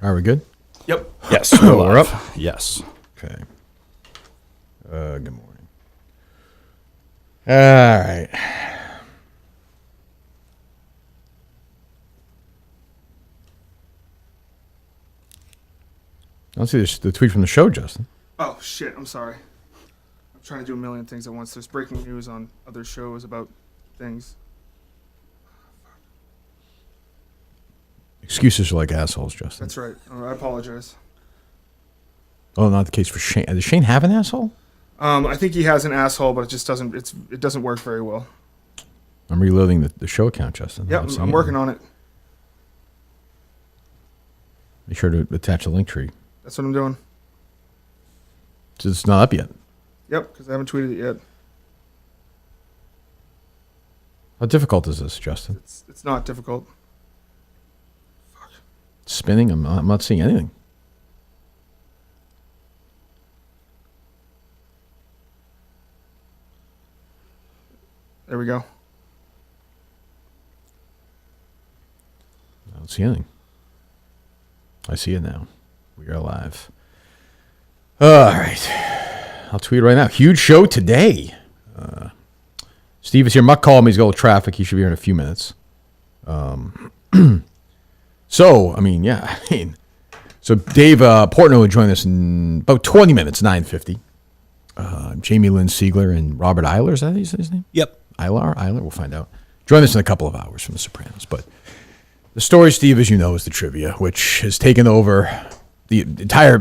Are we good? Yep. Yes. We're up? Yes. Okay. Good morning. All right. Let's see the tweet from the show, Justin. Oh, shit. I'm sorry. I'm trying to do a million things at once. There's breaking news on other shows about things. Excuses are like assholes, Justin. That's right. I apologize. Oh, not the case for Shane. Does Shane have an asshole? I think he has an asshole, but it just doesn't. It doesn't work very well. I'm reloading the show account, Justin. Yeah, I'm working on it. Be sure to attach a link tree. That's what I'm doing. It's not up yet. Yep, because I haven't tweeted it yet. How difficult is this, Justin? It's not difficult. Fuck. It's spinning. I'm not seeing anything. There we go. I don't see anything. I see it now. We are live. All right. I'll tweet it right now. Huge show today. Steve is here. Muck called me. He's got a little traffic. He should be here in a few minutes. So Dave Portnoy will join us in about 20 minutes, 9:50. Jamie-Lynn Sigler and Robert Iler, is that his name? Yep. Iler, we'll find out. Join us in a couple of hours from The Sopranos. But the story, Steve, as you know, is the trivia, which has taken over the entire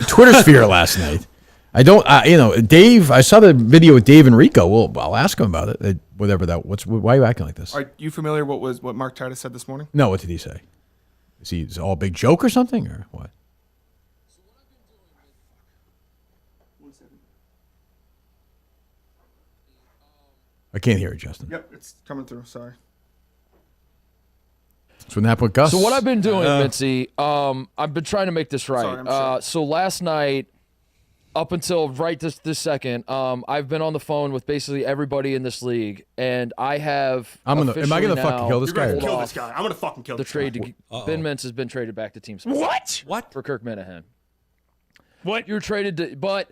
Twitter sphere last night. Dave, I saw the video with Dave and Rico. Well, I'll ask him about it. Whatever that, why are you acting like this? Are you familiar what Mark Titus said this morning? No, what did he say? Is it all a big joke or something, or what? I can't hear it, Justin. Yep, it's coming through. Sorry. That's what happened with Gus. So what I've been doing, Mintzy, I've been trying to make this right. Sorry, I'm sure. So last night, up until right this second, I've been on the phone with basically everybody in this league, and I have. Am I gonna fucking kill this guy? You're gonna kill this guy. I'm gonna fucking kill The this trade guy. to Ben Mintz has been traded back to Team Smockin. What? For Kirk Minihane. What? You're traded to,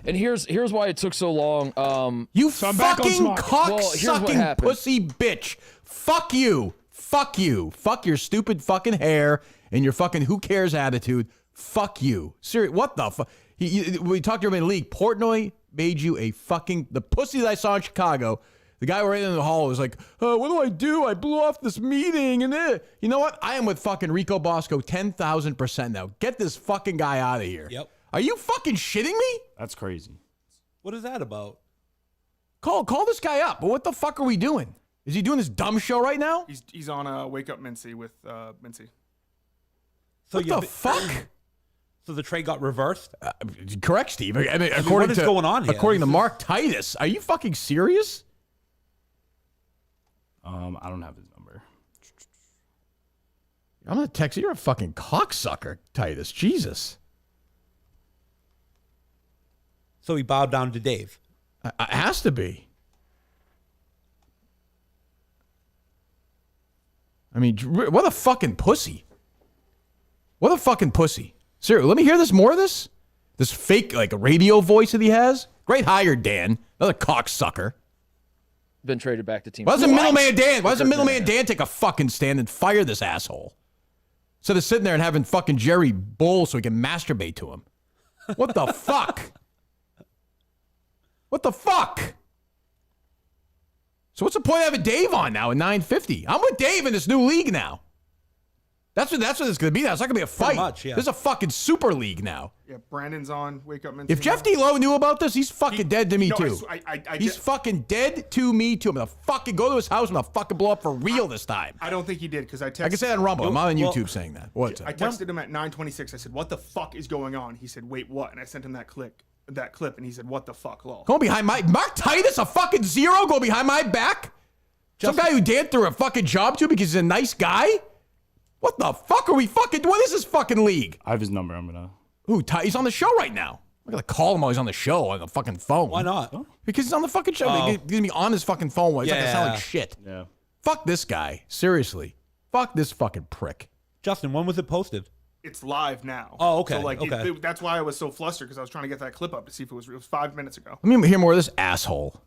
and here's why it took so long. You I'm back on fucking Smockin. Here's what cock-sucking happened. pussy bitch. Fuck you. Fuck you. Fuck your stupid fucking hair and your fucking who cares attitude. Fuck you. Seriously, what the fuck? We talked to everybody in the league. Portnoy made you a fucking... The pussy that I saw in Chicago, the guy right in the hall was like, what do? I blew off this meeting and You know what? I am with fucking Rico Bosco 10,000% now. Get this fucking guy out of here. Yep. Are you fucking shitting me? That's crazy. What is that about? Call this guy up. But what the fuck are we doing? Is he doing this dumb show right now? He's on Wake Up Mintzy with Mintzy. So What the fuck? So the trade got reversed? Correct, Steve. I mean, what is going on here? According to Mark Titus, are you fucking serious? I don't have his number. I'm gonna text you. You're a fucking cocksucker, Titus. Jesus. So he bowed down to Dave. It has to be. I mean, what a fucking pussy. What a fucking pussy. Seriously, let me hear more of this. This fake, radio voice that he has. Great hire, Dan. Another cocksucker. Been traded back to Team. Why doesn't middleman Dan take a fucking stand and fire this asshole? Instead of sitting there and having fucking Jerry bowl so he can masturbate to him. What the fuck? What the fuck? So what's the point of having Dave on now at 9:50? I'm with Dave in this new league now. That's what it's going to be now. It's not going to be a fight. Much, yeah. This is a fucking super league now. Yeah, Brandon's on Wake Up Mintzy. If Jeff D. Lowe knew about this, he's fucking dead to me too. He's I fucking dead to me too. I'm going to fucking go to his house and I'll fucking blow up for real this time. I don't think he did because I texted. I can say that on Rumble. I'm on YouTube saying that. What's I texted him at 9:26. I said, "What the fuck is going on?" He said, "Wait, what?" And I sent him that clip, and he said, "What the fuck, lol." Going behind my Mark Titus, a fucking zero, go behind my back. Some guy who Dan threw a fucking job to because he's a nice guy. What the fuck are we fucking? What is this fucking league? I have his number. I'm gonna. Who? He's on the show right now. I'm gonna call him while he's on the show on the fucking phone. Why not? Because he's on the fucking show. He's gonna be on his fucking phone. It's not gonna sound like shit. Yeah. Fuck this guy. Seriously. Fuck this fucking prick. Justin, when was it posted? it's live now. Oh, okay, So like, okay. that's why I was so flustered because I was trying to get that clip up to see if it was real. It was 5 minutes ago. Let me hear more of this asshole.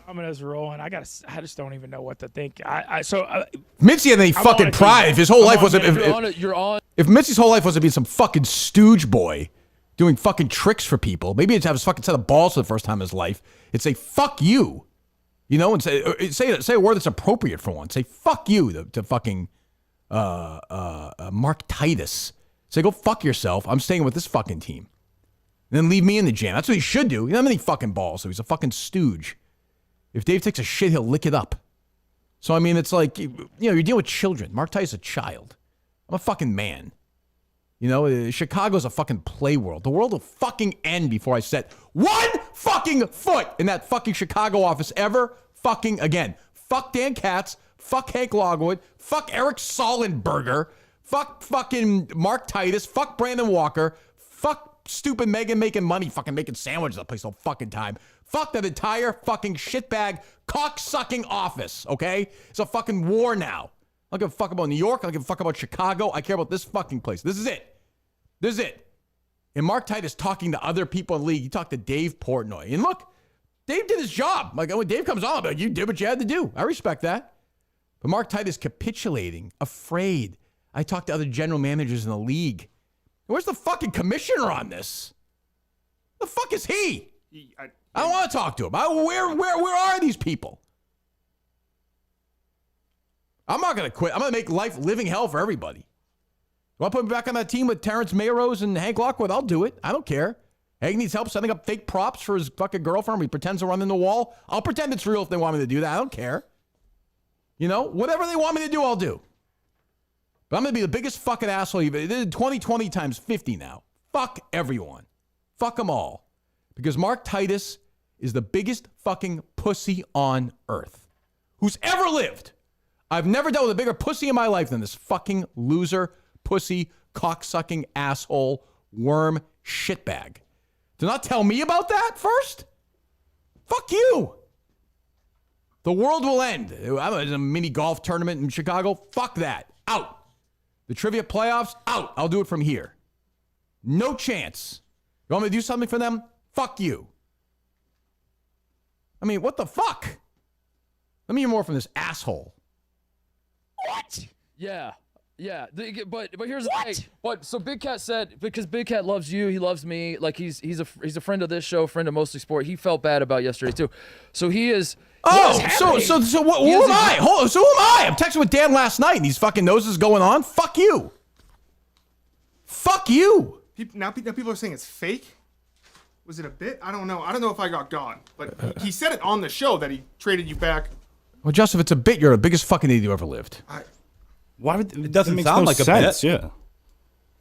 Domino's rolling. I just don't even know what to think. Mintzy had any I'm fucking on it, pride dude. if his whole life on wasn't. it. You're on. If Mitzi's whole life wasn't being some fucking stooge boy doing fucking tricks for people, maybe he'd have his fucking set of balls for the first time in his life. It'd say "fuck you," and say a word that's appropriate for once. Say "fuck you" to fucking Mark Titus. Say go fuck yourself. I'm staying with this fucking team. And then leave me in the jam. That's what he should do. He doesn't have any fucking balls, so he's a fucking stooge. If Dave takes a shit, he'll lick it up. So I mean, it's like you're dealing with children. Mark Titus is a child. I'm a fucking man. Chicago's a fucking play world. The world will fucking end before I set one fucking foot in that fucking Chicago office ever fucking again. Fuck Dan Katz. Fuck Hank Logwood. Fuck Eric Sollenberger. Fuck fucking Mark Titus. Fuck Brandon Walker. Fuck stupid Megan making money, fucking making sandwiches that place all fucking time. Fuck that entire fucking shitbag cock-sucking office, okay? It's a fucking war now. I don't give a fuck about New York. I don't give a fuck about Chicago. I care about this fucking place. This is it. This is it. And Mark Titus talking to other people in the league. He talked to Dave Portnoy. And look, Dave did his job. Like, when Dave comes on, I'm like, you did what you had to do. I respect that. But Mark Titus capitulating, afraid. I talked to other general managers in the league. Where's the fucking commissioner on this? The fuck is he? I don't want to talk to him. Where are these people? I'm not going to quit. I'm going to make life living hell for everybody. You want to put me back on that team with Terrence Mayros and Hank Lockwood? I'll do it. I don't care. Hank needs help setting up fake props for his fucking girlfriend. He pretends to run in the wall. I'll pretend it's real if they want me to do that. I don't care. Whatever they want me to do, I'll do. But I'm going to be the biggest fucking asshole you've ever. 2020 times 50 now. Fuck everyone. Fuck them all. Because Mark Titus is the biggest fucking pussy on earth who's ever lived. I've never dealt with a bigger pussy in my life than this fucking loser, pussy, cocksucking, asshole, worm, shitbag. Do not tell me about that first. Fuck you. The world will end. I'm in a mini golf tournament in Chicago. Fuck that. Out. The trivia playoffs, out. I'll do it from here. No chance. You want me to do something for them? Fuck you. I mean, what the fuck? Let me hear more from this asshole. What? Yeah. But here's the thing. But so Big Cat said, because Big Cat loves you, he loves me. Like he's a friend of this show, friend of Mostly Sport. He felt bad about yesterday too. So he is. Oh, so what? Who am I? So who am I? I'm texting with Dan last night, and these fucking noses going on. Fuck you. Fuck you. Now people are saying it's fake. Was it a bit? I don't know. I don't know if I got gone, but he said it on the show that he traded you back. Well, Just, if it's a bit, you're the biggest fucking idiot you ever lived. Why would it doesn't makes sound no like a sense, bit. Yeah.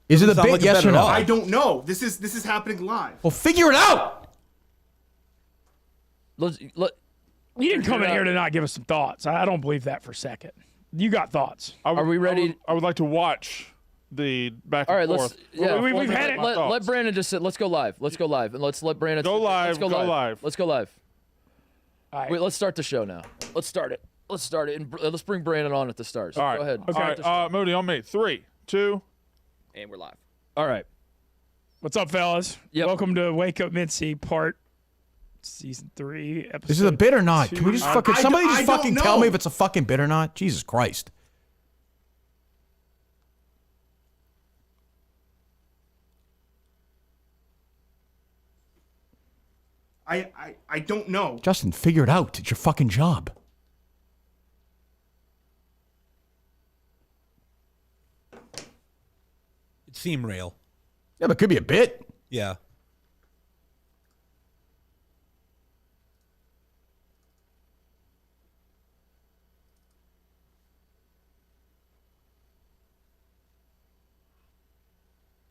Is it a Doesn't sound bit? like a Yes bit or at no? all. I don't know. This is happening live. Well, figure it out. You didn't come in here to not give us some thoughts. I don't believe that for a second. You got thoughts. Are we ready? I would like to watch the back All right, and let's. forth. Yeah, we've had it. Let Brandon just sit. Let's go live. And let's let Brandon Go live, Let's go go live. live. Let's go live. All right. Wait, let's start the show now. Let's start it. And let's bring Brandon on at the start. So All right. Go ahead. All right. Moody on me. 3, 2. And we're live. All right. What's up, fellas? Yep. Welcome to Wake Up Mintzy Season 3, Episode Is it a bit or not? Can we just fucking somebody just I don't fucking tell me know. if it's a fucking bit or not? Jesus Christ. I don't know. Justin, figure it out. It's your fucking job. It seemed real. Yeah, but it could be a bit. Yeah.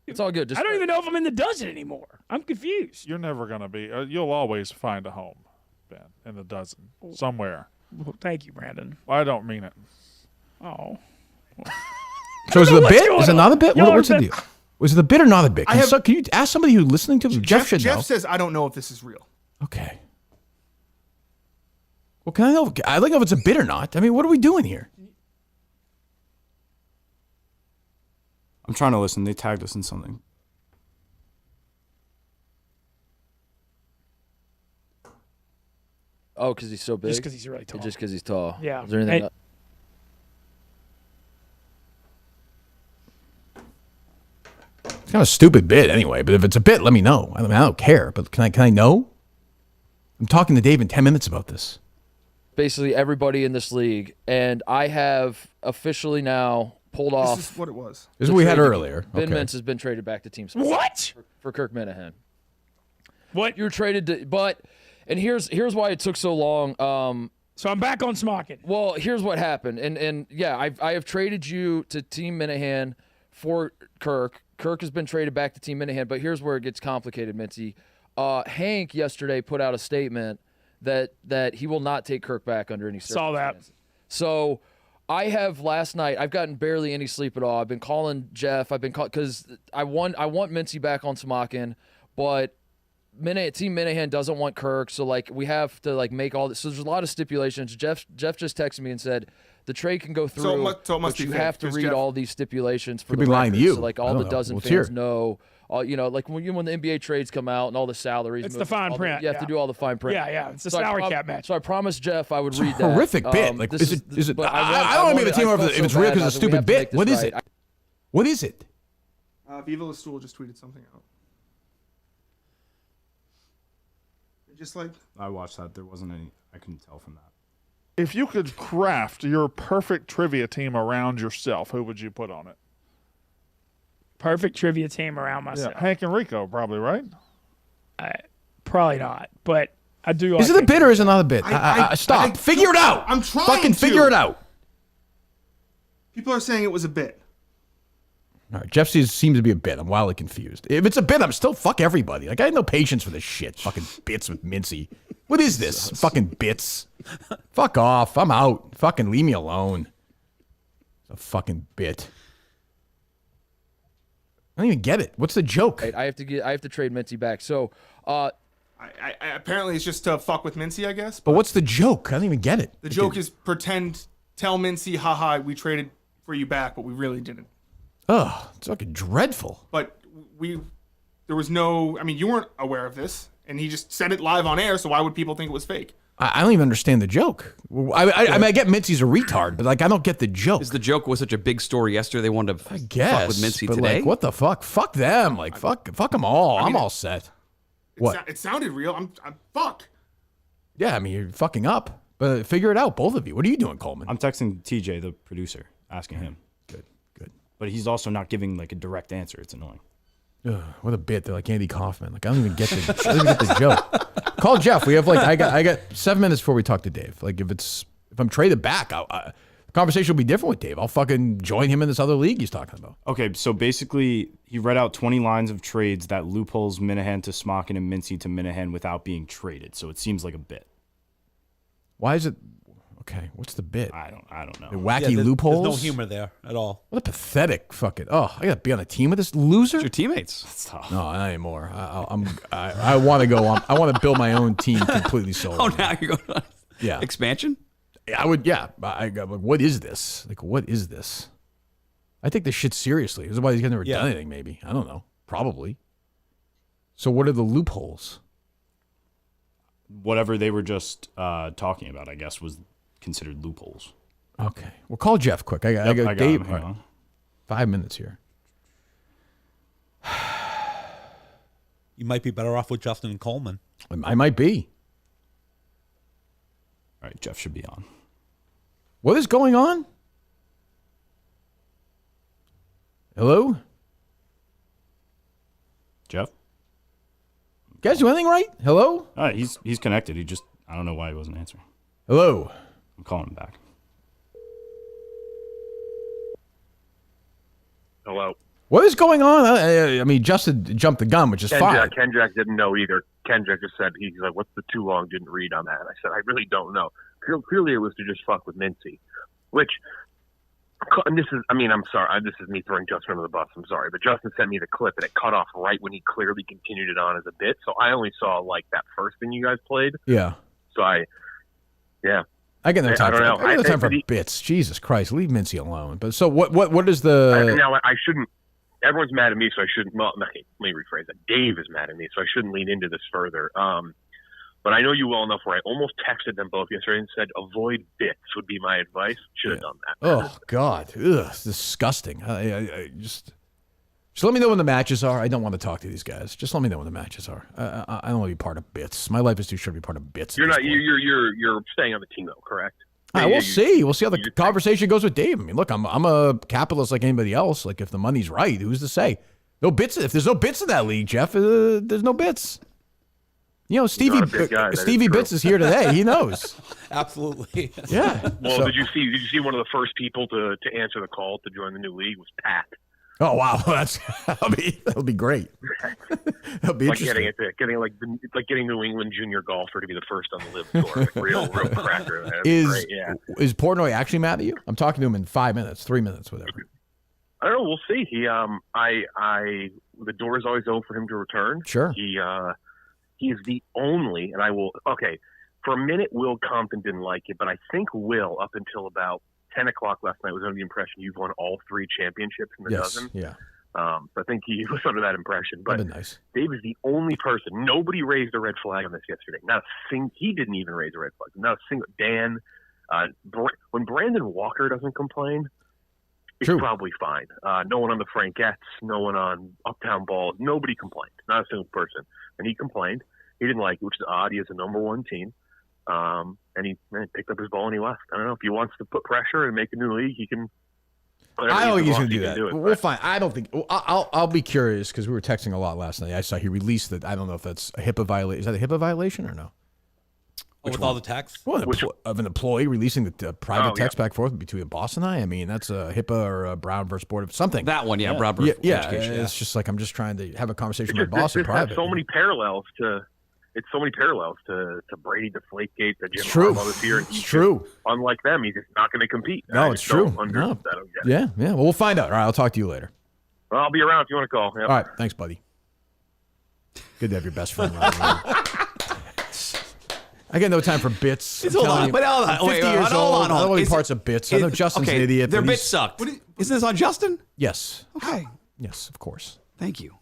It's all good. Just I don't even know if I'm in the dozen anymore. I'm confused. You're never going to be. You'll always find a home, Ben, in the dozen. Somewhere. Well, thank you, Brandon. I don't mean it. Oh. So is it a what's bit? going Is it on. not a bit? Y'all What's are the deal? Was it a bit or not a bit? Can you ask somebody who's listening to Jeff should know. Jeff says I don't know if this is real. Okay. Well, can I know? I'd like to know if it's a bit or not. I mean, what are we doing here? I'm trying to listen. They tagged us in something. Oh, because he's so big? Just because he's really tall. Just because he's tall. Yeah. Is there anything Hey. It's kind of a stupid bit anyway, but if it's a bit, let me know. I mean, I don't care, but can I know? I'm talking to Dave in 10 minutes about this. basically everybody in this league, and I have officially now pulled off. This is what it was. This is what we had earlier. Ben Okay. Mintz has been traded back to Team Smockin What? for Kirk Minihane. What? You were traded to, but, and here's why it took so long. So I'm back on Smockin. Well, here's what happened, and yeah, I have traded you to Team Minihane for Kirk. Kirk has been traded back to Team Minihane, but here's where it gets complicated, Mintzy. Hank yesterday put out a statement that he will not take Kirk back under any circumstances. Saw that. So I have last night. I've gotten barely any sleep at all. I've been calling Jeff. I've been because I want Mintzy back on Smockin, but Team Minihane doesn't want Kirk, so like we have to like make all this. So there's a lot of stipulations. Jeff just texted me and said the trade can go through, So it must but be you fake, have to 'cause read Jeff- all these stipulations for Could the be lying to record. you. So like I all don't the know. dozen Let's hear fans it. know. Like when the NBA trades come out and all the salaries. It's and the fine all print, You have to yeah. do all the fine print. Yeah, it's the So I salary prom- cap match. So I promised Jeff I would It's a read that. horrific bit. Like, this is it? but I don't want to make the team over if it's real because it's a stupid bit. What is it? What is it? Viva La Stool just tweeted something out. Just like I watched that. There wasn't any. I couldn't tell from that. If you could craft your perfect trivia team around yourself, who would you put on it? Perfect trivia team around myself. Yeah, Hank and Rico, probably, right? Probably not, but I do like Is it a bit or is it not a bit? Stop. I- figure it out. I'm trying Fucking to. figure it out. people are saying it was a bit. All right, Jeff seems to be a bit. I'm wildly confused. If it's a bit, I'm still fuck everybody. Like I have no patience for this shit. Fucking bits with Mincy. What is this? Fucking bits. Fuck off. I'm out. Fucking leave me alone. It's a fucking bit. I don't even get it. What's the joke? I have to trade Mintzy back. So I apparently it's just to fuck with Mincy, I guess. But what's the joke? I don't even get it. The joke is tell Mincy, haha, we traded for you back, but we really didn't. Ugh, it's fucking dreadful. But there was no, I mean, you weren't aware of this, and he just said it live on air, so why would people think it was fake? I don't even understand the joke. I mean, I get Mincy's a retard, but like, I don't get the joke. Is the joke was such a big story yesterday? They wanted to Guess, fuck with Mincy but today. like, what the fuck? Fuck them. Like, fuck them all. I'm all set. What? It sounded real. I'm fuck. Yeah, I mean, you're fucking up. But figure it out, both of you. What are you doing, Coleman? I'm texting TJ, the producer, asking him. Good. But he's also not giving like a direct answer. It's annoying. Ugh, what a bit. They're like Andy Kaufman. Like, I don't even get the joke. Call Jeff. We have like, I got 7 minutes before we talk to Dave. Like, if I'm traded back, the conversation will be different with Dave. I'll fucking join him in this other league he's talking about. Okay, so basically, he read out 20 lines of trades that loopholes Minihane to Smockin and Mincy to Minihane without being traded. So it seems like a bit. Why is it? Okay, what's the bit? I don't know. The wacky Yeah, loopholes? There's no humor there at all. What a pathetic fucking. Oh, I gotta be on a team with this loser. It's your teammates. That's tough. No, not anymore. I want to go on. I want to build my own team completely solo. Oh, now you're going on Yeah. expansion? I would. Yeah. I got. Like, what is this? Like, what is this? I take this shit seriously. This is why he's never done anything. Maybe I don't know. Probably. So what are the loopholes? Whatever they were just talking about, I guess, was considered loopholes. Okay. Well, call Jeff quick. I got got Dave. him. Hang all right. on. 5 minutes here. You might be better off with Justin and Coleman. I might be. All right, Jeff should be on. What is going on? Hello? Jeff? You guys do anything right? Hello? All right, he's connected. I don't know why he wasn't answering. Hello? I'm calling him back. Hello. What is going on? I mean, Justin jumped the gun, which is fine. Kendrick didn't know either. Kendrick just said, he's like, what's the too long didn't read on that? And I said, I really don't know. Clearly it was to just fuck with Mincy, which, and this is, I mean, I'm sorry. This is me throwing Justin under the bus. I'm sorry. But Justin sent me the clip and it cut off right when he clearly continued it on as a bit. So I only saw like that first thing you guys played. Yeah. So I get no time. I don't know. I get no time for bits. Jesus Christ, leave Mincy alone. But so what is the? Now I shouldn't. everyone's mad at me, so I shouldn't. Well, let me rephrase that. Dave is mad at me, so I shouldn't lean into this further. But I know you well enough where I almost texted them both yesterday and said, avoid bits would be my advice. Should have done that. Oh, God. Ugh, it's disgusting. I just let me know when the matches are. I don't want to talk to these guys. Just let me know when the matches are. I don't want to be part of bits. My life is too short to be part of bits. You're not. You're staying on the team, though, correct? All right, we'll see. We'll see how the conversation goes with Dave. I mean, look, I'm a capitalist like anybody else. Like, if the money's right, who's to say? No bits. If there's no bits in that league, Jeff, there's no bits. You know, Stevie Bits is here today. He knows. Absolutely. Yeah. Well, did you see one of the first people to answer the call to join the new league was Pat. Oh wow, that'll be great. That'll be like interesting. getting New England junior golfer to be the first on the LIV tour. Like real cracker. That'd be great, yeah. Is Portnoy actually mad at you? I'm talking to him in 5 minutes, 3 minutes, whatever. I don't know. We'll see. He the door is always open for him to return. Sure. He is the only, and I will. Okay, for a minute, Will Compton didn't like it, but I think Will, up until about 10 o'clock last night, was under the impression you've won all 3 championships in the dozen. Yeah. So I think he was under that impression. But nice. Dave is the only person. Nobody raised a red flag on this yesterday. Not a single. He didn't even raise a red flag. Not a single. Dan, when Brandon Walker doesn't complain, it's probably fine. No one on the Frankettes, no one on Uptown Ball, nobody complained. Not a single person. And he complained. He didn't like it, which is odd. He has a number 1 team. And he picked up his ball and he left. I don't know if he wants to put pressure and make a new league. He can. I don't think he's going to do that. We'll find. I don't think. I'll be curious because we were texting a lot last night. I saw he released that. I don't know if that's a HIPAA violation. Is that a HIPAA violation or no? With all the text? Well, of an employee releasing the private text back and forth between Boss and I mean, that's a HIPAA or a Brown versus Board of something. That one, Brown versus Education. It's just like I'm just trying to have a conversation with my boss in private. So many parallels to. It's so many parallels to Brady Deflategate, to Jim Harbaugh this year. It's true. Unlike them, he's just not going to compete. No, it's true. Yeah. Well, we'll find out. All right, I'll talk to you later. Well, I'll be around if you want to call. Yep. All right, thanks, buddy. Good to have your best friend around. I got no time for bits. Hold on. 50 years old. I don't know any parts of bits. I know Justin's an idiot. Their bits sucked. Is this on Justin? Yes. Okay. Yes, of course. Thank you.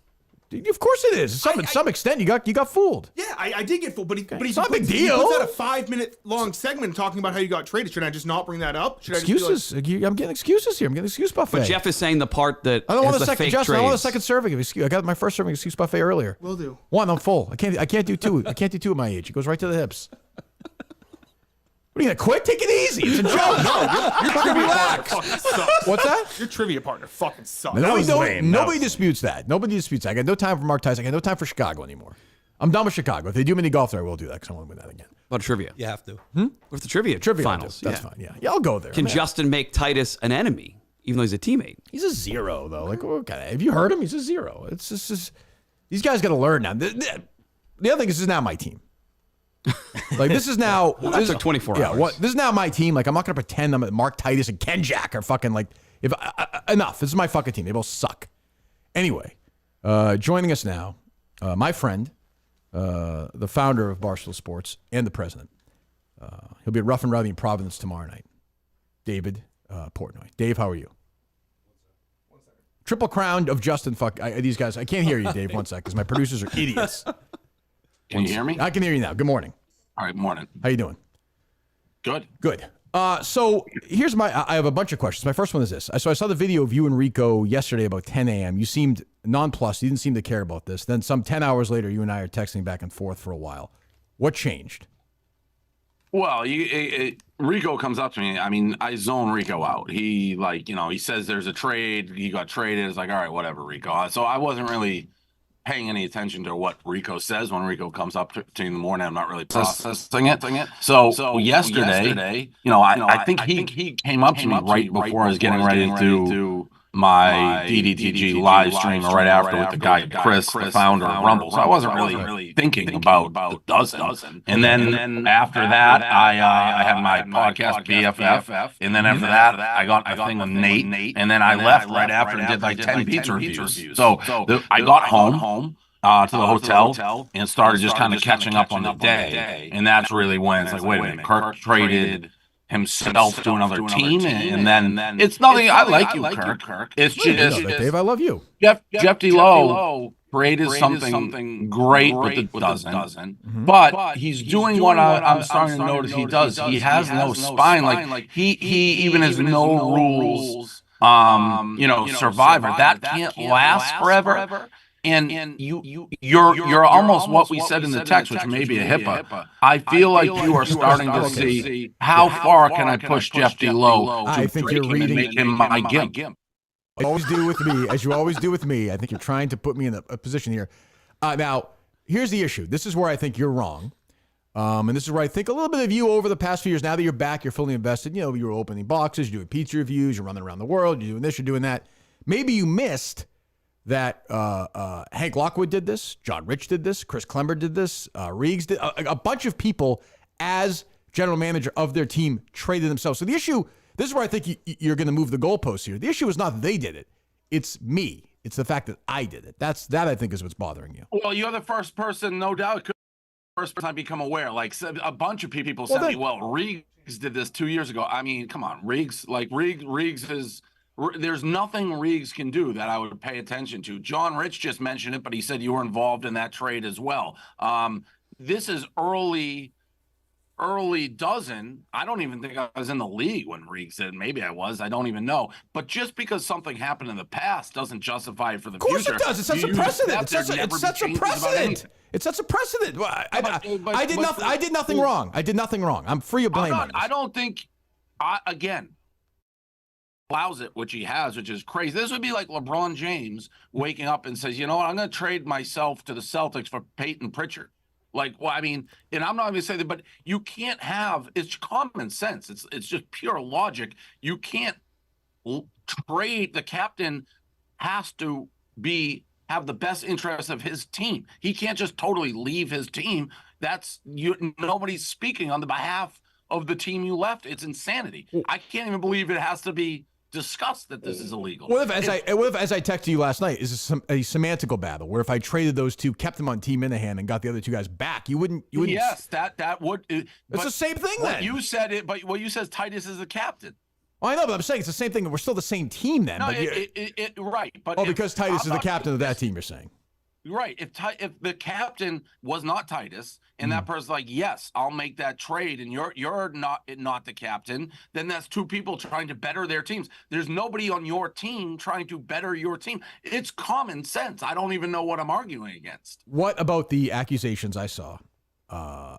Of course it is. To some extent, you got fooled. Yeah, I did get fooled, but it's not a big deal. He puts out a 5-minute long segment talking about how you got traded. Should I just not bring that up? Excuses. I'm getting excuses here. I'm getting excuse buffet. But Jeff is saying the part that I don't want has a the second. fake Justin, I want a trades. second serving of excuse. I got my first serving of excuse buffet earlier. Will do. 1, I'm full. I can't do 2. I can't do 2 at my age. It goes right to the hips. What are you gonna quit? Take it easy. It's a joke. Your trivia partner fucking sucks. What's that? Your trivia partner fucking sucks. Nobody disputes that. Nobody disputes that. I got no time for Mark Tyson. I got no time for Chicago anymore. I'm done with Chicago. If they do mini golf there, I will do that because I want to win that again. What trivia? You have to. What's the trivia finals? That's fine. Yeah, I'll go there. Can Justin make Titus an enemy, even though he's a teammate? He's a 0 though. Like, okay, have you heard him? He's a 0. It's just these guys got to learn now. The other thing is, this is now my team. Like this is now. That took 24 hours. Yeah, this is now my team. Like I'm not gonna pretend I'm Mark Titus and Ken Jack are fucking like. If enough, this is my fucking team. They both suck. Anyway, joining us now, my friend, the founder of Barstool Sports and the president. He'll be at Rough and Rowdy in Providence tomorrow night. David Portnoy. Dave, how are you? Triple crown of Justin. These guys. I can't hear you, Dave. 1 sec, because my producers are idiots. Can you hear me? I can hear you now. Good morning. All right, morning. How you doing? Good. So here's I have a bunch of questions. My first one is this. So I saw the video of you and Rico yesterday about 10 a.m. You seemed nonplussed. You didn't seem to care about this. Then some 10 hours later, you and I are texting back and forth for a while. What changed? Well, Rico comes up to me. I mean, I zone Rico out. He he says there's a trade. He got traded. It's like, all right, whatever, Rico. So I wasn't really paying any attention to what Rico says when Rico comes up to me in the morning. I'm not really processing it. So yesterday, I think he came up to me right before I was getting ready to do my DDTG live stream, or right after with the guy Chris, the founder of Rumble. So I wasn't really thinking about the dozen. And then after that, I had my podcast BFF, and then after that, I got a thing with Nate, and then I left right after and did like 10 pizza reviews. So I got home to the hotel and started just kind of catching up on the day, and that's really when it's like, wait a minute, Kirk traded. himself to another team, and then it's nothing. I like you, Kirk. It's just Dave, I love you. Jeff D. Lowe created something great with the dozen, but he's doing what I'm starting to notice he does. He has no spine. Like he even has no rules. Survivor that can't last forever. And you're almost what we said in the text, which may be a HIPAA. I feel like you are starting to see how far can I push Jeff D. Lowe. I think you're reading make him my gimp. Always do with me, as you always do with me. I think you're trying to put me in a position here. Now, here's the issue. This is where I think you're wrong. And this is where I think a little bit of you over the past few years, now that you're back, you're fully invested. You're opening boxes, you're doing pizza reviews, you're running around the world, you're doing this, you're doing that. Maybe you missed that Hank Lockwood did this, John Rich did this, Chris Klemmer did this, Riggs did. A bunch of people as general manager of their team traded themselves. So the issue, this is where I think you're going to move the goalposts here. The issue is not that they did it. It's me. It's the fact that I did it. That I think is what's bothering you. Well, you're the first person, no doubt, first person I become aware. Like a bunch of people said me, well, Riggs did this 2 years ago. I mean, come on, Riggs is, there's nothing Riggs can do that I would pay attention to. John Rich just mentioned it, but he said you were involved in that trade as well. This is early dozen. I don't even think I was in the league when Riggs did. Maybe I was. I don't even know. But just because something happened in the past doesn't justify it for the future. Of course it does. It sets a precedent. It sets a precedent. It sets a precedent. I did nothing wrong. I did nothing wrong. I'm free of blame. I don't think, again, allows it, which he has, which is crazy. This would be like LeBron James waking up and says, you know what, I'm going to trade myself to the Celtics for Peyton Pritchard. Like, well, I mean, and I'm not going to say that, but you can't have, it's common sense. It's just pure logic. You can't trade. The captain has to have the best interest of his team. He can't just totally leave his team. Nobody's speaking on the behalf of the team you left. It's insanity. I can't even believe it has to be discussed that this is illegal. What if, as I texted you last night, is this a semantical battle where if I traded those two, kept them on Team Minihane, and got the other two guys back, you wouldn't. Yes, that would. It's the same thing. What then you said it, but what you said, Titus is the captain. Well, I know, but I'm saying it's the same thing. We're still the same team then. No, but right. But because Titus is the captain of that team, you're saying. Right. If the captain was not Titus, and that person's like, yes, I'll make that trade, and you're not the captain, then that's two people trying to better their teams. There's nobody on your team trying to better your team. It's common sense. I don't even know what I'm arguing against. What about the accusations I saw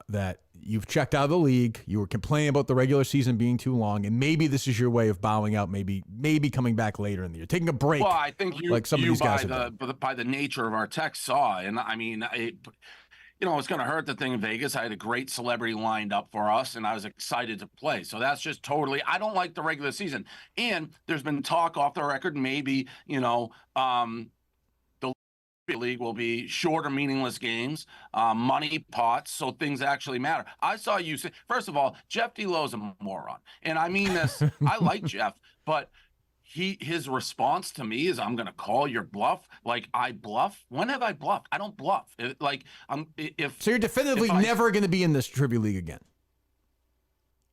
that you've checked out of the league, you were complaining about the regular season being too long, and maybe this is your way of bowing out, maybe coming back later in the year, taking a break? Well, I think like some of these guys by the nature of our text saw, and I mean, it's going to hurt the thing in Vegas. I had a great celebrity lined up for us, and I was excited to play. So that's just totally, I don't like the regular season. And there's been talk off the record, maybe, the league will be shorter, meaningless games, money pots, so things actually matter. I saw you say, first of all, Jeff D. Lowe's a moron. And I mean this, I like Jeff, but his response to me is, I'm going to call your bluff. Like, I bluff? When have I bluffed? I don't bluff. So you're definitively never going to be in this trivia league again?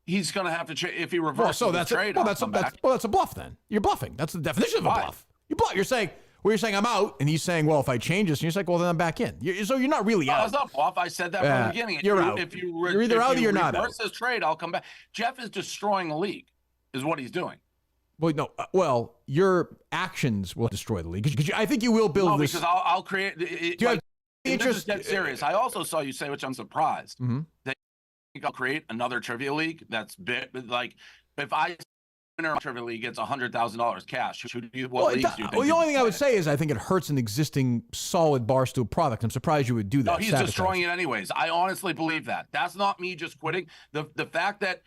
He's going to have to if he reverses the trade. That's a bluff then. You're bluffing. That's the definition of a bluff. You bluff. You're saying, you're saying I'm out, and he's saying, well, if I change this, and you're like, well, then I'm back in. So you're not really out. It's not bluff. I said that from the beginning. You're out. You're either out or you're not out. If you reverse this trade, I'll come back. Jeff is destroying the league, is what he's doing. Well, no. Your actions will destroy the league. Because I think you will build this. Because I'll create. This is dead serious. I also saw you say, which I'm surprised, that I'll create another trivia league that's big. Like, if I winner trivia league gets $100,000 cash, what leagues do you think? Well, the only thing I would say is I think it hurts an existing solid Barstool product. I'm surprised you would do that. No, he's destroying it anyways. I honestly believe that. That's not me just quitting. The fact that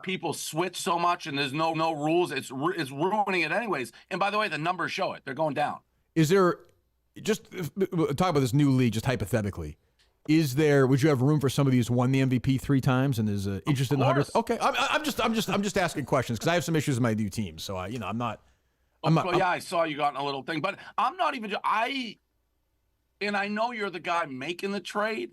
people switch so much and there's no rules, it's ruining it anyways. And by the way, the numbers show it. They're going down. Is there, just talk about this new league, just hypothetically, would you have room for somebody who's won the MVP 3 times and is interested in the 100th? Okay, I'm just asking questions because I have some issues with my new team, so I'm not. I saw you got in a little thing, but I'm not even. And I know you're the guy making the trade,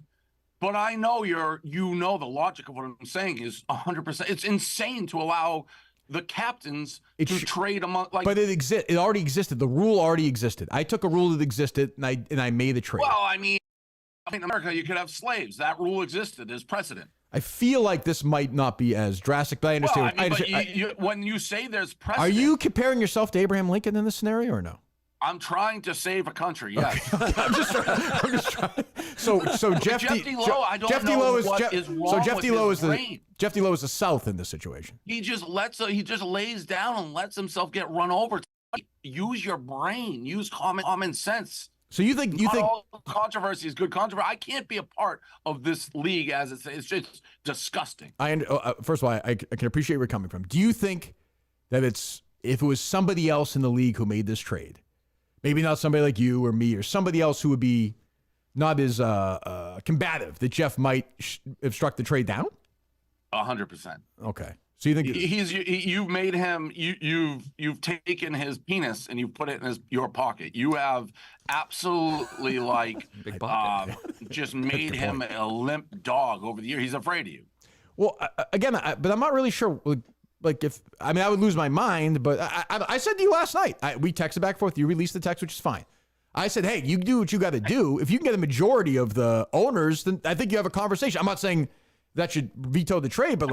But I know the logic of what I'm saying is 100%. It's insane to allow the captains to trade among But it already existed. The rule already existed. I took a rule that existed and I made a trade. Well, I mean, in America, you could have slaves. That rule existed as precedent. I feel like this might not be as drastic, but I understand. Well, when you say there's precedent, are you comparing yourself to Abraham Lincoln in this scenario or no? I'm trying to save a country. Yes. Okay. I'm just trying. So Jeff Lowe, I don't know what is wrong Jeff with Lowe his brain. Jeff Lowe is the South in this situation. He just lays down and lets himself get run over. Use your brain. Use common sense. So you think all controversy is good controversy? I can't be a part of this league as it's just disgusting. First of all, I can appreciate where you're coming from. Do you think that if it was somebody else in the league who made this trade, maybe not somebody like you or me or somebody else who would be not as combative, that Jeff might have struck the trade down? 100%. Okay. So you think you've made him you've taken his penis and you've put it in your pocket. You have absolutely Big pocket. just made him a limp dog over the year. He's afraid of you. Well, again, but I'm not really sure. Like I would lose my mind. But I said to you last night, we texted back and forth. You released the text, which is fine. I said, hey, you do what you got to do. If you can get a majority of the owners, then I think you have a conversation. I'm not saying that should veto the trade, but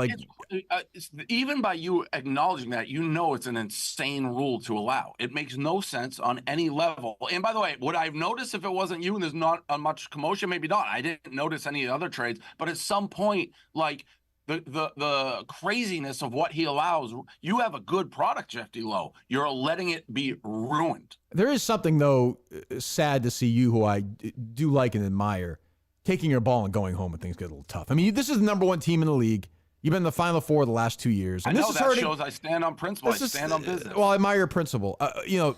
even by you acknowledging that, it's an insane rule to allow. It makes no sense on any level. And by the way, would I have noticed if it wasn't you and there's not much commotion? Maybe not. I didn't notice any other trades, but at some point, the craziness of what he allows, you have a good product, Jeff Lowe. You're letting it be ruined. There is something, though, sad to see you, who I do like and admire, taking your ball and going home when things get a little tough. I mean, this is the number one team in the league. You've been in the Final Four the last 2 years. And I know this that shows I stand on principle. I stand on business. Well, I admire your principle.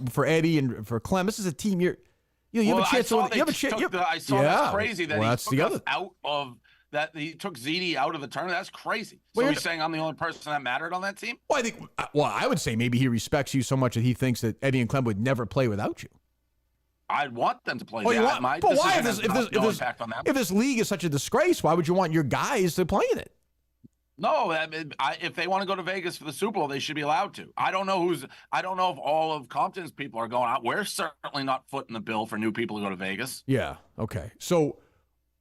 For Eddie and for Clem, this is a team. You have a chance. I saw that's crazy that he took us out of that. He took ZD out of the tournament. That's crazy. So he's saying I'm the only person that mattered on that team? Well, I would say maybe he respects you so much that he thinks that Eddie and Clem would never play without you. I'd want them to play. But why? If this league is such a disgrace, why would you want your guys to play in it? No, if they want to go to Vegas for the Super Bowl, they should be allowed to. I don't know if all of Compton's people are going out. We're certainly not footing the bill for new people to go to Vegas. Yeah. Okay. So,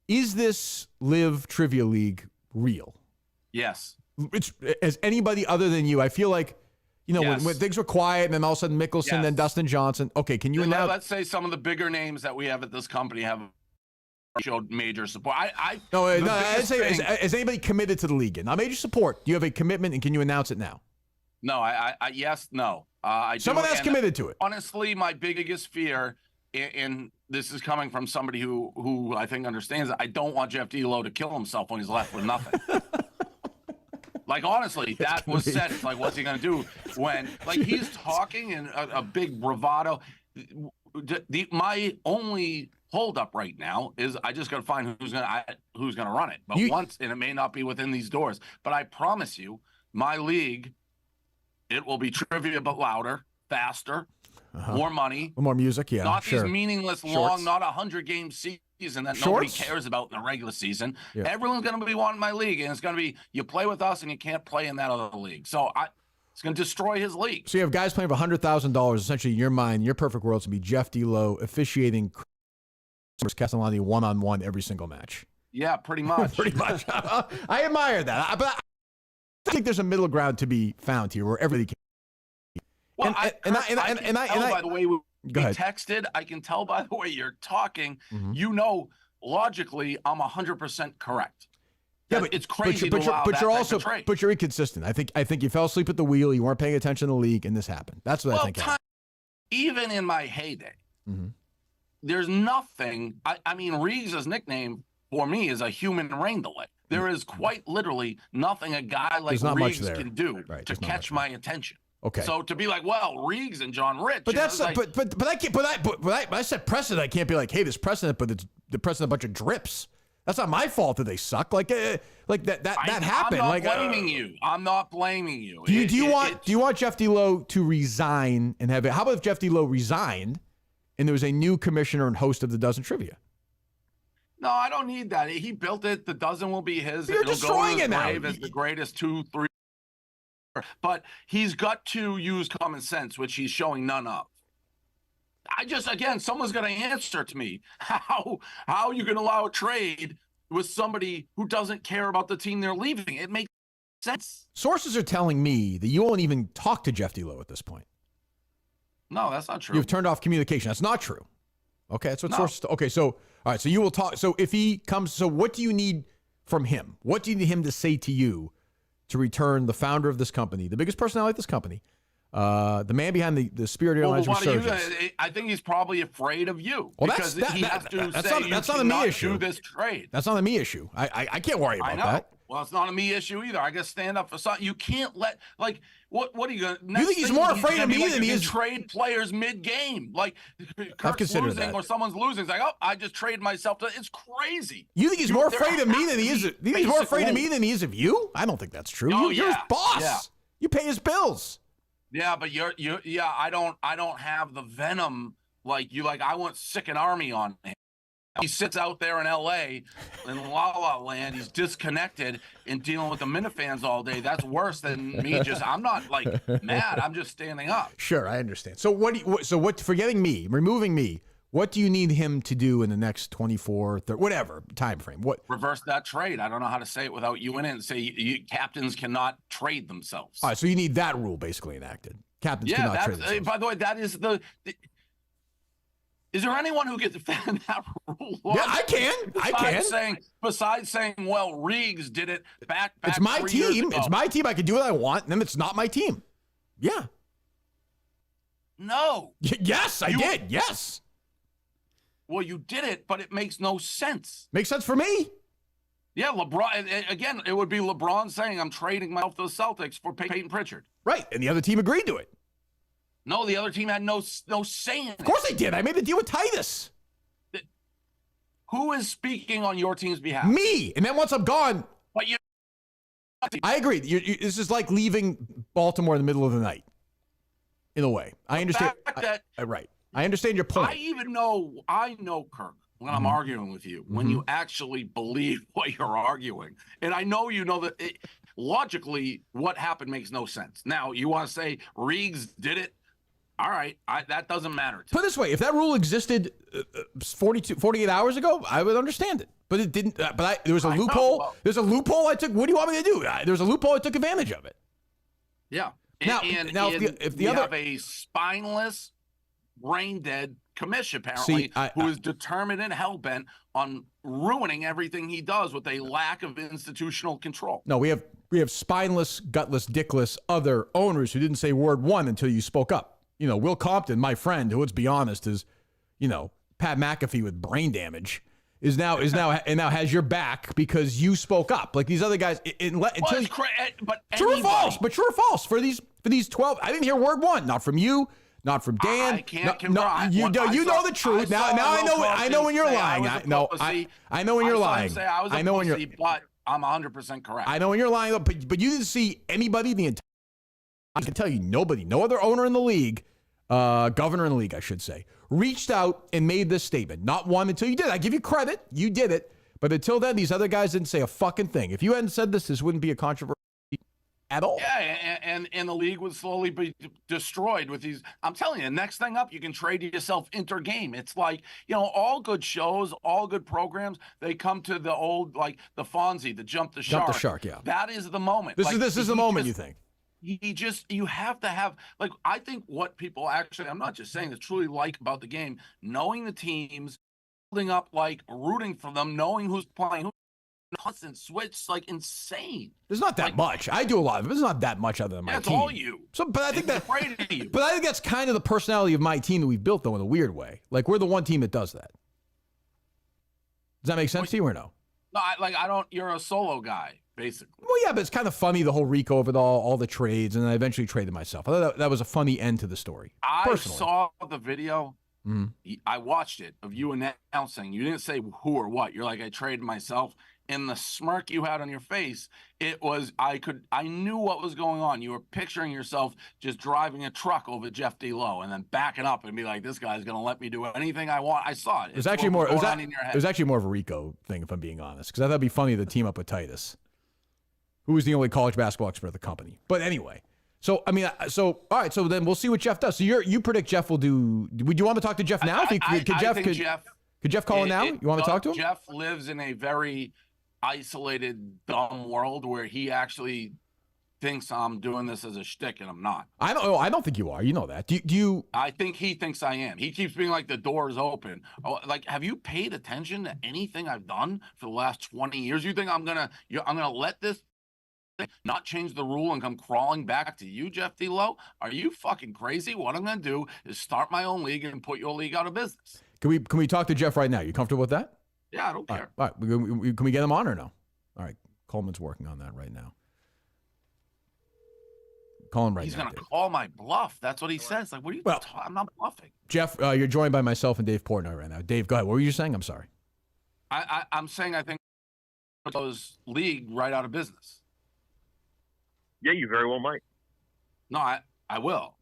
is this Live Trivia League real? Yes. As anybody other than you, I feel like. Yes. When things were quiet, and then all of a sudden Mickelson, then Dustin Johnson. Okay, can you announce? Let's say some of the bigger names that we have at this company have showed major support. I'd say, is anybody committed to the league? Not major support. Do you have a commitment, and can you announce it now? No, yes, no. Someone that's committed to it. Honestly, my biggest fear, and this is coming from somebody who I think understands it, I don't want Jeff Lowe to kill himself when he's left with nothing. Honestly, that was said. It's what's he going to do when, he's talking in a big bravado. My only holdup right now is I just got to find who's going to run it. But and it may not be within these doors. But I promise you, my league, it will be trivia, but louder, faster, more money, more music. Yeah, not these meaningless long, not 100-game season that nobody cares about in the regular season. Yeah. Everyone's going to be wanting my league, and it's going to be you play with us and you can't play in that other league. So it's going to destroy his league. So you have guys playing for $100,000. Essentially, in your mind, your perfect world to be Jeff Lowe officiating Castellani one-on-one every single match. Yeah, pretty much. Pretty much. I admire that, but I think there's a middle ground to be found here where everybody can. Well, by the way we texted, I can tell by the way you're talking, logically, I'm 100% correct. Yeah, but it's crazy but you're inconsistent. I think you fell asleep at the wheel, you weren't paying attention to the league, and this happened. That's what I think. Even in my heyday, there's nothing. I mean, Riggs' nickname for me is a human rain delay. There is quite literally nothing a guy like Riggs can do to catch my attention. Okay. So to be Riggs and John Rich. But that's but I can't. But I said precedent. I can't be hey, there's precedent, but the precedent a bunch of drips. That's not my fault that they suck. That happened. I'm not blaming you. I'm not blaming you. Do you want Jeff Lowe to resign and have it? How about if Jeff Lowe resigned and there was a new commissioner and host of the Dozen Trivia? No, I don't need that. He built it. The dozen will be his. You're It'll destroying go it in his now. grave as the greatest 2, 3. But he's got to use common sense, which he's showing none of. Again, someone's going to answer to me. How you can allow a trade with somebody who doesn't care about the team they're leaving? It makes sense. Sources are telling me that you won't even talk to Jeff Lowe at this point. No, that's not true. You've turned off communication. That's not true. Okay, that's what sources. Okay, so all right, so you will talk. So if he comes, so what do you need from him? What do you need him to say to you to return the founder of this company, the biggest personality of this company, the man behind the Spirit Airlines resurgence? I think he's probably afraid of you. Well, because he has to say that's not a me issue. do this trade. That's not a me issue. I can't worry about that. Well, it's not a me issue either. I got to stand up for something. You can't let, like, what are you going to... You think he's more afraid of me than he is... trade players mid-game. Like, Kirk's losing that. Or someone's losing. It's like, oh, I just traded myself to... It's crazy. You think he's more afraid of me than he is... You think he's more afraid of me than he is of you? I don't think that's true. Oh, You're his boss. Yeah. You pay his bills. Yeah, but I don't have the venom like you. Like, I want sick an army on him. He sits out there in L.A. in La La Land. He's disconnected and dealing with the Minifans all day. That's worse than me. I'm not like mad. I'm just standing up. Sure, I understand. So what? Forgetting me, removing me. What do you need him to do in the next 24, 30, whatever time frame? What? Reverse that trade. I don't know how to say it without you in it. And say captains cannot trade themselves. All right, so you need that rule basically enacted. Captains cannot trade themselves. By the way, that is the is there anyone who can defend that rule? Yeah, I can. Besides saying, well, Riggs did it back it's my 3 years team. ago. It's my team. I can do what I want, and then it's not my team. Yeah. No. Yes, I did. Yes. Well, you did it, but it makes no sense. Makes sense for me. Yeah, LeBron. Again, it would be LeBron saying, I'm trading myself to the Celtics for Peyton Pritchard. Right, and the other team agreed to it. No, the other team had no say in it. Of course they did. I made the deal with Titus. Who is speaking on your team's behalf? Me. And then once I'm gone. But you. I agree. This is like leaving Baltimore in the middle of the night. In a way. I understand. Right. I understand your point. I know, Kirk, when I'm arguing with you, when you actually believe what you're arguing. And I know you know that logically what happened makes no sense. Now, you want to say Riggs did it? All right, that doesn't matter. Put it this way, if that rule existed 48 hours ago, I would understand it. But it didn't. There was a loophole. There's a loophole I took. What do you want me to do? There's a loophole. I took advantage of it. Yeah. Now, if the other have a spineless, brain-dead commission, apparently, who is determined and hell-bent on ruining everything he does with a lack of institutional control. No, we have spineless, gutless, dickless other owners who didn't say word one until you spoke up. You know, Will Compton, my friend, who, let's be honest, is, Pat McAfee with brain damage, is now has your back because you spoke up. Like these other guys, true or false? But true or false for these 12? I didn't hear word one, not from you, not from Dan. I can't you know the truth. Now I know when you're lying. I know when you're lying. I know when you're. But I'm 100% correct. I know when you're lying, but you didn't see anybody the entire. I can tell you, nobody, no other owner in the league, governor in the league, I should say, reached out and made this statement. Not one until you did. I give you credit. You did it. But until then, these other guys didn't say a fucking thing. If you hadn't said this wouldn't be a controversy at all. Yeah, and the league would slowly be destroyed with these. I'm telling you, next thing up, you can trade yourself inter-game. It's like, all good shows, all good programs, they come to the old, like the Fonzie, the Jump the Shark. Jump the Shark, yeah. That is the moment. This is the moment, you think? You have to have, like, I think what people actually, I'm not just saying this, truly like about the game, knowing the teams, building up, like, rooting for them, knowing who's playing, who, constant switch, like, insane. There's not that much. I do a lot of it. There's not that much other than my team. That's all you. So, but I think afraid of you. But I think that's kind of the personality of my team that we've built, though, in a weird way. Like, we're the one team that does that. Does that make sense to you or no? No, you're a solo guy. Basically. Well, yeah, but it's kind of funny, the whole Rico of it all the trades, and I eventually traded myself. I thought that was a funny end to the story. I saw the video. I watched it of you announcing. You didn't say who or what. You're like, I traded myself. in the smirk you had on your face, it was I knew what was going on. You were picturing yourself just driving a truck over Jeff D. Lowe and then backing up and be like, this guy's gonna let me do anything I want. I saw it. It was actually more. It was actually more of a Rico thing, if I'm being honest, because I thought it'd be funny to team up with Titus, who was the only college basketball expert of the company. But anyway, so I mean, all right. So then we'll see what Jeff does. So you predict Jeff will do? Would you want to talk to Jeff now? Could Jeff call in now? You want to talk to him? Jeff lives in a very isolated, dumb world where he actually thinks I'm doing this as a shtick, and I'm not. I don't think you are. You know that. Do you? I think he thinks I am. He keeps being like, the door's open. Oh, like, have you paid attention to anything I've done for the last 20 years? You think I'm gonna let this not change the rule and come crawling back to you, Jeff D. Lowe? Are you fucking crazy? What I'm gonna do is start my own league and put your league out of business. Can we talk to Jeff right now? You comfortable with that? Yeah, I don't care. All right. Can we get him on or no? All right. Coleman's working on that right now. Call him right now. He's going to call my bluff. That's what he says. Like, what are you talking? I'm not bluffing. Jeff, you're joined by myself and Dave Portnoy right now. Dave, go ahead. What were you saying? I'm sorry. I'm saying I think those league right out of business. Yeah, you very well might. No, I will.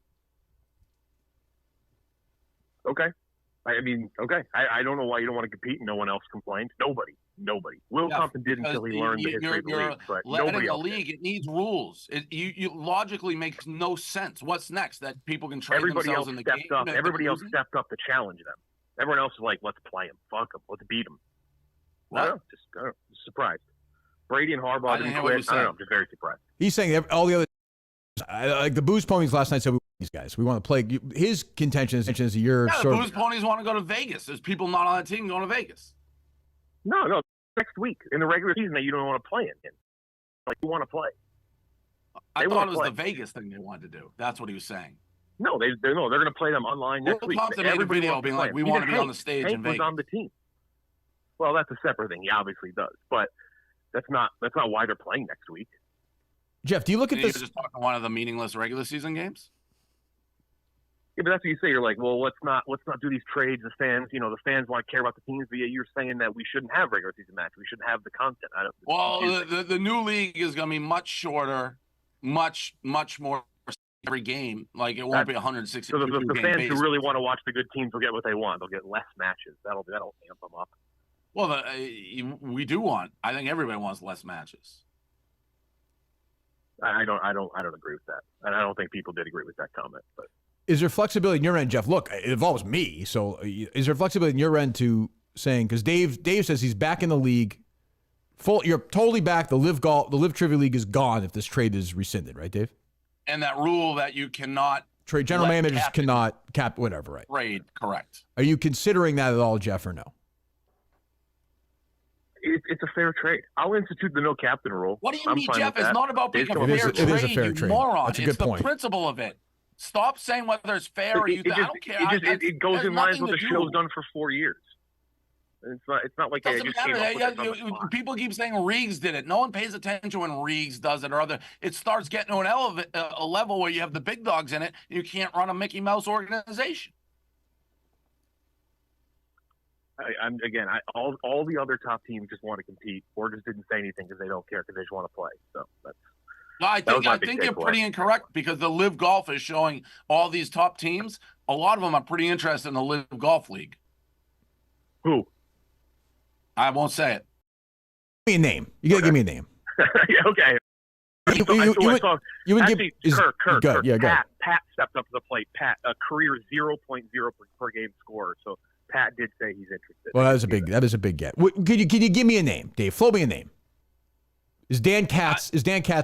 Okay. I mean, okay. I don't know why you don't want to compete and no one else complains. Nobody. Will Compton did until he learned the history of the league, but nobody else. The league, it needs rules. You logically makes no sense. What's next? That people can trade themselves in the game? Everybody else stepped up to challenge them. Everyone else is like, let's play him. Fuck him. Let's beat him. I don't know. Just surprised. Brady and Harbaugh didn't quit. I don't know. I'm just very surprised. He's saying all the other, like the Booze Ponies last night said, these guys, we want to play. His contention is you're the Booze Ponies want to go to Vegas. There's people not on the team going to Vegas. No. Next week in the regular season that you don't want to play in. Like, you want to play. I thought it was the Vegas thing they wanted to do. That's what he was saying. No, they're going to play them online next week. Everybody made a video being like, we want to be on the stage in Vegas. Was on the team. Well, that's a separate thing. He obviously does, but that's not why they're playing next week. Jeff, do you look at this? You're just talking one of the meaningless regular season games. Yeah, but that's what you say. You're like, well, let's not do these trades. The fans want to care about the teams. But you're saying that we shouldn't have regular season matches. We shouldn't have the content. The new league is going to be much shorter, much more every game. Like, it won't be 160. So the fans who really want to watch the good teams will get what they want. They'll get less matches. That'll amp them up. Well, we do want. I think everybody wants less matches. I don't agree with that, and I don't think people did agree with that comment. But is there flexibility in your end, Jeff? Look, it involves me. So is there flexibility in your end to saying, because Dave says he's back in the league, full? You're totally back. The Live Trivia League is gone if this trade is rescinded, right, Dave? And that rule that you cannot trade, general managers cannot cap whatever, right? Trade, correct. Are you considering that at all, Jeff, or no? It's a fair trade. I'll institute the no captain rule. What do you mean, Jeff? It's not about being a fair trade, it is a fair trade. Moron. That's a good point. It's the principle of it. Stop saying whether it's fair or you. I don't care. It goes in line with what the show's done for 4 years. It's not like I just came up with it. People keep saying Reeves did it. No one pays attention when Reeves does it or other. It starts getting to a level where you have the big dogs in it. You can't run a Mickey Mouse organization. All the other top teams just want to compete, or just didn't say anything because they don't care because they just want to play. So that's. No, I think you're pretty incorrect because the Live Golf is showing all these top teams. A lot of them are pretty interested in the Live Golf League. Who? I won't say it. Give me a name. You gotta give me a name. Yeah, okay. Kirk. Yeah, go ahead. Pat stepped up to the plate. Pat, a career 0.0 per game scorer. So Pat did say he's interested. Well, that is a big get. Can you give me a name, Dave? Flow me a name. Is Dan Katz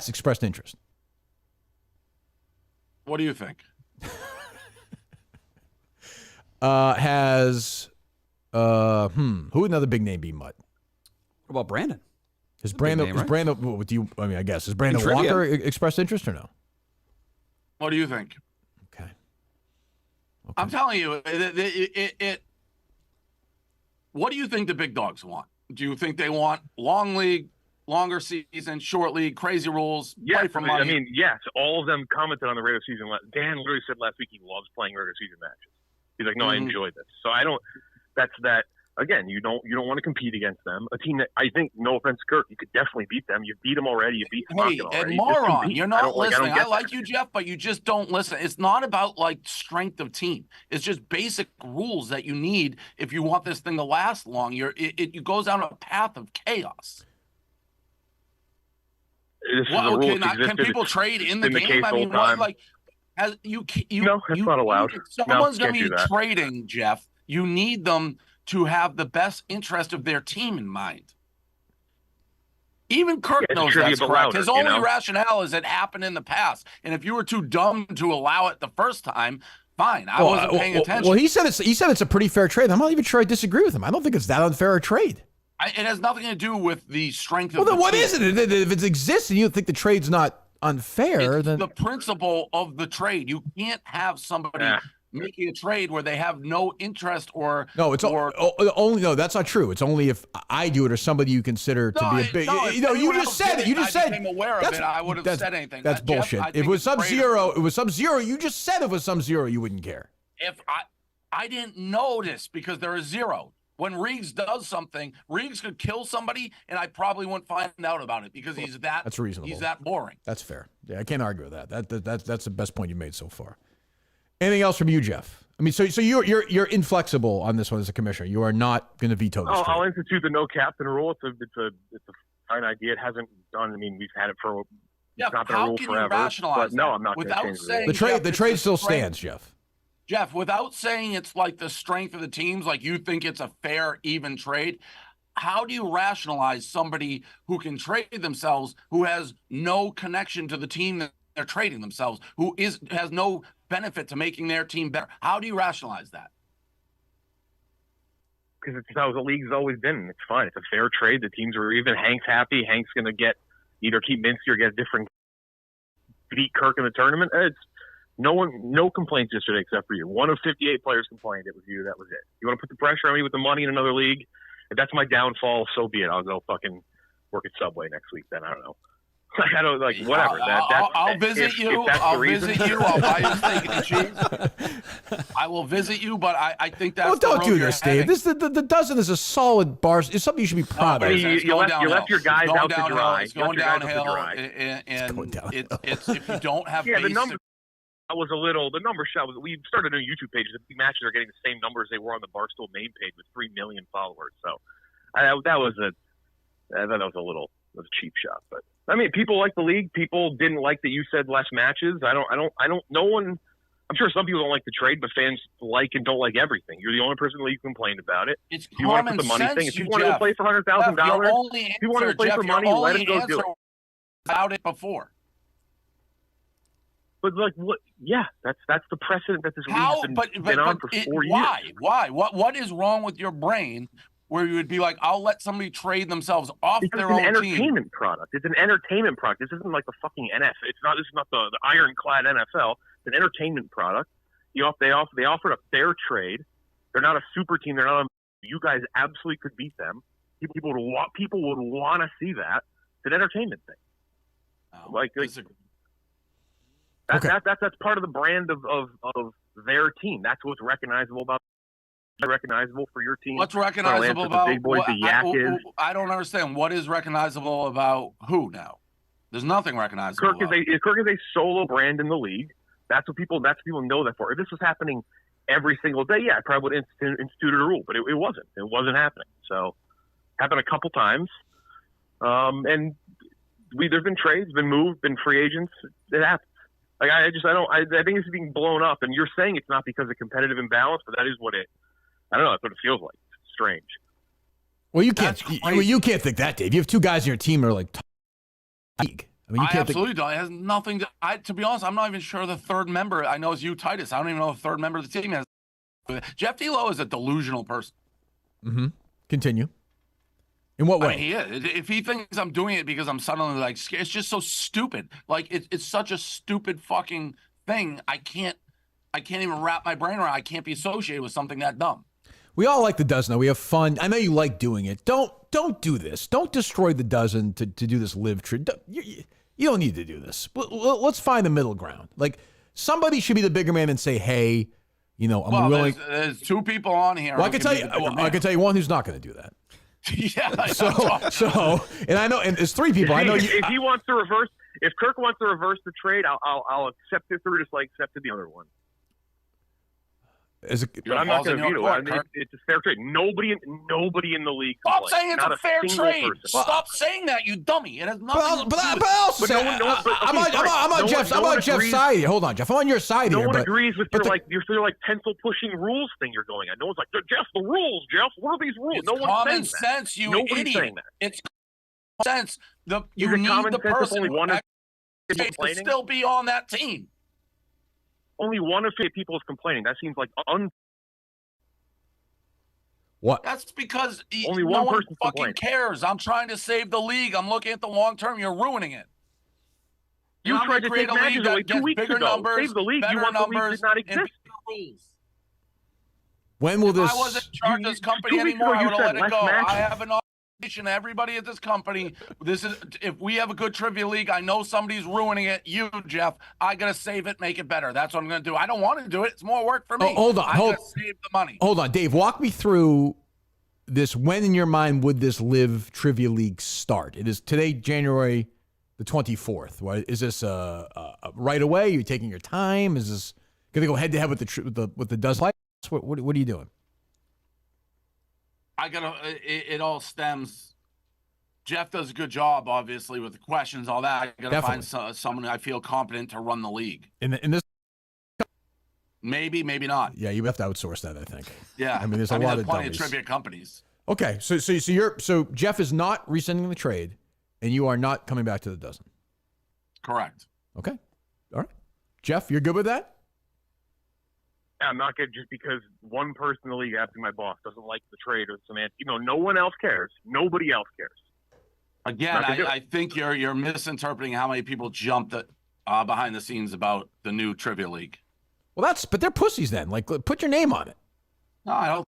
expressed interest? What do you think? Who would another big name be, Mutt? What about Brandon? Has Brandon Walker expressed interest or no? What do you think? Okay. I'm telling you, what do you think the big dogs want? Do you think they want long league, longer season, short league, crazy rules, play for money? I mean, yes, all of them commented on the regular season. Dan literally said last week he loves playing regular season matches. He's like, no, I enjoy this. So I don't. That's that. again, you don't want to compete against them. A team that I think, no offense, Kirk, you could definitely beat them. You beat them already. You beat Smockin already. Hey, moron, you're not listening. I I like you, Jeff, but you just don't listen. It's not about like strength of team. It's just basic rules that you need if you want this thing to last long. It goes down a path of chaos. Can people trade in the game? I mean, what, like, no, it's not allowed. If someone's going to be that. trading, Jeff, you need them to have the best interest of their team in mind. Even Kirk knows that's correct. His only rationale is it happened in the past. And if you were too dumb to allow it the first time, fine. I wasn't paying attention. Well, he said it's a pretty fair trade. I'm not even sure I disagree with him. I don't think it's that unfair a trade. It has nothing to do with the strength of well, then the what team. is it? If it exists and you think the trade's not unfair, it's then the principle of the trade. You can't have somebody making a trade where they have no interest or only no. That's not true. It's only if I do it or somebody you consider to be a big. You just said it. You just said. Became aware of it, I would have said anything. That's bullshit. Jeff, if it was Sub-Zero, it was Sub-Zero. You just said if it was Sub-Zero, you wouldn't care. If I didn't notice because there is zero. When Riggs does something, Riggs could kill somebody, and I probably wouldn't find out about it because that's reasonable. He's that boring. That's fair. Yeah, I can't argue with that. That's the best point you made so far. Anything else from you, Jeff? I mean, so you're inflexible on this one as a commissioner. You are not going to veto this. I'll institute the no captain rule. It's a fine idea. It hasn't done. I mean, we've had it for. It's not been a rule forever. But no, I'm not going to change it. The trade still stands, Jeff. Jeff, without saying it's like the strength of the teams, like you think it's a fair, even trade, how do you rationalize somebody who can trade themselves, who has no connection to the team that they're trading themselves, who has no benefit to making their team better? How do you rationalize that? Because it's how the league's always been. It's fine. It's a fair trade. The teams are even. Hank's happy. Hank's going to either keep Mintzy or get a different beat Kirk in the tournament. No complaints yesterday except for you. One of 58 players complained. It was you. That was it. You want to put the pressure on me with the money in another league? If that's my downfall, so be it. I'll go fucking work at Subway next week. Then I don't know. I don't whatever. I'll visit you. I'll visit you. I'll buy you steak and cheese. I will visit you, but I think that's. Well, don't do this, Dave. The dozen is a solid bar. It's something you should be proud of. You left your guys out to dry. It's going downhill, and it's if you don't have the number. That was a little. The number shot was. We started a YouTube page. The matches are getting the same numbers they were on the Barstool main page with 3 million followers. So I thought that was a cheap shot. But I mean, people like the league. People didn't like that you said less matches. I don't. No one. I'm sure some people don't like the trade, but fans like and don't like everything. You're the only person in the league who complained about it. It's you want to put the money thing. If you want to play for $100,000, if you want to play for money, let him go do it. About it before. But like, what? Yeah, that's the precedent that this league's been on for 4 years. Why? What is wrong with your brain where you would be like, I'll let somebody trade themselves off their own team? It's an entertainment product. It's an entertainment product. This isn't like the fucking NFL. This is not the ironclad NFL. It's an entertainment product. They offered a fair trade. They're not a super team. They're not. You guys absolutely could beat them. People would want to see that. It's an entertainment thing. That's part of the brand of their team. That's what's recognizable about. Recognizable for your team. What's recognizable about the big boys? The Yak is. I don't understand. What is recognizable about who now? There's nothing recognizable. Kirk is a solo brand in the league. That's what people know that for. If this was happening every single day, I probably would institute a rule, but it wasn't. It wasn't happening. So happened a couple times, and there's been trades, been moved, been free agents. It happens. Like I think it's being blown up, and you're saying it's not because of competitive imbalance, but that is what it. I don't know. That's what it feels like. It's strange. Well, you can't think that, Dave. You have two guys in your team that are like top league. I mean, you can't absolutely don't. It has nothing to be honest, I'm not even sure the third member. I know is you, Titus. I don't even know if the third member of the team has. Jeff D. Lowe is a delusional person. Mm-hmm. Continue. In what way? I mean, he is. If he thinks I'm doing it because I'm suddenly like scared, it's just so stupid. Like it's such a stupid fucking thing. I can't even wrap my brain around. I can't be associated with something that dumb. We all like the dozen. We have fun. I know you like doing it. Don't do this. Don't destroy the dozen to do this live trade. You don't need to do this. Let's find the middle ground. Like somebody should be the bigger man and say, hey, You know, I'm Well, willing. there's two people on here. Well, who I can tell be you. the bigger I man. can tell you one who's not going to do that. Yeah. So, and I know, and there's three people. I know you. If he wants to reverse, if Kirk wants to reverse the trade, I'll accept it through, just like accepted the other one. Your I'm not balls in going to your veto it. I court, mean, Kirk. it's a fair trade. Nobody in the league. Stop complains. saying it's Not a fair single trade. person. Stop saying that, you dummy. It has But nothing to do with I also But say, no one- no one- but- I'm okay, on fine. Jeff's. No I'm one on Jeff's agrees- side here. Hold on, Jeff. I'm on your side No here. one but agrees with but your like pencil pushing rules thing you're going on. No one's like, Jeff, the rules, Jeff. What are these rules? It's no one's common saying that. sense, you Nobody's idiot. saying that. It's common sense. You Is it need common the sense if person only who one is actually to complaining? still be on that team. Only one of 8 people is complaining. That seems like what? That's because Only no one one person's fucking complaining. cares. I'm trying to save the league. I'm looking at the long term. You're ruining it. You I'm tried gonna to create take a matches league away that 2 gets weeks bigger ago. numbers, Save the league. better You want the league numbers, to not and exist. bigger rules. When will If this? I wasn't in charge of this company 2 weeks anymore, ago I you would have said let it less go. matches. I have an obligation to everybody at this company. This is if we have a good trivia league, I know somebody's ruining it. You, Jeff, I gotta save it, make it better. That's what I'm gonna do. I don't want to do it. It's more work for me. Oh, hold on, I gotta save the money. Hold on, Dave. Walk me through this. When in your mind would this Live Trivia League start? It is today, January the 24th. What is this? Right away? You're taking your time? Is this gonna go head to head with the dozen? What are you doing? It all stems. Jeff does a good job, obviously, with the questions, all that. I gotta Definitely. find someone I feel competent to run the league. In this? Maybe, maybe not. Yeah, you have to outsource that, I think. Yeah, I mean, there's a lot of plenty dummies. of trivia companies. Okay, so Jeff is not rescinding the trade, and you are not coming back to the dozen. Correct. Okay, all right. Jeff, you're good with that? I'm not good just because one person in the league, after my boss, doesn't like the trade or semantic. No one else cares. Nobody else cares. Again, Not gonna do it. I think you're misinterpreting how many people jumped behind the scenes about the new trivia league. Well, but they're pussies then. Like, put your name on it. No, I don't. Of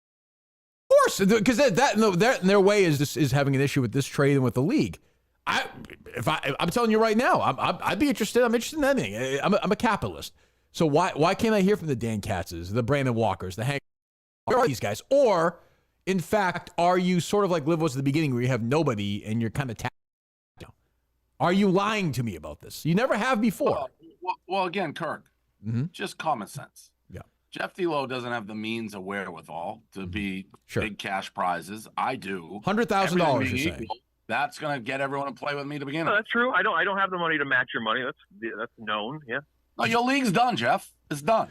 course, because that in their way is having an issue with this trade and with the league. I'm telling you right now, I'd be interested. I'm interested in anything. I'm a capitalist. So why can't I hear from the Dan Katzes, the Brandon Walkers, the Hank, these guys? Or, in fact, are you sort of like Liv was at the beginning, where you have nobody and you're kind of Are you lying to me about this? You never have before. Well, again, Kirk, just common sense. Yeah. Jeff Lowe doesn't have the means of wherewithal to be big cash prizes. I do. $100,000, Everything you're being saying. equal, that's going to get everyone to play with me to begin No, with. that's true. I don't have the money to match your money. That's known. Yeah. No, your league's done, Jeff. It's done.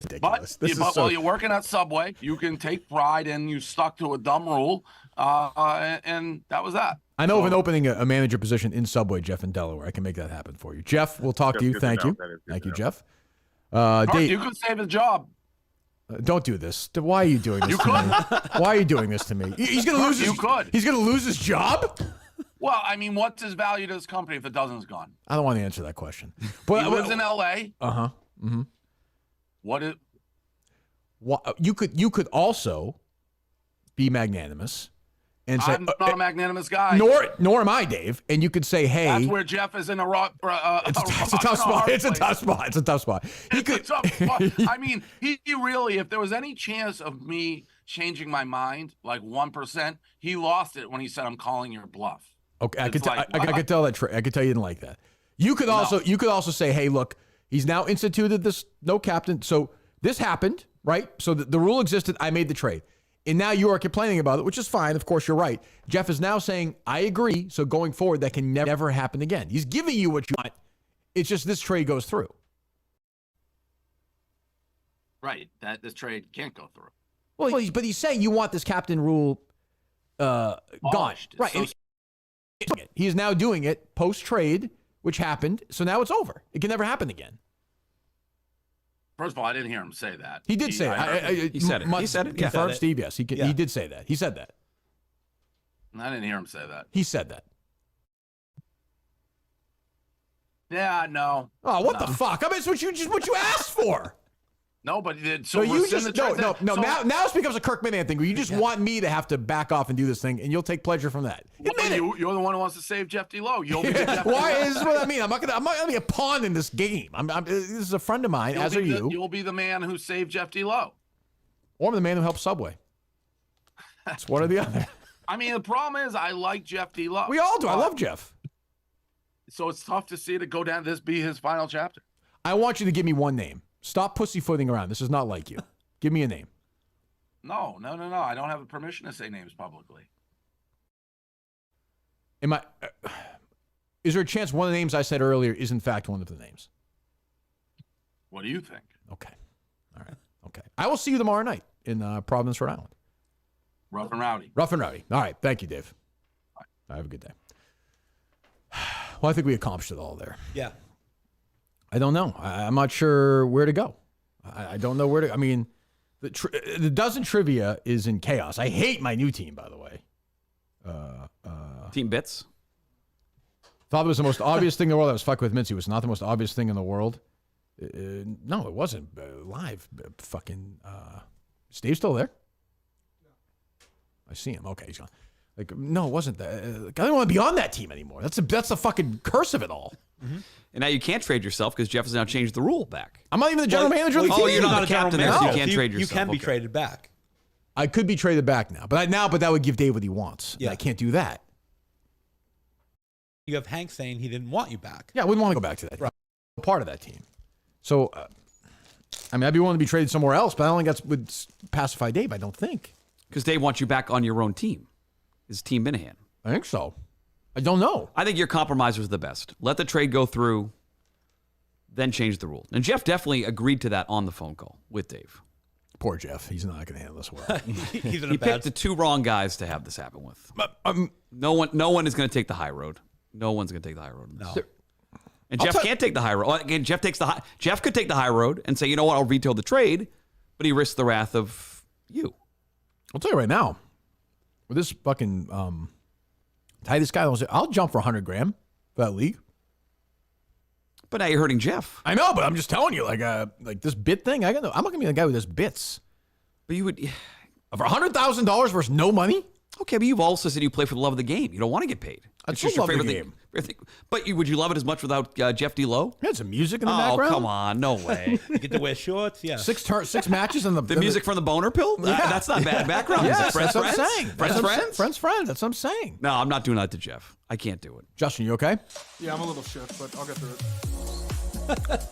Ridiculous. But while you're working at Subway, you can take pride in you stuck to a dumb rule, and that was that. I know of an opening a manager position in Subway, Jeff, in Delaware. I can make that happen for you. Jeff, we'll talk to you. Thank you. Thank you, Jeff. Dave, You could save his job. Don't do this. Why are you doing this to me? Why are you doing this to me? He's going to lose. You could. He's going to lose his job. Well, I mean, what's his value to his company if the dozen's gone? I don't want to answer that question. But He lives in L.A. Mm-hmm. What you could also be magnanimous and say I'm not a magnanimous guy. Nor am I, Dave. And you could say, hey, That's where Jeff is in a rock. it's a tough spot. It's a tough spot. It's a tough spot. It's a tough spot. I mean, he really, if there was any chance of me changing my mind, like 1%, he lost it when he said, "I'm calling your bluff." Okay, I It's could like, I could tell that. I could tell you didn't like that. You could also say, hey, look, he's now instituted this no captain. So this happened, right? So the rule existed. I made the trade. And now you are complaining about it, which is fine. Of course, you're right. Jeff is now saying, I agree. So going forward, that can never happen again. He's giving you what you want. It's just this trade goes through. Right. That this trade can't go through. Well, he's saying you want this captain rule gone. Right. So, He is now doing it post-trade, which happened. So now it's over. It can never happen again. first of all, I didn't hear him say that. He did say it. He said it. He said it. Confirmed, Yeah. Steve, yes. He did say that. He said that. I didn't hear him say that. He said that. Yeah, no. Oh, what the fuck? I mean, it's what you asked for. No, but So you just no. Now it becomes a Kirk Minihane thing where you just want me to have to back off and do this thing, and you'll take pleasure from that. You're the one who wants to save Jeff D. Lowe. You'll be Jeff Why is what I mean? I'm not gonna be a pawn in this game. This is a friend of mine, as are you. You'll be the man who saved Jeff D. Lowe. Or I'm the man who helped Subway. It's one or the other. I mean, the problem is I like Jeff D. Lowe. We all do. I love Jeff. So it's tough to see it go down. This be his final chapter. I want you to give me one name. Stop pussyfooting around. This is not like you. Give me a name. No. I don't have permission to say names publicly. Is there a chance one of the names I said earlier is in fact one of the names? What do you think? Okay. All right. Okay. I will see you tomorrow night in Providence, Rhode Island. Rough and rowdy. Rough and rowdy. All right. Thank you, Dave. All right. Have a good day. Well, I think we accomplished it all there. Yeah. I don't know. I'm not sure where to go. I don't know where to. I mean, the dozen trivia is in chaos. I hate my new team, by the way. Team Bits. Thought it was the most obvious thing in the world. I was fucking with Mintzy. It was not the most obvious thing in the world. No, it wasn't. Live. Fucking. Is Dave still there? I see him. Okay, he's gone. Like, no, it wasn't that. I don't want to be on that team anymore. That's the fucking curse of it all. Mm-hmm. And now you can't trade yourself because Jeff has now changed the rule back. I'm not even the general manager of the team. Oh, you're not the captain there, so you can't you, trade yourself. You can be Okay. traded back. I could be traded back now, but that would give Dave what he wants. Yeah. I can't do that. You have Hank saying he didn't want you back. Yeah, I wouldn't want to go back to that. Right. I'm part of that team. So, I mean, I'd be willing to be traded somewhere else, but I don't think that would pacify Dave, I don't think. Because Dave wants you back on your own team. His Team Minihane. I think so. I don't know. I think your compromise was the best. Let the trade go through, then change the rule. And Jeff definitely agreed to that on the phone call with Dave. Poor Jeff. He's not going to handle this well. He picked the two wrong guys to have this happen with. No one is going to take the high road. No one's going to take the high road. No. And Jeff can't take the high road. Again, Jeff could take the high road and say, you know what, I'll veto the trade, but he risks the wrath of you. I'll tell you right now, with this fucking Titus guy, I'll jump for $100,000 for that league. But now you're hurting Jeff. I know, but I'm just telling you, like this bit thing. I'm not gonna be the guy who does bits. But you would for $100,000 versus no money. Okay, but you've also said you play for the love of the game. You don't want to get paid. I It's just love the favorite game. But would you love it as much without Jeff D. Lowe? Yeah, some music in the Oh, background. come on. No way. You get to wear shorts. Yeah. Six matches in The music from the boner pill? Yeah. That's not bad background. Yes, Friends, that's what I'm saying. Friends? Friends. That's what I'm saying. No, I'm not doing that to Jeff. I can't do it. Justin, you okay? Yeah, I'm a little shook, but I'll get through it.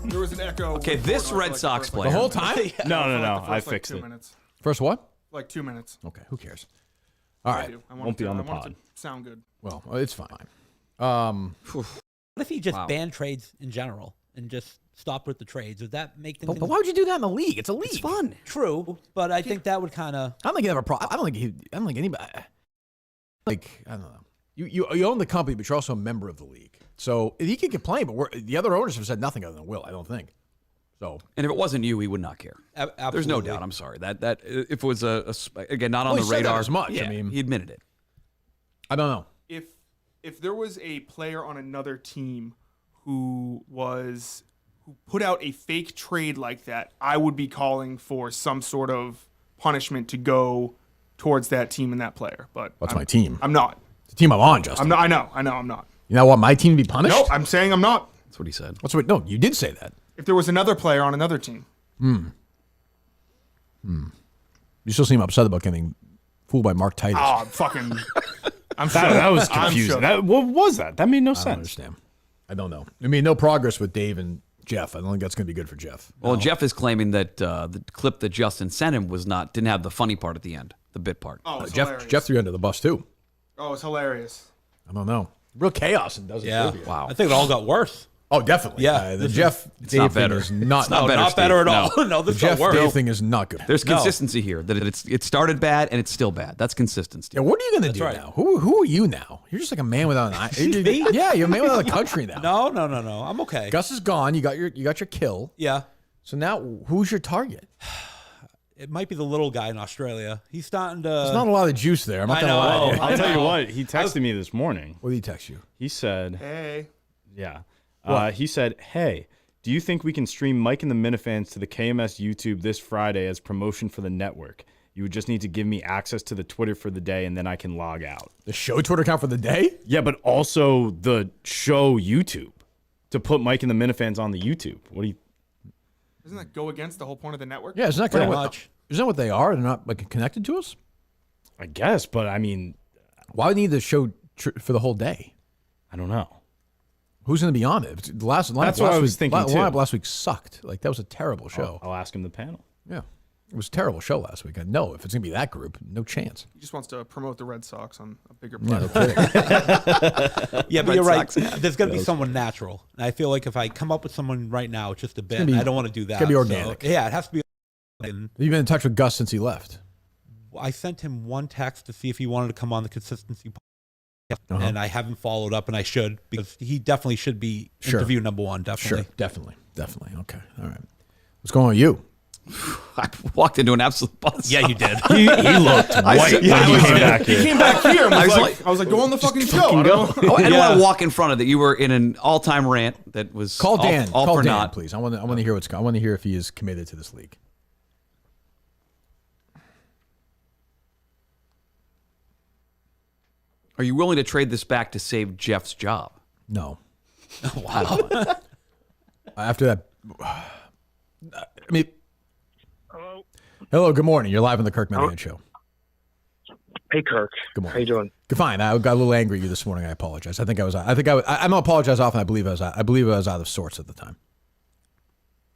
There was an echo. Okay, with this Portnoy Red for like Sox the player. The whole time? No. I first, like, fixed 2 it. minutes. First what? Like 2 minutes. Okay, who cares? All I right. do. I want Won't it be to- on the I want it pod. to sound good. Well, it's fine. What if he just Wow. banned trades in general and just stopped with the trades? Would that make things But why would you do that in the league? It's a league. It's fun. true? But I think that would kind of. I don't think you have a problem. I don't think anybody. Like, I don't know. You own the company, but you're also a member of the league. So he can complain, but the other owners have said nothing other than Will. I don't think. So. And if it wasn't you, he would not care. Absolutely. There's no doubt. I'm sorry. That if it was again not on Well, the he said that radar as much. Yeah, I mean, he admitted it. I don't know. If there was a player on another team who put out a fake trade like that, I would be calling for some sort of punishment to go towards that team and that player. But That's my team. I'm not. It's the team I'm on, Justin. I'm not. I know. I'm not. You know what? My team to be punished? No, I'm saying I'm not. That's what he said. No, you did say that. If there was another player on another team. You still seem upset about getting fooled by Mark Titus. Oh, I'm fucking. I'm That was I'm confusing. shook. What was that? That made no I don't sense. understand. I don't know. I mean, no progress with Dave and Jeff. I don't think that's going to be good for Jeff. Well, Jeff is claiming that the clip that Justin sent him didn't have the funny part at the end, the bit part. Oh, it's Jeff hilarious. threw you under the bus too. Oh, it's hilarious. I don't know. Real chaos and doesn't Yeah. trivia. Wow. I think it all got worse. Oh, definitely. Yeah, The this Jeff not Dave thing better. is not. It's not No, better, not better at Steve. all. No, The this Jeff got worse. Dave thing is not good. There's consistency here. That it started bad and it's still bad. That's consistency. Yeah, what are you going to do right. now? Who are you now? You're just like a man without an eye. Me? Yeah, you're a man without a country now. No. I'm okay. Gus is gone. You got your kill. Yeah. So now, who's your target? It might be the little guy in Australia. He's starting to. There's not a lot of juice there. I'm not I going to know. lie. I'll tell you what. He texted me this morning. What did he text you? He said, Hey. "Yeah." What? He said, "Hey, Do you think we can stream Mike and the Minifans to the KMS YouTube this Friday as promotion for the network? You would just need to give me access to the Twitter for the day, and then I can log out. The show Twitter account for the day? Yeah, but also the show YouTube to put Mike and the Minifans on the YouTube. What do you? Doesn't that go against the whole point of the network? Yeah, isn't that kind of isn't that what they are? They're not like connected to us? I guess, but I mean, why would we need the show for the whole day? I don't know. Who's going to be on it? That's what I was thinking too. Last week sucked. Like that was a terrible show. I'll ask him the panel. Yeah, it was a terrible show last week. I know if it's going to be that group, no chance. He just wants to promote the Red Sox on a bigger platform. Yeah, but you're right. There's going to be someone natural. And I feel like if I come up with someone right now, it's just a bit. I don't want to do that. It's going to be organic. So, yeah, it has to be. You've been in touch with Gus since he left. I sent him one text to see if he wanted to come on the consistency podcast, and I haven't followed up, and I should, because he definitely should be interview number one. Definitely. Sure, definitely. Okay, all right. What's going on with you? I walked into an absolute buzz. Yeah, you did. He looked white when he came back here. He came back here and I was like, go on the fucking show. I don't want to walk in front of that. You were in an all-time rant that was call Dan. All call for Dan, naught. please. I want to hear I want to hear if he is committed to this league. Are you willing to trade this back to save Jeff's job? No. Wow. After that, I mean. Hello. Good morning. You're live on the Kirk Minihane Show. Hey, Kirk. Good morning. How you doing? Good. Fine. I got a little angry at you this morning. I apologize. I don't apologize often. I believe I was out of sorts at the time.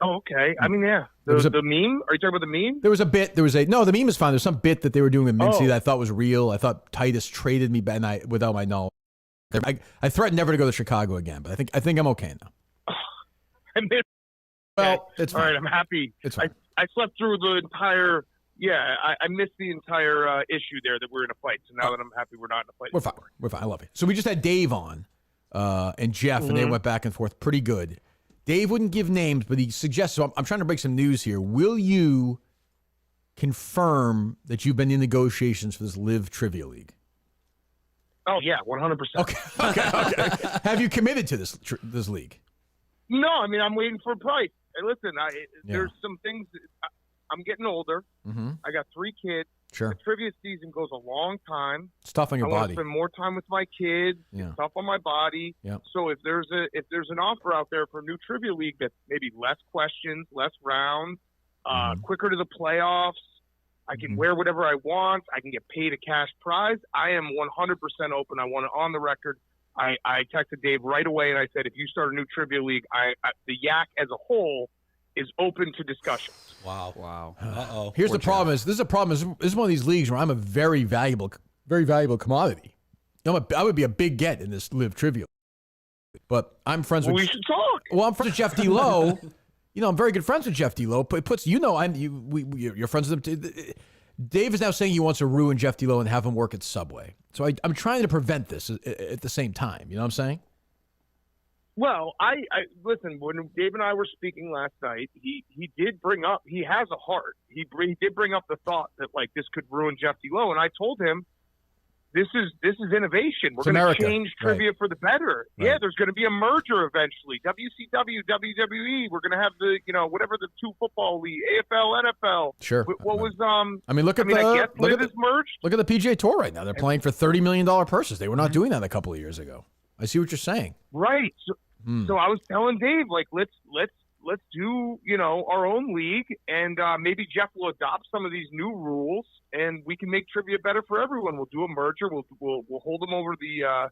Oh, okay. I mean, yeah. The meme? Are you talking about the meme? There was a bit. No, the meme is fine. There's some bit that they were doing with Mintzy that I thought was real. I thought Titus traded me without my knowledge. I threatened never to go to Chicago again, but I think I'm okay now. It's fine. All right. I'm happy. It's fine. I slept through the entire. Yeah, I missed the entire issue there that we're in a fight. So now that I'm happy we're not in a fight. We're fine. We're fine. I love you. So we just had Dave on, and Jeff, and they went back and forth pretty good. Dave wouldn't give names, but he suggests, so I'm trying to break some news here. Will you confirm that you've been in negotiations for this Live Trivia League? Oh, yeah, 100%. Okay. Have you committed to this league? No, I mean, I'm waiting for a price. Hey, listen, there's some things. I'm getting older. Mm-hmm. I got 3 kids. Sure. The trivia season goes a long time. It's tough on your I want body. to spend more time with my kids. Yeah. It's tough on my body. Yeah. So if there's an offer out there for a new trivia league that's maybe less questions, less rounds, quicker to the playoffs, I can wear whatever I want. I can get paid a cash prize. I am 100% open. I want it on the record. I texted Dave right away and I said, if you start a new trivia league, the Yak as a whole is open to discussions. Wow. Uh-oh. Here's the problem: this is one of these leagues where I'm a very valuable commodity. I would be a big get in this Live Trivia, but I'm friends with. We should talk. Well, I'm friends with Jeff D. Lowe. I'm very good friends with Jeff D. Lowe. But it puts you're friends with him. Dave is now saying he wants to ruin Jeff D. Lowe and have him work at Subway. So I'm trying to prevent this at the same time. You know what I'm saying? Well, I listen. When Dave and I were speaking last night, he did bring up. He has a heart. He did bring up the thought that like this could ruin Jeff D. Lowe, and I told him, this is innovation. We're going to change trivia for the better. Right. Yeah, there's going to be a merger eventually. WCW, WWE. We're going to have the whatever the 2 football league, AFL, NFL. Sure. What was I mean, look at the PGA Tour right now. They're playing for $30 million purses. They were not doing that a couple of years ago. I see what you're saying. Right. So I was telling Dave, like, let's do, our own league, and maybe Jeff will adopt some of these new rules, and we can make trivia better for everyone. We'll do a merger. We'll hold him over the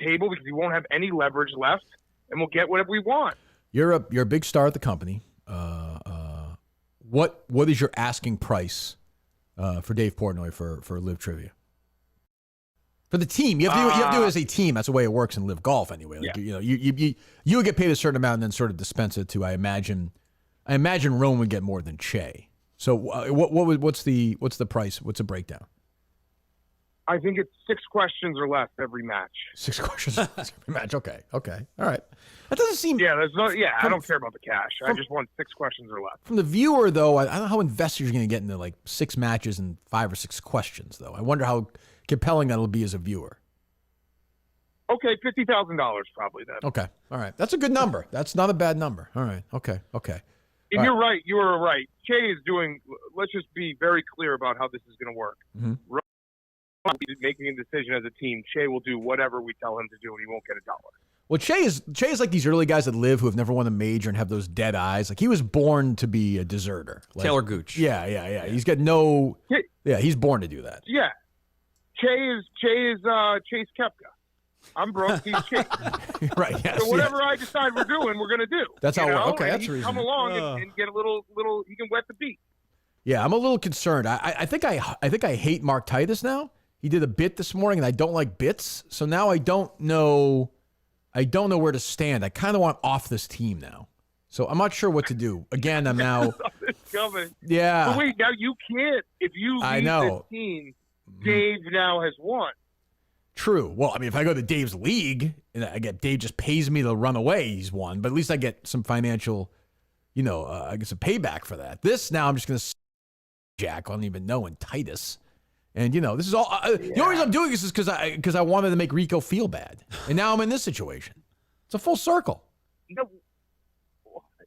table because he won't have any leverage left, and we'll get whatever we want. You're a big star at the company. What is your asking price for Dave Portnoy for Live Trivia? For the team, you have to do it as a team. That's the way it works in Live Golf, anyway. Like, you would get paid a certain amount and then sort of dispense it to. I imagine Rome would get more than Che. So what's the price? What's the breakdown? I think it's 6 questions or less every match. 6 questions every match. Okay, all right. That doesn't seem. Yeah, I don't care about the cash. I just want 6 questions or less. From the viewer, though, I don't know how investors are going to get into like 6 matches and 5 or 6 questions. Though I wonder how compelling that'll be as a viewer. Okay, $50,000 probably then. Okay. All right. That's a good number. That's not a bad number. All right. Okay. And All you're right. You are right. Che is doing. Let's just be very clear about how this is going to work. Mm-hmm. Making a decision as a team. Che will do whatever we tell him to do, and he won't get a dollar. Well, Che is like these early guys that live who have never won a major and have those dead eyes. Like he was born to be a deserter. Like, Taylor Gooch. Yeah. He's got no. Yeah, he's born to do that. Yeah. Che is Chase Koepka. I'm broke. He's Chase. Right. Yes. So whatever I decide we're doing, we're going to do. That's how. Okay, and that's he reasonable. Come along and get a little. He can wet the beat. Yeah, I'm a little concerned. I think I hate Mark Titus now. He did a bit this morning, and I don't like bits. So now I don't know where to stand. I kind of want off this team now. So I'm not sure what to do. Again, I'm now. Yeah. But wait, now you can't. If you leave this team, Dave now has won. True. Well, I mean, if I go to Dave's league and I get Dave just pays me to run away, he's won. But at least I get some financial, I guess a payback for that. This now I'm just going to Jack. I don't even know in Titus. And, this is all. The only reason I'm doing this is because I wanted to make Rico feel bad. And now I'm in this situation. It's a full circle.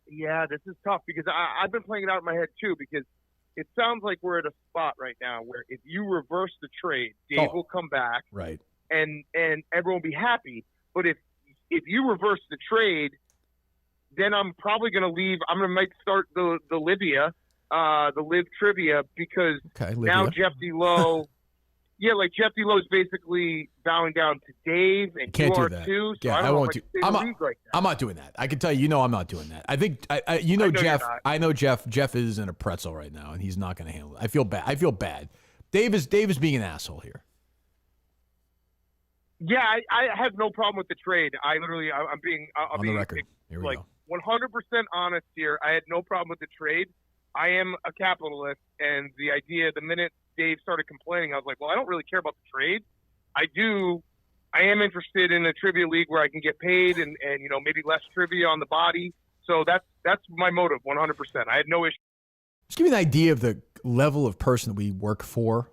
Yeah, this is tough because I've been playing it out in my head too because it sounds like we're at a spot right now where if you reverse the trade, Dave will come back. Right. And everyone will be happy. But if you reverse the trade, then I'm probably going to leave. I'm going to might start the Livia. The live trivia because now Jeff D. Lowe, Jeff D. Lowe is basically bowing down to Dave and can't you do are that. too. So Yeah, I won't do. I'm not doing that. I can tell you, I'm not doing that. I think Jeff. I know Jeff. Jeff is in a pretzel right now, and he's not going to handle it. I feel bad. Dave is being an asshole here. Yeah, I have no problem with the trade. I'm being on the record. Here we go. 100% honest here. I had no problem with the trade. I am a capitalist, and the idea, the minute Dave started complaining, I was like, well, I don't really care about the trade. I am interested in a trivia league where I can get paid and maybe less trivia on the body. So that's my motive, 100%. I had no issue. Just give you an idea of the level of person that we work for.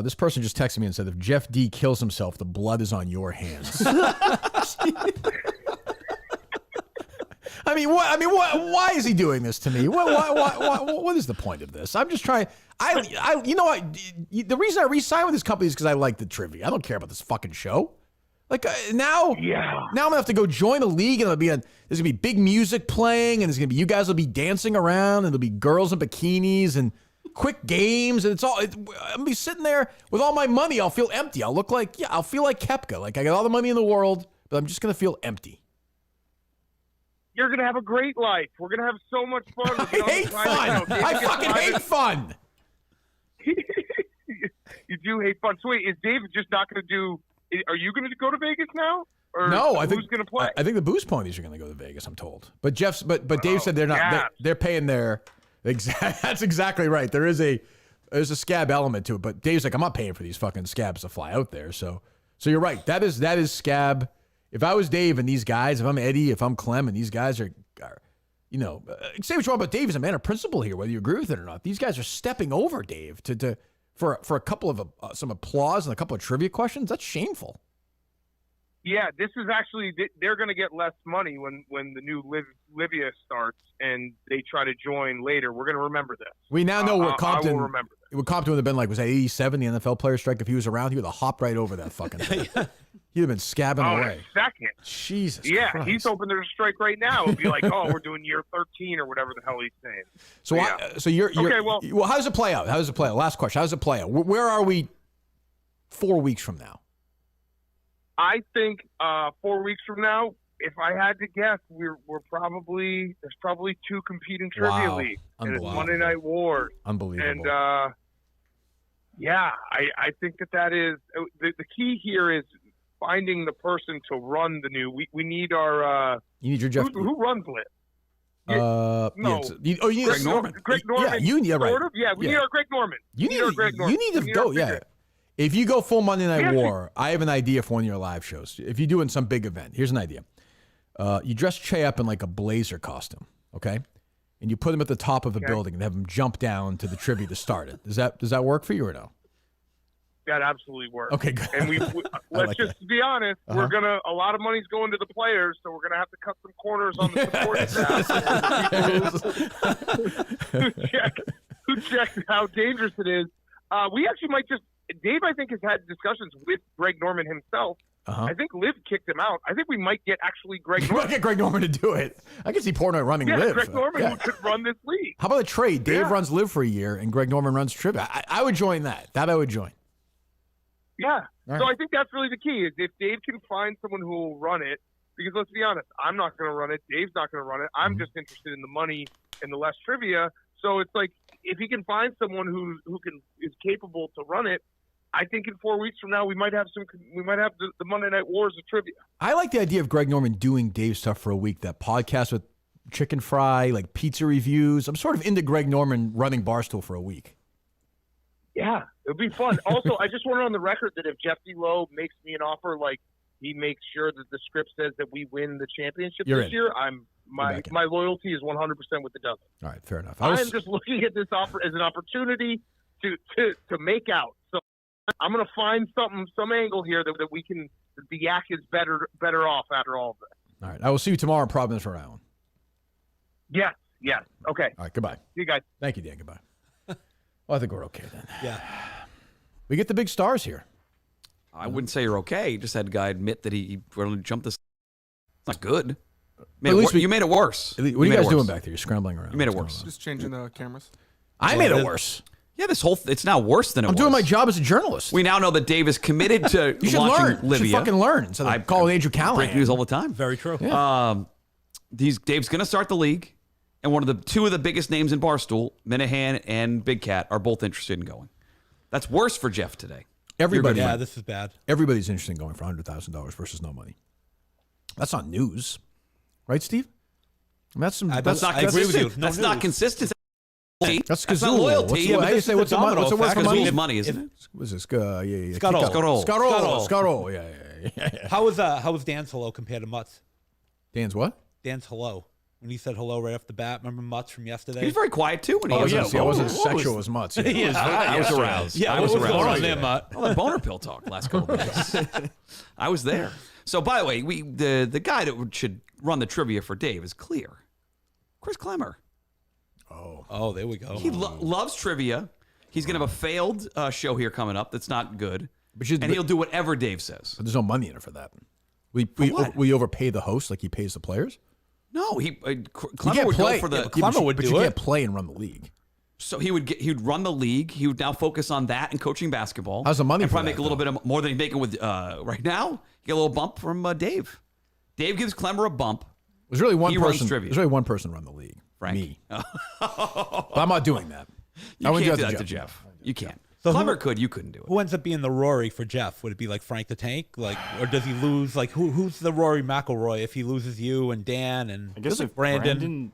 This person just texted me and said, if Jeff D kills himself, the blood is on your hands. I mean, why is he doing this to me? What is the point of this? I'm just trying. The reason I re-signed with this company is because I like the trivia. I don't care about this fucking show. Like now I'm gonna have to go join a league, and there's gonna be big music playing, and you guys will be dancing around, and there'll be girls in bikinis and quick games, and I'm gonna be sitting there with all my money. I'll feel empty. I'll feel like Koepka. Like I got all the money in the world, but I'm just gonna feel empty. You're going to have a great life. We're going to have so much fun. I hate fun. I fucking hate fun. You do hate fun. So wait, is Dave just not going to do – are you going to go to Vegas now? Or no, who's going to play? I think the Booze Ponies are going to go to Vegas, I'm told. But Dave said they're not. They're paying their – that's exactly right. There's a scab element to it. But Dave's like, I'm not paying for these fucking scabs to fly out there. So you're right. That is scab – if I was Dave and these guys, if I'm Eddie, if I'm Clem, and these guys are say what you want about Dave is a man of principle here, whether you agree with it or not. These guys are stepping over Dave for a couple of some applause and a couple of trivia questions. That's shameful. Yeah, this is actually they're going to get less money when the new Livia starts and they try to join later. We're going to remember this. We now know what Compton. I will remember this. What Compton would have been like was that 87 the NFL player strike. If he was around, he would have hopped right over that fucking thing. He'd have been scabbing away. Second. Jesus. Yeah, Christ. He's hoping there's a strike right now. It'd be like, we're doing year 13 or whatever the hell he's saying. So you're okay. Well, how does it play out? Last question. How does it play out? Where are we 4 weeks from now? I think 4 weeks from now, if I had to guess, there's probably two competing trivia leagues. And it's Monday Night Wars. Unbelievable. And I think that is the key here is finding the person to run the new. We need our. You need your Jeff. Who runs Lit? No. You need Greg Norman. Greg Norman. Yeah, right. Sort of? Yeah, we need our Greg Norman. You need to go. Yeah. If you go full Monday Night War, I have an idea for one of your live shows. If you're doing some big event, here's an idea. You dress Che up in like a blazer costume, okay? And you put him at the top of a building and have him jump down to the trivia to start it. Does that work for you or no? that absolutely works. Okay, good. And let's like just be honest. Uh-huh. A lot of money's going to the players, so we're gonna have to cut some corners on the support staff who check how dangerous it is. We actually might just. Dave, I think, has had discussions with Greg Norman himself. Uh-huh. I think Liv kicked him out. I think we might get actually Greg You Norman. might get Greg Norman to do it. I can see Portnoy running Liv. Greg Norman who could run this league. How about a trade? Dave runs Liv for a year, and Greg Norman runs Trivia. I would join that. That I would join. Yeah. Right. So I think that's really the key is if Dave can find someone who will run it, because let's be honest, I'm not going to run it. Dave's not going to run it. I'm just interested in the money and the less trivia. So it's like if he can find someone who is capable to run it, I think in 4 weeks from now we might have the Monday Night Wars of trivia. I like the idea of Greg Norman doing Dave stuff for a week. That podcast with Chicken Fry, like pizza reviews. I'm sort of into Greg Norman running Barstool for a week. Yeah, it would be fun. Also, I just want it on the record that if Jeff D. Lowe makes me an offer, like he makes sure that the script says that we win the championship this year, my loyalty is 100% with the Dozen. All right, fair enough. I'm just looking at this offer as an opportunity to make out. So I'm going to find some angle here that we can. The yak is better off after all of this. All right, I will see you tomorrow in Providence, Rhode Island. Yes. Okay. All right, goodbye. See you guys. Thank you, Dan. Goodbye. Well, I think we're okay then. Yeah. We get the big stars here. I wouldn't say you're okay. You just had a guy admit that he really jumped this. It's not good. You made it worse. What are you guys doing back there? You're scrambling around. You made it worse. Just changing the cameras. I made it worse. Yeah, it's now worse than it was. I'm doing my job as a journalist. We now know that Dave is committed to you should launching learn. Livia. You should fucking learn. Instead of calling Andrew Callahan. Break news all the time. Very true. Yeah. Dave's going to start the league, and two of the biggest names in Barstool, Minihane and Big Cat, are both interested in going. That's worse for Jeff today. Everybody. Yeah, this is bad. Everybody's interested in going for $100,000 versus no money. That's not news, right, Steve? I mean, that's not. I agree with you. That's not consistent. That's not loyalty. Yeah, how do you say what's the word for money? Money, isn't it? What's this? Scuttle. Yeah. How was Dan's hello compared to Mut's? Dan's what? Dan's hello. When he said hello right off the bat, remember Mut's from yesterday? He was very quiet too when he was. I wasn't as sexual as Mut's. Yeah. I was aroused. Yeah, I was what was aroused. going on there, Mutt? Well, that boner pill talk last couple of days. I was there. So, by the way, the guy that should run the trivia for Dave is clear. Chris Klemmer. Oh, there we go. He loves trivia. He's going to have a failed show here coming up that's not good. And he'll do whatever Dave says. But there's no money in it for that. We overpay the host like he pays the players? No, Klemmer would go for the. Klemmer would do it. But you can't play and run the league. So he'd run the league. He would now focus on that and coaching basketball. How's the money? And for probably that, make a little bit more than he's making with right now. Get a little bump from Dave. Dave gives Klemmer a bump. There's really one He person. runs trivia. There's really one person run the league. Frank. Me. But I'm not doing that. You can't do that to Jeff. You can't. So Klemmer could. You couldn't do it. Who ends up being the Rory for Jeff? Would it be like Frank the Tank? Or does he lose? Who's the Rory McIlroy if he loses you and Dan and I guess if Brandon?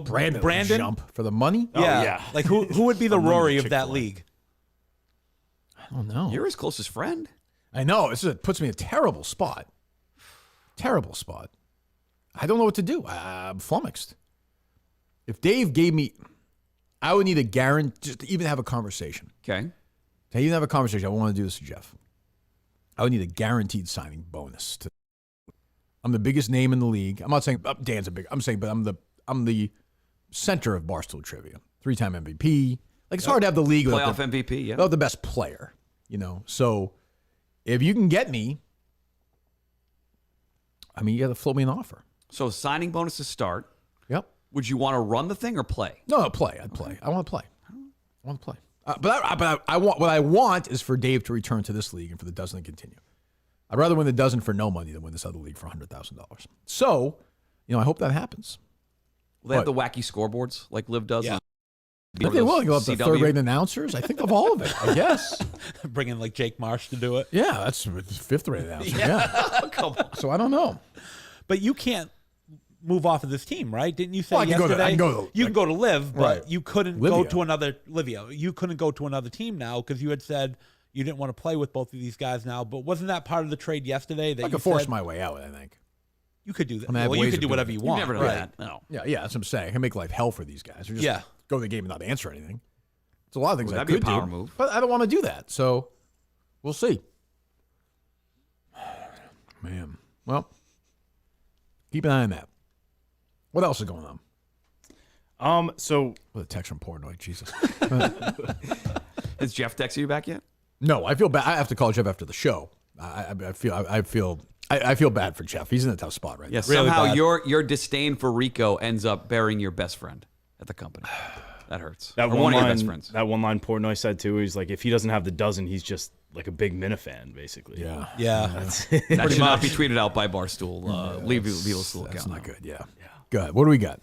Brandon jump for the money? Yeah. Who would be the Rory of that league? I don't know. You're his closest friend. I know. It puts me in a terrible spot. Terrible spot. I don't know what to do. I'm flummoxed. If Dave gave me, I would need a guarantee just to even have a conversation. Okay. To even have a conversation, I want to do this to Jeff. I would need a guaranteed signing bonus. I'm the biggest name in the league. I'm not saying Dan's a big. I'm saying, but I'm the center of Barstool trivia. 3-time MVP. It's hard to have the league playoff MVP. Yeah. Without the best player. So if you can get me, I mean, you got to float me an offer. So signing bonuses start. Yep. Would you want to run the thing or play? No, play. I'd play. I want to play. But I want what I want is for Dave to return to this league and for the Dozen to continue. I'd rather win the Dozen for no money than win this other league for $100,000. So, I hope that happens. Will they have the wacky scoreboards like Liv does? Yeah. I think they will go up to third-rate announcers. I think of all of it. I guess. Bringing Jake Marsh to do it. Yeah, that's fifth-rate announcer. Yeah. Come on. So I don't know. But you can't move off of this team, right? Didn't you say I can yesterday? You can go to Liv, but right. you couldn't go to another Livia. You couldn't go to another team now because you had said you didn't want to play with both of these guys now. But wasn't that part of the trade yesterday? That I could force my way out, I think. You could do that. I mean, you could do whatever you want. You've never done that. No. Yeah, that's what I'm saying. I can make life hell for these guys. Or just go to the game and not answer anything. It's a lot of things I that'd could be a power do. move. But I don't want to do that. So We'll see. Man. Well, keep an eye on that. What else is going on? So With a text from Portnoy, Jesus. Has Jeff texted you back yet? No, I feel bad. I have to call Jeff after the show. I feel bad for Jeff. He's in a tough spot right now. Yes. Somehow your disdain for Rico ends up burying your best friend at the company. That hurts. that Or one one of line, your best friends. that one line Portnoy said too. He's like, if he doesn't have the dozen, he's just like a big Minihane, basically. Yeah. Yeah. That should not be tweeted out by Barstool. Leave Leo's little That's account. not good. Yeah. Good. What do we got?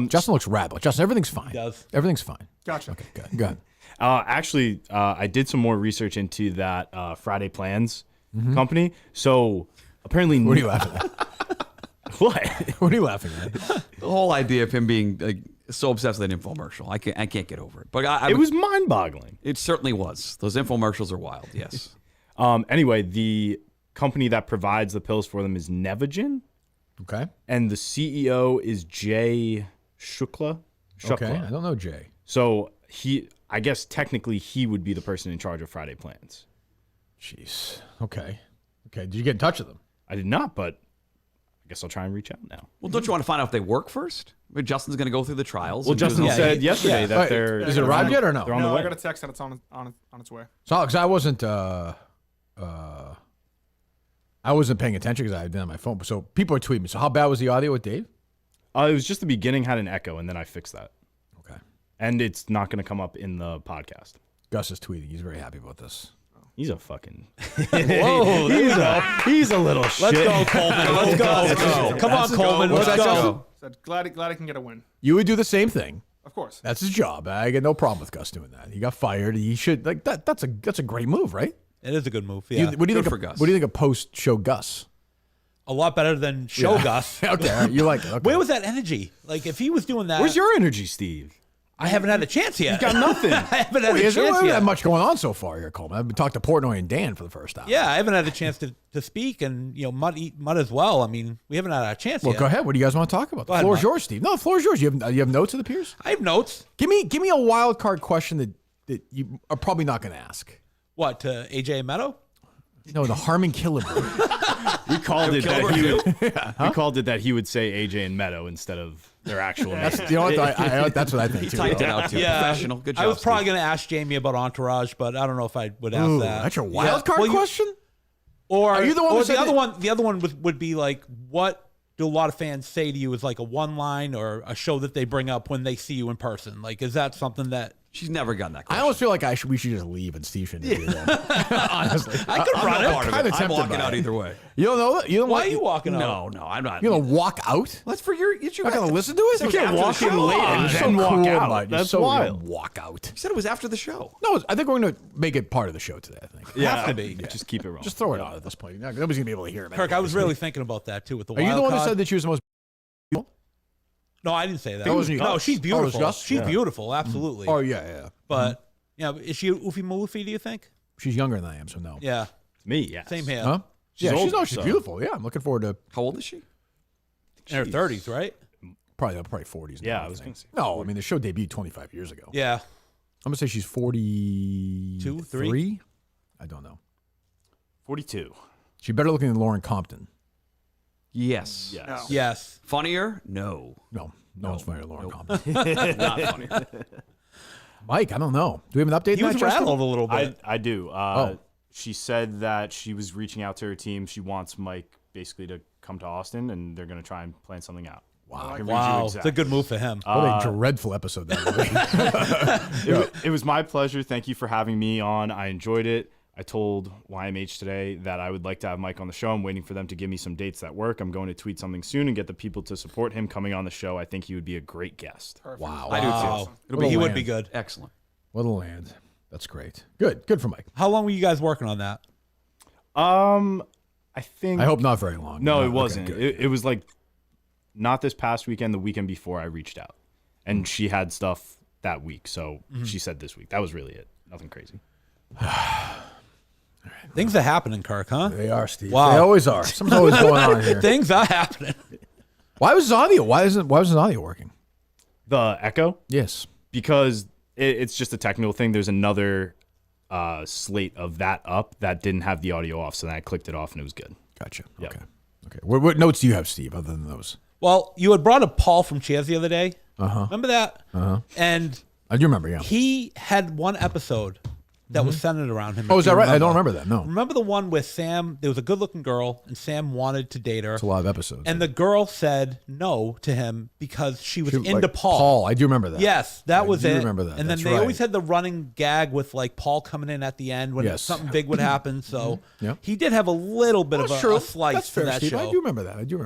Justin looks rad. Justin, everything's fine. He does. Everything's fine. Gotcha. Okay, good. Good. Actually, I did some more research into that Friday Plans company. So apparently, What are you laughing at? What? What are you laughing at? The whole idea of him being like so obsessed with an infomercial, I can't get over it. But It was mind-boggling. It certainly was. Those infomercials are wild. Yes. Anyway, the company that provides the pills for them is Nevagen, Okay. and the CEO is Jay Shukla. Okay. I don't know Jay. So I guess technically he would be the person in charge of Friday Plans. Jeez. Okay. Did you get in touch with them? I did not, but I guess I'll try and reach out now. Well, don't you want to find out if they work first? I mean, Justin's going to go through the trials. Well, and do his Justin own said thing. yesterday that Right. they're. Is it arrived yet or no? They're on the No, way. I got a text that it's on its way. So, because I wasn't paying attention because I had been on my phone. So people are tweeting me. So how bad was the audio with Dave? It was just the beginning had an echo, and then I fixed that. Okay. And it's not going to come up in the podcast. Gus is tweeting. He's very happy about this. He's a fucking. Whoa. He's a little shit. Let's go, Coleman. Let's go. Come on, Coleman. What's Let's that, go. Said glad I can get a win. You would do the same thing. Of course. That's his job. I get no problem with Gus doing that. He got fired. He should like that. That's a great move, right? It is a good move. Yeah. What do you Good think? for Gus. What do you think of post show Gus? A lot better than show Gus. Okay, you like it. Okay. Where was that energy? Like, if he was doing that, Where's your energy, Steve? I haven't had a chance yet. You got nothing. I haven't had a Is there chance really yet. that much going on so far here, Coleman? I've been talking to Portnoy and Dan for the first time. Yeah, I haven't had a chance to speak, and Mud as well. I mean, we haven't had a chance Well, yet. go ahead. What do you guys want to talk about? The ahead, floor is Mike. yours, Steve. No, the floor is yours. You have notes of the peers? I have notes. Give me a wild card question that you are probably not going to ask. What, to AJ Meadow? No, the Harmon Killebrew. We called it that he would, we called it that he would say AJ and Meadow instead of their actual names. You know what? That's what I think He too. typed it out too. Yeah. Professional. Good job. I was probably Steve. going to ask Jamie about Entourage, but I don't know if I would ask Ooh, that. that's your wild card Well, question? Or Are you the one or that said the other that- one? The other one would be like, what do a lot of fans say to you is like a one line or a show that they bring up when they see you in person? Like, is that something that She's never gotten that I question. almost feel like we should just leave and Steve should interview them. Honestly, I could run it? Kinda I'm tempted walking by out it. either way. You don't know that? You don't Why want, are you walking No, out? no, I'm not. You gonna walk out? That's for your. It's your. Not gonna listen to it? You can't walk in late and then walk out. That's wild. Walk out. You said it was after the show. No, I think we're going to make it part of the show today. I think. Have to be. Just keep it wrong. Just throw it out at this point. Nobody's gonna be able to hear it. Kirk, I was really thinking about that too with the Are you wild the one that card. said that she was the most? No, I didn't say that. That wasn't you. No, she's Oh, it was beautiful. Gus? She's Yeah. beautiful, absolutely. Oh yeah. But is she Ufi Malufi? Do you think? She's younger than I am, so no. Yeah, Me, yes. same here. Huh? She's Yeah, older, she's so- beautiful. Yeah, I'm looking forward to How old is she? In her 30s, right? probably 40s. now, Yeah, I was gonna say. No, I mean the show debuted 25 years ago. Yeah. I'm gonna say she's 42, 3? I don't know. 42. She's better looking than Lauren Compton. Yes. Yes. No. Yes. Funnier? No. No one's funnier than Lauren Compton. Not funnier. Mike, I don't know. Do we have an update? He on was that, Justin? rattled a little bit. I do. Oh. She said that she was reaching out to her team. She wants Mike basically to come to Austin, and they're going to try and plan something out. Wow. I can read you Wow. It's a exact- good move for him. What a dreadful episode that was. It was my pleasure. Thank you for having me on. I enjoyed it. I told YMH today that I would like to have Mike on the show. I'm waiting for them to give me some dates that work. I'm going to tweet something soon and get the people to support him coming on the show. I think he would be a great guest. Wow. I do too. Wow. It'll be He would land. be good. excellent. What a land. That's great. Good for Mike. How long were you guys working on that? I think. I hope not very long. No, Okay, it wasn't. good. It was like not this past weekend, the weekend before I reached out. And she had stuff that week. So she said this week. That was really it. Nothing crazy. Things are happening, Kirk, huh? They are, Steve. Wow. They always are. Something's always going on here. Things are happening. Why was his audio? Why was his audio working? The echo? Yes. Because it's just a technical thing. There's another slate of that up that didn't have the audio off. So then I clicked it off and it was good. Gotcha. Yep. Okay. What notes do you have, Steve, other than those? Well, you had brought up Paul from Cheers the other day. Uh-huh. Remember that? Uh-huh. And I do remember, yeah. he had one episode that was centered around him. Oh, is that right? I don't remember that, no. Remember the one where Sam, there was a good-looking girl, and Sam wanted to date her. It's a lot of episodes. And the girl said no to him because she was into like, Paul. Paul, I do remember that. Yes, that was I do it. remember that. And then That's they always right. had the running gag with like Paul coming in at the end when Yes. something big would happen. So Yep. he did have a little bit of That's a true. slice That's to fair, that Steve. show. I do remember that. Okay. I do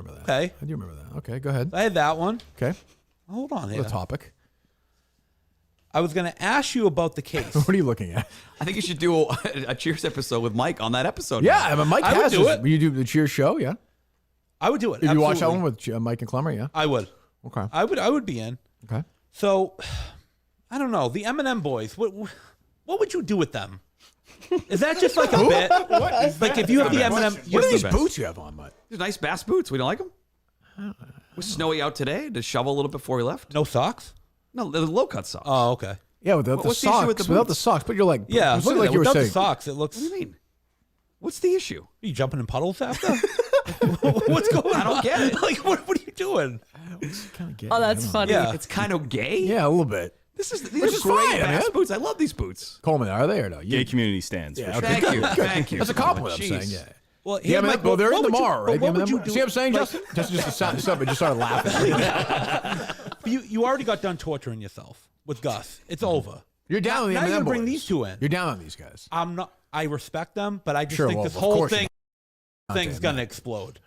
remember that. Okay, go ahead. I had that one. Okay. Hold on here. The topic. I was going to ask you about the case. What are you looking at? I think you should do a Cheers episode with Mike on that episode. Yeah, but Mike I would has do his, it. You do the Cheers show, yeah? I would do it. Did you watch that absolutely. one with Mike and Klemmer, yeah? I would. Okay. I would be in. Okay. So, I don't know. The M&M boys, what would you do with them? Is that just like a bit? Like if you have the M&M, What are these best? boots you have on, Mike? These nice bass boots. We don't like them. It was snowy out today. To shovel a little before we left. no socks? No, they're low cut socks. Oh, okay. Yeah, without the What's the issue socks. with the Without the boots? socks, but you're like, Yeah, it's look at like that. you were Without the saying. socks, it looks. What do you mean? What's the issue? Are you jumping in puddles after? What's going on? I don't get it. Like, what are you doing? Oh, that's funny. Yeah. It's kind of gay. Yeah, a little bit. These Which are is great fine, bass man. boots. I love these boots. Coleman, are they or no? Gay community stands. Yeah, for okay. sure. Thank you. Thank you. That's a compliment, I'm Jeez. saying, yeah. Well, Yeah, Mike, well, they're in what would you- tomorrow, right? What would you See do? what I'm saying, Like, Justin? Just started laughing. you already got done torturing yourself with Gus. It's over. You're down on the Now you're M&M gonna bring boys. these two in. You're down on these guys. I'm not. I respect them, but I just Sure, think well, this of whole course you're thing's gonna explode.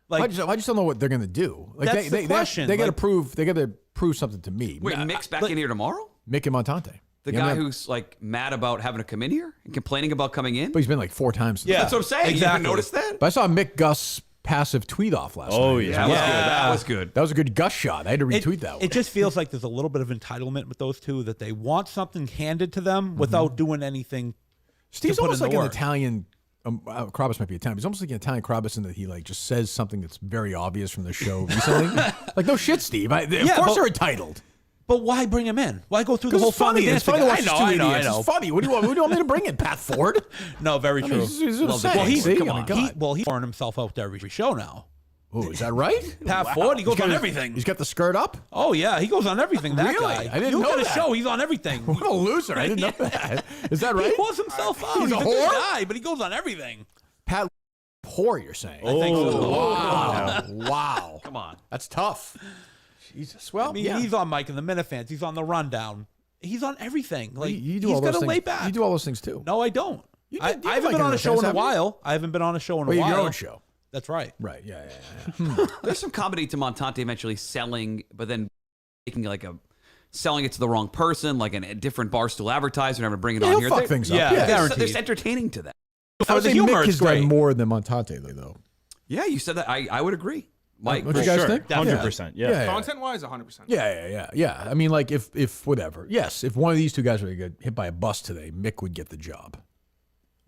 Like, I just don't know what they're gonna do. Like That's the question. They gotta Like- prove something to me. Wait, Mick's back in here tomorrow? Mick and Montante. The Yeah, guy man. who's like mad about having to come in here and complaining about coming in? But he's been like 4 times. Yeah. That's what I'm saying. Exactly. You haven't noticed that? But I saw Mick Gus passive tweet off last night. Oh, yeah. That was good. That was good. That was a good Gus shot. I had to retweet that one. It just feels like there's a little bit of entitlement with those two that they want something handed to them without doing anything. Steve's to put almost in like the an work. Italian. Krabus might be Italian. He's almost like an Italian Krabus in that he like just says something that's very obvious from the show recently. Like no shit, Steve. Of course they're entitled. But why bring him in? Why go through the Because whole it's funny. song and It's funny to dance watch together? these two I idiots. know. It's funny. What do you want me to bring in? Pat Ford? No, very I true. mean, he's what I'm Well, saying. he's See? come I mean, on. God. He's pouring himself out to every show now. Oh, is that right? Pat Ford, he goes on everything. He's got the skirt up. Oh yeah, he goes on everything. That Really? guy. I didn't you know got a that. show. He's on everything. What a loser! I didn't know that. Is that right? He pours himself out. He's He's a a good whore? guy, but he goes on everything. Pat whore, you're saying? I think so. Wow! Wow! Come on. That's tough. Jesus. Well, I mean, yeah. he's on Mike and the Minifans. He's on the Rundown. He's on everything. Like you do he's all those got to things. lay back. You do all those things too. No, I don't. You I did- you haven't like been on a Minifans, show in a haven't you? while. I haven't been on a show in a Well, you while. have your own show. That's right. Right. Yeah. There's some comedy to Montante eventually selling, but then making like selling it to the wrong person, like a different Barstool advertiser, and having to bring it Yeah, on he'll here. fuck There- things up. Yeah, Yeah. guaranteed. There's entertaining to that. I would the say humor Mick is has done great. more than Montante though. Yeah, you said that. I would agree. Mike, What for you guys sure. think? 100%. Yeah. Content wise, 100%. Yeah. I mean, like if whatever. Yes, if one of these two guys were to get hit by a bus today, Mick would get the job.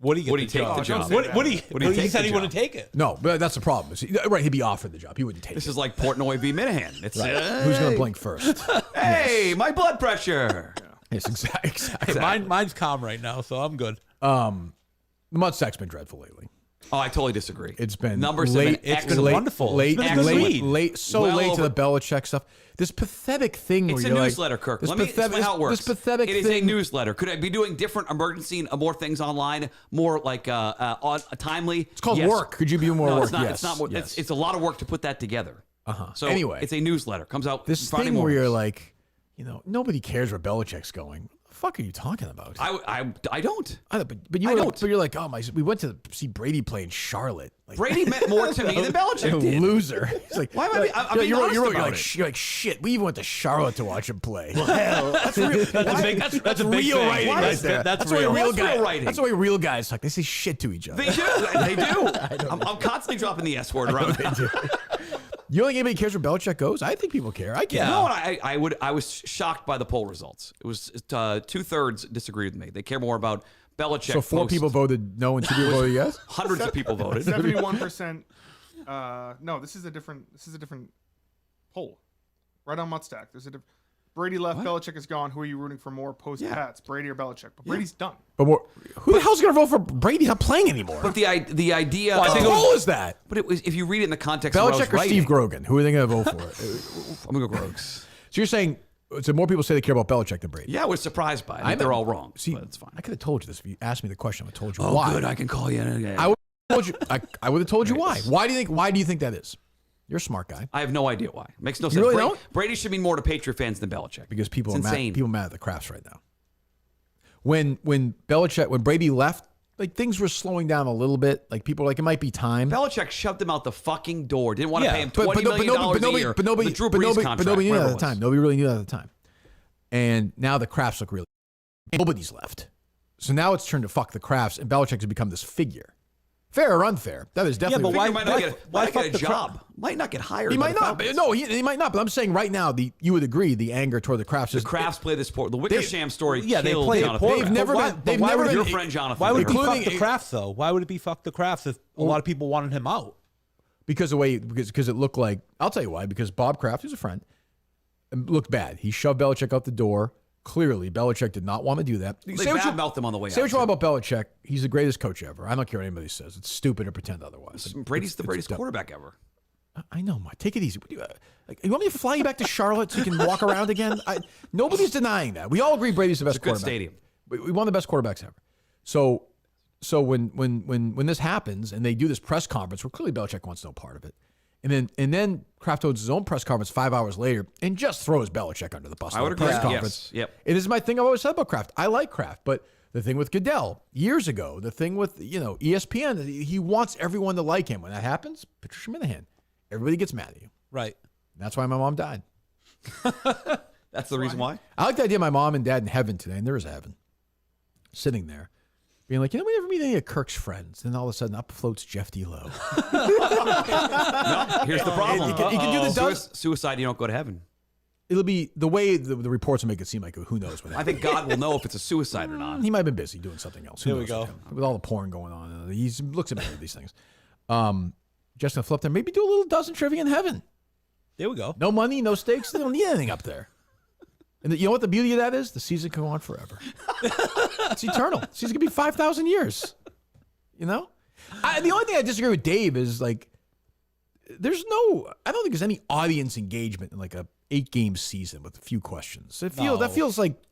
What do you get? Would he take the don't job? say that. What do you? Would he He take said the he wouldn't job? take it. No, but that's the problem. Right, he'd be offered the job. He wouldn't take This it. is like Portnoy v. Minihane. It's Who's going to blink first? Hey, my blood pressure. Yes, exactly. Mine's calm right now, so I'm good. The MutStack's been dreadful lately. Oh, I totally disagree. It's been numbers late. have been It's been excellent. wonderful. Late, It's been a good read. late, so Well late to over- the Belichick stuff. This pathetic thing It's where a you're like, newsletter, Kirk. this Let me pathetic- explain how it works. This pathetic It is thing. a newsletter. Could I be doing different emergency, more things online, more like timely? It's called Yes. work. Could you be more No, work? it's not. Yes. It's not. More, yes. it's a lot of work to put that together. So Anyway. it's a newsletter. Comes out This Friday thing where mornings. you're like, nobody cares where Belichick's going. What the fuck are you talking about? I don't. But you I were don't. like, but you're like, we went to see Brady play in Charlotte. Like, Brady meant more to me than Belichick did. loser. He's like, Why am I being- I'm being you're honest you're about like, it. you're like, shit. We even went to Charlotte to watch him play. That's a big real thing. writing Why right is there. that- That's the way real. real That's real guys. writing. That's the way real guys talk. They say shit to each other. They do. They do. I'm constantly dropping the S word around. You don't think anybody cares where Belichick goes? I think people care. I care. No, I was shocked by the poll results. It was 2/3 disagreed with me. They care more about Belichick. So 4 people voted no and 2 people voted yes. Hundreds of people voted. 71%. No, this is a different poll. Right on MutStack. There's a different. Brady left, Belichick is gone. Who are you rooting for more post-Pats, Brady or Belichick? But Brady's done. But who the hell's going to vote for Brady? He's not playing anymore. But the idea. What the hell is that? But it was if you read it in the context of Belichick or Steve Grogan? Who are they going to vote for? I'm going to go Grogs. So you're saying so more people say they care about Belichick than Brady? Yeah, I was surprised by it. I think they're all wrong. See, but it's fine. I could have told you this if you asked me the question. I would have told you Oh, why. good. I can call you. I would have told you. I would have told you why. Why do you think that is? You're a smart guy. I have no idea why. Makes no sense. You really don't? Brady should mean more to Patriot fans than Belichick. Because people it's are insane. mad. People are mad at the Crafts right now. When Brady left, like things were slowing down a little bit. Like people were like it might be time. Belichick shoved him out the fucking door. Didn't want to pay him $20 million a year. But nobody knew that at the time. Nobody really knew that at the time. And now the Crafts look really. Nobody's left. So now it's turned to fuck the Crafts, and Belichick has become this figure. Fair or unfair? That is definitely. Yeah, but why not get a job? Might not get hired. He might not. No, he might not. But I'm saying right now, you would agree the anger toward the Crafts is. The Crafts play this sport. The Wickersham story. Yeah, they killed play it Jonathan. poorly. They've never been. Your friend Jonathan. Why would it be fuck the Crafts though? Why would it be fuck the Crafts if a lot of people wanted him out? Because it looked like I'll tell you why. Because Bob Kraft, who's a friend, looked bad. He shoved Belichick out the door. Clearly, Belichick did not want to do that. They badmouthed him on the way out. Say what you want about Belichick. He's the greatest coach ever. I don't care what anybody says. It's stupid to pretend otherwise. Brady's the greatest quarterback ever. I know, Mike. Take it easy. You want me to fly you back to Charlotte so you can walk around again? Nobody's denying that. We all agree Brady's the best quarterback. It's a good stadium. We one of the best quarterbacks ever. So when this happens and they do this press conference where clearly Belichick wants no part of it, and then Kraft holds his own press conference 5 hours later and just throws Belichick under the bus. I would agree. Press conference. Yes. Yep. It is my thing I've always said about Kraft. I like Kraft, but the thing with Goodell years ago, the thing with ESPN, he wants everyone to like him. When that happens, Patricia Minihane, everybody gets mad at you. Right. And that's why my mom died. That's the reason why. I like the idea of my mom and dad in heaven today, and there is a heaven, sitting there, being like, we never meet any of Kirk's friends. And all of a sudden, up floats Jeff D. Lowe. No, here's the problem. You can do the suicide. You don't go to heaven. It'll be the way the reports will make it seem like who knows what happened. I think God will know if it's a suicide or not. He might have been busy doing something else. There we go. With all the porn going on, he looks at many of these things. Just gonna flip there. Maybe do a little dozen trivia in heaven. There we go. No money, no stakes. They don't need anything up there. And you know what the beauty of that is? The season can go on forever. It's eternal. The season can be 5,000 years. You know? The only thing I disagree with Dave is like, I don't think there's any audience engagement in like a 8-game season with a few questions. That feels like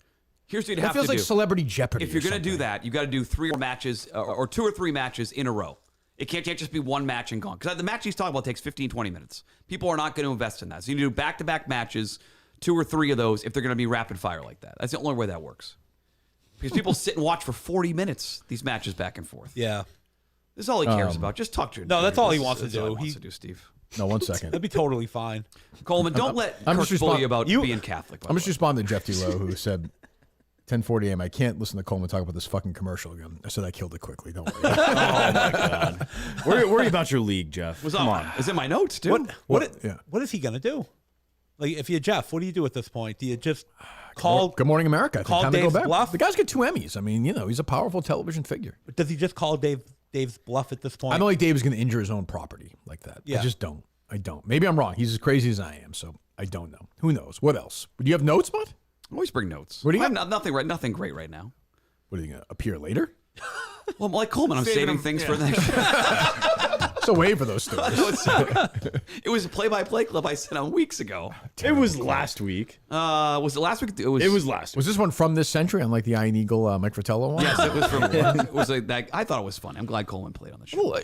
Here's what you'd have to do. That feels like Celebrity Jeopardy. If you're going to do that, you got to do 3 more matches or 2 or 3 matches in a row. It can't just be one match and gone. Because the match he's talking about takes 15, 20 minutes. People are not going to invest in that. So you need to do back-to-back matches, 2 or 3 of those if they're going to be rapid fire like that. That's the only way that works. Because people sit and watch for 40 minutes, these matches back and forth. Yeah. This is all he cares about. Just talk to him. No, that's all he wants to That's do. all he wants to do, Steve. No, 1 second. That'd be totally fine. Coleman, don't let Kirk bully you about being Catholic. I'm just responding to Jeff D. Lowe, who said, 10:40 a.m. I can't listen to Coleman talk about this fucking commercial again. I said I killed it quickly. Don't worry. Oh my god. Worry about your league, Jeff. Come on. It's in my notes, dude. What is he gonna do? Like, if you're Jeff, what do you do at this point? Do you just call Good Morning America? Call time to Dave's go back. bluff? The guy's got 2 Emmys. I mean, he's a powerful television figure. Does he just call Dave's bluff at this point? I don't think Dave is going to injure his own property like that. Yeah. I just don't. Maybe I'm wrong. He's as crazy as I am, so I don't know. Who knows? What else? Do you have notes, Bud? Always bring notes. What do you I have nothing great right now. What are you going to appear later? Well, like Coleman, I'm saving things for the next. So wait for those stories. It was a play-by-play clip I sent on weeks ago. It was last week. Was it last week? It was last week. Was this one from this century, unlike the Iron Eagle Mike Fratello one? Yes, it was from. It was I thought it was fun. I'm glad Coleman played on the show. Well,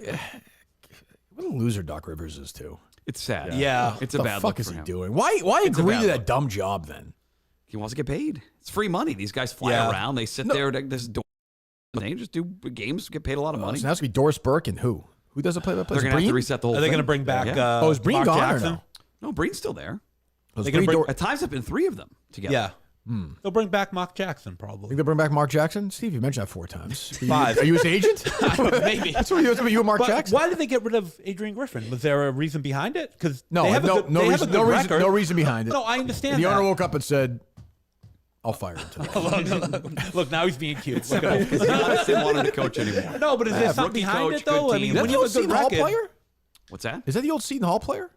what a loser Doc Rivers is too. It's sad. Yeah. It's a What the bad fuck look is for he him. doing? Why It's a agree bad to that look. dumb job then? He wants to get paid. It's free money. These guys fly around. They sit there. They just do games, get paid a lot of money. So now it's going to be Doris Burke and who? Who does the play-by-play? They're going to have to reset the whole Are thing. they going to bring back? Yeah. Is Breen Mark gone Jackson? or no? No, Breen's still there. Was They Breen gonna Dor- At times, have been 3 of them together. Yeah. They'll bring back Mark Jackson Think probably. they'll bring back Mark Jackson? Steve, you mentioned that 4 times. 5. Are you his agent? Maybe. That's what you and Mark But Jackson. why did they get rid of Adrian Griffin? Was there a reason behind it? Because No, they have no reason behind it. No, I understand. The that. owner woke up and said, I'll fire him today. Look, now he's being cute. Look at him. Because he honestly didn't want him to coach anymore. No, but is there something rookie behind coach, it though? good I mean, team. Is that when the you old have a good Seton Hall record, player? What's that? Is that the old Seton Hall player?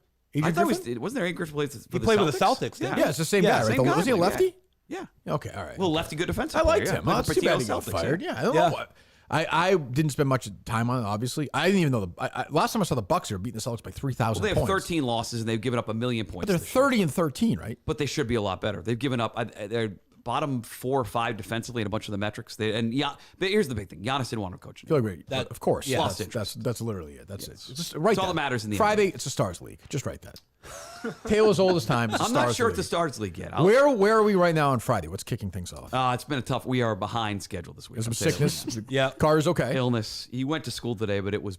I thought wasn't there Ingrid played for He played with the Celtics. Yeah, it's the same guy, right? Was he a lefty? Yeah. Okay, all right. Well, lefty good defensive I player. liked him. Well, it's too bad he got fired. Yeah, I don't know what. I didn't spend much time on it, obviously. I didn't even know last time I saw the Bucks, they were beating the Celtics by 3,000 Well, they points. have 13 losses, and they've given up 1 million points. But they're 30 and 13, right? But they should be a lot better. They've given up their bottom 4 or 5 defensively in a bunch of the metrics. But here's the big thing. Giannis didn't want to coach anymore. Of course. Yeah, that's literally it. That's it. Just write That's all that matters in the Friday, NBA. it's a Stars League. Just write that. Tale as old as time. I'm not sure it's the Stars League yet. Where are we right now on Friday? What's kicking things off? It's been a tough. We are behind schedule this week. There's some sickness. Yeah. Carter's okay. Illness. He went to school today, but it was.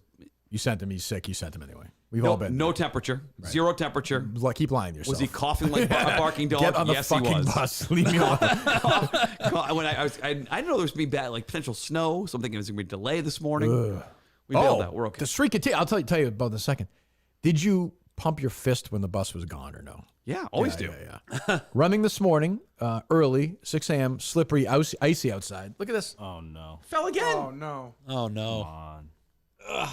You sent him. He's sick. You sent him anyway. We've all been. No temperature. Right. 0 temperature. Keep lying to yourself. Was he coughing like a barking dog? Get on the yes, fucking he was. bus. Leave me alone. When I didn't know there was going to be bad, like potential snow. So I'm thinking it was going to be a delay this morning. We bailed out. We're okay. The streak continues. I'll tell you about in a second. Did you pump your fist when the bus was gone or no? Yeah, always do. Yeah. Running this morning, early, 6 a.m., slippery, icy outside. Look at this. Oh, no. Fell again. Oh, no. Oh, no. Come on.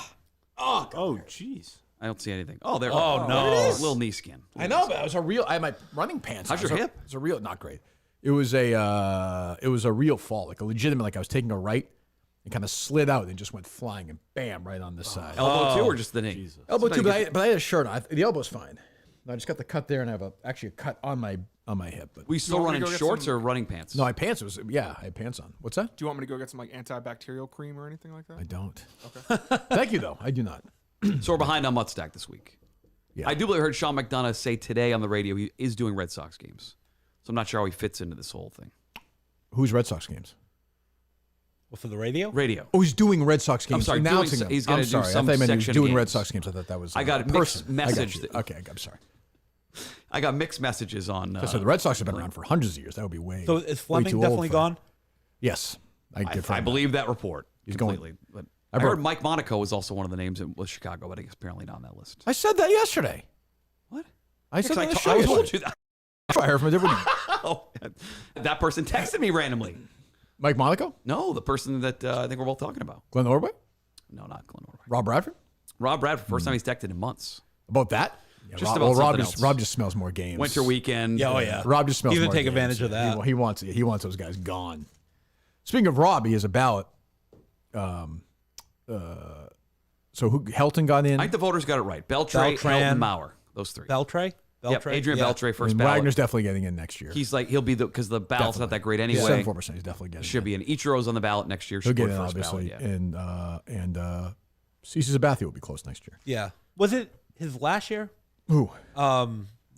Oh, jeez. I don't see anything. Oh, there. Oh, no. There it is. Little knee skin. I know, but it was a real. I had my running pants. How's your hip? It was a real. Not great. It was a real fall, like a legitimate. Like I was taking a right and kind of slid out and just went flying and bam, right on this side. Elbow too, or just the knee? Jesus. Elbow too, but I had a shirt on. The elbow's fine. I just got the cut there, and I have actually a cut on my hip. But we still running shorts or running pants? No, I had pants. I had pants on. What's that? Do you want me to go get some like antibacterial cream or anything like that? I don't. Okay. Thank you, though. I do not. So we're behind on MutStack this week. Yeah. I do believe I heard Sean McDonough say today on the radio he is doing Red Sox games. So I'm not sure how he fits into this whole thing. Who's Red Sox games? Well, for the radio? Radio. Oh, he's doing Red Sox games. I'm sorry, announcing them. he's going to do some I thought he section was doing games. Red Sox games. I thought that was. I got a mixed message. Okay, I'm sorry. I got mixed messages on. So the Red Sox have been around for hundreds of years. That would be way. So is Fleming too definitely gone? Yes, I believe that report. He's completely. going. But I heard Mike Monaco was also one of the names that was Chicago, but I guess apparently not on that list. I said that yesterday. What? I said that on the show. I told you that. I heard from a different. Oh, that person texted me randomly. Mike Monaco? No, the person that I think we're both talking about. Glenn Orway? No, not Glenn Orway. Rob Bradford? Rob Bradford. First time he's texted in months. About that? Yeah, just about something else. Rob just smells more games. Winter weekend. Yeah, oh yeah. Rob just smells He's more gonna take games. advantage of that. He wants those guys gone. Speaking of Rob, he has a ballot. So who Helton got in? I think the voters got it right. Beltray, Helton, Maurer. Those three. Beltray? Yep, Adrian Beltray, first ballot. Wagner's definitely getting in next year. He's like, he'll be because the ballot's not that great anyway. 74%. He's definitely getting Should be in. Ichiro's on the ballot next year. He'll get in, first obviously. Ballot, yeah. And Cece Sabathia will be close next year. Yeah. Was it his last year? Who?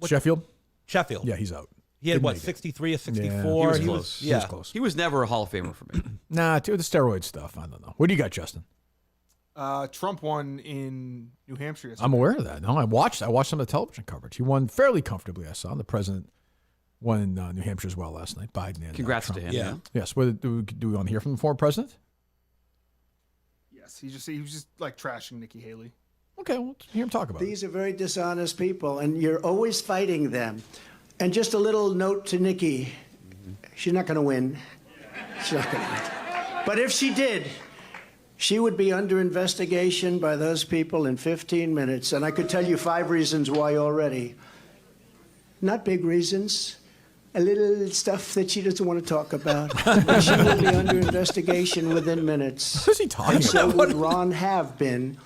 Sheffield? Sheffield. Yeah, he's out. He had, Didn't what, make it. 63 or 64? He was close. He was close. He was never a Hall of Famer for me. Nah, the steroid stuff. I don't know. What do you got, Justin? Trump won in New Hampshire yesterday. I'm aware of that. No, I watched some of the television coverage. He won fairly comfortably, I saw. The president won in New Hampshire as well last night. Biden and Congrats Trump. to him. Yeah. Yes. Do we want to hear from the former president? Yes, he was just like trashing Nikki Haley. Okay, well, let's hear him talk about it. These are very dishonest people, and you're always fighting them. And just a little note to Nikki. She's not going to win. She's not going to win. But if she did, she would be under investigation by those people in 15 minutes. And I could tell you 5 reasons why already. Not big reasons. A little stuff that she doesn't want to talk about. But she will be under investigation within minutes. What is he talking and so about? would Ron have been.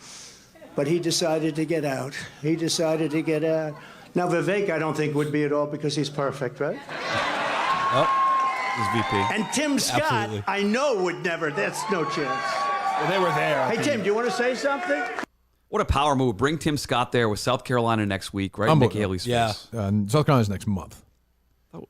But he decided to get out. He decided to get out. Now, Vivek, I don't think would be at all because he's perfect, right? He's VP. And Tim Scott, Absolutely. I know would never. That's no chance. Well, they were there. Hey, Tim, do you want to say something? What a power move. Bring Tim Scott there with South Carolina next week, right? Nikki Haley's face. South Carolina's next month.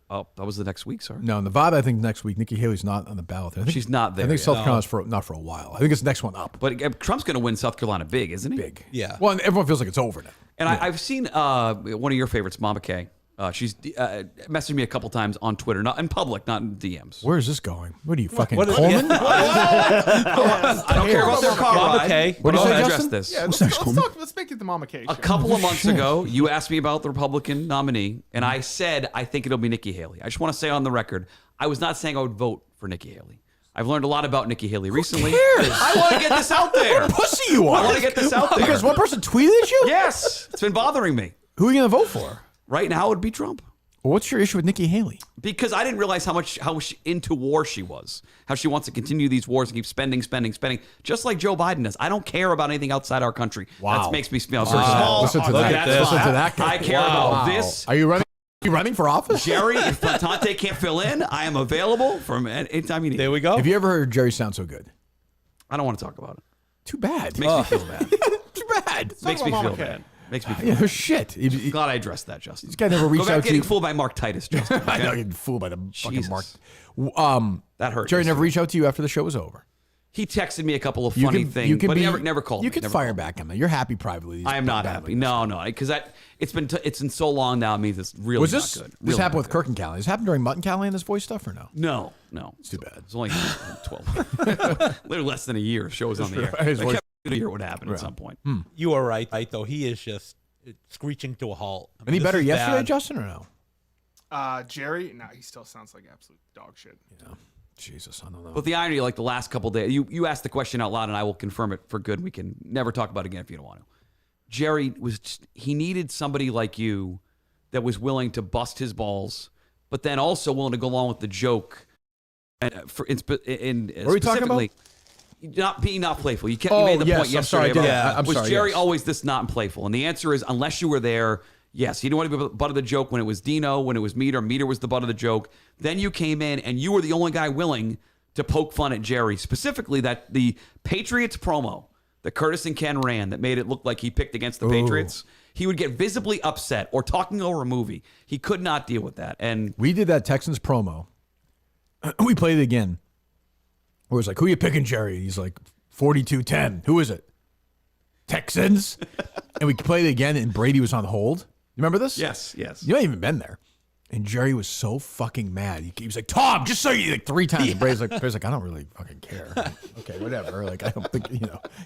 Oh, that was the next week, sorry. No, Nevada, I think next week. Nikki Haley's not on the ballot. I think, She's not there I think yet. South Carolina's not for a while. I think it's the next one up. But Trump's going to win South Carolina big, isn't he? Big. Yeah. Well, and everyone feels like it's over now. And I've seen one of your favorites, Mama Kay. She's messaged me a couple times on Twitter, not in public, not in DMs. Where is this going? What are you, fucking What is- Coleman? I don't care about their car Mama ride. Kay. But What I'll did you say, address Justin? this. Yeah, let's make it the Mama K show. A couple of months ago, you asked me about the Republican nominee, and I said I think it'll be Nikki Haley. I just want to say on the record, I was not saying I would vote for Nikki Haley. I've learned a lot about Nikki Haley recently. cares? I want to get this out there. What a pussy you are. I want to get this out there. Because one person tweeted you? Yes, it's been bothering me. Who are you going to vote for? Right now, it would be Trump. Well, what's your issue with Nikki Haley? Because I didn't realize how into war she was. How she wants to continue these wars and keep spending, just like Joe Biden does. I don't care about anything outside our country. Wow. That makes me feel very small. Listen to that guy. I care about this. Are you running for office? Jerry, if Tante can't fill in, I am available from anytime you need. There we go. Have you ever heard Jerry sound so good? I don't want to talk about it. Too bad. Makes me feel bad. Too bad. Makes me feel bad. Makes me feel Yeah, bad. shit. Glad I addressed that, Justin. This guy never reached Go back out to getting you. fooled by Mark Titus, Justin. Okay? I know getting fooled by the fucking Jesus. Mark. That hurt. Jerry never yesterday. reached out to you after the show was over. He texted me a couple of funny things, but he never called me. You can Never fire called me. back him. You're happy privately. I am not happy. No, because it's been so long now. It means it's really Was this not good. this Really happened not with good. Kirk and Callie? This happened during Mut and Callie and this voice stuff or no? No. It's too bad. It's only 12. Literally less than a year. Show was on the air. His I voice- kept a year would happen at some point. You are right, though. He is just screeching to a halt. I mean, Any this better is yesterday, bad. Justin, or no? Jerry, he still sounds like absolute dog shit. Yeah. Jesus, I don't know. But the irony, like the last couple days, you asked the question out loud, and I will confirm it for good. We can never talk about it again if you don't want to. Jerry he needed somebody like you that was willing to bust his balls, but then also willing to go along with the joke. And What are we talking about? Not playful. You Oh, made the yes, point I'm yesterday. sorry, I did. about, I'm was Jerry yes. always this not playful? And the answer is, unless you were there, yes. He didn't want to be the butt of the joke when it was Dino, when it was Meter. Meter was the butt of the joke. Then you came in, and you were the only guy willing to poke fun at Jerry. Specifically, that the Patriots promo that Curtis and Ken ran that made it look like he picked against the Patriots. He would get visibly upset or talking over a movie. He could not deal with that. And We did that Texans promo. We played it again. Where it was like, who you picking, Jerry? He's like, 42-10. Who is it? Texans? And we played it again, and Brady was on hold. You remember this? yes. You haven't even been there. And Jerry was so fucking mad. He was like, Tom, just so you, like 3 times. And Brady's like, I don't really fucking care. Okay, whatever. Like, I don't think,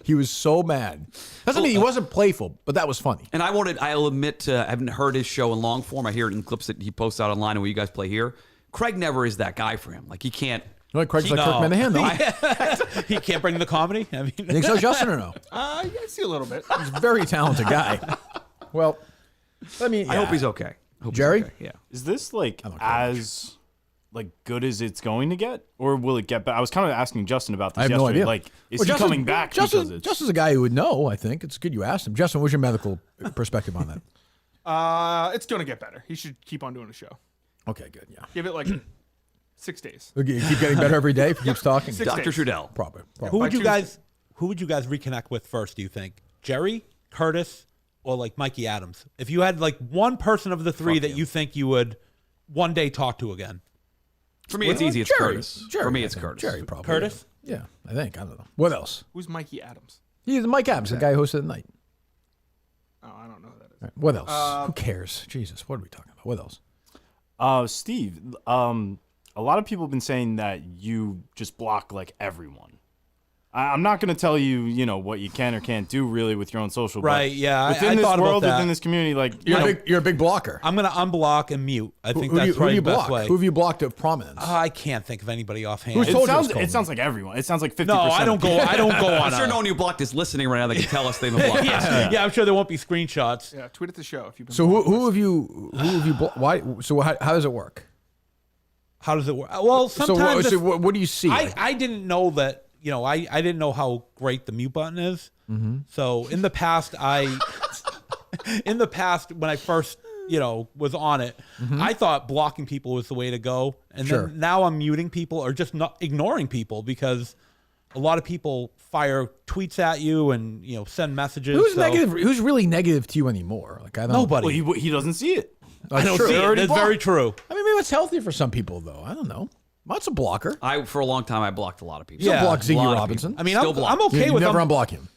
he was so mad. Doesn't mean he wasn't playful, but that was funny. And I'll admit, I haven't heard his show in long form. I hear it in clips that he posts out online and what you guys play here. Craig never is that guy for him. Like, he can't. Like Craig's like Kirk Minihane, though. He can't bring the comedy. I mean, You think so, Justin, or no? I see a little bit. He's a very talented guy. Well, I hope he's okay. Jerry? Yeah. Is this like don't care. as like good as it's going to get, or will it get better? I was kind of asking Justin about this I have yesterday. no idea. Like, is Well, he Justin- coming back? Justin, because it's, Justin's a guy who would know, I think. It's good you asked him. Justin, what's your medical perspective on that? It's gonna get better. He should keep on doing a show. Okay, good, yeah. Give it like 6 days. Okay, keep getting better every day if he keeps talking. 6 Dr. days. Trudell. Probably. who would By you guys reconnect with first? Do you think Jerry, Curtis, or like Mikey Adams? If you had like one person of the three that you think you would one day talk to again, For me, it's easy. It's Jerry. Curtis. Jerry, For me, I it's think. Curtis. Jerry, probably. Curtis? Yeah, I think. I don't know. What else? Who's Mikey Adams? He's Mike Adams, the guy who hosted the night. Oh, I don't know who that is. All right, what else? Who cares? Jesus, what are we talking about? What else? Steve, a lot of people have been saying that you just block like everyone. I'm not going to tell you, what you can or can't do really with your own social. Right, but yeah, Within I this thought about world, that. within this community, like You're a big blocker. I'm gonna unblock and mute. I think who do that's you, who do probably you the best block? way. Who have you blocked of prominence? I can't think of anybody offhand. Who's it told you sounds, it's it sounds like everyone. It sounds like 50%. No, I don't go. I don't go on. I'm sure no one you blocked is listening right now that can tell us they've been blocked. Yeah, I'm sure there won't be screenshots. Yeah, tweet at the show if you've been. So who have you why? So how does it work? How does it work? Well, sometimes so what do you see? I didn't know that. I didn't know how great the mute button is. Mm-hmm. So in the past, when I first was on it, I thought blocking people was the way to go, and Sure. then now I'm muting people or just not ignoring people because a lot of people fire tweets at you and send messages. Who's so- negative? Who's really negative to you anymore? Like I don't. Nobody. Well, he doesn't see it. I don't Sure. see it. Already That's very blocked. true. I mean, maybe it's healthy for some people, though. I don't know. Mutt's a blocker. For a long time, I blocked a lot of people. Still Yeah, block a Ziggy lot of Robinson. people. I mean, Still I'm blocked. okay you with never them. unblock him.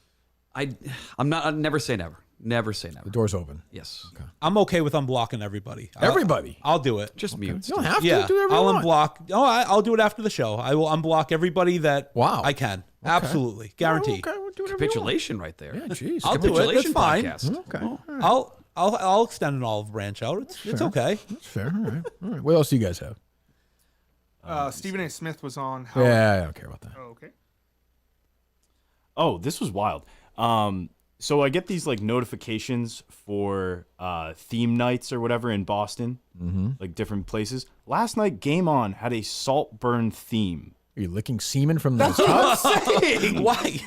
I'm not. I never say never. Never say never. The door's open. Yes. I'm okay with unblocking everybody. Everybody. I'll do it. Just mute. You don't have to Yeah, do whatever I'll you want. unblock. No, I'll do it after the show. I will unblock everybody that Wow. I can. Absolutely, guaranteed. Okay, we'll do whatever you want. Capitulation right there. Yeah, jeez. I'll do it. Capitulation That's fine. podcast. Okay. All right. I'll extend an olive branch out. It's okay. That's fair. All right. All right. What else do you guys have? Stephen A. Smith was on. Yeah, I don't care about that. Oh, okay. Oh, this was wild. So I get these like notifications for theme nights or whatever in Boston, like different places. Last night, Game On had a Saltburn theme. Are you licking semen from the That's what I'm saying. Why?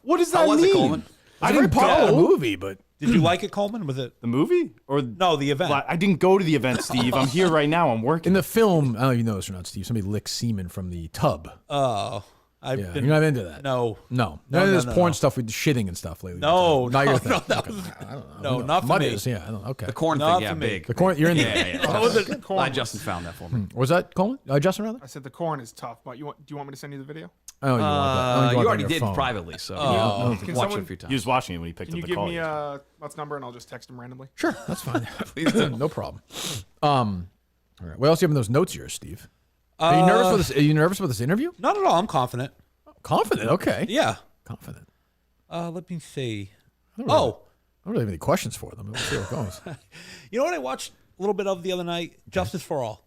What does that How was mean? it, Coleman? I didn't follow the movie, but Did you like it, Coleman? Was it the movie or no the event? I didn't go to the event, Steve. I'm here right now. I'm working. in the film, I don't know if you know this or not, Steve. Somebody licks semen from the tub. Oh, Yeah, you're not into that. No, None of this porn stuff with shitting and stuff lately. No, not your no, thing. no, that was- I don't no, know. not for Mud me. is, yeah, I don't know. Okay. The corn Not thing, yeah, for me. big. The corn, you're in Yeah, the. yeah. was it? Glad Justin found that for me. Was that Coleman? Justin, rather? I said the corn is tough, but do you want me to send you the video? Oh, you want that? Oh, You want that on already your did phone. privately, so Can watch it someone- a few times. He was watching it when he picked Can you up the give call. me Mutt's number and I'll just text him randomly? Sure, that's fine. Please do. No problem. All right. What else do you have in those notes here, Steve? Are you nervous for this? Are you nervous about this interview? Not at all. I'm confident. Confident. Okay. Yeah. Confident. Let me see. I don't Oh, really have any questions for them. We'll see how it goes. you know what I watched a little bit of the other night? Justice for All.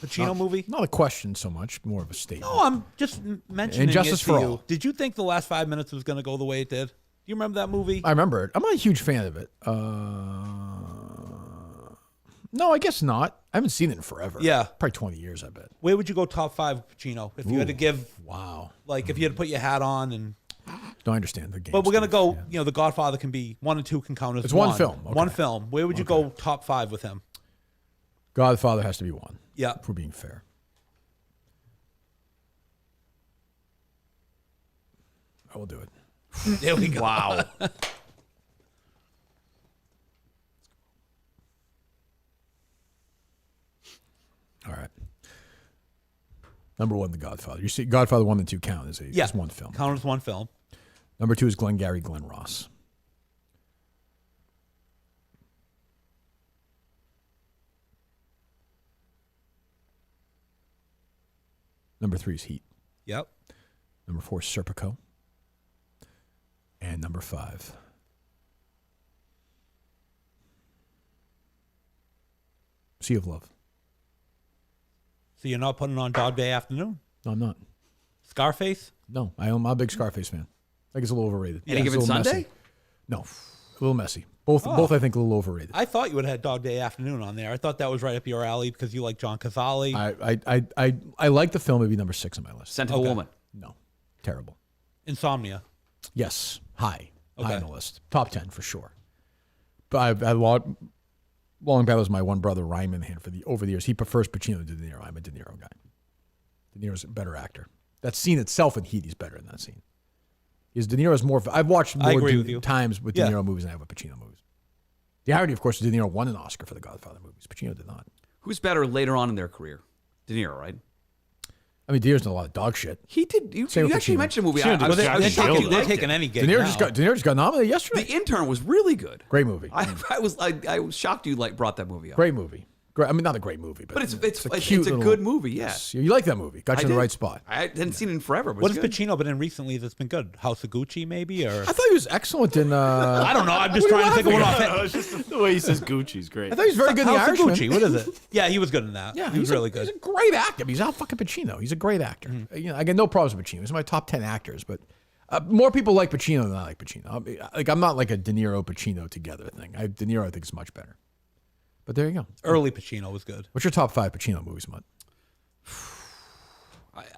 Pacino movie. Not a question so much, more of a statement. No, I'm just mentioning Justice it for to you. All. Did you think the last 5 minutes was going to go the way it did? Do you remember that movie? I remember it. I'm not a huge fan of it. No, I guess not. I haven't seen it in forever. Yeah. Probably 20 years, I bet. Where would you go top 5 Pacino if you had to give, Wow. like, if you had to put your hat on and. Don't understand the game. But we're gonna Steve. go. Yeah. You know, The Godfather can be 1 and 2 can count as It's one film, okay. One film. Where would you go top 5 with him? Godfather has to be one. Yeah. If we're being fair. I will do it. There we go. Wow. All right. Number 1, The Godfather. You see, Godfather 1 and 2 count as Yeah. as one film. Count as one film. Number 2 is Glengarry Glen Ross. Number 3 is Heat. Yep. Number 4 is Serpico. And number 5. Sea of Love. So you're not putting on Dog Day Afternoon? No, I'm not. Scarface? No, I'm a big Scarface fan. I think it's a little overrated. Any It's given a little Sunday? messy. No, a little messy. Both I think a little overrated. I thought you would have had Dog Day Afternoon on there. I thought that was right up your alley because you like John Cazale. I like the film. It'd be number 6 on my list. Scent of a Woman. No, terrible. Insomnia. Yes, high Okay. on the list. Top 10 for sure. But I've had long battles with my one brother Ryan Minihane over the years. He prefers Pacino to De Niro. I'm a De Niro guy. De Niro's a better actor. That scene itself in Heat, he's better in that scene. De Niro's more. I've watched I more agree with you. times with Yeah. De Niro movies than I have with Pacino movies. The irony, of course, is De Niro won an Oscar for the Godfather movies. Pacino did not. Who's better later on in their career? De Niro, right? I mean, De Niro's done a lot of dog shit. He did. You Same with actually Pacino. mentioned a movie. Pacino did was Jack They're and Jill, taking, though. they're taking any De gig Niro now. just got nominated yesterday. The Intern was really good. Great movie. I was shocked you brought that movie up. Great movie. Great. I mean, not a great movie, but But it's a cute good little- movie. Yeah, Yes. You like that movie? Got you in the did. right spot. I hadn't seen it in forever. But What it's has good. Pacino been in recently that's been good? House of Gucci, maybe? Or I thought he was excellent in. I don't know. I'm just trying to think of one off. It's just the way he says Gucci's great. I thought he was very good in The House of Irishman. Gucci. What is it? Yeah, he was good in that. Yeah, he was really good. He's a great actor. He's out fucking Pacino. He's a great actor. You know, I got no problems with Pacino. He's my top 10 actors, but more people like Pacino than I like Pacino. I'm not like a De Niro Pacino together thing. De Niro I think is much better. But there you go. Early Pacino was good. What's your top 5 Pacino movies, Mutt?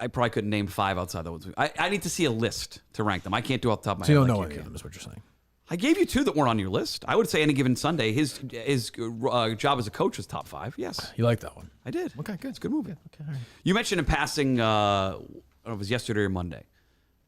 I probably couldn't name 5 outside those. I need to see a list to rank them. I can't do off the top of my So you head. don't like know any can. of them, is what you're saying. I gave you 2 that weren't on your list. I would say Any Given Sunday. His job as a coach was top 5. Yes, You like that one? I did. Okay, good. It's a good movie. Okay, all right. You mentioned in passing, I don't know if it was yesterday or Monday,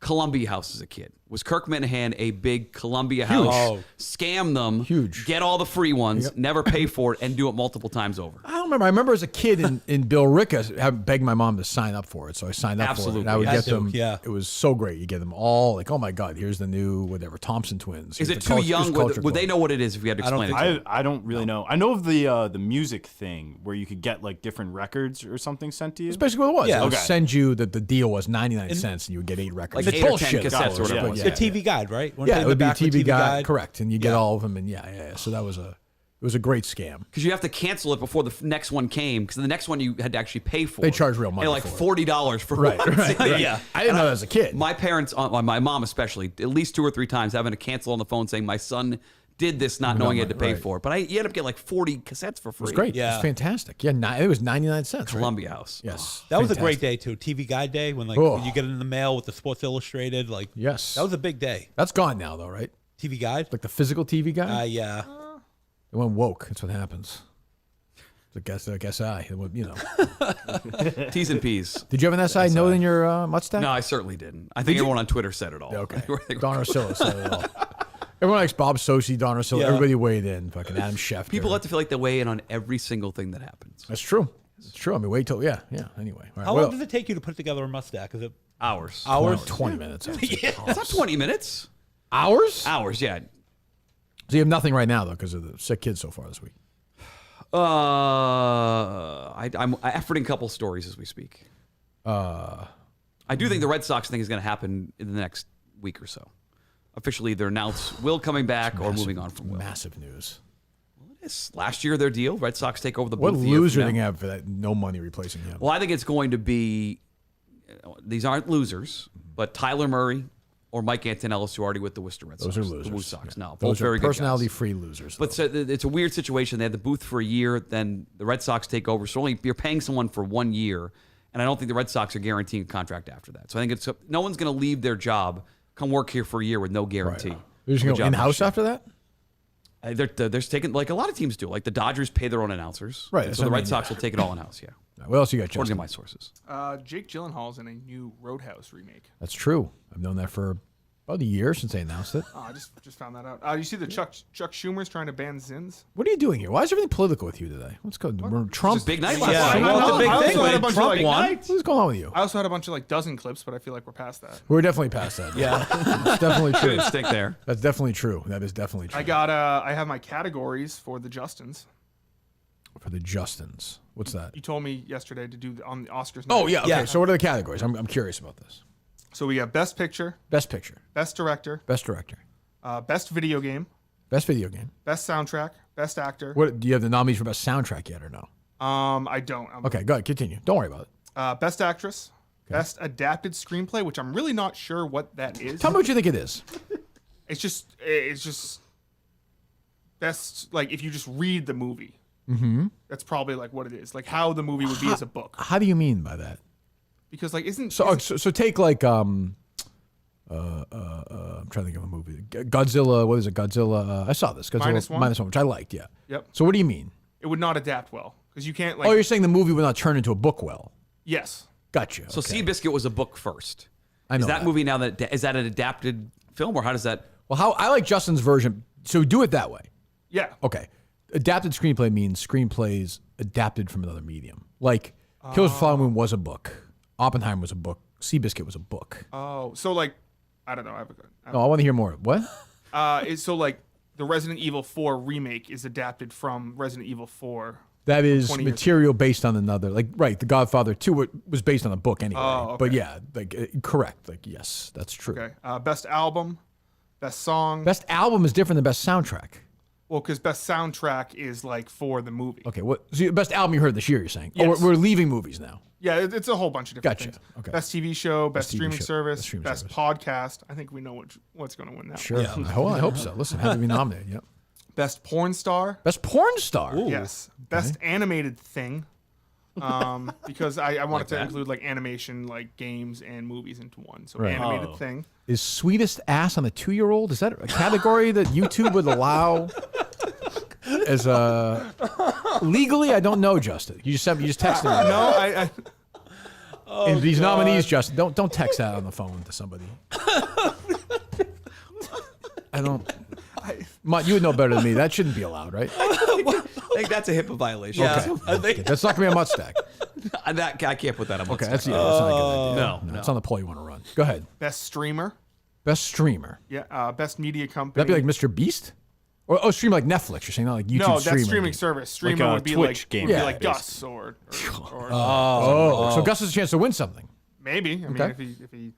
Columbia House as a kid. Was Kirk Minihane a big Columbia House? Oh. Scam them. Huge. Get all the free ones, Yep. never pay for it, and do it multiple times over. I don't remember. I remember as a kid in Bill Ricca begged my mom to sign up for it, so I signed up for it. Absolutely. And I would Had get to, them. yeah. It was so great. You get them all like, oh my god, here's the new whatever Thompson twins. Is Here's it the too culture- young? here's Culture Would they Club. know what it is if you had to I don't explain it? think to them? I don't really know. I know of the music thing where you could get like different records or something sent to you. That's basically what it was. Yeah. They would Okay. send you that the deal was 99 cents and you would get 8 records. Like It's 8 or 10 bullshit. cassettes or whatever it was. Yeah, The TV guide, right? Weren't Yeah, they it in would the be a back with TV guide. guide? Correct. And you get Yeah. all of them. And yeah. So that was a It was a great scam. Because you have to cancel it before the next one came. Because the next one you had to actually pay for. They charge real money. And like for $40 for right, one. right. Yeah, I didn't know that as a kid. My parents, my mom especially, at least 2 or 3 times having to cancel on the phone saying my son did this, not knowing he had to pay for it. But you end up getting like 40 cassettes for free. It was great. Yeah, it was fantastic. Yeah, it was 99 cents. Columbia right? House. Yes, that was a great day too. TV Guide Day when when you get it in the mail with the Sports Illustrated. Like yes, that was a big day. That's gone now though, right? TV Guide, like the physical TV Guide. Yeah. It went woke. That's what happens. I guess I. You know. T's and P's. Did you have an SI note in your MutStack? No, I certainly didn't. I think everyone on Twitter said it all. Okay. Don Orsillo said it all. Everyone likes Bob Sosi, Don Orsillo. Yeah. Everybody weighed in. Fucking Adam Schefter. People have to feel like they weigh in on every single thing that happens. That's true. It's true. I mean, wait till, yeah. Anyway. All right, how long does it take you to put together a MutStack? Is it hours? 20 minutes. Yeah. It's not 20 minutes. Hours? Hours, yeah. So you have nothing right now, though, because of the sick kids so far this week. I'm efforting a couple stories as we speak. I do think the Red Sox thing is going to happen in the next week or so. Officially, either announce Will coming back or moving on from Will. Massive news. Well, it is. Last year, their deal, Red Sox take over the booth. What loser they have for that? No money replacing him. Well, I think it's going to be, these aren't losers, but Tyler Murray or Mike Antonellis, who are already with the Worcester Red Sox. Those are losers. The Woo Sox. No, those both very good guys. Personality-free losers. But so it's a weird situation. They had the booth for a year, then the Red Sox take over. So you're paying someone for 1 year, and I don't think the Red Sox are guaranteeing a contract after that. So I think no one's going to leave their job, come work here for a year with no guarantee. Right. They're just going to go in-house after that? They're taking, like a lot of teams do. Like the Dodgers pay their own announcers. Right. So the Red Sox will take it all in-house, yeah. What else you got, Justin? According to my sources. Jake Gyllenhaal's in a new Roadhouse remake. That's true. I've known that for about a year since they announced it. I just found that out. You see the Chuck Schumer's trying to ban Zins? What are you doing here? Why is everything political with you today? What's going on? Trump. It's a big night. Yeah, well, it's a big thing when Trump won. What's going on with you? I also had a bunch of dozen clips, but I feel like we're past that. We're definitely past that. Yeah. It's definitely true. Stick there. That's definitely true. That is definitely true. I have my categories for the Justins. For the Justins. What's that? You told me yesterday to do on the Oscars. Oh, yeah. Okay. So what are the categories? I'm curious about this. So we got Best Picture. Best Picture. Best Director. Best Director. Best Video Game. Best Video Game. Best Soundtrack. Best Actor. What do you have the nominees for Best Soundtrack yet or no? I don't. Okay, go ahead. Continue. Don't worry about it. Best Actress. Okay. Best Adapted Screenplay, which I'm really not sure what that is. Tell me what you think it is. It's just best, if you just read the movie. Mm-hmm. That's probably what it is. How the movie would be as a book. How do you mean by that? Because isn't so take I'm trying to think of a movie. Godzilla. What is it? Godzilla. I saw this. Godzilla minus one, which I liked. Yeah. Yep. So what do you mean? It would not adapt well because you can't Oh, you're saying the movie would not turn into a book well? Yes. Gotcha. So Seabiscuit was a book first. I know is that movie now is that an adapted film or how does that? Well, how I like Justin's version. So do it that way. Yeah. Okay. Adapted screenplay means screenplays adapted from another medium. Like Killers of the Flower Moon was a book. Oppenheimer was a book. Seabiscuit was a book. Oh, so I don't know. I want to hear more. What? The Resident Evil 4 remake is adapted from Resident Evil 4. That is material based on another. Right, The Godfather 2 was based on a book anyway. Oh, okay. But yeah, correct. Yes, that's true. Okay. Best album, best song. Best album is different than best soundtrack. Well, because best soundtrack is for the movie. Okay, so best album you heard this year, you're saying? Yes. Oh, we're leaving movies now. Yeah, it's a whole bunch of different things. Okay. Best TV show, best streaming TV show, service, best podcast. I think we know what's going to win that. Sure. Yeah. I hope so. Listen, have to be nominated. Yep. Best porn star. Best porn star. Ooh. Yes. Best animated thing. Because I wanted to include animation, games and movies into one. So animated thing. Is sweetest ass on a 2-year-old? Is that a category that YouTube would allow? As legally, I don't know, Justin. You just texted me. No, and these nominees, Justin, don't text that on the phone to somebody. I don't. You would know better than me. That shouldn't be allowed, right? I think that's a HIPAA violation. Yeah. Okay. That's not gonna be a MutStack. I can't put that on MutStack. Okay, that's not a good idea. No, it's on the poll you want to run. Go ahead. Best streamer. Best streamer. Yeah. Best media company. That'd be like Mr. Beast. Or stream like Netflix. You're saying not like YouTube. No, that's streaming service. Streamer would be Twitch game. Would be like Gus or so Gus has a chance to win something. Maybe. I mean,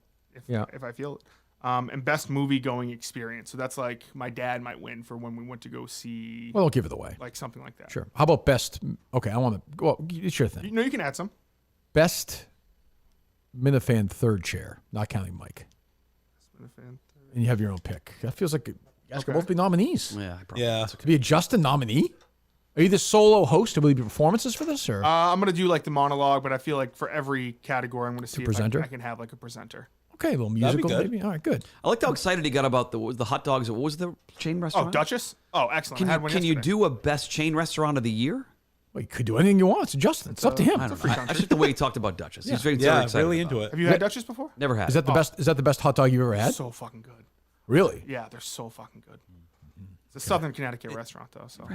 if I feel it. And best movie going experience. So that's like my dad might win for when we went to go see. Well, don't give it away. Like something like that. Sure. How about best? Okay, I want to. Well, it's your thing. You can add some. Best Minifan third chair, not counting Mike. And you have your own pick. That feels like you guys could both be nominees. Yeah. To be a Justin nominee? Are you the solo host? Will there be performances for this? Or I'm going to do like the monologue, but I feel like for every category, I'm going to see if I can have like a presenter. Okay, a little musical maybe. All right, good. I liked how excited he got about the hot dogs. What was the chain restaurant? Oh, Duchess? Oh, excellent. Can you do a best chain restaurant of the year? Well, you could do anything you want. It's Justin. It's up to him. I don't know. I just the way he talked about Duchess. He's very excited. Really into it. Have you had Duchess before? Never had. Is that the best? Is that the best hot dog you've ever had? So fucking good. Really? Yeah, they're so fucking good. It's a Southern Connecticut restaurant though. So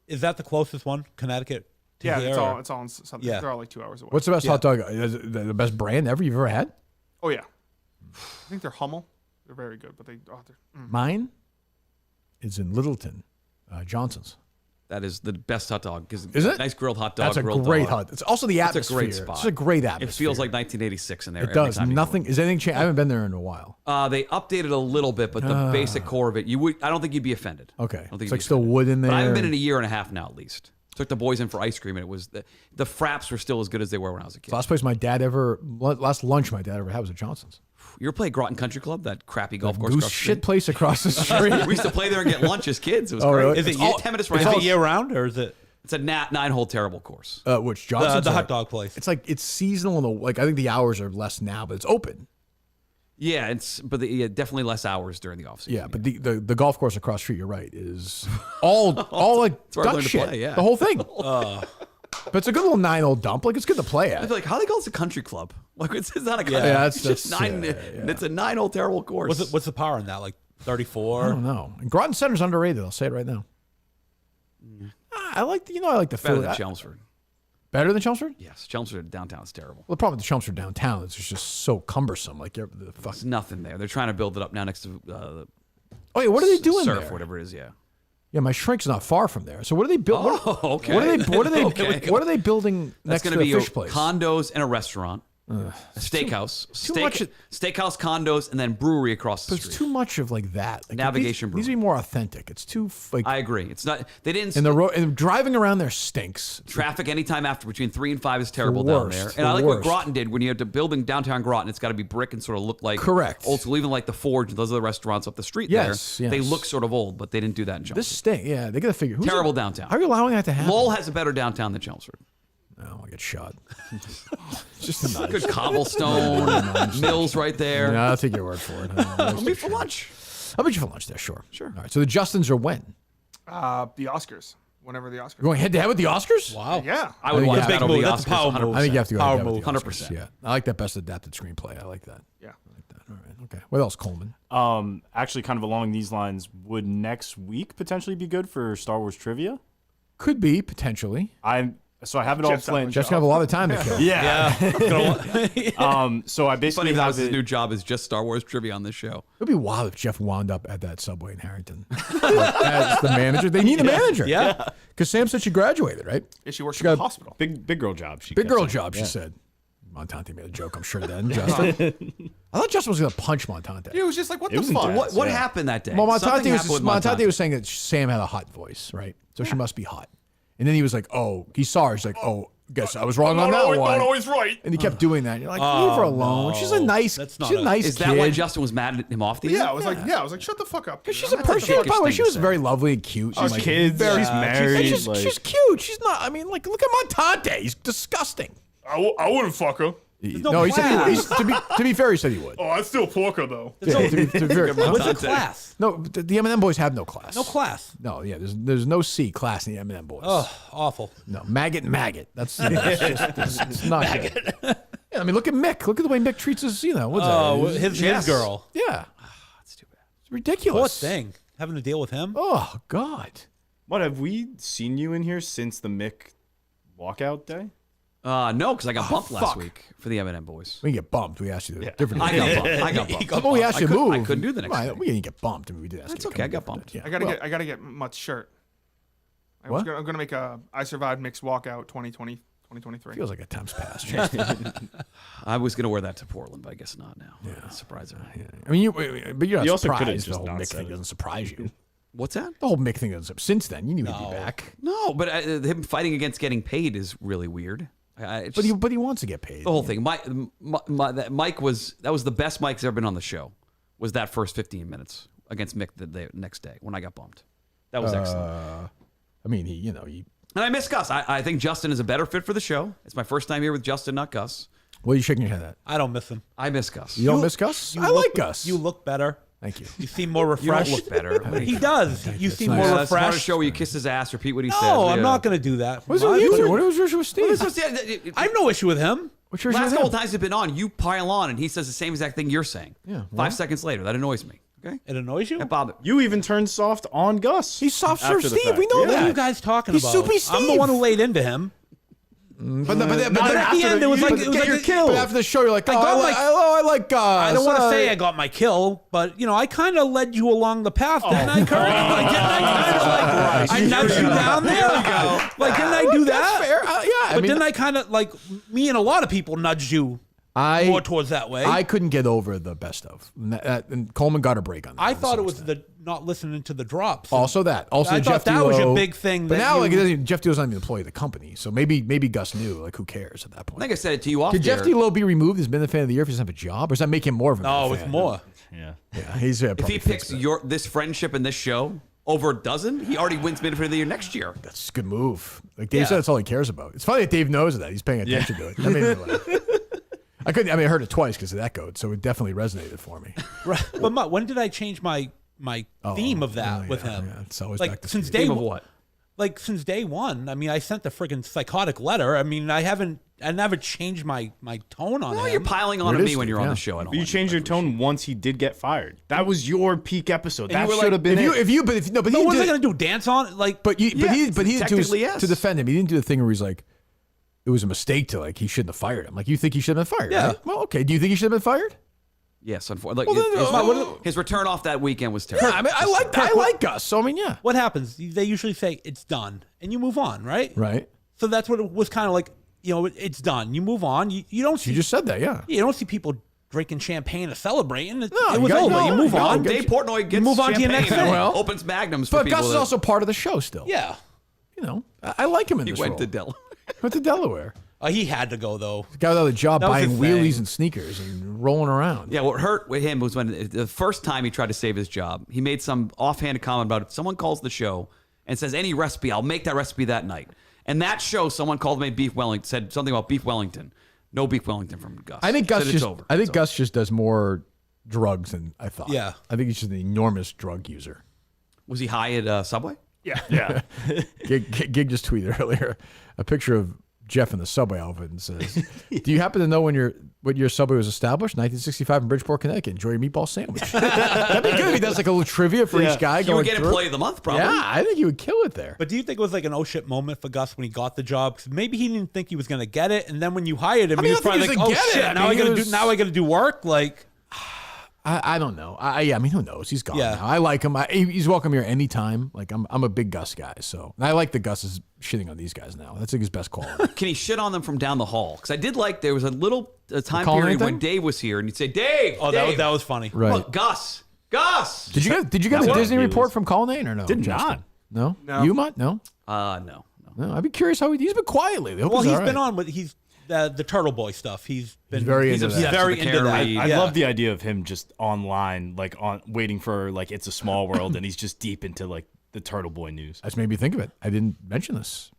Is that the closest one, Connecticut? To yeah, here, it's all in Southern. Yeah. They're all like 2 hours away. What's the best hot dog? Is it the best brand ever you've ever had? Oh yeah, I think they're Hummel. They're very good, but they're. Mine is in Littleton, Johnson's. That is the best hot dog. Is it? Nice grilled hot dog. That's a grilled great dog. hot. It's also the atmosphere. It's a great spot. It's a great atmosphere. It feels like 1986 in there. It every does. time you Nothing. Is anything changed? I haven't been there in a while. They updated a little bit, but the basic core of it, I don't think you'd be offended. Okay. I don't think It's you'd like be still offended. wood in there. But I haven't been in a year and a half now, at least. Took the boys in for ice cream, and it was the fraps were still as good as they were when I was a kid. Last lunch my dad ever had was at Johnson's. You ever play Groton Country Club, that crappy golf course? Goose across the shit street? place across the street. We used to play there and get lunch as kids. It was Oh, great. really? Is it 10 minutes from is my it house. year round or is it It's a 9-hole terrible course. Which Johnson's? the hot dog place? It's like it's seasonal and like I think the hours are less now, but it's open. Yeah, definitely less hours during the off season. Yeah, but the golf course across the street, you're right, is all like where I duck learned to shit. play, yeah. The whole thing. But it's a good little 9-hole dump. Like it's good to play I at. feel like, how do they call this a country club? Like it's not a country. Yeah, it's just nine. It's a 9-hole terrible course. What's the power in that? Like 34? I don't know. And Groton Center's underrated. I'll say it right now. I like the Better food. than Chelmsford. Better than Chelmsford? Yes, Chelmsford downtown is terrible. Well, the problem with the Chelmsford downtown is it's just so cumbersome. Like the fuck. There's nothing there. They're trying to build it up now next to Oh yeah, what are they doing Surf, there? whatever it is. Yeah. Yeah, my shrink's not far from there. So what are they building? Oh, okay. What are they? Okay. What are they building That's next going to to the be fish place? condos and a restaurant, a steakhouse, steakhouse, condos, and then brewery across the But street. it's too much of like that. Like, Navigation These be more authentic. It's too like. I agree. It's not. They didn't. And the road and driving around there stinks. Traffic anytime after between 3 and 5 is terrible The down worst, there. the And I like what worst. Groton did when you have to building downtown Groton. It's got to be brick and sort of look like Correct. old school. Even like the Forge, those are the restaurants up the street Yes, there. They yes. look sort of old, but they didn't do that in Chelmsford. This stink. Yeah, they got to figure. Terrible downtown. How are you allowing that to happen? Lowell has a better downtown than Chelmsford. Oh, I get shot. Just a Good cobblestone, mills right there. Yeah, I'll take your word for it. I'll meet for lunch. I'll meet you for lunch there. Sure. Sure. All right. So the Justins are when? The Oscars. Whenever the Oscars. You're going head to head with the Oscars? Wow. Yeah. I would think watch that's that a big over the move. That's a Oscars. power 100%. move. I think you have to go Power head with the move. Oscars. 100%. Yeah. I like that best adapted screenplay. I like that. Yeah. I like that. All right. Okay. What else, Coleman? Actually, kind of along these lines, would next week potentially be good for Star Wars trivia? Could be potentially. So I have it all Jeff's planned. Jeff's gonna have a lot of time to kill. Yeah. So I Funny basically enough, have his it. new job is just Star Wars trivia on this show. It'd be wild if Jeff wound up at that Subway in Harrington as the manager. They need a manager. Yeah. Because Sam said she graduated, right? Yeah, she works She at the got- hospital. Big girl job. Big girl job, she said. Montante made a joke, I'm sure, then. Justin. I thought Justin was going to punch Montante. Dude, it was just like, what It the was fuck? intense. What Yeah. happened that day? Well, Something happened with Montante was saying that Sam had a hot voice, right? So she must be hot. And then he was like, oh, he saw her. He's like, oh, guess I was wrong on that one. Not always right. And he kept doing that. You're like, leave her alone. no. She's a nice, That's she's not a a- nice Is kid. that why Justin was mad at him off the Yeah, air? I was like, shut the fuck up. She's dude. a person. dickish By the way, thing she to was say. very lovely and cute. She's She's like, kids. very- She's married. She's, like- she's cute. She's not. I mean, like, look at Montante. He's disgusting. I wouldn't fuck her. No, he said he would. To be fair, he said he would. Oh, I'd still pork her though. Yeah, to be fair. What's the class? No, the M&M boys have no class. No class. No, yeah, there's no C class in the M&M boys. Oh, awful. No, maggot. That's it's not good. Yeah, I mean, look at Mick. Look at the way Mick treats his, what's Oh, that? his girl. Yeah. That's too bad. It's ridiculous. Poor thing. Having to deal with him. Oh, God. What, have we seen you in here since the Mick walkout day? No, because I got bumped last fuck. week for the M&M boys. We didn't get bumped. We asked you to different. I got bumped. Well, we asked you to move. I couldn't do the next Right, thing. we didn't get bumped. I mean, we did ask That's you to okay. I come got over, bumped. but, yeah. I gotta get Mutt's shirt. What? I'm gonna make a I Survived Mixed Walkout 2020 2023. Feels like a time's passed. I was going to wear that to Portland, but I guess not now. Yeah. Surprising. Yeah. I mean, but you're not You also could've surprised. The just whole not Mick said thing it. doesn't surprise you. What's that? The whole Mick thing doesn't. Since then, you knew he'd be back. No, but him fighting against getting paid is really weird. But he wants to get paid. The whole thing. Mike was the best Mike's ever been on the show. Was that first 15 minutes against Mick the next day when I got bumped. That was excellent. I mean, And I miss Gus. I think Justin is a better fit for the show. It's my first time here with Justin, not Gus. What are you shaking your head at? I don't miss him. I miss Gus. You don't miss Gus? I like Gus. You look better. Thank you. You seem more You refreshed. don't look better. He does. You seem more That's part of the refreshed. show where you kiss his ass, repeat what he says. No, I'm Yeah. not going to do that. What's with you two? What was your issue with Steve? I have no issue with him. What's your issue Last with couple him? times he's been on, you pile on, and he says the same exact thing you're saying. Yeah, 5 seconds later, that annoys me. Okay, It annoys you? that bothers. You even turned soft on Gus. He's soft after serve the Steve. fact. We know What that. are you guys talking He's about? soupy I'm the Steve. one who laid into him. But at the end, it was like But after the show, you're like, I like Gus. I don't want to say I got my kill, but I kind of led you along the path, didn't I, Kirk? Like, didn't I kind of I nudged you down there? Like, didn't I do that? That's fair. Yeah, But didn't I kind of me and a lot of people nudged you more towards that way? I couldn't get over the best of, and Coleman got a break on that. I thought it was the not listening to the drops. Also that. Also I Jeff thought that was your D'Lo- big thing. But that now, you- Jeff D'Lo's not even an employee of the company, so maybe Gus knew. Like, who cares at that I point? think I said it to you off Could there. Jeff D'Lo be removed as Minifan of the Year if he doesn't have a job, or does that make him more of a No, Minifan? it's more. Yeah. Yeah, he's If probably he thinks picks that. this friendship and this show over a dozen, he already wins Minifan of the Year next year. That's a good move. Like Dave said, that's all he cares about. It's funny that Dave knows that. He's paying attention to it. That made me laugh. I heard it twice because of that code, so it definitely resonated for me. Right. But Mutt, when did I change my theme of that with him? Yeah, it's always like back to since Steve. day Theme of what? Like since day one. I mean, I sent the friggin' psychotic letter. I mean, I never changed my tone on No, him. you're piling on It to is me when Steve, you're on yeah. the show. I don't You like changed your tone once he did get fired. That was your peak episode. That you were should have been it. But he But didn't what was I do- gonna do? Dance on it? Like, But he didn't do technically, yes. to defend him. He didn't do the thing where he's like, it was a mistake to he shouldn't have fired him. Like, you think he should have been fired? Yeah. Right? Well, okay. Do you think he should have been fired? Yes, unfortunately. His return off that weekend was terrible. Yeah, I mean, I like Gus. So I mean, yeah. what happens? They usually say it's done, and you move on, right? Right. So that's what it was kind of like. It's done. You move on. You don't see. You just said that, yeah. You don't see people drinking champagne or celebrating. It you was got- over. no, You move you got- on. Dave Portnoy gets move on to your next champagne thing. and Well, opens magnums for But people. Gus is that- also part of the show still. Yeah. I like him in He this went role. to Delaware. Went to Delaware. He had to go though. Got another job That was buying his wheelies thing. and sneakers and rolling around. Yeah, what hurt with him was when the first time he tried to save his job, he made some offhanded comment about it. Someone calls the show and says, any recipe, I'll make that recipe that night. And that show, someone called me beef Wellington, said something about beef Wellington. No beef Wellington from Gus. I think Said Gus it's over. It's over. Gus just does more drugs than I thought. Yeah. I think he's just an enormous drug user. Was he high at Subway? Yeah. Gig just tweeted earlier a picture of Jeff in the Subway outfit and says, "Do you happen to know when your Subway was established? 1965 in Bridgeport, Connecticut. Enjoy your meatball sandwich." That'd be good if he does like a little trivia for each guy. You would going get through. employee of the month, probably. Yeah, I think he would kill it there. But do you think it was like an oh shit moment for Gus when he got the job? 'Cause maybe he didn't think he was going to get it, and then when you hired him, I mean, he was I think probably he like, was oh gonna get it. shit, I now mean, I got to do work. Like, I don't know. I mean, who knows? He's gone Yeah. now. I like him. He's welcome here anytime. Like I'm a big Gus guy, so and I like the Gus is shitting on these guys now. That's like his best quality. Can he shit on them from down the hall? Because I did like there was a little time calling period when anything? Dave was here, and he'd say, Dave, oh, Dave. that was funny. Right. Look, Gus. Did you get a Disney report from Colonnade or no? Did Justin? not. No. You might no. No. No. I'd be curious how he's been quiet lately. I hope Well, he's he's all been right. on with the Turtleboy stuff. He's been very He's into obsessed that. very with the into that. Carrie. I Yeah. love the idea of him just online, like waiting for like It's a Small World, and he's just deep into like the Turtle Boy news. That's made me think of it. I didn't mention this.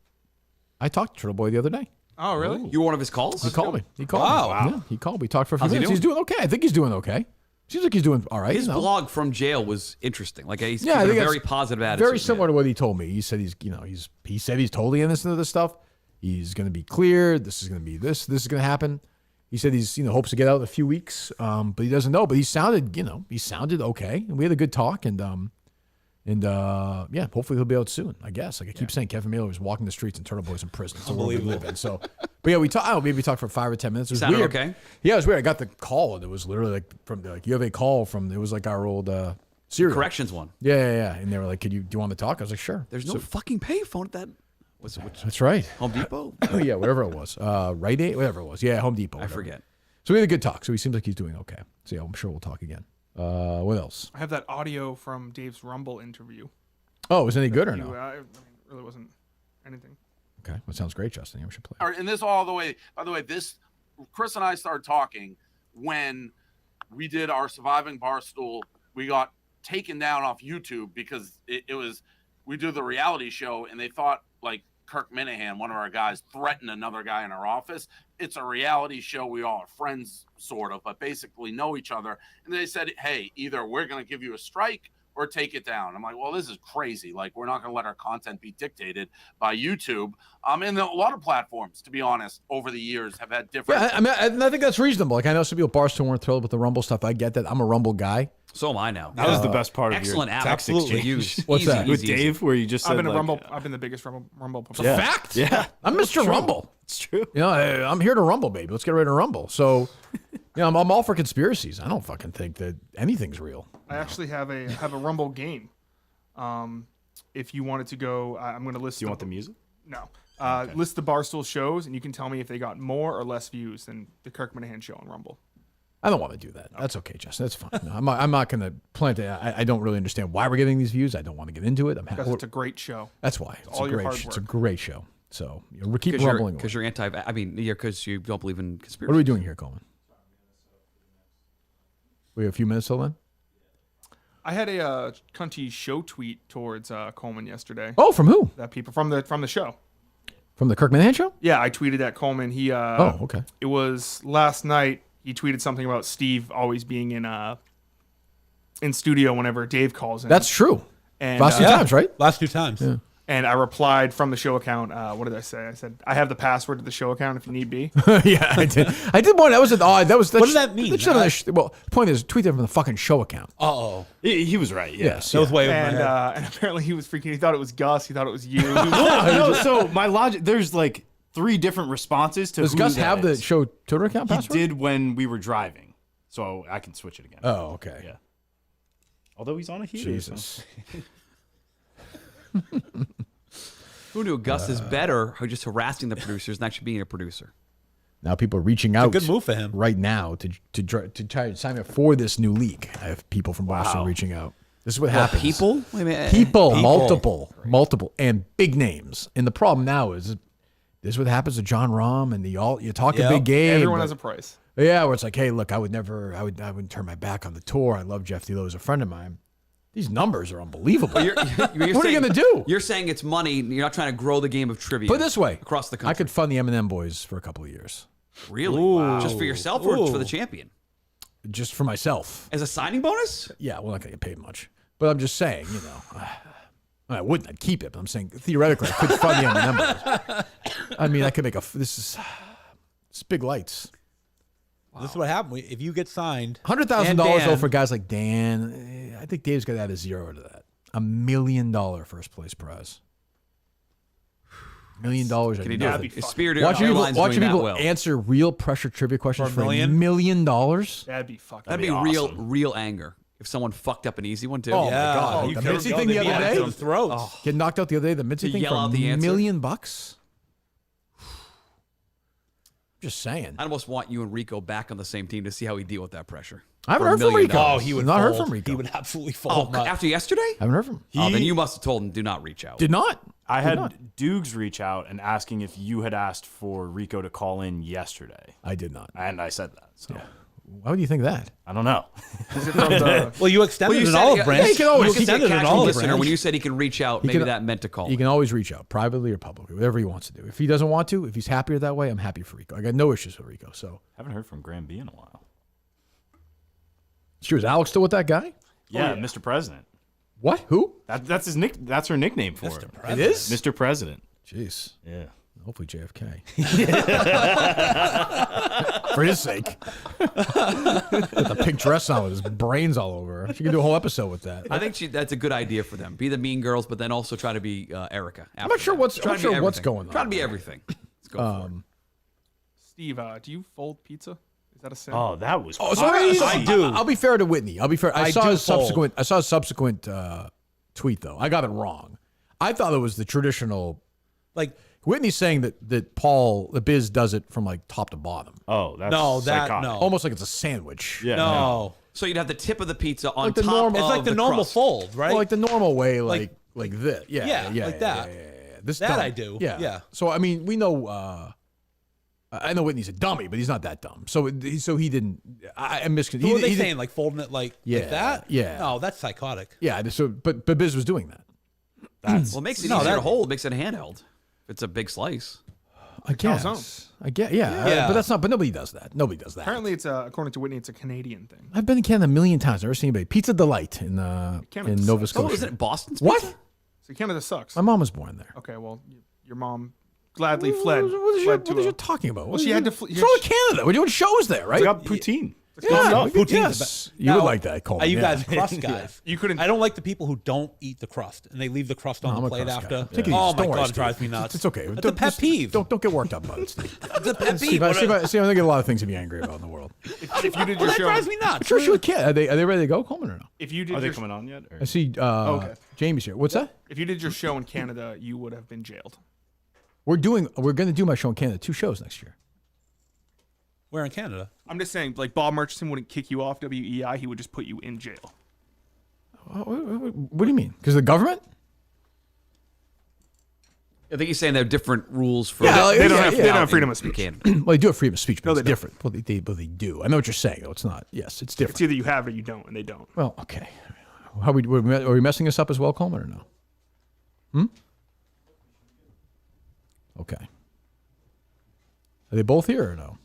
I talked to Turtleboy the other day. Oh, really? You were one of his calls? He called me. Wow. Yeah, he called me. We talked for a few How's he minutes. He's doing? doing okay. I think he's doing okay. Seems like he's doing all right. His you know. blog from jail was interesting. Like he's Yeah, I keeping think a that's very positive attitude. Very similar to what he told me. He said he said he's totally innocent of this stuff. He's going to be clear. This is going to be this. This is going to happen. He said he's hopes to get out in a few weeks, but he doesn't know. But he sounded okay, and we had a good talk, and yeah, hopefully he'll be out soon. I guess. Like I keep saying, Kevin Miller was walking the streets and Turtleboy's in prison. It's the world we live in. So, but yeah, we talked. Maybe we talked for 5 or 10 minutes. It was Sounded weird. okay? Yeah, it was weird. I got the call, and it was literally like from you have a call from. It was like our old serial Corrections one. Yeah. And they were like, do you want to talk? I was like, sure. There's no fucking payphone at that. That's right. Home Depot? Oh, yeah, whatever it was. Rite Aid, whatever it was. Yeah, Home Depot. I whatever. forget. So we had a good talk. So he seems like he's doing okay. So yeah, I'm sure we'll talk again. What else? I have that audio from Dave's Rumble interview. Oh, was it any good or no? I mean, it really wasn't anything. Okay, well, sounds great, Justin. Yeah, we should play. All right, and this all the way. By the way, Chris and I started talking when we did our Surviving Barstool. We got taken down off YouTube because we do the reality show, and they thought like Kirk Minihane, one of our guys, threatened another guy in our office. It's a reality show. We all are friends, sort of, but basically know each other. And they said, hey, either we're going to give you a strike or take it down. I'm like, well, this is crazy. Like, we're not going to let our content be dictated by YouTube. And a lot of platforms, to be honest, over the years have had different. Yeah, I mean, I think that's reasonable. Like, I know some people at Barstool weren't thrilled with the Rumble stuff. I get that. I'm a Rumble guy. So am I now. That was the best part of excellent your app. text Absolutely. exchange. What's Easy, that? With easy, Dave, where you just said, I've been a like, Rumble. I've been the biggest Rumble. A fact? Yeah. I'm Mr. Rumble. It's true. You know, I'm here to rumble, baby. Let's get ready to rumble. So, you know, I'm all for conspiracies. I don't fucking think that anything's real. I actually have a Rumble game. If you wanted to go, I'm going to list. Do you want the music? No. List the Barstool shows, and you can tell me if they got more or less views than the Kirk Minihane show on Rumble. I don't want to do that. That's okay, Justin. That's fine. No, I'm not going to plant it. I don't really understand why we're getting these views. I don't want to get into it. Because it's a great show. That's why. It's all a your great. hard work. It's a great show. So we keep rumbling. Because you're anti. I mean, because you don't believe in conspiracy. What are we doing here, Coleman? We have a few minutes till then. I had a cunty show tweet towards Coleman yesterday. Oh, from who? That people from the show. From the Kirk Minihane show? Yeah, I tweeted at Coleman. He Oh, okay. It was last night. He tweeted something about Steve always being in studio whenever Dave calls in. That's true. And Last 2 times, right? Last 2 times. Yeah. And I replied from the show account. What did I say? I said, I have the password to the show account if you need be. Yeah, I did. I did one. That was an odd. What does that mean? Well, the point is, tweet them from the fucking show account. Uh-oh. He was right. Yeah. Yes. That was way over my And, head. and apparently he was freaking. He thought it was Gus. He thought it was you. No, so my logic, there's like 3 different responses to Does who Gus that have the is. show Twitter account He password? did when we were driving, so I can switch it again. Oh, okay. Yeah. Although he's on a heater. Jesus. Who knew Gus is better just harassing the producers than actually being a producer? Now people are reaching out. good move for him. right now to try to sign up for this new league. I have people from Boston reaching out. This is what happens. People? Wait a minute. People, multiple, and big names. And the problem now is this is what happens to John Rahm and you talk a big game. Everyone but- has a price. Yeah, where it's like, hey, look, I wouldn't turn my back on the tour. I love Jeff D. Lowe as a friend of mine. These numbers are unbelievable. You're what are you saying- going to do? You're saying it's money. You're not trying to grow the game of trivia. Put it this way. Across the country. I could fund the M&M boys for a couple of years. Really? Ooh. Just for yourself or for the champion? Just for myself. As a signing bonus? Yeah, well, not going to get paid much. But I'm just saying, I wouldn't. I'd keep it. But I'm saying, theoretically, I could fund the M&M boys. I mean, I could make it's big lights. This is what happened. If you get signed, $100,000 though for guys like Dan. I think Dave's got to add a zero to that. $1 million first place prize. $1 million. Can he do That'd it? be Spirit Watching Airlines people doing that well. answer real pressure trivia questions for $1 million? million. That'd be fucking. That'd be awesome. real anger if someone fucked up an easy one too. Oh, yeah, my God. you The could Mintzy go thing the to other the day? end of throats. Get knocked out the other day, the Mintzy To thing yell for out the $1 answer? million. Just saying. I almost want you and Rico back on the same team to see how we deal with that pressure. I haven't For heard $1 from million. Rico. Oh, he would not heard fold. from Rico. He would absolutely Oh, fold. after yesterday? Haven't heard from him. Oh, then you must have told him do not reach out. Did not. I Did had not. Dukes reach out and asking if you had asked for Rico to call in yesterday, I did not. and I said that. So Why would you think that? I don't know. Is it from the? Well, you extended you an said- olive yeah, branch. yeah, you can always- You extended an Casual olive listener, branch. when you said he can reach out, maybe that meant to call. He can always reach out privately or publicly, whatever he wants to do. If he doesn't want to, if he's happier that way, I'm happy for Rico. I got no issues with Rico. So Haven't heard from Graham B in a while. sure, is Alex still with that guy? Yeah, Mr. President. What? Who? That's his nick. That's her nickname for him. It is? Mr. President. Jeez. Yeah. Hopefully JFK. For his sake. With the pink dress on with his brains all over her. She can do a whole episode with that. I think that's a good idea for them. Be the mean girls, but then also try to be Erica. I'm not sure what's Try to be what's everything. going on. Try to be everything. Let's go for it. Steve, do you fold pizza? Is that a sin? Oh, that was. Oh, so I do. I'll be fair to Whitney. I'll be fair. I I saw do his fold. subsequent tweet though. I got it wrong. I thought it was the traditional Like Whitney's saying that Paul, the Biz, does it from like top to bottom. Oh, that's no. Almost like it's a sandwich. Yeah, no. So you'd have the tip of the pizza on Like the top normal- of It's like the normal crust. fold, right? Well, like the normal way, like this. Yeah, like that. This That dumb. I do. Yeah. So I mean, we know. I know Whitney's a dummy, but he's not that dumb. So he didn't. I'm misconceived. So what are they saying? Like folding it like that? Yeah. No, that's psychotic. Yeah. So, but Biz was doing that. Well, it makes it easier to hold. It makes it handheld. If it's a big slice. I guess. I get. Yeah. But that's not. But nobody does that. Nobody does that. Apparently, it's according to Whitney, it's a Canadian thing. I've been in Canada a million times. I've never seen anybody. Pizza Delight in Nova Scotia. Oh, is it Boston's What? pizza? So Canada sucks. My mom was born there. Okay, well, your mom gladly fled. What are you talking about? Well, she had to flee. What's wrong with Canada? We're doing shows there, right? They got poutine. Yeah, Poutine's yes. the You would Now, like that, Coleman. Are you yeah. guys crust guys? You couldn't. I don't like the people who don't eat the crust and they leave the crust on I'm the a plate crust guy. after. Take it easy. Oh Don't my worry, god, it Steve. drives me nuts. It's okay. It's a pet peeve. Don't get worked up about it, Steve. It's a pet Steve, peeve. I think a lot of things to be angry about in the world. If you did your That show, drives me nuts. Sure, she can. Are they ready to go, Coleman, or no? if you did Are they your, coming on yet? Or? I see. Jamie's here. What's that? if you did your show in Canada, you would have been jailed. We're going to do my show in Canada. 2 shows next year. We're in Canada. I'm just saying, like Bob Murchison wouldn't kick you off WEI; he would just put you in jail. What do you mean? Because of the government? I think he's saying there are different rules for. Yeah, They don't yeah, have freedom of speech. Canada. Well, they do have freedom of speech, but No, it's they don't. different. Well, they do. I know what you're saying, though. It's not. Yes, it's different. It's either you have it or you don't, and they don't. Well, okay. Are we messing this up as well, Coleman, or no? Okay. Are they both here or no?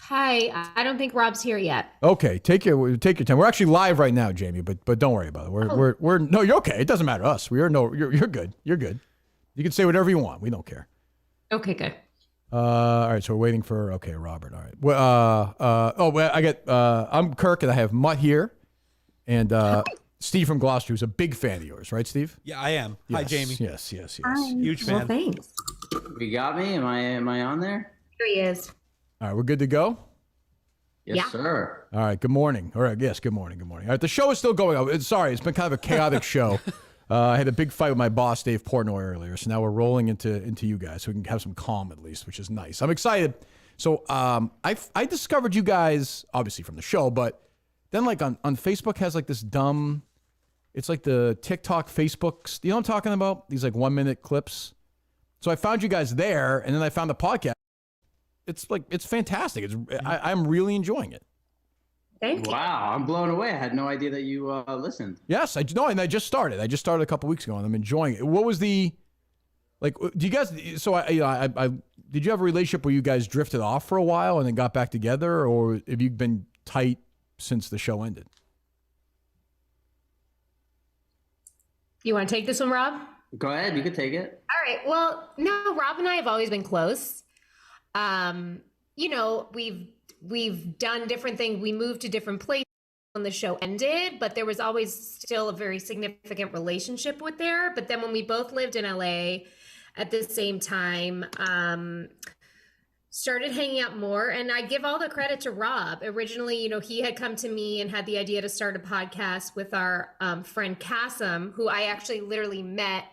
Hi, I don't think Rob's here yet. Okay, take your time. We're actually live right now, Jamie, but don't worry about it. We're no, you're okay. It doesn't matter to us. You're good. You're good. You can say whatever you want. We don't care. Okay, good. All right, so we're waiting for Robert. All right. Well, I'm Kirk, and I have Mutt here, and Steve from Gloster, who's a big fan of yours, right, Steve? Yeah, I am. Hi, Yes, Jamie. Yes. Huge fan. Well, thanks. You got me? Am I on there? Here he is. All right, we're good to go. Yes, Yeah. sir. All right. Good morning. All right. Yes. Good morning. All right. The show is still going. Sorry, it's been kind of a chaotic show. I had a big fight with my boss, Dave Portnoy, earlier, so now we're rolling into you guys, so we can have some calm at least, which is nice. I'm excited. So I discovered you guys obviously from the show, but then like on Facebook has like this dumb. It's like the TikTok, Facebook. You know what I'm talking about? These like 1-minute clips. So I found you guys there, and then I found the podcast. It's fantastic. I'm really enjoying it. Thank you. Wow, I'm blown away. I had no idea that you listened. Yes, I know, and I just started. I just started a couple weeks ago, and I'm enjoying it. What was the like? Do you guys? So I did you have a relationship where you guys drifted off for a while and then got back together, or have you been tight since the show ended? You want to take this one, Rob? Go ahead, you can take it. All right. Well, no, Rob and I have always been close. You know, we've done different things. We moved to different places when the show ended, but there was always still a very significant relationship with there. But then when we both lived in LA at the same time, started hanging out more. And I give all the credit to Rob. Originally, you know, he had come to me and had the idea to start a podcast with our friend Kasim, who I actually literally met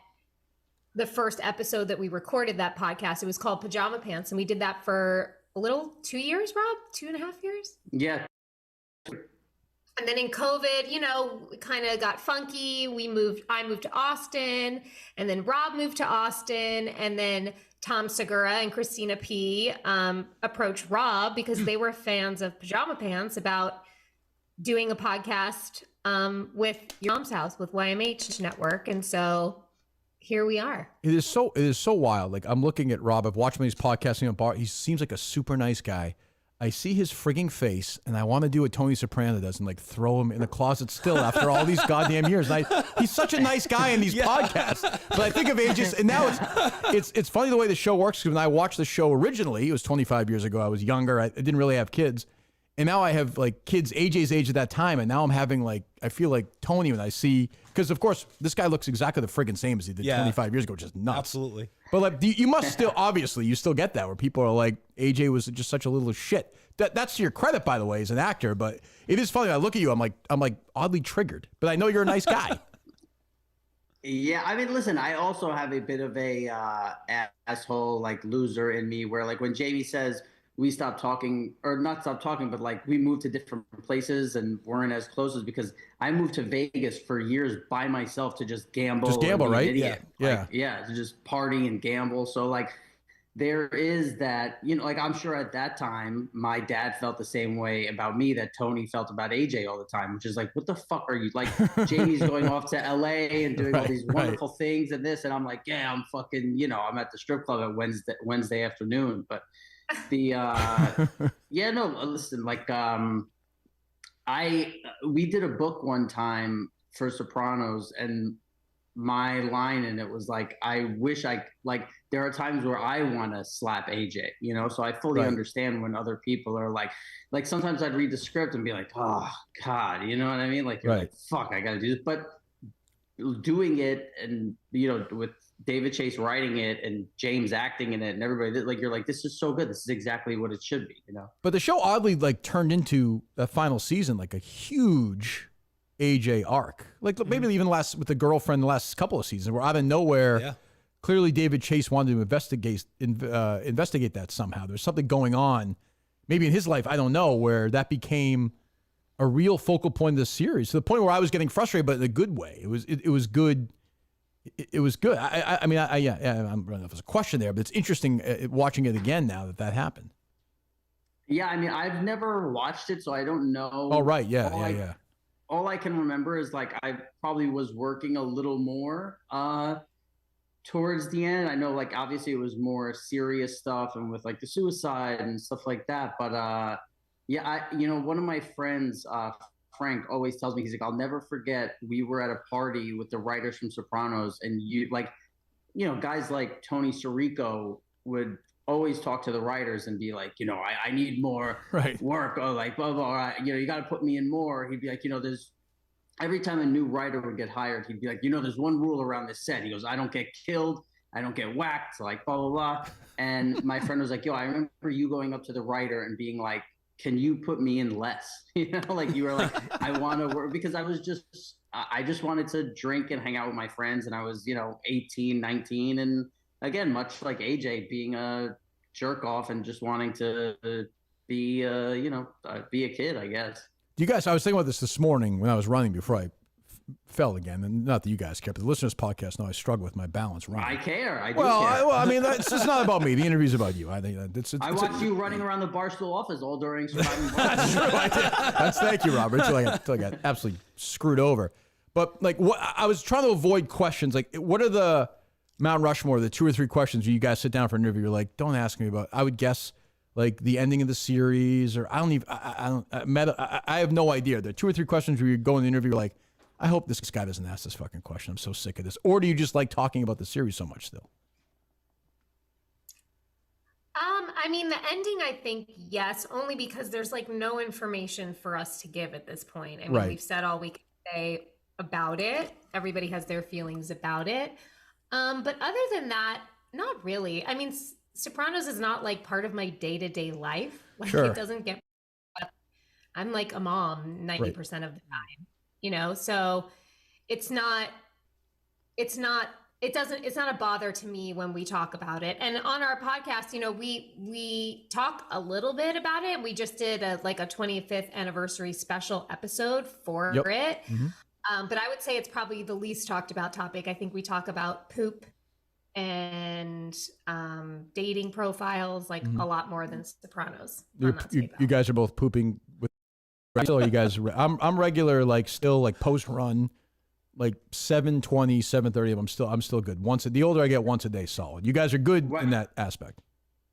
the first episode that we recorded that podcast. It was called Pajama Pants. And we did that for a little 2 years, Rob, 2.5 years. Yeah. And then in COVID, you know, it kind of got funky. I moved to Austin, and then Rob moved to Austin, and then Tom Segura and Christina P. Approached Rob because they were fans of Pajama Pants about doing a podcast with Your Mom's House with YMH Network. And so here we are. It is so wild. Like, I'm looking at Rob. I've watched him. He's podcasting on bar. He seems like a super nice guy. I see his frigging face, and I want to do what Tony Soprano does and like throw him in the closet still after all these goddamn years. And he's such a nice guy in these podcasts. But I think of ages, and now it's funny the way the show works. Because when I watched the show originally, it was 25 years ago. I was younger. I didn't really have kids. And now I have like kids AJ's age at that time, and now I'm having like, I feel like Tony when I see, because of course this guy looks exactly the friggin' same as he did 25 years ago, which is nuts. Absolutely. But like, you must still, obviously, you still get that where people are like, AJ was just such a little shit. That's to your credit, by the way, as an actor. But it is funny. I look at you, I'm like oddly triggered. But I know you're a nice guy. Yeah, I mean, listen, I also have a bit of a asshole, like, loser in me where, like, when Jamie says we stopped talking, or not stopped talking, but, like, we moved to different places and weren't as close as because I moved to Vegas for years by myself to just gamble. Just gamble, and be an right? idiot. Yeah. Like, yeah, to just party and gamble. So, like, there is that, you know, like, I'm sure at that time, my dad felt the same way about me that Tony felt about AJ all the time, which is like, what the fuck are you, like, Jamie's going off to LA and doing all these wonderful things and this. And I'm like, yeah, I'm fucking, you know, I'm at the strip club at Wednesday afternoon. But the, yeah, no, listen, like, we did a book one time for Sopranos, and my line in it was like, I wish like, there are times where I want to slap AJ, you know? So I fully understand when other people are like sometimes I'd read the script and be like, oh God, you know what I mean? Like, you're like, fuck, I got to do this. But doing it and, you know, with David Chase writing it and James acting in it and everybody, like, you're like, this is so good. This is exactly what it should be, you know? But the show oddly like turned into that final season, like a huge AJ arc, like maybe even with the girlfriend the last couple of seasons, where out of nowhere, clearly David Chase wanted to investigate that somehow. There's something going on, maybe in his life, I don't know, where that became a real focal point of the series, to the point where I was getting frustrated, but in a good way. It was good. It was good. I mean, I don't know if there's a question there, but it's interesting watching it again now that happened. Yeah, I mean, I've never watched it, so I don't know. Oh, right. Yeah. All I can remember is, like, I probably was working a little more towards the end. I know, like, obviously it was more serious stuff and with, like, the suicide and stuff like that. But yeah, you know, one of my friends, Frank, always tells me, he's like, I'll never forget, we were at a party with the writers from Sopranos, and you know, guys like Tony Sirico would always talk to the writers and be like, you know, I need more work, or like, blah, blah, blah, you know, you got to put me in more. He'd be like, you know, every time a new writer would get hired, he'd be like, you know, there's one rule around this set. He goes, I don't get killed, I don't get whacked, like, blah, blah, blah. And my friend was like, yo, I remember you going up to the writer and being like, can you put me in less? You know, like, you were like, I want to work, because I just wanted to drink and hang out with my friends. And I was, you know, 18, 19. And again, much like AJ, being a jerk off and just wanting to be, you know, be a kid, I guess. You guys, I was thinking about this morning when I was running before I fell again, and not that you guys care, but the listeners' podcast know I struggle with my balance running. I care. I do care. I mean, it's not about me. The interview's about you. I think I watched you running around the Barstool office all during surviving. That's true. I did. Thank you, Robert. Until I got absolutely screwed over. But like, what I was trying to avoid questions. Like, what are the Mount Rushmore, the 2 or 3 questions where you guys sit down for an interview? You're like, don't ask me about. I would guess like the ending of the series, or I have no idea. There are 2 or 3 questions where you go in the interview, you're like, I hope this guy doesn't ask this fucking question. I'm so sick of this. Or do you just like talking about the series so much still? I mean, the ending, I think, yes, only because there's like no information for us to give at this point. I mean, we've said all we can say about it. Everybody has their feelings about it. But other than that, not really. I mean, Sopranos is not like part of my day-to-day life. Like, it doesn't get, I'm like a mom 90% of the time, you know? So it's not a bother to me when we talk about it. And on our podcast, you know, we talk a little bit about it. We just did a 25th anniversary special episode for it. Mm-hmm. But I would say it's probably the least talked about topic. I think we talk about poop and dating profiles like a lot more than Sopranos. You guys are both pooping with, so you guys, I'm regular, like still like post run. Like 7:20, 7:30. I'm still good. The older I get, once a day solid. You guys are good in that aspect.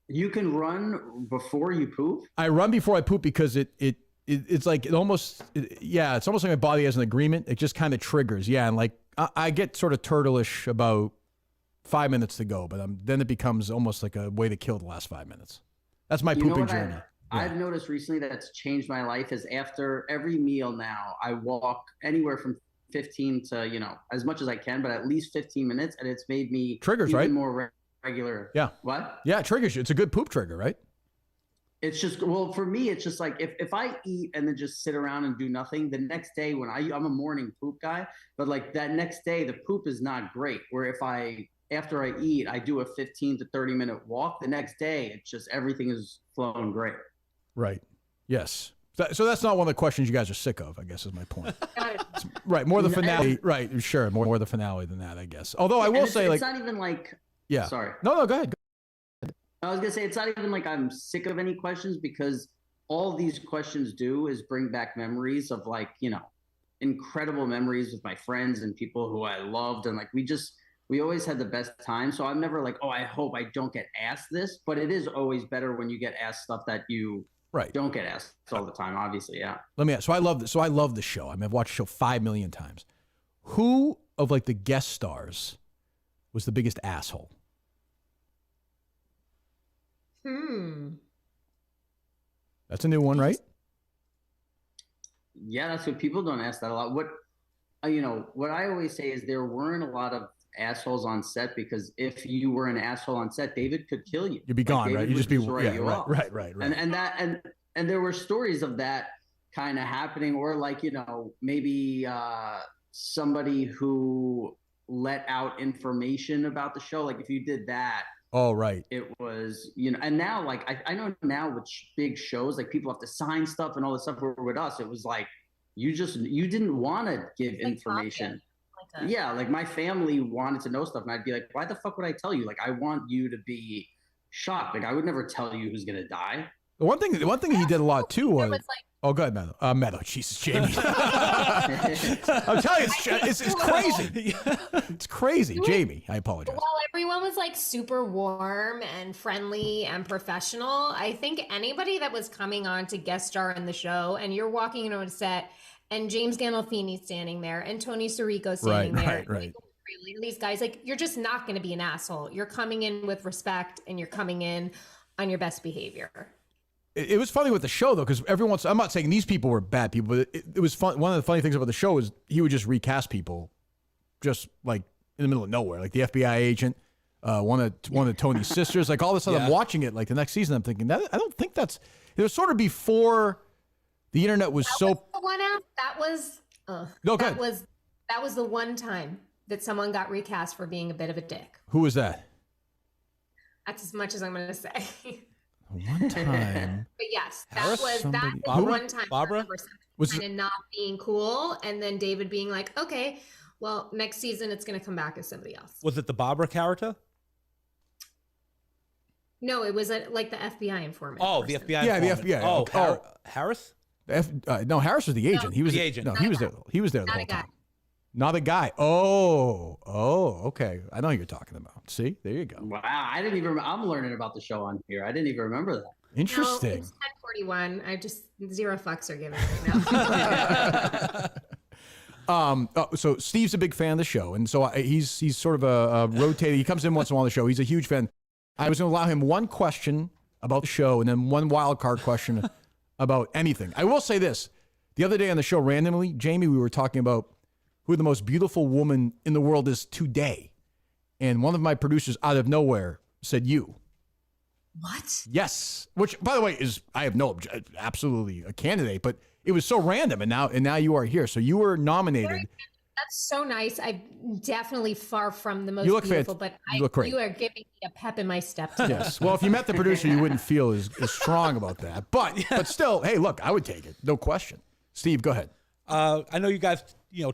You can run before you poop? I run before I poop because it's like it's almost like my body has an agreement. It just kind of triggers. Yeah, and like I get sort of turtleish about 5 minutes to go, but then it becomes almost like a way to kill the last 5 minutes. That's my pooping journey. I've noticed recently that's changed my life is after every meal now, I walk anywhere from 15 to, you know, as much as I can, but at least 15 minutes, and it's made me triggers, even right? more regular. Yeah. What? Yeah, it triggers you. It's a good poop trigger, right? it's just, well, for me, it's just like if I eat and then just sit around and do nothing, the next day when I'm a morning poop guy, but like that next day, the poop is not great. Where if after I eat, I do a 15 to 30 minute walk, the next day, it's just everything is flowing great. Right. Yes. So that's not one of the questions you guys are sick of, I guess is my point. Right. More the finale. Right. Sure. More the finale than that, I guess. Although I will say, it's not even like, yeah. Sorry. No, go ahead. I was going to say, it's not even like I'm sick of any questions, because all these questions do is bring back memories of like, incredible memories with my friends and people who I loved. And like, we always had the best time. So I'm never like, oh, I hope I don't get asked this, but it is always better when you get asked stuff that you don't get asked all the time, obviously. Yeah. Let me ask. So I love the show. I mean, I've watched the show 5 million times. Who of like the guest stars was the biggest asshole? That's a new one, right? Yeah, that's what people don't ask that a lot. What I always say is there weren't a lot of assholes on set, because if you were an asshole on set, David could kill you. You'd be gone, right? You'd just be right. And there were stories of that kind of happening, or like, maybe somebody who let out information about the show. Like if you did that, oh, right. it was, and now like I know now with big shows, like people have to sign stuff and all this stuff. Where with us, it was like you didn't want to give information. Yeah, like my family wanted to know stuff, and I'd be like, why the fuck would I tell you? Like, I want you to be shocked. Like, I would never tell you who's gonna die. The one thing he did a lot too was oh, go ahead, Meadow. Meadow, Jesus, Jamie. I'm telling you, it's crazy. It's crazy, Jamie. I apologize. While everyone was like super warm and friendly and professional, I think anybody that was coming on to guest star in the show, and you're walking into a set, and James Gandolfini's standing there, and Tony Sirico's standing there. Right. These guys, like, you're just not going to be an asshole. You're coming in with respect, and you're coming in on your best behavior. It was funny with the show, though, because I'm not saying these people were bad people, but it was fun. One of the funny things about the show is he would just recast people just like in the middle of nowhere, like the FBI agent, one of Tony's sisters, like all of a sudden I'm watching it like the next season. I'm thinking I don't think it was sort of before the internet was that was the one time that someone got recast for being a bit of a dick. Who was that? That's as much as I'm going to say. One time. But yes, that was one time. Barbara was kind of not being cool, and then David being like, "Okay, well, next season it's going to come back as somebody else." Was it the Barbara character? No, it was like the FBI informant. Oh, the FBI. Yeah, informant. the FBI. Oh, Harris. No, Harris was the agent. He was the agent. No, he was there. He was there the whole time. Not a guy. Oh, okay. I know who you're talking about. See, there you go. Wow, I didn't even. I'm learning about the show on here. I didn't even remember that. Interesting. No, it's 10:41. I just zero fucks are given right now. So Steve's a big fan of the show, and so he's sort of a rotating. He comes in once in a while on the show. He's a huge fan. I was going to allow him one question about the show, and then one wild card question about anything. I will say this: the other day on the show, randomly, Jamie, we were talking about who the most beautiful woman in the world is today. And one of my producers out of nowhere said you. What? Yes. Which, by the way, I have absolutely a candidate, but it was so random. And now you are here. So you were nominated. That's so nice. I'm definitely far from the most You look beautiful, but you look great. You are giving me a pep in my step today. Yes. Well, if you met the producer, you wouldn't feel as strong about that. But still, hey, look, I would take it. No question. Steve, go ahead. I know you guys,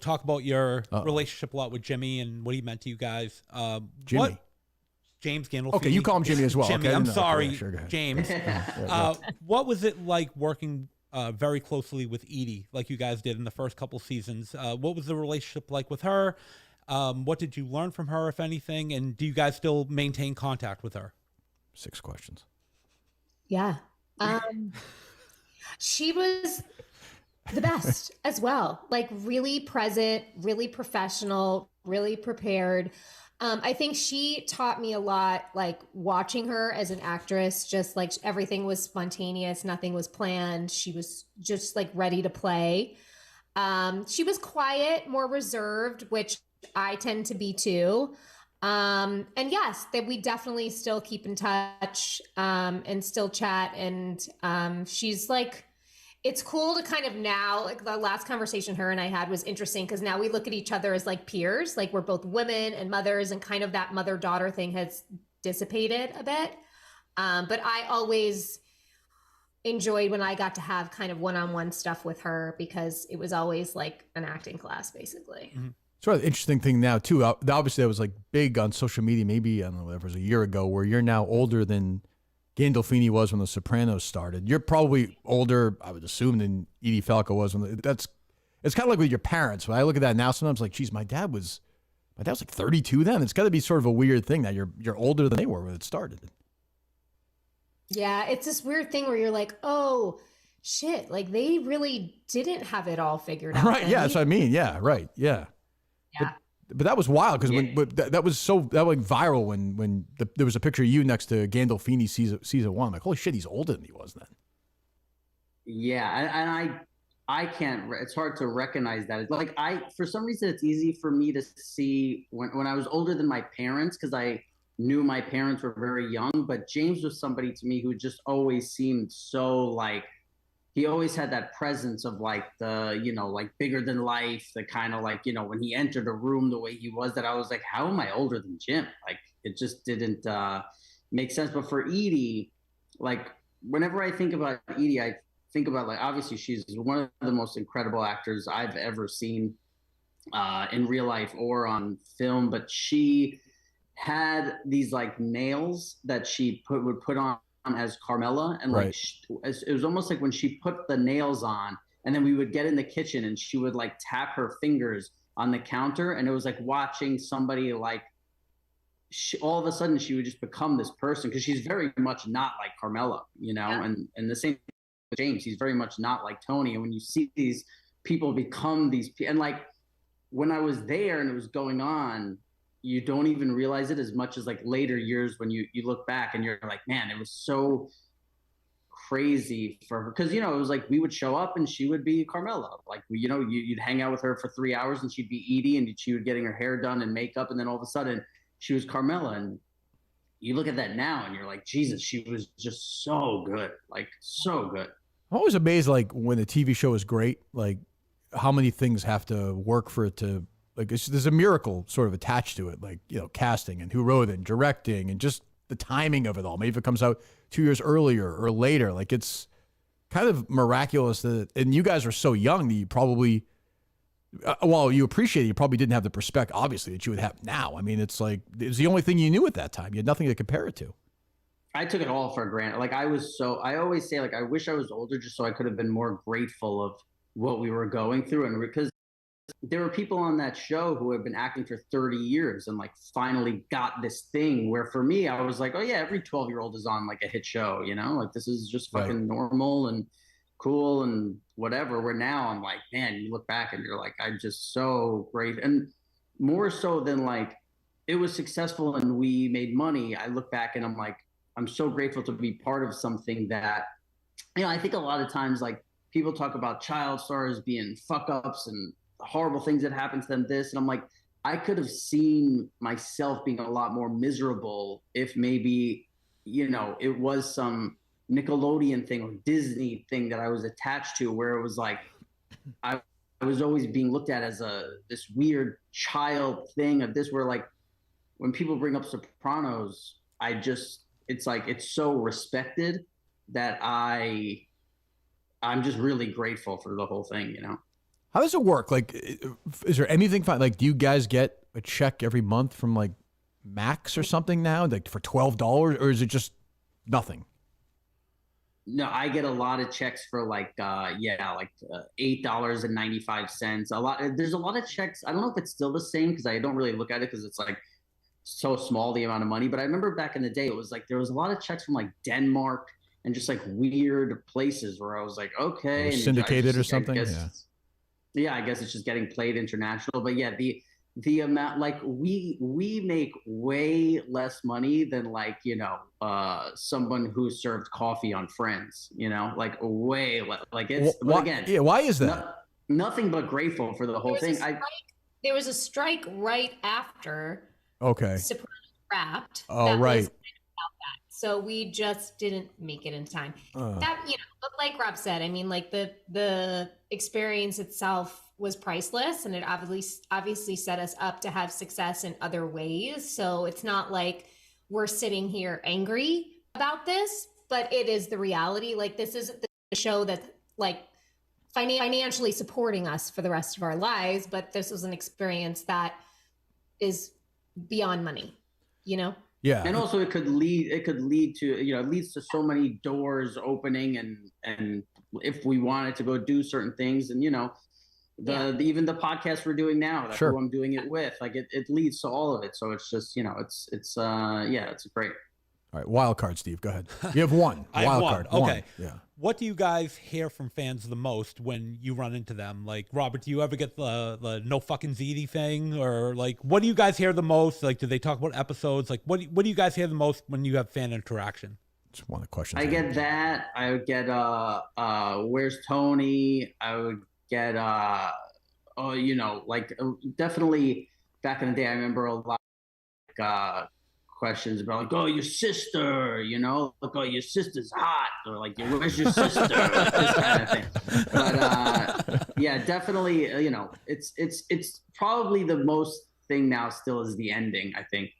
talk about your relationship a lot with Jimmy and what he meant to you guys. Jimmy. James Gandolfini. Okay, you call him Jimmy as well. Jimmy, okay, I'm no, sorry, okay, sure, go ahead. James. What was it like working very closely with Edie, like you guys did in the first couple seasons? What was the relationship like with her? What did you learn from her, if anything? And do you guys still maintain contact with her? 6 questions. Yeah. She was the best as well. Like really present, really professional, really prepared. I think she taught me a lot, like watching her as an actress, just like everything was spontaneous. Nothing was planned. She was just like ready to play. She was quiet, more reserved, which I tend to be too. And yes, that we definitely still keep in touch and still chat. And she's like, it's cool to kind of now, like the last conversation her and I had was interesting because now we look at each other as like peers, like we're both women and mothers, and kind of that mother-daughter thing has dissipated a bit. But I always enjoyed when I got to have kind of one-on-one stuff with her because it was always like an acting class, basically. Mm-hmm. Sort of the interesting thing now too. Obviously, that was like big on social media. Maybe I don't know, whatever, it was a year ago. Where you're now older than Gandolfini was when The Sopranos started. You're probably older, I would assume, than Edie Falco was when it's kind of like with your parents. When I look at that now, sometimes like, geez, my dad was like 32 then. It's got to be sort of a weird thing that you're older than they were when it started. Yeah, it's this weird thing where you're like, oh shit, like they really didn't have it all figured out. Right? Yeah, that's what I mean. Yeah, right. Yeah. Yeah. But that was wild because that went viral when there was a picture of you next to Gandolfini season 1. I'm like, holy shit, he's older than he was then. Yeah, and I can't. It's hard to recognize that. Like for some reason, it's easy for me to see when I was older than my parents because I knew my parents were very young. But James was somebody to me who just always seemed so like. He always had that presence of like the, like bigger than life, the kind of like, when he entered a room the way he was, that I was like, how am I older than Jim? Like, it just didn't make sense. But for Edie, like, whenever I think about Edie, I think about like, obviously she's one of the most incredible actors I've ever seen in real life or on film. But she had these like nails that she would put on as Carmela, and like it was almost like when she put the nails on, and then we would get in the kitchen and she would like tap her fingers on the counter, and it was like watching somebody like all of a sudden she would just become this person because she's very much not like Carmela, and the same with James, he's very much not like Tony. And when you see these people become these, and like when I was there and it was going on, you don't even realize it as much as like later years when you look back and you're like, man, it was so crazy for her. Because, it was like we would show up and she would be Carmela. Like, you'd hang out with her for 3 hours and she'd be Edie and she would getting her hair done and makeup. And then all of a sudden she was Carmela. And you look at that now and you're like, Jesus, she was just so good. Like, so good. I'm always amazed, like, when a TV show is great, like, how many things have to work for it to, like, there's a miracle sort of attached to it, like, casting and who wrote it and directing and just the timing of it all. Maybe if it comes out 2 years earlier or later, like, it's kind of miraculous that, and you guys are so young that you probably, while you appreciate it, you probably didn't have the perspective, obviously, that you would have now. I mean, it's like, it was the only thing you knew at that time. You had nothing to compare it to. I took it all for granted. Like, I always say, like, I wish I was older just so I could have been more grateful of what we were going through. And because there were people on that show who had been acting for 30 years and like finally got this thing where for me, I was like, oh yeah, every 12-year-old is on like a hit show, like this is just fucking normal and cool and whatever. Where now I'm like, man, you look back and you're like, I'm just so great. And more so than like, it was successful and we made money. I look back and I'm like, I'm so grateful to be part of something that, I think a lot of times like people talk about child stars being fuck ups and horrible things that happen to them, and I'm like, I could have seen myself being a lot more miserable if maybe, it was some Nickelodeon thing or Disney thing that I was attached to where it was like, I was always being looked at as this weird child thing of this, where like, when people bring up Sopranos, it's like, it's so respected that I'm just really grateful for the whole thing, How does it work? Like, is there anything fun? Like, do you guys get a check every month from like Max or something now, like for $12, or is it just nothing? No, I get a lot of checks for like, $8.95. There's a lot of checks. I don't know if it's still the same because I don't really look at it because it's like so small, the amount of money. But I remember back in the day, it was like, there was a lot of checks from like Denmark and just like weird places where I was like, okay. Or syndicated or something. Yeah, I guess it's just getting played international. But yeah, the amount, like we make way less money than like, someone who served coffee on Friends, like way less. Like it's, why, again. Yeah, why is that? Nothing but grateful for the whole thing. There was a strike right after Okay. Sopranos Wrapped. Oh, that right. was about that. So we just didn't make it in time. That, but like Rob said, I mean, like the experience itself was priceless, and it obviously set us up to have success in other ways. So it's not like we're sitting here angry about this, but it is the reality. Like, this is the show that like financially supporting us for the rest of our lives, but this was an experience that is beyond money, Yeah. And also it could lead to, it leads to so many doors opening, and if we wanted to go do certain things, and even the podcast we're doing now, that's who I'm doing it with, like it leads to all of it. So it's just, it's great. All right, wild card, Steve. Go ahead. You have one. I have Wild one. card. Okay. One. Yeah. What do you guys hear from fans the most when you run into them? Like, Robert, do you ever get the no fucking ZD thing? Or like, what do you guys hear the most? Like, do they talk about episodes? Like, what do you guys hear the most when you have fan interaction? It's one of the questions. I get that. I would get where's Tony? I would get definitely back in the day, I remember a lot of questions about like, oh, your sister, like, oh, your sister's hot, or like, where's your sister? This kind of thing. But yeah, definitely, it's probably the most thing now still is the ending, I think.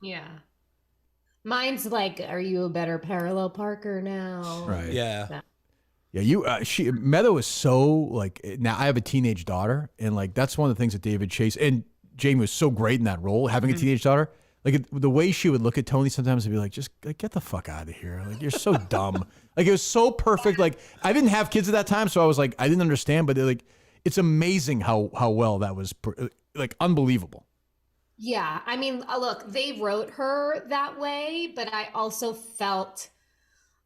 Yeah. Mine's like, are you a better parallel Parker now? Right. Yeah. Yeah, Meadow is so like, now I have a teenage daughter, and like that's one of the things that David Chase and Jamie was so great in that role, having a teenage daughter. Like the way she would look at Tony sometimes and be like, just like, get the fuck out of here. Like, you're so dumb. Like, it was so perfect. Like, I didn't have kids at that time, so I was like, I didn't understand, but like, it's amazing how well that was, like, unbelievable. Yeah. I mean, look, they wrote her that way, but I also felt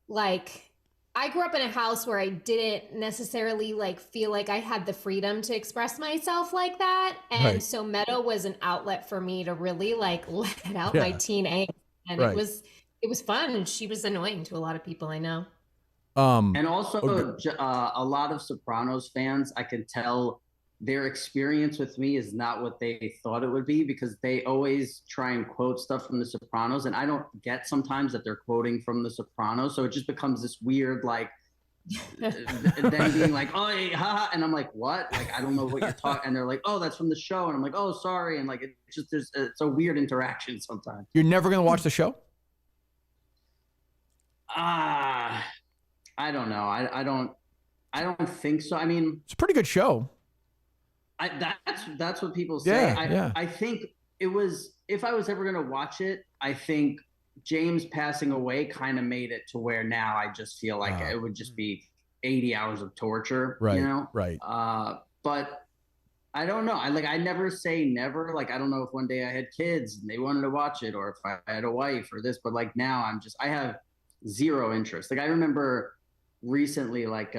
like I grew up in a house where I didn't necessarily like feel like I had the freedom to express myself like that. And so Meadow was an outlet for me to really like let out my teen angst. And it was fun. And she was annoying to a lot of people I know. And also a lot of Sopranos fans, I can tell their experience with me is not what they thought it would be, because they always try and quote stuff from The Sopranos, and I don't get sometimes that they're quoting from The Sopranos, so it just becomes this weird, like, them being like, oh, hey, haha, and I'm like, what? Like, I don't know what you're talking, and they're like, oh, that's from the show, and I'm like, oh, sorry, and like, it's a weird interaction sometimes. You're never going to watch the show? I don't know. I don't think so. I mean, it's a pretty good show. That's what people say. Yeah, I think it was, if I was ever going to watch it, I think James passing away kind of made it to where now I just feel like it would just be 80 hours of torture, right, you know? Right. But I don't know. I never say never. Like, I don't know if one day I had kids and they wanted to watch it, or if I had a wife or this, but like now I have zero interest. Like, I remember recently, like,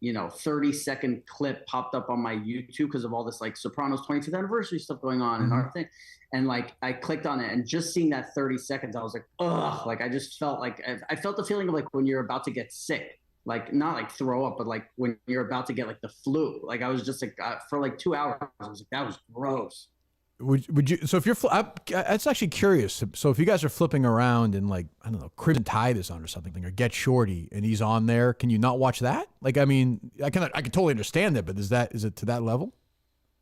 30-second clip popped up on my YouTube because of all this like Sopranos 25th anniversary stuff going on and our thing. And like, I clicked on it, and just seeing that 30 seconds, I was like, ugh, like, I just felt like, I felt the feeling of like when you're about to get sick, like not like throw up, but like when you're about to get like the flu. Like, I was just like, for like 2 hours, I was like, that was gross. Would you? So if you're, it's actually curious. So if you guys are flipping around and like, I don't know, Crimson Tide is on or something, or Get Shorty and he's on there, can you not watch that? Like, I mean, I can totally understand that, but is it to that level?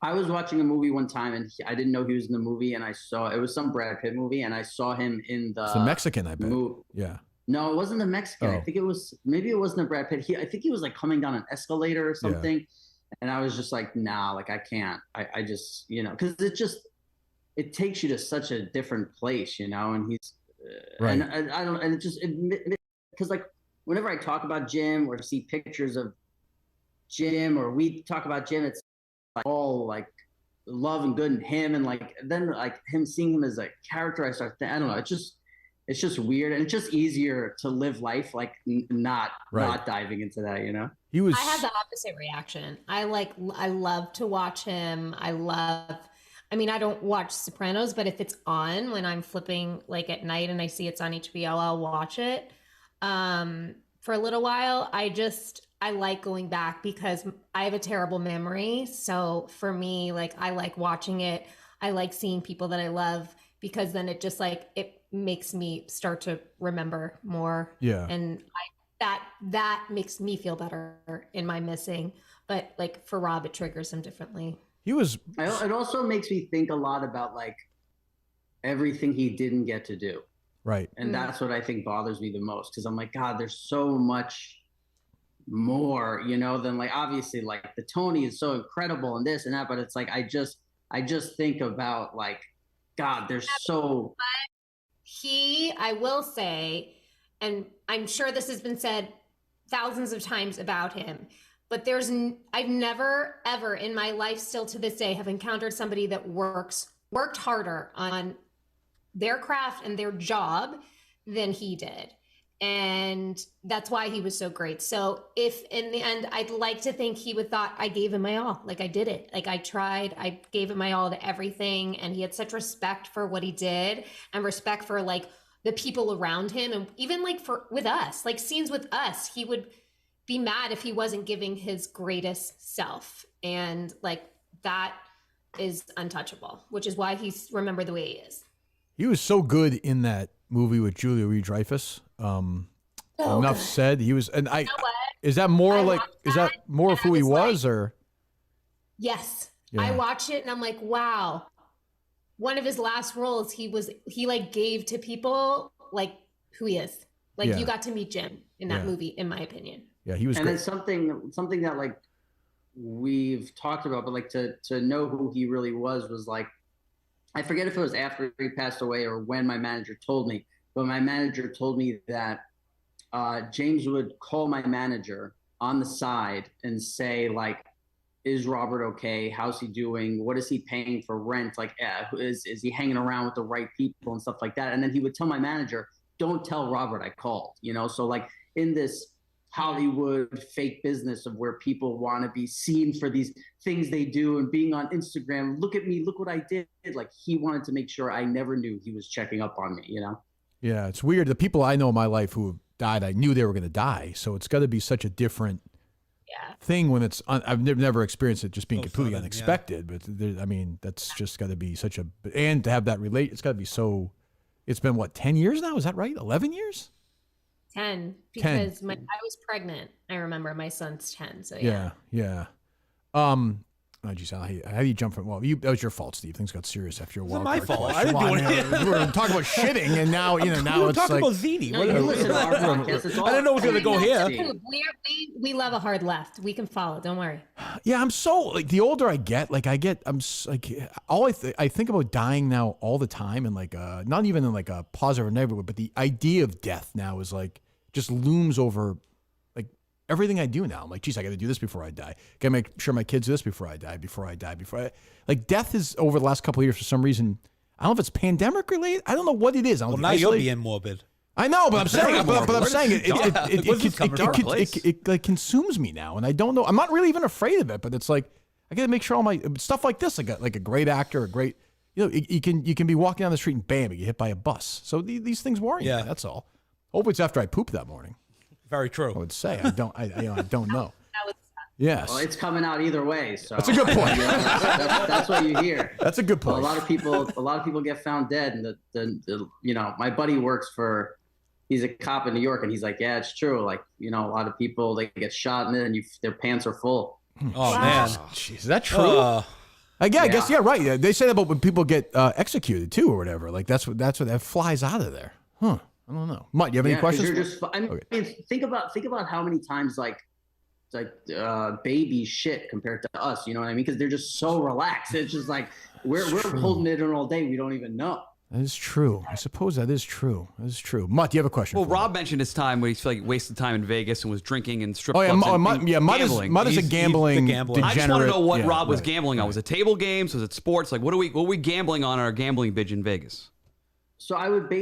I was watching a movie one time, and I didn't know he was in the movie, and I saw it was some Brad Pitt movie, and I saw him in the. It's the Mexican, I bet. Yeah. No, it wasn't the Mexican. I think it was, maybe it wasn't a Brad Pitt. I think he was like coming down an escalator or something. Yeah. And I was just like, nah, like, I can't. I just, because it takes you to such a different place, and he's, right. And I don't, and it just, because like, whenever I talk about Jim or see pictures of Jim, or we talk about Jim, it's like all like love and good and him. And like, then like seeing him as a character, I don't know. It's just weird, and it's just easier to live life like not diving into that, I had the opposite reaction. I love to watch him. I don't watch Sopranos, but if it's on when I'm flipping like at night and I see it's on HBO, I'll watch it for a little while. I like going back because I have a terrible memory. So for me, like, I like watching it. I like seeing people that I love because then it just like, it makes me start to remember more. Yeah. And that makes me feel better in my missing. But like for Rob, it triggers him differently. It also makes me think a lot about like everything he didn't get to do. Right. And that's what I think bothers me the most. Cause I'm like, God, there's so much more, you know, than like, obviously like the Tony is so incredible and this and that, but it's like, I just think about like, God, there's so. I will say, and I'm sure this has been said thousands of times about him, but I've never, ever in my life still to this day have encountered somebody that worked harder on their craft and their job than he did. And that's why he was so great. So if in the end, I'd like to think he would thought I gave him my all, like I did it. Like I tried, I gave it my all to everything. And he had such respect for what he did and respect for like the people around him. And even like with us, like scenes with us, he would be mad if he wasn't giving his greatest self. And like that is untouchable, which is why he's remembered the way he is. He was so good in that movie with Julia Louis-Dreyfus. Enough said. He was, and is that more of who he was, or? Yes, Yeah. I watch it and I'm like, wow. One of his last roles, he like gave to people like who he is. Like you got to meet Jim in that movie, in my opinion. Yeah, he was. And great. it's something that like we've talked about, but like to know who he really was like, I forget if it was after he passed away or when my manager told me, but my manager told me that James would call my manager on the side and say like, is Robert okay? How's he doing? What is he paying for rent? Like, is he hanging around with the right people and stuff like that? And then he would tell my manager, don't tell Robert I called, you know? So like in this Hollywood fake business of where people want to be seen for these things they do and being on Instagram, look at me, look what I did. Like he wanted to make sure I never knew he was checking up on me, you know? Yeah, it's weird. The people I know in my life who have died, I knew they were going to die. So it's got to be such a different thing when it's, I've never experienced it just being completely unexpected, but I mean, that's just got to be such a, and to have that it's got to be so, it's been what, 10 years now? Is that right? 11 years? 10, because I was pregnant. I remember my son's 10. So yeah. Oh geez, how do you jump from? Well, that was your fault, Steve. Things got serious after your wild my card fault. question. I didn't do anything. We were talking about shitting, and now now it's talking like about Zini. No, you listen to our podcast. It's all I didn't know it was going to go here. We love a hard left. We can follow. Don't worry. Yeah, I'm so like the older I get, I'm like I think about dying now all the time, and like not even in like a positive or negative way, but the idea of death now is like just looms over like everything I do now. I'm like, geez, I got to do this before I die. Got to make sure my kids do this before I die. Like death is over the last couple of years for some reason. I don't know if it's pandemic related. I don't know what it is. Well, now you're being morbid. I know, but I'm saying, it like consumes me now, and I don't know. I'm not really even afraid of it, but it's like I got to make sure all my stuff like this. I got like a great actor, a great, you can be walking down the street and bam, you get hit by a bus. So these things worry me. That's all. Hope it's after I poop that morning. Very true. I would say I don't know. Yes. Well, it's coming out either way. So that's a good point. That's what you hear. That's a good point. A lot of people get found dead, and the my buddy works for. He's a cop in New York, and he's like, yeah, it's true. Like, a lot of people, they get shot, and then their pants are full. Oh man, jeez, is that true? I guess right. They say that about when people get executed too, or whatever. Like that's what that flies out of there. Huh? I don't know. Mutt, you have any questions? I mean, think about how many times like babies shit compared to us. You know what I mean? Because they're just so relaxed. It's just like we're holding it in all day. We don't even know. That is true. I suppose that is true. Mutt, do you have a question? Well, Rob mentioned his time when he felt like wasted time in Vegas and was drinking and strip clubs. Mutt is a gambling degenerate. I just want to know what Rob was gambling on. Was it table games? Was it sports? Like, what are we gambling on our gambling binge in Vegas? So I would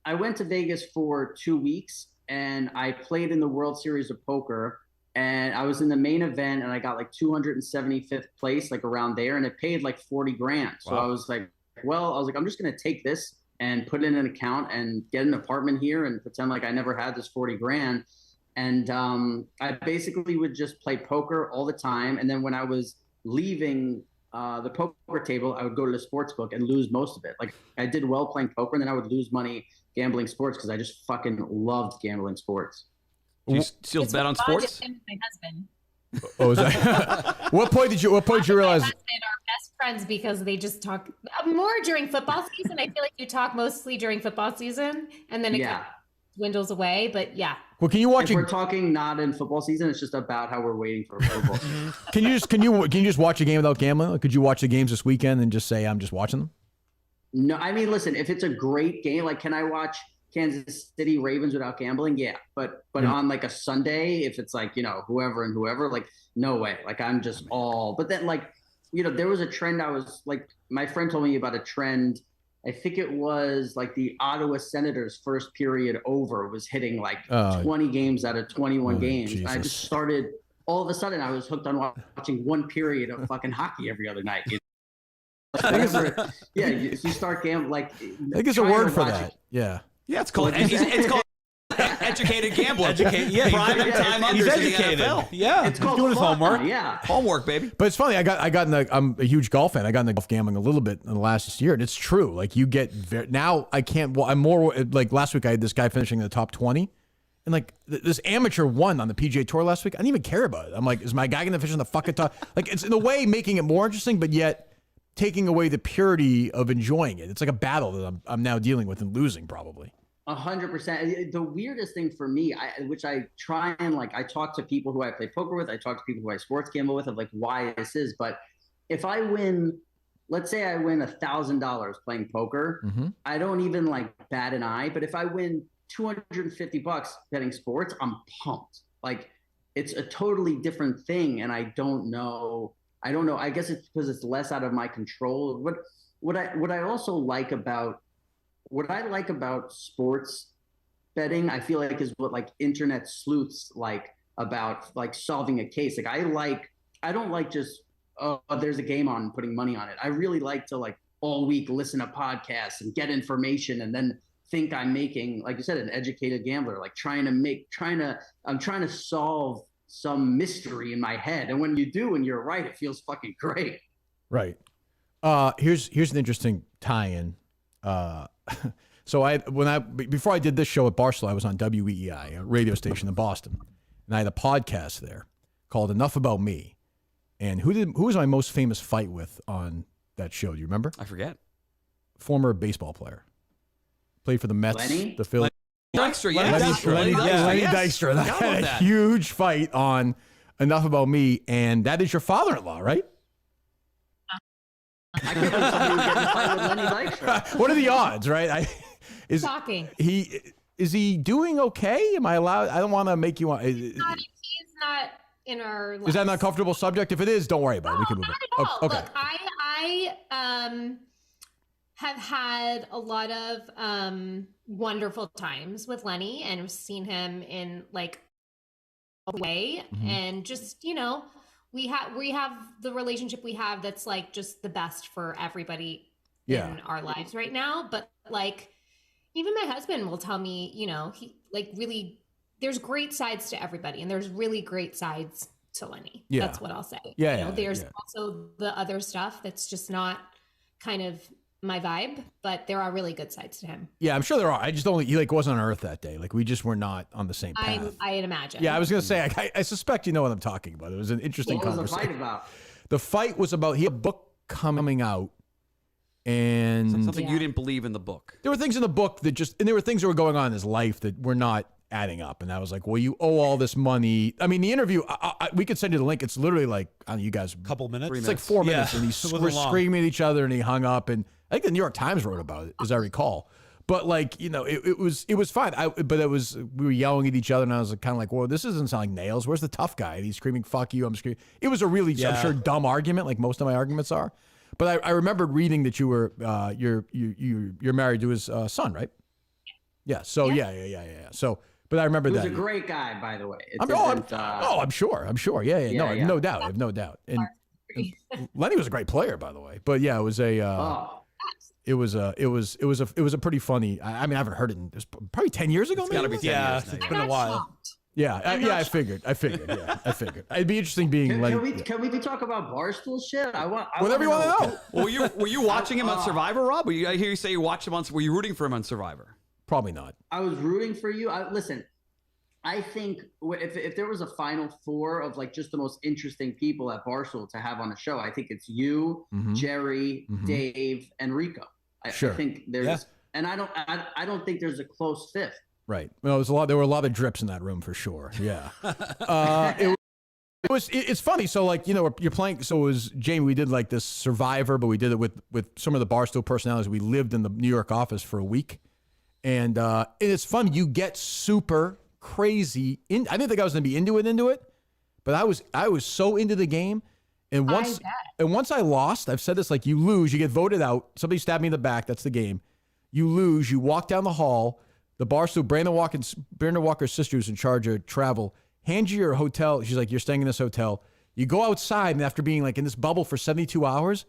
I went to Vegas for 2 weeks, and I played in the World Series of Poker, and I was in the main event, and I got like 275th place, like around there, and it paid like 40 grand. So I was like, I'm just going to take this and put it in an account and get an apartment here and pretend like I never had this 40 grand. And I basically would just play poker all the time. And then when I was leaving the poker table, I would go to the sports book and lose most of it. Like I did well playing poker, and then I would lose money gambling sports because I just fucking loved gambling sports. Do you still bet on sports? My husband. Oh, is that? What point did you realize? My husband are best friends because they just talk more during football season. I feel like you talk mostly during football season, and then it kind of dwindles away. But yeah. Well, can you watch? If we're talking not in football season, it's just about how we're waiting for football. Can you just watch a game without gambling? Like, could you watch the games this weekend and just say I'm just watching them? No, I mean, listen, if it's a great game, like, can I watch Kansas City Ravens without gambling? Yeah, but on like a Sunday, if it's like, you know, whoever and whoever, like, no way. Like, I'm just all. But then, like, you know, there was a trend. I was like, my friend told me about a trend. I think it was like the Ottawa Senators' first period over was hitting like 20 games out of 21 games. Jesus. I just started, all of a sudden, I was hooked on watching one period of fucking hockey every other night. Yeah, you start gambling. Like, I think there's a word for that. Yeah. Yeah, it's called educated gambling. Private time He's unders in the educated. NFL. Yeah, it's called doing his homework. Yeah, homework, baby. But it's funny. I'm a huge golf fan. I got into golf gambling a little bit in the last year, and it's true. Like you get now, I can't. Well, I'm more like last week. I had this guy finishing in the top 20, and like this amateur won on the PGA Tour last week. I didn't even care about it. I'm like, is my guy going to finish in the fucking top? Like it's in a way making it more interesting, but yet taking away the purity of enjoying it. It's like a battle that I'm now dealing with and losing probably. 100%. The weirdest thing for me, which I try and like, I talk to people who I play poker with, I talk to people who I sports gamble with, of like why this is. But if I win, let's say I win $1,000 playing poker, I don't even like bat an eye. But if I win $250 betting sports, I'm pumped. Like it's a totally different thing, and I don't know. I guess it's because it's less out of my control. What I also like about sports betting, I feel like, is what like internet sleuths like about like solving a case. Like I don't like just, oh, there's a game on, putting money on it. I really like to like all week listen to podcasts and get information and then think I'm making, like you said, an educated gambler, like I'm trying to solve some mystery in my head. And when you do and you're right, it feels fucking great. Right. Here's an interesting tie-in. So before I did this show at Barstool, I was on WEEI, a radio station in Boston, and I had a podcast there called Enough About Me. And who was my most famous fight with on that show? Do you remember? I forget. Former baseball player, played for the Mets, Lenny? the Phillies. Dykstra, Lenny Dykstra. And I had a huge fight on Enough About Me, and that is your father-in-law, right? I can't believe somebody would get in a fight with Lenny Dykstra. What are the odds, right? Shocking. Is he doing okay? Am I allowed? I don't want to make you want. He's not in our lives. Is that an uncomfortable subject? If it is, don't worry about it. We can move on. Oh, okay. Look, I have had a lot of wonderful times with Lenny, and have seen him in like a way, and just, you know, we have the relationship we have that's like just the best for everybody in our lives right now. But like, even my husband will tell me, you know, he like really, there's great sides to everybody, and there's really great sides to Lenny. Yeah. That's what I'll say. Yeah. You know, there's also the other stuff that's just not kind of my vibe, but there are really good sides to him. Yeah, I'm sure there are. I just don't. He like wasn't on Earth that day. Like we just were not on the same path. I'd imagine. Yeah, I was gonna say. I suspect you know what I'm talking about. It was an interesting conversation. What was the fight about? The fight was about he had a book coming out, and something you didn't believe in the book. There were things in the book that and there were things that were going on in his life that were not adding up. And I was like, well, you owe all this money. I mean, the interview, we could send you the link. It's literally like, I don't know, you guys, a couple minutes. It's like 4 minutes, and we're screaming at each other, and he hung up, and I think the New York Times wrote about it, as I recall. But like, you know, it was fine. But we were yelling at each other, and I was like, kind of like, well, this doesn't sound like Nails. Where's the tough guy? And he's screaming, "Fuck you!" I'm screaming. It was a really, I'm sure, dumb argument, like most of my arguments are. But I remembered reading that you were you're married to his son, right? Yeah. So yeah. So, but I remember that. He was a great guy, by the way. I'm sure. Yeah. No, I have no doubt. I have no doubt. And Lenny was a great player, by the way. But yeah, it was it was a pretty funny. I mean, I haven't heard it. It was probably 10 years ago. It's got to be 10 years. It's been a while. Yeah, I figured. Yeah, I figured. It'd be interesting being Can we talk about Barstool shit? Whatever you want to know. Well, were you watching him on Survivor, Rob? I hear you say you watched him on. Were you rooting for him on Survivor? Probably not. I was rooting for you. Listen, I think if there was a final four of like just the most interesting people at Barstool to have on a show, I think it's you, Jerry, Dave, and Rico. I think there's, and I don't think there's a close fifth. Right. Well, there were a lot of drips in that room for sure. Yeah. It's funny. So like, you're playing. So it was Jamie. We did like this Survivor, but we did it with some of the Barstool personalities. We lived in the New York office for a week, and it's fun. You get super crazy. I didn't think I was going to be into it, but I was so into the game. And once I lost, I've said this, like, you lose, you get voted out. Somebody stabbed me in the back. That's the game. You lose. You walk down the hall. The Barstool, Brandon Walker's sister, who's in charge of travel, hands you your hotel. She's like, you're staying in this hotel. You go outside, and after being like in this bubble for 72 hours,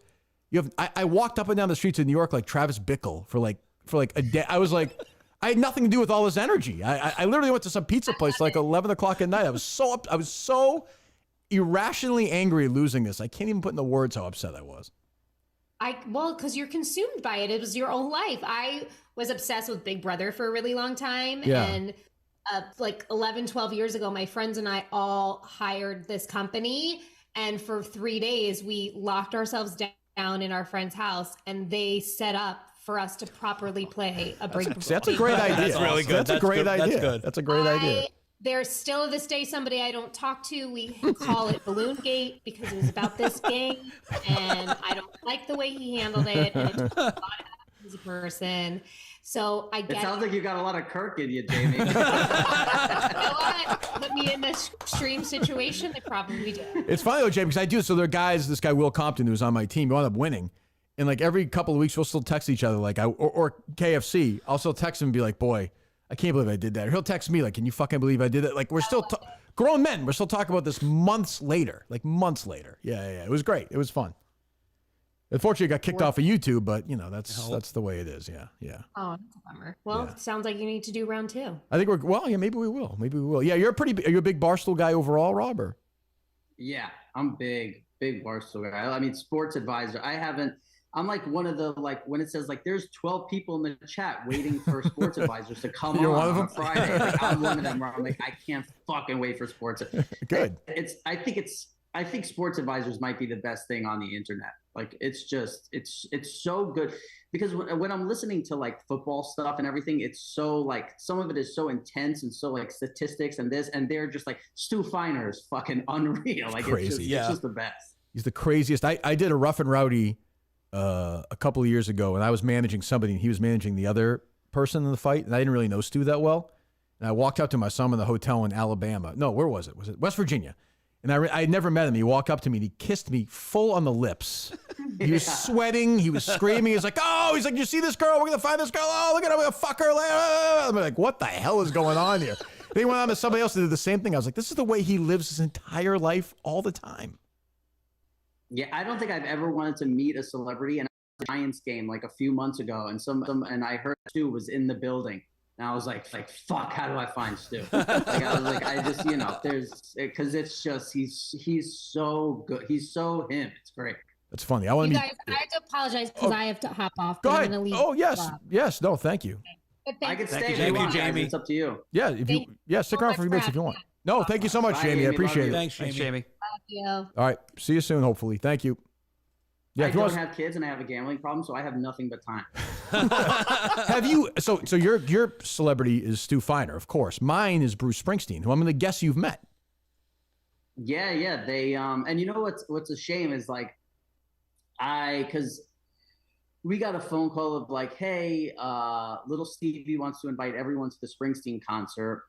I walked up and down the streets of New York like Travis Bickle for like a day. I was like, I had nothing to do with all this energy. I literally went to some pizza place like 11 o'clock at night. I was so irrationally angry losing this. I can't even put into words how upset I was. Because you're consumed by it. It was your own life. I was obsessed with Big Brother for a really long time. Yeah. And like 11, 12 years ago, my friends and I all hired this company. And for 3 days, we locked ourselves down in our friend's house, and they set up for us to properly play a Big Brother. That's a great idea. That's really good. That's a great idea. That's good. That's a great idea. There's still to this day somebody I don't talk to. We call it Balloon Gate because it was about this game, and I don't like the way he handled it, and it took a lot out of him as a person. So I get it. Sounds like you got a lot of Kirk in you, Jamie. You know what? Put me in this extreme situation, they probably do. It's funny though, Jamie, because I do. So there are guys, this guy Will Compton, who's on my team, who wound up winning. And like every couple of weeks, we'll still text each other, like or KFC. I'll still text him and be like, boy, I can't believe I did that. Or he'll text me like, can you fucking believe I did that? Like, we're still grown men. We're still talking about this months later. Yeah. It was great. It was fun. Unfortunately, it got kicked off of YouTube, but that's the way it is. Yeah. Oh, that's a bummer. Well, it sounds like you need to do round two. I think maybe we will. Yeah, are you a big Barstool guy overall, Rob? Or? Yeah, I'm big Barstool guy. I mean, sports advisor. I'm like one of the, like, when it says like there's 12 people in the chat waiting for sports advisors to come on Friday. Like, I'm one of them where I'm like, I can't fucking wait for sports. Good. I think sports advisors might be the best thing on the internet. Like, it's so good because when I'm listening to like football stuff and everything, it's so like, some of it is so intense and so like statistics and this, and they're just like, Stu Feiner is fucking unreal. Like, crazy. It's just the best. He's the craziest. I did a Rough and Rowdy a couple of years ago, and I was managing somebody, and he was managing the other person in the fight, and I didn't really know Stu that well. And I walked up to him. I saw him in the hotel in Alabama. No, where was it? Was it West Virginia? And I had never met him. He walked up to me, and he kissed me full on the lips. He was sweating. He was screaming. He's like, you see this girl? We're going to find this girl. Oh, look at her. We're going to fuck her later. I'm like, what the hell is going on here? Then he went on to somebody else that did the same thing. I was like, this is the way he lives his entire life all the time. Yeah, I don't think I've ever wanted to meet a celebrity. And I was at a Giants game like a few months ago, and I heard Stu was in the building, and I was like, fuck, how do I find Stu? Because it's just he's so good. He's so him. It's great. That's funny. I have to apologize because I have to hop off. Go ahead. I'm gonna leave. Oh yes. No, thank you. I could stay. Thank you, Jamie. It's up to you. Yeah, stick around for a few minutes if you want. No, thank you so much, Jamie. I appreciate it. Thanks, Jamie. Love you. All right, see you soon. Hopefully, thank you. Yeah, I don't have kids and I have a gambling problem, so I have nothing but time. Have you? So your celebrity is Stu Feiner, of course. Mine is Bruce Springsteen, who I'm going to guess you've met. Yeah. They and you know what's a shame is like because we got a phone call of like, hey, little Stevie wants to invite everyone to the Springsteen concert.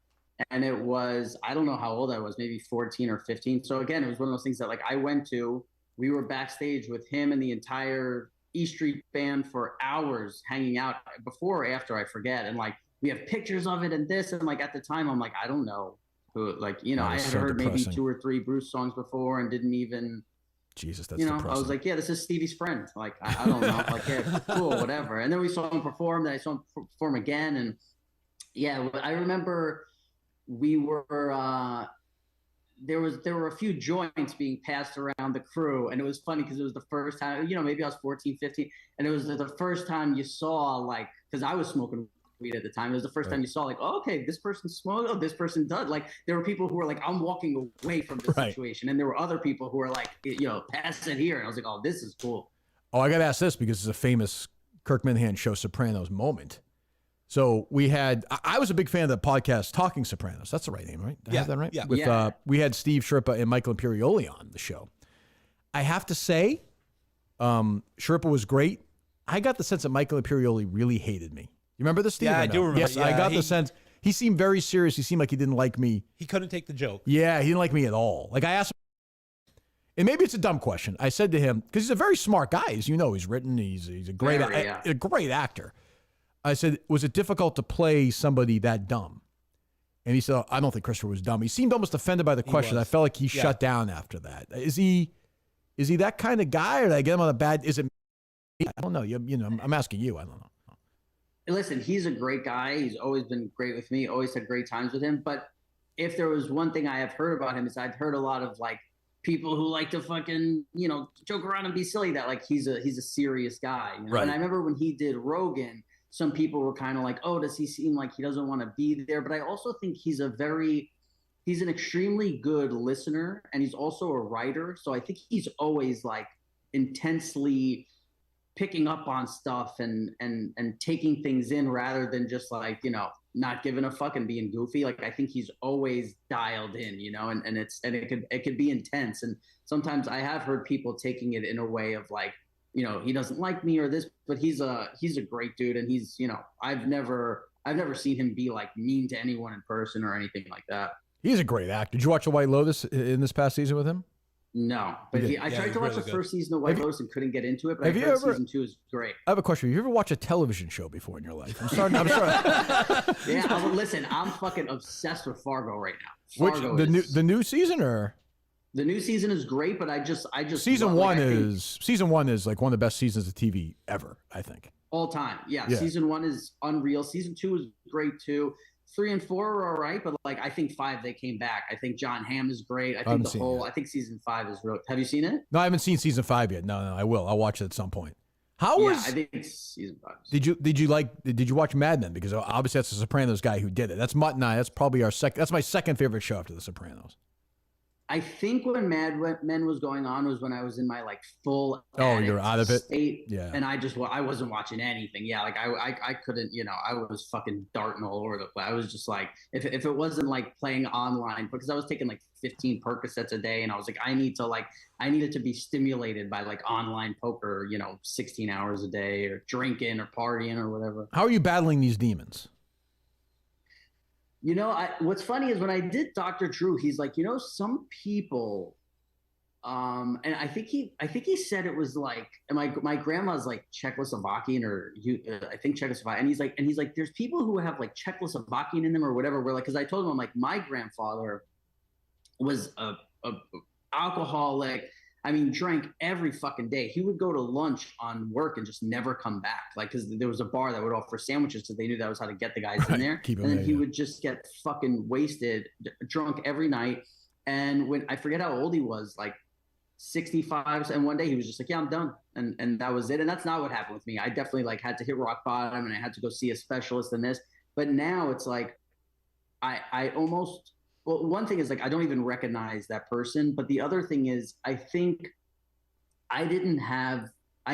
And it was, I don't know how old I was, maybe 14 or 15. So again, it was one of those things that like I went to, we were backstage with him and the entire E Street band for hours hanging out before or after, I forget. And like, we have pictures of it and this. And like, at the time, I'm like, I don't know who, like, I had heard maybe 2 or 3 Bruce songs before and didn't even, Jesus, that's depressing. I was like, yeah, this is Stevie's friend. Like, I don't know. Like, yeah, cool, whatever. And then we saw him perform. Then I saw him perform again. And yeah, I remember we were there were a few joints being passed around the crew, and it was funny because it was the first time, maybe I was 14, 15, and it was the first time you saw, like, because I was smoking weed at the time. It was the first time you saw, like, oh, okay, this person smokes. Oh, this person does. Like, there were people who were like, I'm walking away from this situation, and there were other people who were like, pass it here, and I was like, oh, this is cool. Oh, I got to ask this because it's a famous Kirk Minihane show Sopranos moment. So we had, I was a big fan of the podcast Talking Sopranos. That's the right name, right? Did I have that right? Yeah. With, we had Steve Sherpa and Michael Imperioli on the show. I have to say, Sherpa was great. I got the sense that Michael Imperioli really hated me. You remember this, Steve? Yeah, I do remember. Yes, Yeah, I got the sense. He seemed very serious. He seemed like he didn't like me. He couldn't take the joke. Yeah, he didn't like me at all. Like, I asked him, and maybe it's a dumb question. I said to him, because he's a very smart guy, as you know, he's written, he's a great, a great actor. I said, was it difficult to play somebody that dumb? And he said, oh, I don't think Christopher was dumb. He seemed almost offended by the question. I felt like he shut down after that. Is he that kind of guy, or did I get him on a bad, is it, I don't know. I'm asking you. I don't know. Listen, he's a great guy. He's always been great with me, always had great times with him. But if there was one thing I have heard about him, is I've heard a lot of, like, people who like to fucking, joke around and be silly, that, like, he's a serious guy. Right. And I remember when he did Rogan, some people were kind of like, oh, does he seem like he doesn't want to be there? But I also think he's an extremely good listener, and he's also a writer. So I think he's always, like, intensely picking up on stuff and taking things in, rather than just, like, not giving a fuck and being goofy. Like, I think he's always dialed in, and it could be intense. And sometimes I have heard people taking it in a way of, like, he doesn't like me or this, but he's a great dude. And he's, I've never seen him be, like, mean to anyone in person or anything like that. He's a great actor. Did you watch The White Lotus in this past season with him? No, but I tried to watch the first season of White Lotus and couldn't get into it, but I heard season 2 is great. I have a question. Have you ever watched a television show before in your life? I'm sorry. Yeah, listen, I'm fucking obsessed with Fargo right now. The new season, or? The new season is great, but I just season one is like one of the best seasons of TV ever, I think. All time. Yeah. Season 1 is unreal. Season 2 is great too. 3 and 4 are all right, but, like, I think 5 they came back. I think John Hamm is great. I think I think season 5 is real. Have you seen it? No, I haven't seen season 5 yet. No, I will. I'll watch it at some point. I think it's season 5. Did you watch Mad Men? Because obviously that's the Sopranos guy who did it. That's Mut and I. That's probably that's my second favorite show after the Sopranos. I think when Mad Men was going on was when I was in my, like, full you're out of it state, yeah, and I wasn't watching anything. Yeah, like I couldn't, I was fucking darting all over the place. I was just like, if it wasn't, like, playing online, because I was taking, like, 15 Percocets a day, and I was like, I needed to be stimulated by, like, online poker, 16 hours a day, or drinking or partying or whatever. How are you battling these demons? What's funny is when I did Dr. Drew, he's like, some people, and I think he said it was like, my grandma's, like, Czechoslovakian, or I think Czechoslovakian, and he's like, there's people who have, like, Czechoslovakian in them or whatever. Where, like, because I told him, I'm like, my grandfather was a alcoholic. I mean, drank every fucking day. He would go to lunch on work and just never come back. Like, because there was a bar that would offer sandwiches, so they knew that was how to get the guys in there. And then he would just get fucking wasted, drunk every night. And when I forget how old he was, like 65. And one day he was just like, yeah, I'm done. And that was it. And that's not what happened with me. I definitely, like, had to hit rock bottom, and I had to go see a specialist in this. But now it's like, I almost... Well, one thing is, like, I don't even recognize that person. But the other thing is, I think I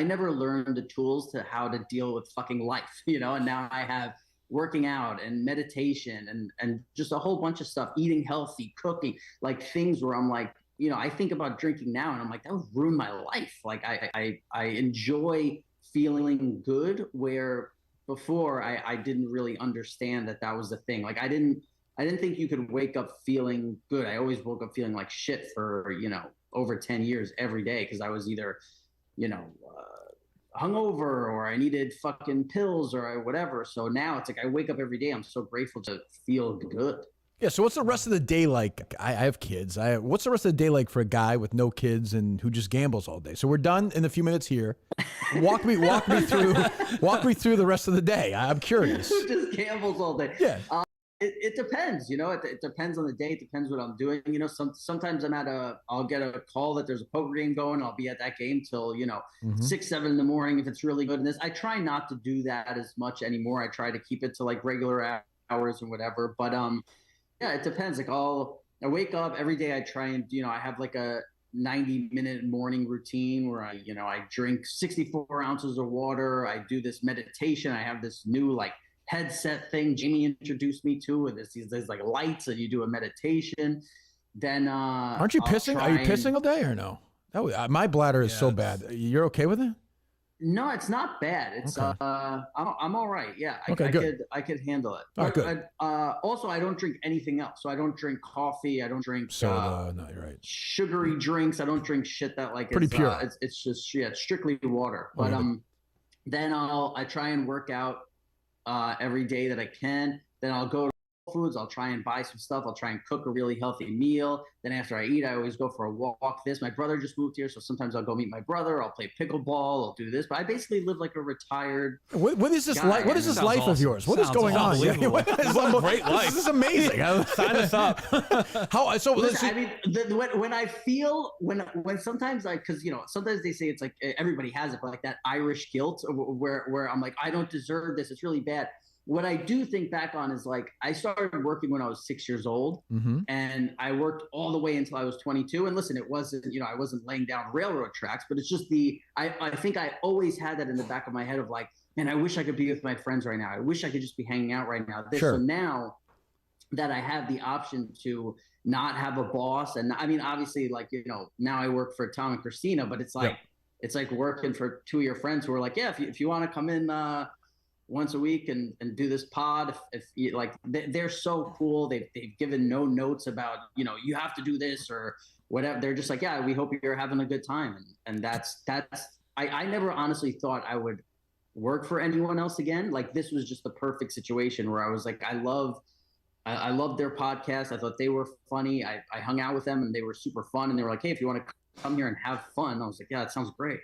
never learned the tools to how to deal with fucking life, and now I have working out and meditation and just a whole bunch of stuff, eating healthy, cooking, like, things where I'm like, I think about drinking now and I'm like, that would ruin my life. Like, I enjoy feeling good, where before I didn't really understand that was the thing. Like, I didn't think you could wake up feeling good. I always woke up feeling like shit for, over 10 years every day, because I was either, hungover, or I needed fucking pills, or whatever. So now it's like I wake up every day. I'm so grateful to feel good. Yeah. So what's the rest of the day like? I have kids. What's the rest of the day like for a guy with no kids and who just gambles all day? So we're done in a few minutes here. Walk me through the rest of the day. I'm curious. Who just gambles all day? Yeah. It depends, it depends on the day. It depends what I'm doing. Sometimes I'll get a call that there's a poker game going. I'll be at that game till, 6, 7 in the morning if it's really good. And I try not to do that as much anymore. I try to keep it to like regular hours and whatever. But yeah, it depends. Like I wake up every day. I try and, I have like a 90-minute morning routine where I drink 64 ounces of water. I do this meditation. I have this new like headset thing Jamie introduced me to, and there's like lights and you do a meditation. Then aren't you pissing? Are you pissing all day or no? My bladder is so bad. You're okay with it? No, it's not bad. It's okay. I'm all right. Yeah, I could handle it. All right, good. Also, I don't drink anything else. So I don't drink coffee. I don't drink soda. No, you're right. Sugary drinks. I don't drink shit that like pretty pure. It's just it's strictly water. But then I try and work out every day that I can. Then I'll go to Whole Foods. I'll try and buy some stuff. I'll try and cook a really healthy meal. Then after I eat, I always go for a walk. My brother just moved here, so sometimes I'll go meet my brother. I'll play pickleball. I'll do this. But I basically live like a retired. What is this like? What is this life of yours? What is going on? What a great life. This is amazing. Sign us up. How? So listen, I mean, when I feel when sometimes because sometimes they say it's like everybody has it, but like that Irish guilt where I'm like I don't deserve this. It's really bad. What I do think back on is like I started working when I was 6 years old, and I worked all the way until I was 22. And listen, it wasn't I wasn't laying down railroad tracks, but it's just I think I always had that in the back of my head of like, man, I wish I could be with my friends right now. I wish I could just be hanging out right now. So now that I have the option to not have a boss, and I mean obviously like now I work for Tom and Christina, but it's like it's like working for two of your friends who are like, yeah, if you want to come in once a week and do this pod, if you like, they're so cool. They've given no notes about you have to do this or whatever. They're just like, yeah, we hope you're having a good time. And that's I never honestly thought I would work for anyone else again. Like this was just the perfect situation where I was like, I loved their podcast. I thought they were funny. I hung out with them and they were super fun. And they were like, hey, if you want to come here and have fun, I was like, yeah, that sounds great.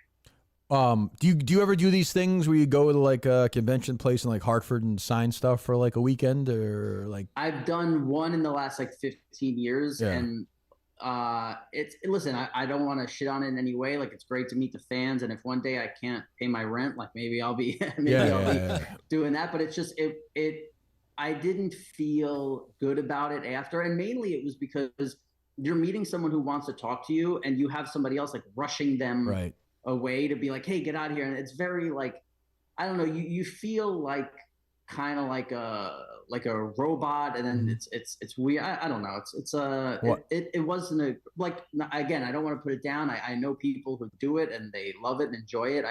Do you ever do these things where you go to like a convention place in like Hartford and sign stuff for like a weekend or like? I've done one in the last like 15 years, and listen, I don't want to shit on it in any way. Like it's great to meet the fans, and if one day I can't pay my rent, like maybe I'll be doing that. But it's just I didn't feel good about it after, and mainly it was because you're meeting someone who wants to talk to you, and you have somebody else like rushing them away to be like, hey, get out of here. And it's very like, I don't know, you feel like kind of like a robot, and then it's weird. I don't know. It wasn't a, like, again, I don't want to put it down. I know people who do it and they love it and enjoy it.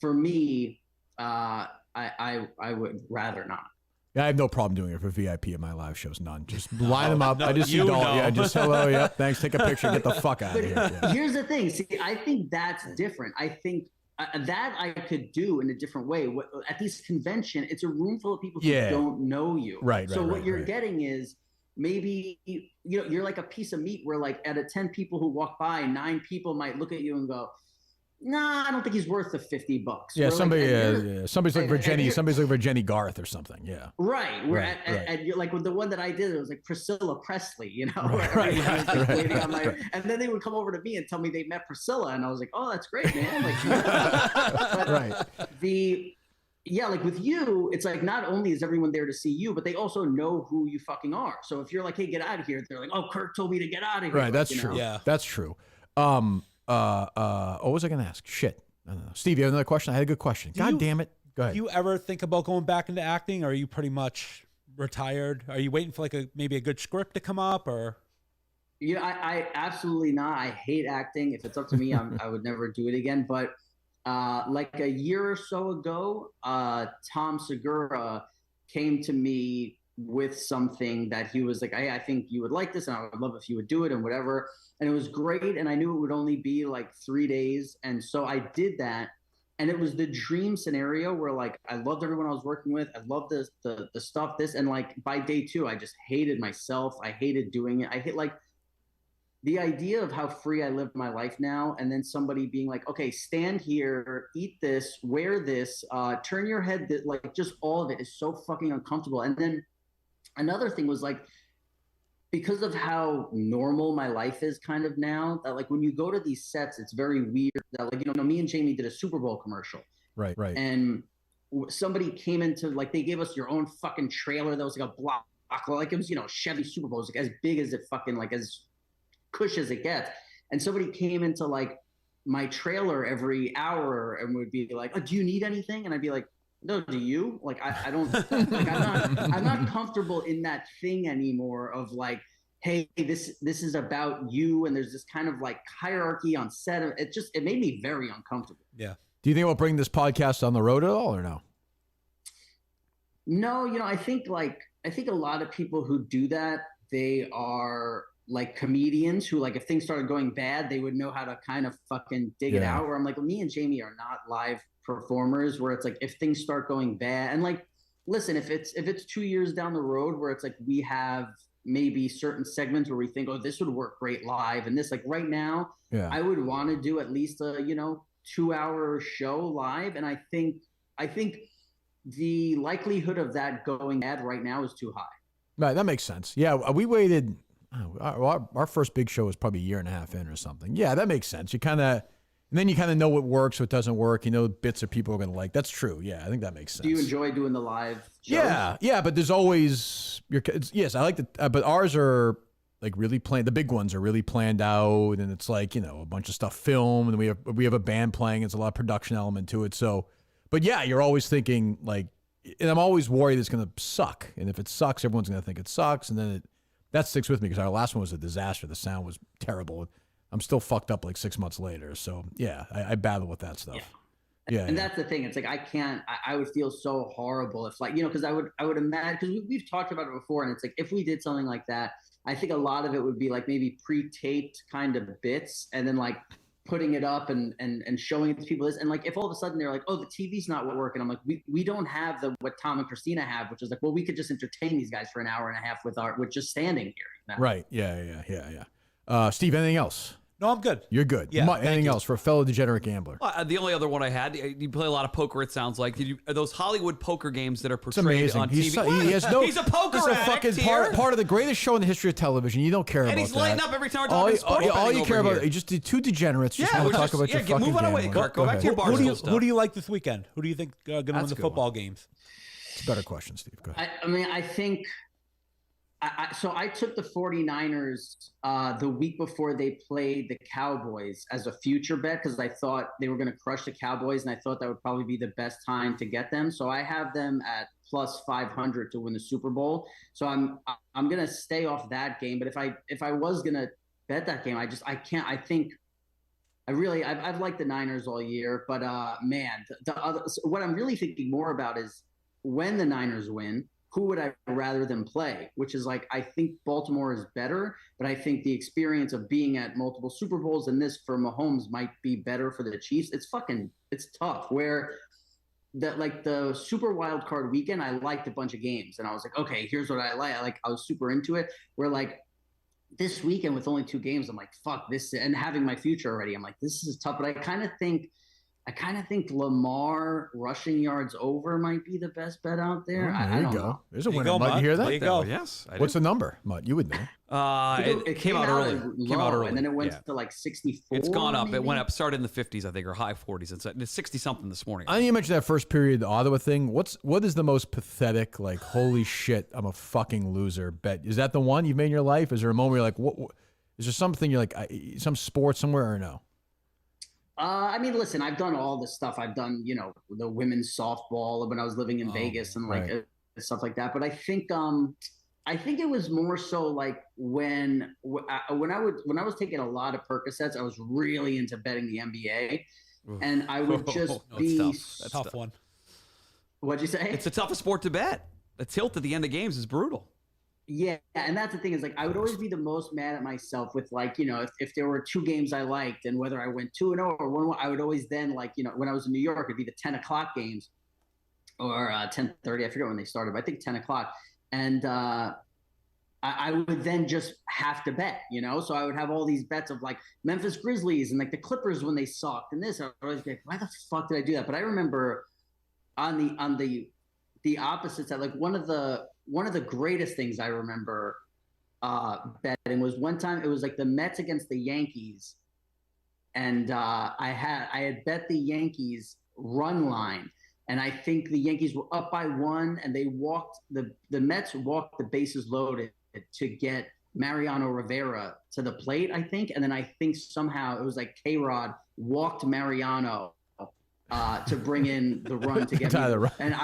For me, I would rather not. Yeah, I have no problem doing it for VIP at my live shows. None. Just line them up. I just see Dalton. Yeah, just hello. Yep. Thanks. Take a picture. Get the fuck out of here. Yeah. Here's the thing. See, I think that's different. I think that I could do in a different way. At this convention, it's a room full of people who don't know you. Right. So what you're getting is maybe you're like a piece of meat where like out of 10 people who walk by, 9 people might look at you and go, nah, I don't think he's worth the $50. Yeah, somebody's looking for Jenny. Somebody's looking for Jenny Garth or something. Yeah, right. And you're like with the one that I did, it was like Priscilla Presley. Right. And then they would come over to me and tell me they met Priscilla, and I was like, oh, that's great, man. Like, like with you, it's like not only is everyone there to see you, but they also know who you fucking are. So if you're like, hey, get out of here, they're like, oh, Kirk told me to get out of here. Right. That's true. Yeah, that's true. What was I gonna ask? Shit. I don't know. Steve, you have another question? I had a good question. God damn it. Go ahead. Do you ever think about going back into acting, or are you pretty much retired? Are you waiting for like maybe a good script to come up, or? Yeah, I absolutely not. I hate acting. If it's up to me, I would never do it again. But like a year or so ago, Tom Segura came to me with something that he was like, hey, I think you would like this, and I would love if you would do it and whatever. And it was great, and I knew it would only be like 3 days, and so I did that. And it was the dream scenario where like I loved everyone I was working with. I loved the stuff, and like by day 2, I just hated myself. I hated doing it. I hate like the idea of how free I live my life now, and then somebody being like, okay, stand here, eat this, wear this, turn your head, like just all of it is so fucking uncomfortable. And then another thing was like, because of how normal my life is kind of now, that like when you go to these sets, it's very weird that like, me and Jamie did a Super Bowl commercial. Right. And somebody came into, like, they gave us your own fucking trailer that was like a block, like it was, Chevy Super Bowl, like as big as it fucking, like as cush as it gets. And somebody came into like my trailer every hour and would be like, oh, do you need anything? And I'd be like, no, do you? Like, I don't, like, I'm not comfortable in that thing anymore of like, hey, this is about you. And there's this kind of like hierarchy on set. It made me very uncomfortable. Yeah. Do you think we'll bring this podcast on the road at all or no? No, I think a lot of people who do that, they are like comedians who, like, if things started going bad, they would know how to kind of fucking dig it out. Where I'm like, me and Jamie are not live performers where it's like, if things start going bad, and like, listen, if it's 2 years down the road where it's like we have maybe certain segments where we think, oh, this would work great live, and this, like, right now, I would want to do at least a 2-hour show live, and I think the likelihood of that going bad right now is too high. Right, that makes sense. Yeah, we waited. Our first big show was probably a year and a half in or something. Yeah, that makes sense. And then you kind of know what works, what doesn't work. Bits that people are going to like. That's true. Yeah, I think that makes sense. Do you enjoy doing the live shows? Yeah, but there's always yes, I like but ours are like really planned. The big ones are really planned out, and it's like a bunch of stuff filmed, and we have a band playing. It's a lot of production element to it. So, but yeah, you're always thinking like, and I'm always worried it's going to suck. And if it sucks, everyone's going to think it sucks, and then that sticks with me because our last one was a disaster. The sound was terrible. I'm still fucked up like 6 months later. So yeah, I battle with that stuff. Yeah. And that's the thing. It's like, I would feel so horrible if, like, because I would imagine, because we've talked about it before, and it's like, if we did something like that, I think a lot of it would be like maybe pre-taped kind of bits and then like putting it up and showing it to people. And like, if all of a sudden they're like, oh, the TV's not working, I'm like, we don't have what Tom and Christina have, which is like, well, we could just entertain these guys for an hour and a half with just standing here. Right. Yeah. Steve, anything else? No, I'm good. You're good. Yeah, anything else for a fellow degenerate gambler? Well, the only other one I had, you play a lot of poker, it sounds like. Are those Hollywood poker games that are portrayed on TV? He's a poker addict part of the greatest show in the history of television. You don't care about that. And he's lighting up every time we're talking sports. All you care about, just two degenerates. Just want to talk about your fucking move on away, Kirk. Go back to your Barstool stuff. Who do you like this weekend? Who do you think going to win the football games? It's a better question, Steve. Go ahead. I mean, I think... So I took the 49ers the week before they played the Cowboys as a future bet because I thought they were going to crush the Cowboys, and I thought that would probably be the best time to get them. So I have them at plus 500 to win the Super Bowl. So I'm going to stay off that game. But if I was going to bet that game, I can't. I think I've liked the Niners all year, but man, what I'm really thinking more about is when the Niners win, who would I rather them play? Which is like, I think Baltimore is better, but I think the experience of being at multiple Super Bowls and this for Mahomes might be better for the Chiefs. It's tough. Where the Super Wild Card weekend, I liked a bunch of games, and I was like, okay, here's what I like. I was super into it. Where like this weekend with only 2 games, I'm like, fuck this, and having my future already, I'm like, this is tough. But I kind of think Lamar rushing yards over might be the best bet out there. There you go. There's a winner. Mutt, you hear that? There you go. Yes. What's the number, Mutt? You would know. It came out early. And then it went to like 64. It's gone up. Maybe? It went up. Started in the 50s, I think, or high 40s. It's 60 something this morning. I think you mentioned that first period, the Ottawa thing. What is the most pathetic? Like, holy shit, I'm a fucking loser. Bet is that the one you've made in your life? Is there a moment where you're like, what? Is there something you're like, some sport somewhere or no? I mean, listen, I've done all this stuff. I've done, the women's softball when I was living in Vegas and stuff like that. But I think it was more so like when I was taking a lot of Percocets, I was really into betting the NBA, and I would just be That's a tough one. What'd you say? It's the toughest sport to bet. The tilt at the end of games is brutal. Yeah, and that's the thing is like I would always be the most mad at myself with like if there were 2 games I liked and whether I went 2-0 or 1-1, I would always then like when I was in New York it'd be the 10 o'clock games or 10:30, I forget when they started, but I think 10 o'clock, and I would then just have to bet, so I would have all these bets of like Memphis Grizzlies and like the Clippers when they sucked and this. I would always be like, why the fuck did I do that? But I remember on the opposite side, like one of the one of the greatest things I remember betting was one time it was like the Mets against the Yankees, and I had bet the Yankees run line, and I think the Yankees were up by 1, and they walked the Mets walked the bases loaded to get Mariano Rivera to the plate, I think, and then I think somehow it was like K-Rod walked Mariano to bring in the run to get me. And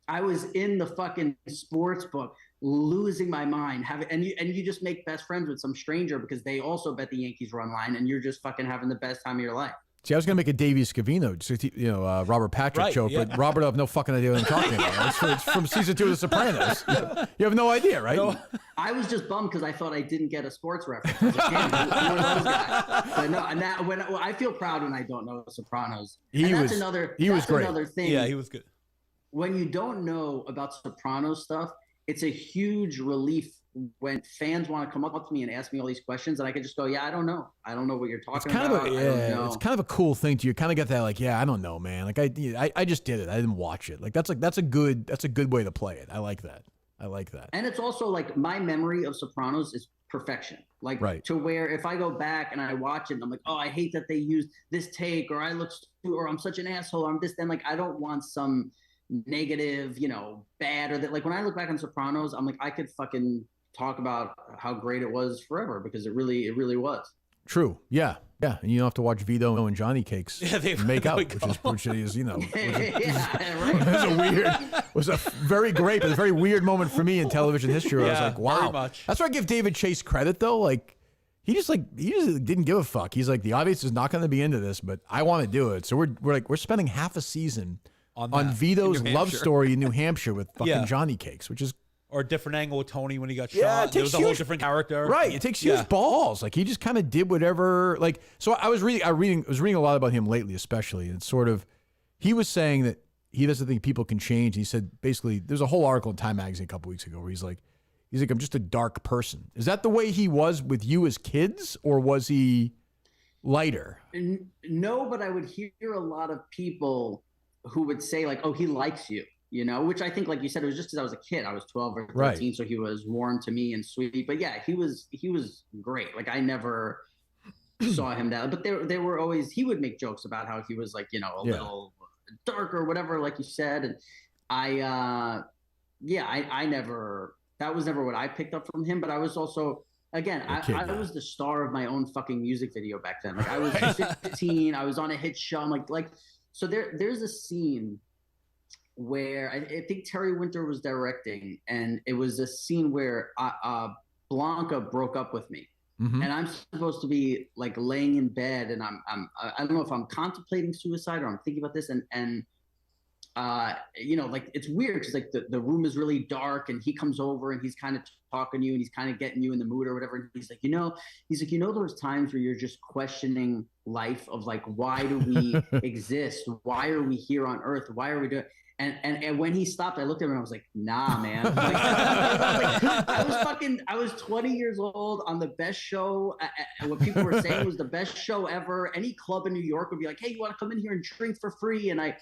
I was in the fucking sports book losing my mind, and you just make best friends with some stranger because they also bet the Yankees run line, and you're just fucking having the best time of your life. See, I was gonna make a Davey Scavino, Robert Patrick joke, but Robert, I have no fucking idea what I'm talking about. It's from season 2 of The Sopranos. You have no idea, right? No, I was just bummed because I thought I didn't get a sports reference. I was like, damn, one of those guys. But no, and I feel proud when I don't know The Sopranos. That's another thing. Yeah, he was good. When you don't know about Sopranos stuff, it's a huge relief when fans want to come up to me and ask me all these questions, and I can just go, yeah, I don't know. I don't know what you're talking about. It's kind of a cool thing to you. Kind of get that, like, yeah, I don't know, man. Like I just did it. I didn't watch it. Like that's a good way to play it. I like that. And it's also like my memory of Sopranos is perfection. Like to where if I go back and I watch it, and I'm like, oh, I hate that they used this take, or I look stupid, or I'm such an asshole, or I'm this. Then like I don't want some negative, bad, or that. Like when I look back on Sopranos, I'm like, I could fucking talk about how great it was forever because it really was. True. Yeah. And you don't have to watch Vito and Johnny Cakes make out, which is was a very great, but a very weird moment for me in television history. Where I was like, wow. That's why I give David Chase credit though. Like he just didn't give a fuck. He's like, the audience is not going to be into this, but I want to do it. So we're spending half a season on Vito's love story in New Hampshire with fucking Johnny Cakes, which is. Or a different angle with Tony when he got shot. It was a whole different character. Right. It takes huge balls. Like he just kind of did whatever. Like, so I was reading a lot about him lately, especially. And sort of, he was saying that he doesn't think people can change. He said basically, there's a whole article in Time Magazine a couple weeks ago where he's like, I'm just a dark person. Is that the way he was with you as kids, or was he lighter? No, but I would hear a lot of people who would say like, oh, he likes you. Which I think, like you said, it was just because I was a kid. I was 12 or 13, so he was warm to me and sweet. But yeah, he was great. Like I never saw him that. But there were always, he would make jokes about how he was like, a little dark or whatever, like you said. And I never, that was never what I picked up from him. But I was also, again, I was the star of my own fucking music video back then. Like I was 15, I was on a hit show. I'm like, so there's a scene where I think Terry Winter was directing, and it was a scene where Blanca broke up with me, and I'm supposed to be like laying in bed, and I don't know if I'm contemplating suicide or I'm thinking about this, and like it's weird because like the room is really dark, and he comes over and he's kind of talking to you and he's kind of getting you in the mood or whatever, and he's like, those times where you're just questioning life of like, why do we exist? Why are we here on Earth? Why are we doing? And when he stopped, I looked at him and I was like, nah, man. Like, I was 20 years old on the best show. What people were saying was the best show ever. Any club in New York would be like, hey, you want to come in here and drink for free? And I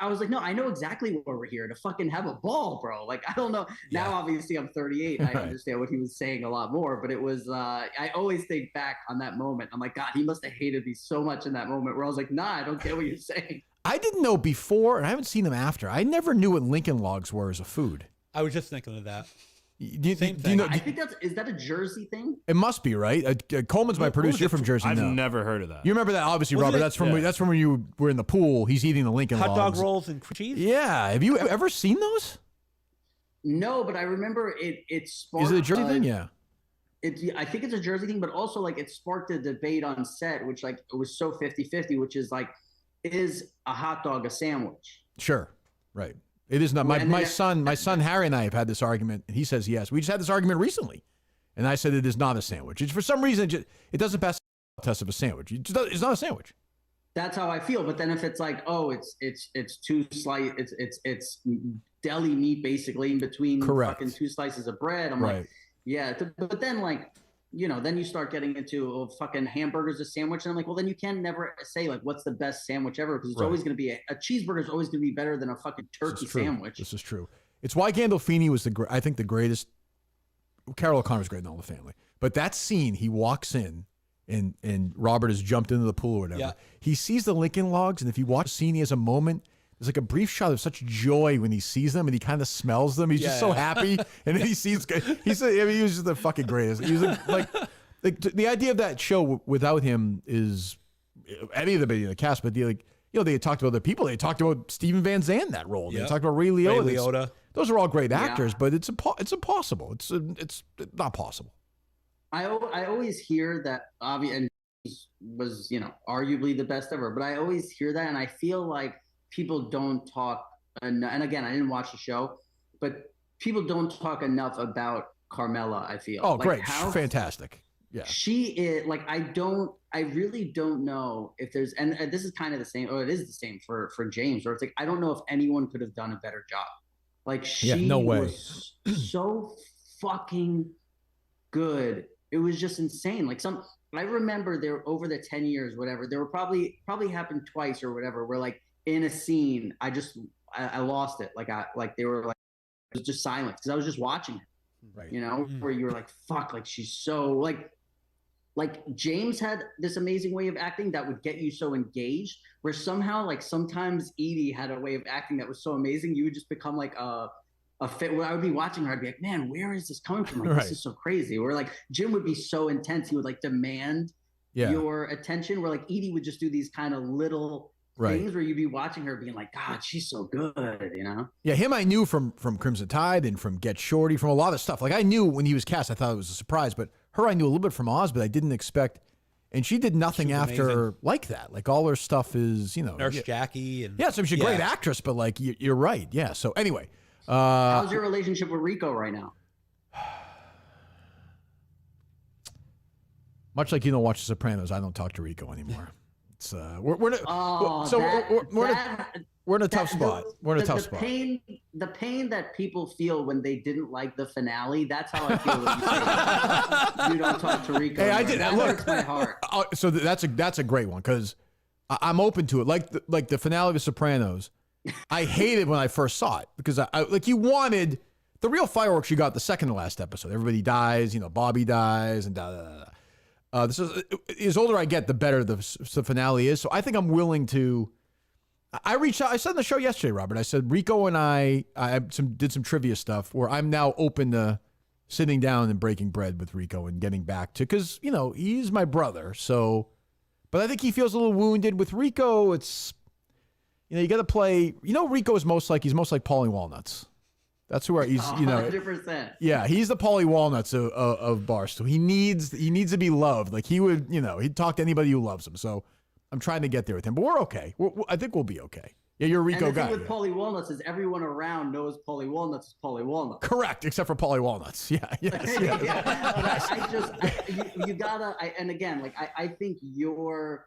was like, no, I know exactly why we're here, to fucking have a ball, bro. Like, I don't know. Yeah. Now, obviously, I'm 38. And I understand what he was saying a lot more. But it was, I always think back on that moment. I'm like, God, he must have hated me so much in that moment where I was like, nah, I don't get what you're saying. I didn't know before, and I haven't seen him after. I never knew what Lincoln Logs were as a food. I was just thinking of that. Same thing. I think is that a Jersey thing? It must be, right? Coleman's my producer. You're from Jersey. I've never heard of that. You remember that, obviously, Robert. That's from when you were in the pool. He's eating the Lincoln Logs. Hot dog rolls and cheese? Yeah. Have you ever seen those? No, but I remember it sparked. Is it a Jersey thing? Yeah. I think it's a Jersey thing, but also like it sparked a debate on set, which like it was so 50-50, which is like, is a hot dog a sandwich? Sure. Right. It is not. My son Harry and I have had this argument, and he says yes. We just had this argument recently, and I said it is not a sandwich. It's for some reason it doesn't pass the test of a sandwich. It's not a sandwich. That's how I feel. But then if it's like, oh, it's two slices, it's deli meat basically in between fucking two slices of bread. I'm like, yeah. But then like, then you start getting into fucking hamburgers, a sandwich. And I'm like, well, then you can never say like, what's the best sandwich ever? Because it's always going to be a cheeseburger is always going to be better than a fucking turkey sandwich. This is true. It's why Gandolfini was I think the greatest. Carol O'Connor's great in All the Family, but that scene, he walks in and Robert has jumped into the pool or whatever. Yeah. He sees the Lincoln Logs, and if you watch the scene, he has a moment. There's like a brief shot of such joy when he sees them, and he kind of smells them. He's just so happy, and then he sees. He was just the fucking greatest. He was like the idea of that show without him is any of the cast, but they talked about other people. They talked about Steven Van Zandt in that role. They talked about Ray Liotta. Those are all great actors, but it's impossible. It's not possible. I always hear that and was arguably the best ever, but I always hear that, and I feel like people don't talk enough. And again, I didn't watch the show, but people don't talk enough about Carmela. I feel. Oh, great, fantastic. Yeah, she is like I really don't know if there's, and this is kind of the same, or it is the same for James, where it's like I don't know if anyone could have done a better job. Like she was so fucking good. It was just insane. Like I remember there over the 10 years, whatever, there were probably happened twice or whatever, where like in a scene, I lost it. They were like, it was just silence because I was just watching it. Right. Where you were like, fuck, like she's so like James had this amazing way of acting that would get you so engaged, where somehow like sometimes Edie had a way of acting that was so amazing you would just become like a fit. Where I would be watching her, I'd be like, man, where is this coming from? Like, this is so crazy. Where like Jim would be so intense, he would like demand your attention. Where like Edie would just do these kind of little things where you'd be watching her being like, God, she's so good, Yeah, him I knew from Crimson Tide and from Get Shorty, from a lot of stuff. Like I knew when he was cast, I thought it was a surprise, but her I knew a little bit from Oz, but I didn't expect. And she did nothing after amazing. Like that. Like all her stuff is, Nurse Jackie. And so she's a great actress, but like you're right. Yeah. So anyway. How's your relationship with Rico right now? Much like you don't watch The Sopranos, I don't talk to Rico anymore. It's we're in a tough spot. We're in a tough spot. The pain that people feel when they didn't like the finale, that's how I feel when you say you don't talk to Rico. Hey, I did. That hurts my heart. So that's a great one because I'm open to it. Like the finale of The Sopranos, I hated when I first saw it because I like you wanted the real fireworks you got the second to last episode. Everybody dies, Bobby dies, and da da da. This is as older I get, the better the finale is. So I think I'm willing to. I reached out. I said on the show yesterday, Robert. I said Rico and I did some trivia stuff where I'm now open to sitting down and breaking bread with Rico and getting back to because he's my brother. So, but I think he feels a little wounded with Rico. It's you got to play. Rico is he's most like Paulie Walnuts. That's who he's. 100%. Yeah, he's the Paulie Walnuts of Barstool. He needs to be loved. Like he would, he'd talk to anybody who loves him. So I'm trying to get there with him, but we're okay. I think we'll be okay. Yeah, you're a Rico guy. And the thing with Paulie Walnuts is everyone around knows Paulie Walnuts is Paulie Walnuts. Correct, except for Paulie Walnuts. Yeah, yes. You gotta. And again, like I think you're,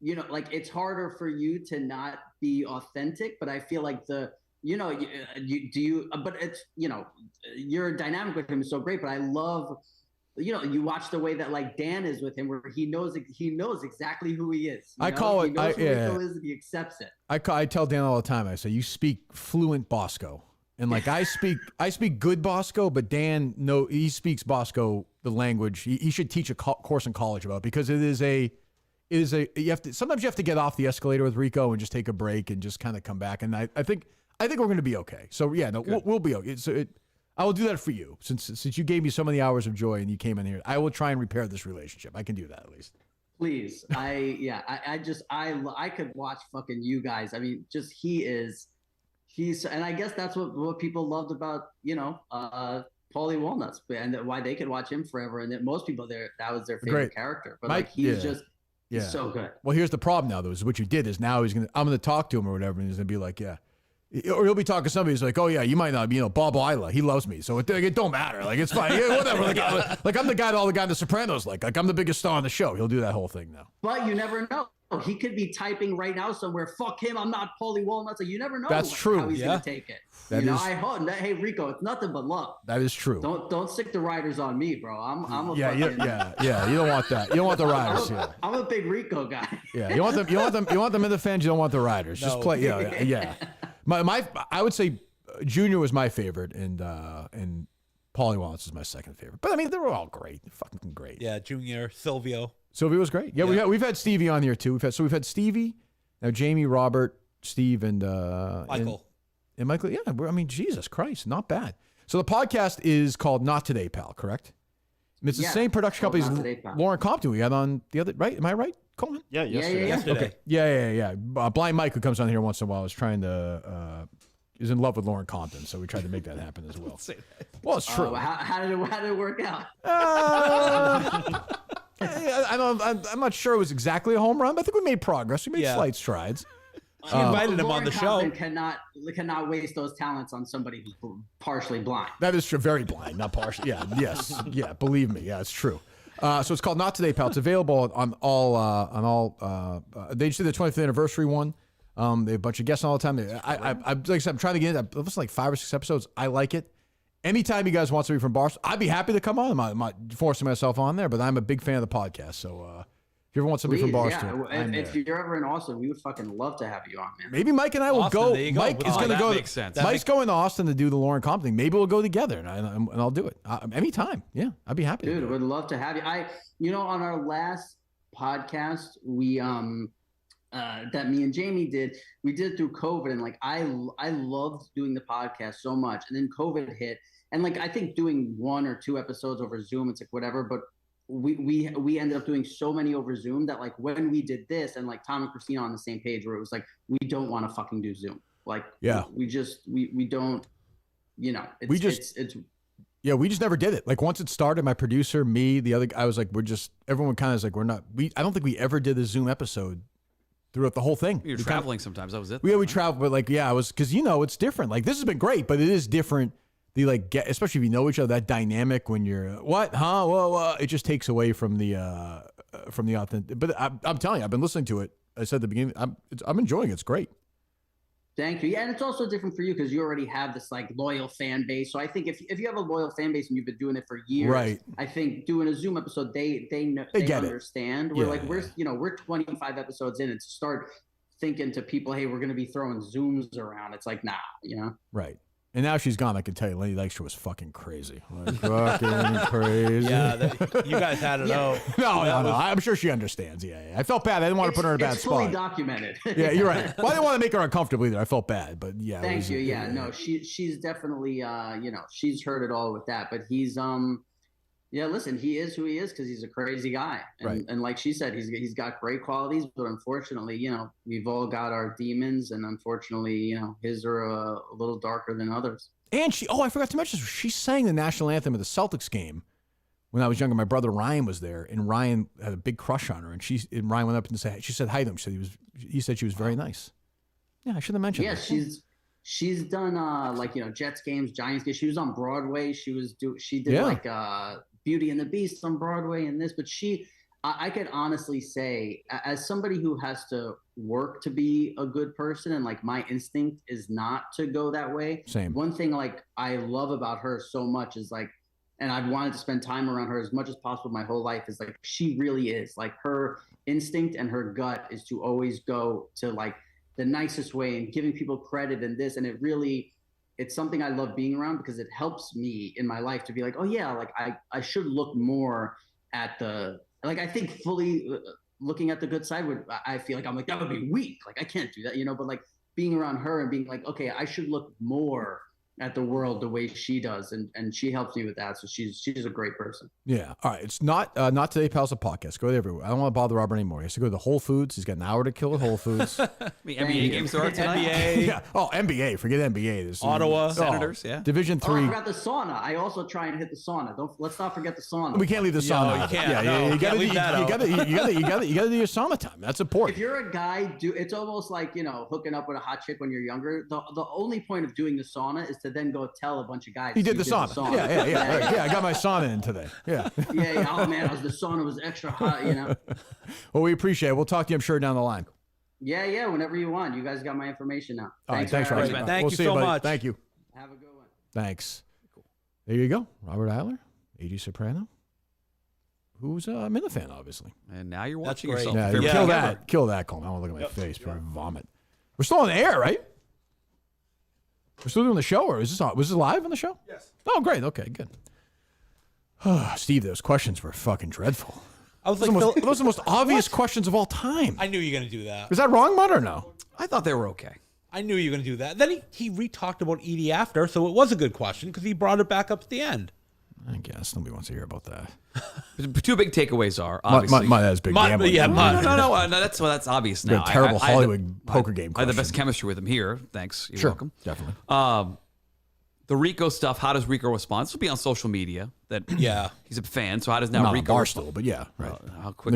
like it's harder for you to not be authentic, but I feel like but it's, your dynamic with him is so great, but I love, you watch the way that like Dan is with him, where he knows exactly who he is. I call it, he knows who Rico is and he accepts it. I tell Dan all the time, I say, you speak fluent Bosco. And like I speak good Bosco, but Dan, he speaks Bosco, the language. He should teach a course in college about it because sometimes you have to get off the escalator with Rico and just take a break and just kind of come back. And I think we're going to be okay. So yeah, no, we'll be okay. So I will do that for you since you gave me so many hours of joy and you came in here. I will try and repair this relationship. I can do that at least. Please, I could watch fucking you guys. I mean, just he's, and I guess that's what people loved about Paulie Walnuts, and why they could watch him forever, and that most people that was their favorite character. But he's so good. Well, here's the problem now, though. Is what you did is now I'm going to talk to him or whatever, and he's going to be like, yeah. Or he'll be talking to somebody who's like, oh, yeah, you might not be, Bob Iler, he loves me. So it don't matter. Like, it's fine. Yeah, whatever. Like I'm the guy that all the guys in The Sopranos like I'm the biggest star on the show. He'll do that whole thing now. But you never know. He could be typing right now somewhere, fuck him, I'm not Paulie Walnuts. You never know That's true. How he's going to take it. I hope, hey, Rico, it's nothing but love. That is true. Don't stick the riders on me, bro. I'm a yeah. You don't want that. You don't want the riders. I'm a big Rico guy. Yeah, you want them in the fans. You don't want the riders. Just play. Yeah. I would say Junior was my favorite, and Paulie Wallace is my second favorite. But I mean, they were all great. They're fucking great. Yeah, Junior, Silvio. Silvio was great. Yeah, we've had Stevie on here too. We've had Stevie, now Jamie, Robert, Steve, and Michael. And Michael. Yeah, I mean, Jesus Christ, not bad. So the podcast is called Not Today, Pal. Correct? It's the same production company as Lauren Compton we had on the other. Right? Am I right, Coleman? Yeah, yesterday. Okay. Yeah. Blind Mike, who comes on here once in a while, is trying to. Is in love with Lauren Compton, so we tried to make that happen as well. Well, it's true. How did it work out? I'm not sure it was exactly a home run, but I think we made progress. We made slight strides. She invited him on the show. Cannot waste those talents on somebody who's partially blind. That is true. Very blind, not partial. Yeah. Yes. Yeah. Believe me. Yeah, it's true. So it's called Not Today, Pal. It's available on all. They just did the 25th anniversary one. They have a bunch of guests all the time. Like I said, I'm trying to get into. I've listened like 5 or 6 episodes. I like it. Anytime you guys want somebody from Barstool, I'd be happy to come on. I'm not forcing myself on there, but I'm a big fan of the podcast. So if you ever want somebody from Barstool, if you're ever in Austin, we would fucking love to have you on, man. Maybe Mike and I will go. Mike is going to go. Makes sense. Mike's going to Austin to do the Lauren Compton thing. Maybe we'll go together, and I'll do it anytime. Yeah, I'd be happy. Dude, would love to have you. On our last podcast, we that me and Jamie did, we did it through COVID, and like I loved doing the podcast so much, and then COVID hit, and like I think doing 1 or 2 episodes over Zoom, it's like whatever, but we ended up doing so many over Zoom that like when we did this, and like Tom and Christina on the same page, where it was like we don't want to fucking do Zoom, like we just don't, we just never did it. Like once it started, my producer, me, the other, I was like, everyone kind of was like, I don't think we ever did a Zoom episode throughout the whole thing. You're traveling sometimes. That was it. We travel, but like, I was, because it's different. Like this has been great, but it is different. The like, especially if you know each other, that dynamic when you're what, huh? Well, it just takes away from the authentic. But I'm telling you, I've been listening to it. I said at the beginning, I'm enjoying it. It's great. Thank you. Yeah, and it's also different for you because you already have this like loyal fan base. So I think if you have a loyal fan base and you've been doing it for years, right. I think doing a Zoom episode, they understand. We're 25 episodes in and to start thinking to people, hey, we're going to be throwing Zooms around. It's like, nah, Right. And now she's gone. I can tell you, Lenny Dykstra was fucking crazy. Like, fucking crazy. Yeah, you guys had it out. No. I'm sure she understands. Yeah. I felt bad. I didn't want to put her in a bad spot. It's fully documented. Yeah, you're right. Well, I didn't want to make her uncomfortable either. I felt bad, but yeah. Thank you. Yeah, no, she's definitely, she's heard it all with that. But he's, listen, he is who he is because he's a crazy guy. And, right. And like she said, he's got great qualities, but unfortunately, we've all got our demons, and unfortunately, his are a little darker than others. And I forgot to mention, she sang the national anthem at the Celtics game when I was younger. My brother Ryan was there, and Ryan had a big crush on her, and Ryan went up and she said hi to him. He said she was very nice. Yeah, I should have mentioned. Yeah, that. She's done Jets games, Giants games. She was on Broadway. She did Beauty and the Beast on Broadway and this, but I could honestly say, as somebody who has to work to be a good person, and like my instinct is not to go that way. Same. One thing like I love about her so much is like, and I've wanted to spend time around her as much as possible my whole life, is like she really is like, her instinct and her gut is to always go to like the nicest way and giving people credit and this, and it's something I love being around because it helps me in my life to be like, oh yeah, like I should look more at I think fully looking at the good side I feel like I'm like, that would be weak. Like I can't do that, but like being around her and being like, okay, I should look more at the world the way she does, and she helps me with that. So she's a great person. Yeah. All right. It's not Today, Pals, a podcast. Go everywhere. I don't want to bother Robert anymore. He has to go to the Whole Foods. He's got an hour to kill at Whole Foods. NBA games start tonight. NBA. Yeah. Oh, NBA. Forget NBA. Ottawa Senators. Yeah. Division 3. I forgot the sauna. I also try and hit the sauna. Let's not forget the sauna. We can't leave the sauna. No, you can't. Yeah. You got to leave that out. You got to do your sauna time. That's important. If you're a guy, it's almost like hooking up with a hot chick when you're younger. The only point of doing the sauna is to then go tell a bunch of guys. He did the sauna. Yeah. I got my sauna in today. Yeah. Yeah. Oh man, the sauna was extra hot. Well, we appreciate it. We'll talk to you, I'm sure, down the line. Yeah. Whenever you want. You guys got my information now. All right. Thanks, Roger. Thank you so much. Thank you. Have a good one. Thanks. There you go. Robert Iler, AG Soprano, who's a Minihane, obviously. And now you're watching great. yourself. Yeah, kill that, Coleman. I want to look at my face before I vomit. We're still on the air, right? We're still doing the show, or was this live on the show? Yes. Oh, great. Okay, good. Steve, those questions were fucking dreadful. I was those are the most obvious questions of all time. I knew you were going to do that. Is that wrong, Mutt, or no? I thought they were okay. I knew you were going to do that. Then he re-talked about Edie after, so it was a good question because he brought it back up at the end. I guess nobody wants to hear about that. Two big takeaways are obviously. Mutt has big gambling. Yeah, Mutt. No. That's obvious now. A terrible Hollywood poker game. I had the best chemistry with him here. Thanks. You're welcome. Definitely. The Rico stuff. How does Rico respond? This will be on social media. That he's a fan. So how does now Not Rico Barstool, but yeah, right. How quickly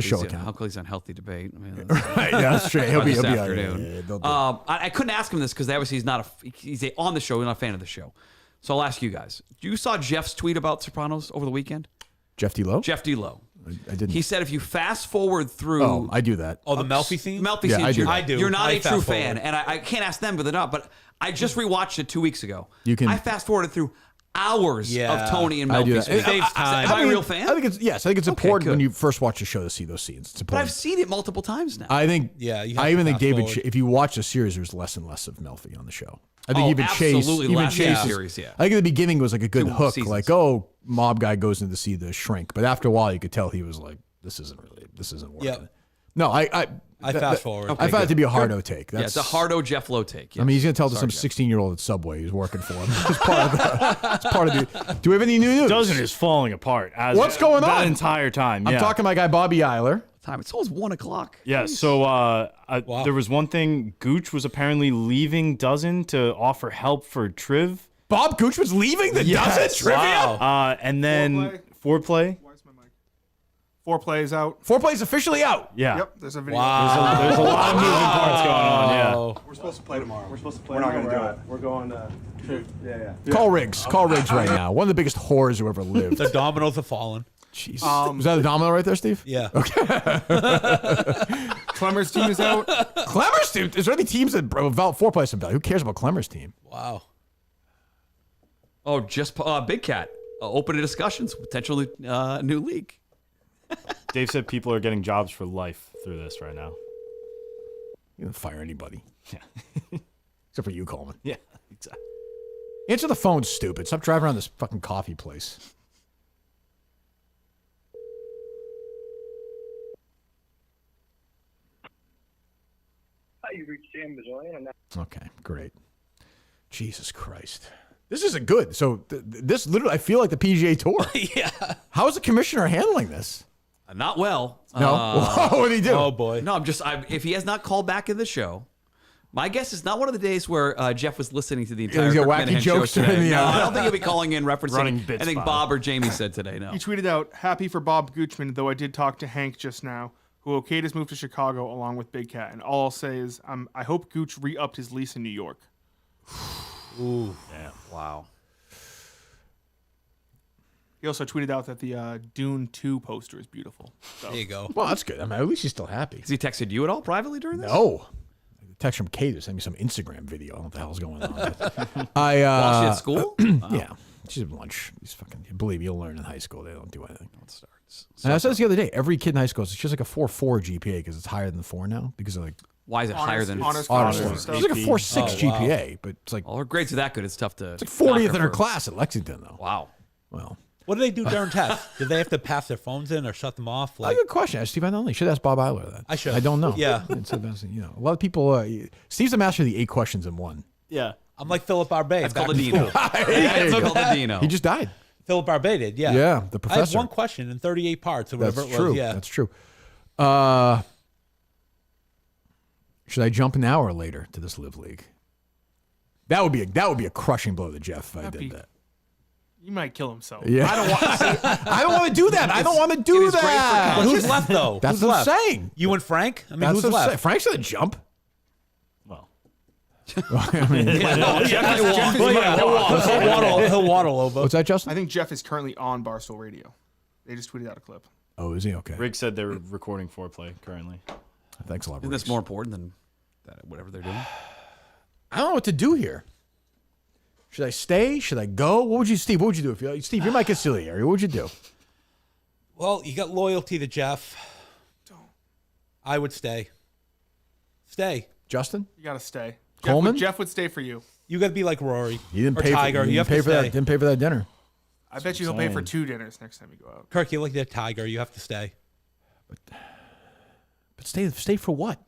is unhealthy debate? I mean, right, yeah, that's true. He'll be afternoon. I couldn't ask him this because obviously he's on the show. He's not a fan of the show. So I'll ask you guys. You saw Jeff's tweet about Sopranos over the weekend? Jeff D. Lowe? Jeff D. Lowe. I didn't. He said if you fast forward through... Oh, I do that. Oh, the Melfi scene? Melfi Yeah, scene. I do. You're not a true fast fan. forward. And I can't ask them, but they're not. But I just rewatched it 2 weeks ago. I fast forwarded through hours of Tony and I do Melfi. that. It saves time. Am I a real fan? I think it's important when you first watch the show to see those scenes. It's But important. I've seen it multiple times now. I think. Yeah, you have I to even think fast David. forward. If you watch the series, there's less and less of Melfi on the show. I think even Chase. absolutely. Even Last Chase. series, yeah. I think at the beginning was like a good 2 hook, seasons. like mob guy goes in to see the shrink, but after a while you could tell he was like, this isn't working. Yep. No, I fast forward. I found it to be a hardo take. Yeah, it's a hardo Jeff Lowe take. I mean, he's gonna tell to Sorry, some Jeff. 16-year-old at Subway who's working for him. It's part of the. Do we have any new news? Dozen is falling apart. What's going that on? entire time? I'm talking to my guy Bobby Iler. Time. It's almost 1 o'clock. Yeah, so there was one thing. Gooch was apparently leaving Dozen to offer help for Triv. Bob Gooch was leaving the Dozen trivia. Wow. And then foreplay. Why is my mic? Foreplay is out. Foreplay's officially out. Yeah. Yep, there's a video. Wow. There's a lot of moving parts going on. Yeah. We're supposed to play tomorrow. We're not going to do it. We're going to. Yeah. Call Riggs. Call Riggs right now. One of the biggest whores who ever lived. The dominoes have fallen. Jesus. Was that a domino right there, Steve? Yeah. Okay. Klemmer's team is out. Klemmer's team. Is there any teams that about Foreplay some value? Who cares about Klemmer's team? Wow. Oh, just Big Cat. Open to discussions. Potential new league. Dave said people are getting jobs for life through this right now. You don't fire anybody. Yeah. Except for you, Coleman. Yeah, exactly. Answer the phone, stupid. Stop driving around this fucking coffee place. Hi, you reached Sam Bazillion. Okay, great. Jesus Christ. This isn't good. So this literally, I feel like the PGA Tour. Yeah. How is the commissioner handling this? Not well. No. What did he do? Oh, boy. No, if he has not called back in the show, my guess is not one of the days where Jeff was listening to the entire he's got Kirk wacky Minihane jokes show today. during the, No, I don't think he'll be calling in referencing Running bits anything by. Bob or Jamie said today. No. He tweeted out, happy for Bob Goochman, though I did talk to Hank just now, who okayed his move to Chicago along with Big Cat. And all I'll say is I hope Gooch re-upped his lease in New York. Ooh. Yeah. Wow. He also tweeted out that the Dune 2 poster is beautiful. So. There you go. Well, that's good. I mean, at least he's still happy. Has he texted you at all privately during this? No. Text from Kate to send me some Instagram video. I don't know what the hell's going on. While she at school? Yeah. She's at lunch. He's fucking, believe me, you'll learn in high school. They don't do anything. Starts. And I said this the other day. Every kid in high school, it's just like a 4.4 GPA because it's higher than 4 now. Because of like Why is it higher than honors honors. and It's stuff. like a 4.6 GPA, but it's like All her grades are that good. It's tough to. it's like 40th knock in her for- class at Lexington, though. Wow. Well, What do they do during tests? Do they have to pass their phones in or shut them off? a good question. Steve, I don't know. You should ask Bob Iler that. I should. I don't know. Yeah. It's a lot of people. Steve's a master of the 8 questions in one. Yeah. I'm like Philip Barbet. That's back called a in Dino. school. There you That's go. called a Dino. He just died. Philip Barbet did, yeah. Yeah, the I professor. had one question in 38 parts or whatever That's it true. was. Yeah. That's true. Should I jump an hour later to this Live League? That would be a crushing blow to Jeff if I That'd did be- that. He might kill himself. Yeah. I don't want to do that. I don't want to do that. Well, who's left, though? That's Who's what I'm left? saying. You and Frank? I mean, That's who's what I'm saying. left? Frank's gonna jump. Well. I mean, He'll waddle over. what's that, Justin? I think Jeff is currently on Barstool Radio. They just tweeted out a clip. Oh, is he okay? Riggs said they're recording foreplay currently. Thanks a lot. Isn't this Riggs. more important than whatever they're doing? I don't know what to do here. Should I stay? Should I go? What would you, Steve? What would you do if you, Steve? You're my conciliary. What would you do? Well, you got loyalty to Jeff. I would stay. Stay. Justin? You got to stay. Coleman? Jeff would stay for you. You got to be like Rory You didn't or pay Tiger. For, You have pay to for stay. that. Didn't pay for that dinner. I bet you he'll pay for 2 dinners next time you go out. Kirk, you're like that Tiger. You have to stay. But stay for what?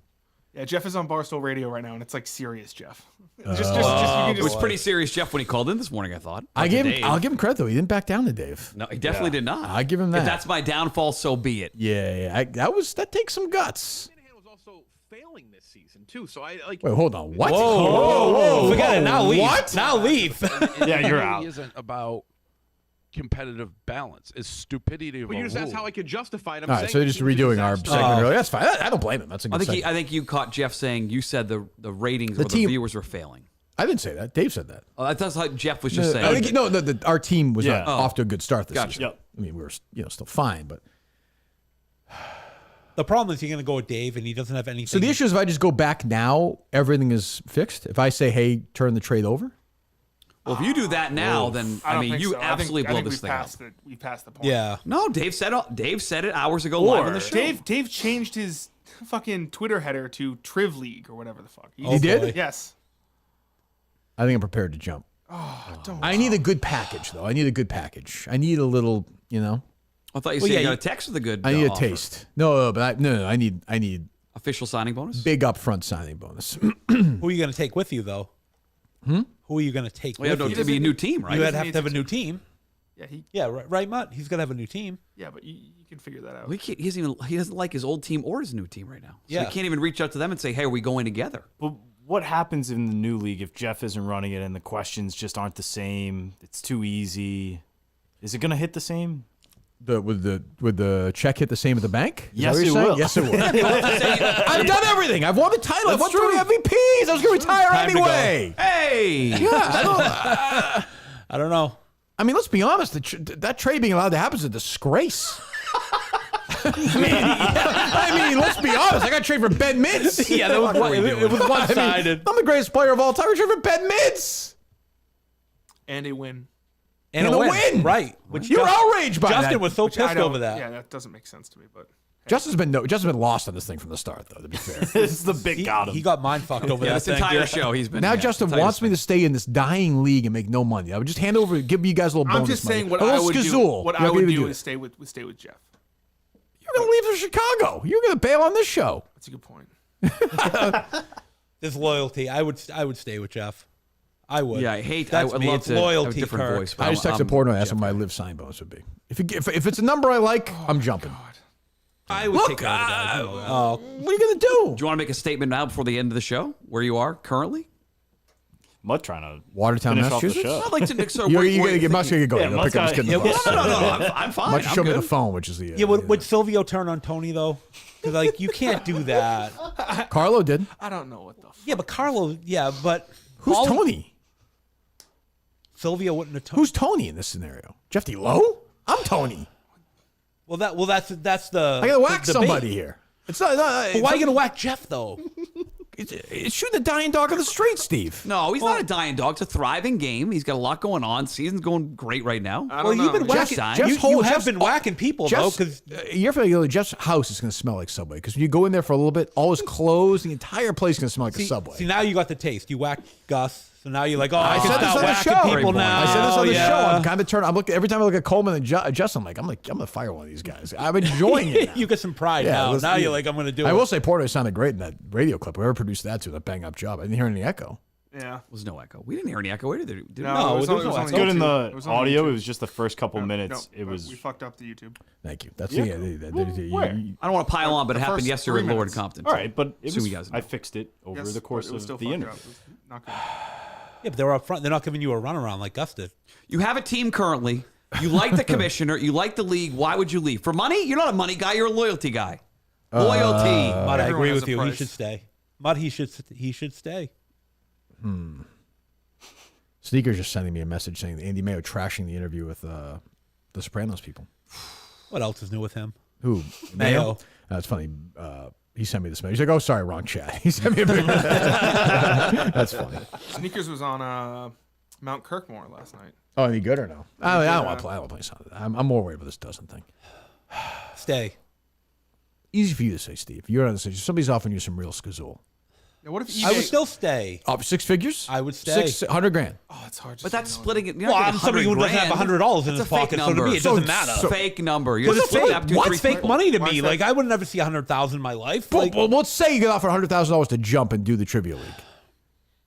Yeah, Jeff is on Barstool Radio right now, and it's like serious, Jeff. It was pretty serious, Jeff, when he called in this morning. I thought. I'll give him credit though. He didn't back down to Dave. No, he definitely did not. I give him that. If that's my downfall, so be it. Yeah. That takes some guts. was also failing this season too. So I like. Wait, hold on. What? Whoa. Forget it. Now leave. What? Now leave. Yeah, you're really out. Isn't about competitive balance. It's stupidity of Well, a you just asked rule. how I could justify it. I'm All right, saying so they're just it was a redoing our disaster. segment earlier. That's fine. I don't blame him. That's a good I segment. think you caught Jeff saying you said the ratings or the team- viewers were failing. I didn't say that. Dave said that. Oh, that's what Jeff was just saying. I think, our team was not Oh. off to a good start this Gotcha. season. Yep. I mean, we were still fine, but The problem is you're going to go with Dave, and he doesn't have anything. so the issue is if I just go back now, everything is fixed. If I say, "Hey, turn the trade over," Well, if you do that now, then I don't mean, think you so. absolutely I blow think this thing up. we've passed the point. Yeah. No, Dave said it hours ago live on the show. Dave changed his fucking Twitter header to Triv League or whatever the fuck. He did? Yes. I think I'm prepared to jump. Oh, don't. I need a good package, though. I need a good package. I need a little, I thought you said you got a text with a good. I need a offer. taste. No, but I need Official signing bonus. big upfront signing bonus. Who are you going to take with you, though? Who are you going to take Well, you with have you? to be a new team, right? You would have to have a new team. Yeah, right, Mutt? He's going to have a new team. Yeah, but you can figure that out. Well, he doesn't like his old team or his new team right now. So Yeah. he can't even reach out to them and say, "Hey, are we going together?" But what happens in the new league if Jeff isn't running it and the questions just aren't the same? It's too easy. Is it going to hit the same? Would the check hit the same at the bank? Is that Yes, what it you're saying? will. Yes, it will. I've done everything. I've won the title. I've won 3 MVPs. I was going to retire Time to go. anyway. Hey. I don't know. I mean, let's be honest. That trade being allowed to happen is a disgrace. I mean, let's be honest. I got traded for Ben Mintz. Yeah, that was it was one-sided. I'm the greatest player of all time. I traded for Ben Mintz. And a win. And a win. Right. Which You're outraged by Justin that. was so Which I pissed don't- over that. Yeah, that doesn't make sense to me, but. Justin's been lost on this thing from the start, though. To be fair, This is the big got him. He got mind fucked over Yeah, that this thing. entire show he's been. now yeah, Justin entire wants me to stay in this dying league and make no money. I would just hand over, give you guys a little bonus I'm just money. saying what A I little would do. skazool. What You're I not would gonna do it. is stay with Jeff. You're going to leave for Chicago. You're going to bail on this show. That's a good point. There's loyalty. I would stay with Jeff. I would. Yeah, I hate. That's I'd me. love It's to have a loyalty, different Kirk. voice. but I just I'm- texted Portnoy, asked Jeff him my live sign bonus would be. If it's a number I like, I'm jumping. I would take another guy. You know that. What are you going to do? Do you want to make a statement now before the end of the show? Where you are currently? Mutt trying to Watertown, finish off the Massachusetts? show. I'd like to make sure. You're where going to get Mutt's going to go. Yeah, You'll Mutt's pick up his kid in the No, bus. no, I'm fine. Mutt I'm showed me good. the phone, which is the. Yeah, would Silvio turn on Tony though? Because like you can't do that. Carlo did. I don't know what the. Yeah, but Carlo. Yeah, but Who's Paul- Tony? Silvio wouldn't have. Who's Tony in this scenario? Jeff D. Lowe? I'm Tony. Well, that's the. I got to whack the somebody debate. here. It's not. But why are you gonna whack Jeff though? It's shooting a dying dog on the street, Steve. No, he's not a dying dog. It's a thriving game. He's got a lot going on. Season's going great right now. I Well, don't you've know. been Jeff's whacking. dying. You have been whacking people though, Jeff's, because you're familiar. Jeff's house is going to smell like Subway because when you go in there for a little bit, all his clothes, the entire place is going to smell like a Subway. See, now you got the taste. You whacked Gus, so now you're like, oh, I I said can this start on the whacking show. people now. I said this on the yeah. show. I'm kind of turning. I'm looking every time I look at Coleman and Justin. I'm going to fire one of these guys. I'm enjoying it. Now. You get some pride Yeah, now. listen, Now you're like, I'm going to do it. I will say Portnoy sounded great in that radio clip. Whoever produced that too, that bang up job. I didn't hear any echo. Yeah. Was no echo. We didn't hear any echo either. Did we? No, it was there was on- no it was It's on good in YouTube. It the was on audio. YouTube. It was just the first couple minutes. No, It was. We fucked up the YouTube. Thank you. That's Yeah. the. Where? I don't want to pile on, but it The happened first yesterday 3 with Lowe and minutes. Compton. All right, but it Assume was, you guys I know. fixed it over Yes, the course but it was of still the fucked interview. up. It was not good. Yeah, but they're up front. They're not giving you a runaround like Gus did. You have a team currently. You like the commissioner. You like the league. Why would you leave? For money? You're not a money guy. You're a loyalty guy. Loyalty. Mud, I everyone agree has with a you. He price. should stay. Mud, he should stay. Sneaker's just sending me a message saying that Andy Mayo trashing the interview with the Sopranos people. What else is new with him? Who? Mayo. That's funny. He sent me this message. He's like, "Oh, sorry, wrong chat." He sent me a picture. That's funny. Sneakers was on Mount Kirkmore last night. Oh, any good or no? I don't want to play. I don't play something. I'm more worried about this Dozen thing. Stay. Easy for you to say, Steve. You're on the stage. Somebody's offering you some real skazool. Now, what if eBay? I would still stay. Up 6 figures? I would stay. 600 grand. Oh, it's hard. But that's splitting it. Well, I'm somebody who doesn't have $100 in his pocket, so to me it doesn't matter. Fake number. Because it's fake. What's fake money to Why me? is that? Like I would never see $100,000 in my life. Well, Like, well, let's say you get offered $100,000 to jump and do the trivia league.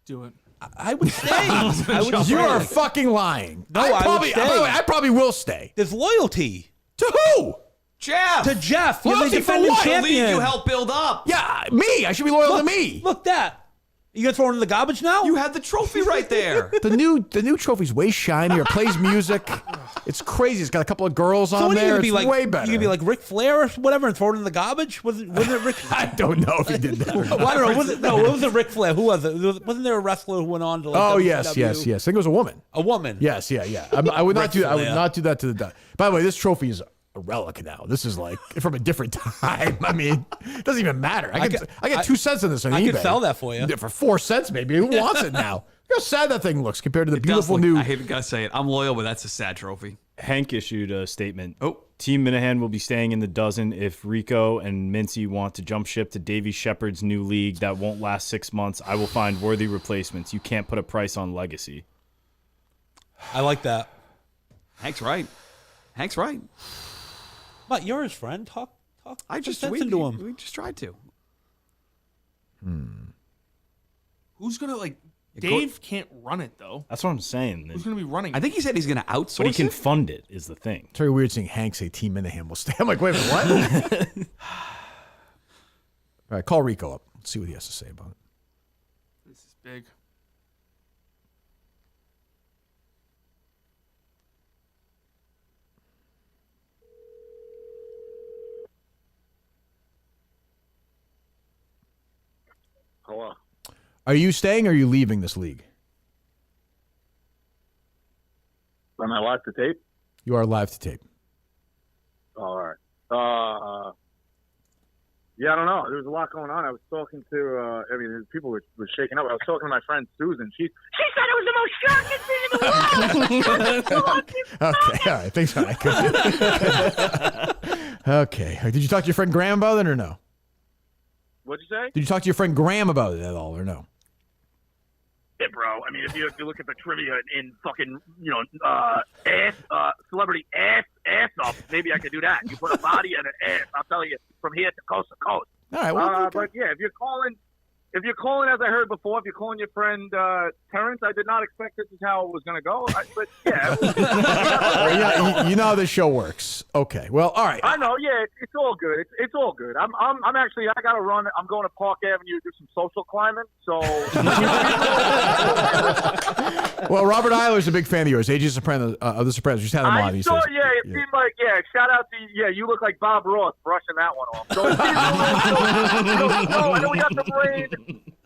Do it. I would stay. I would You stay. are fucking lying. No, I would probably, stay. by the way, I probably will stay. There's loyalty To who? Jeff. to Jeff. You're the Loyalty for defending what? The league champion. you helped build up. Yeah, me. I should be loyal Look, to me. Look that. You gonna throw it in the garbage now? You had the trophy right there. The new trophy's way shinier. Plays music. It's crazy. It's got a couple of girls so on what are you there. gonna be It's like? way better. You gonna be like Ric Flair or whatever and throw it in the garbage? Wasn't it Ric? I don't know if he did that. Well, I don't know. It wasn't Ric Flair. Who was it? Wasn't there a wrestler who went on to? Like, Oh WCW? yes. I think it was a woman. A woman. Yes, yeah. I would not Ric do that. I would Flair. not do that to the. By the way, this trophy is a relic now. This is like from a different time. I mean, it doesn't even matter. I get 2 cents on this on I eBay. could sell that for you. Yeah, for 4 cents, maybe. Who wants it now? Look how sad that thing looks compared to the It does beautiful look- new. I hate to say it. I'm loyal, but that's a sad trophy. Hank issued a statement. Oh. Team Minihane will be staying in the dozen if Rico and Mintzy want to jump ship to Davey Shepard's new league that won't last 6 months. I will find worthy replacements. You can't put a price on legacy. I like that. Hank's right. Hank's right. But you're his friend. Talk. I just sense we, into him. we just tried to. Who's gonna like? Yeah, Dave can't run it though. That's what I'm saying. Who's gonna be running? I think he said he's going to outsource But he can it. fund it, is the thing. It's very weird seeing Hank say Team Minihane will stay. I'm like, wait a minute, what? All right, call Rico up. Let's see what he has to say about it. This is big. Hello. Are you staying or are you leaving this league? Am I live to tape? You are live to tape. All right. Yeah, I don't know. There was a lot going on. I was talking to, people were shaking up. I was talking to my friend Susan. She said it was the most shocking thing in the world. Okay, all right. Thanks, Hank. Okay. Did you talk to your friend Graham about it or no? What'd you say? Did you talk to your friend Graham about it at all or no? Yeah, bro. I mean, if you look at the trivia in fucking, celebrity ass up, maybe I could do that. You put a body and an ass. I'll tell you, from here to coast. All right. Well, But yeah, if you're calling, as I heard before, if you're calling your friend Terrence, I did not expect this is how it was going to go. But yeah, you know how this show works. Okay. Well, all right. I know. Yeah, it's all good. It's all good. I'm actually, I got to run. I'm going to Park Avenue to do some social climbing. So. Well, Robert Iler's a big fan of yours. AJ Soprano of the Sopranos. Just had him on. I He saw, says, it seemed like, shout out to, you look like Bob Ross brushing that one off. So it seems I know we got some rain.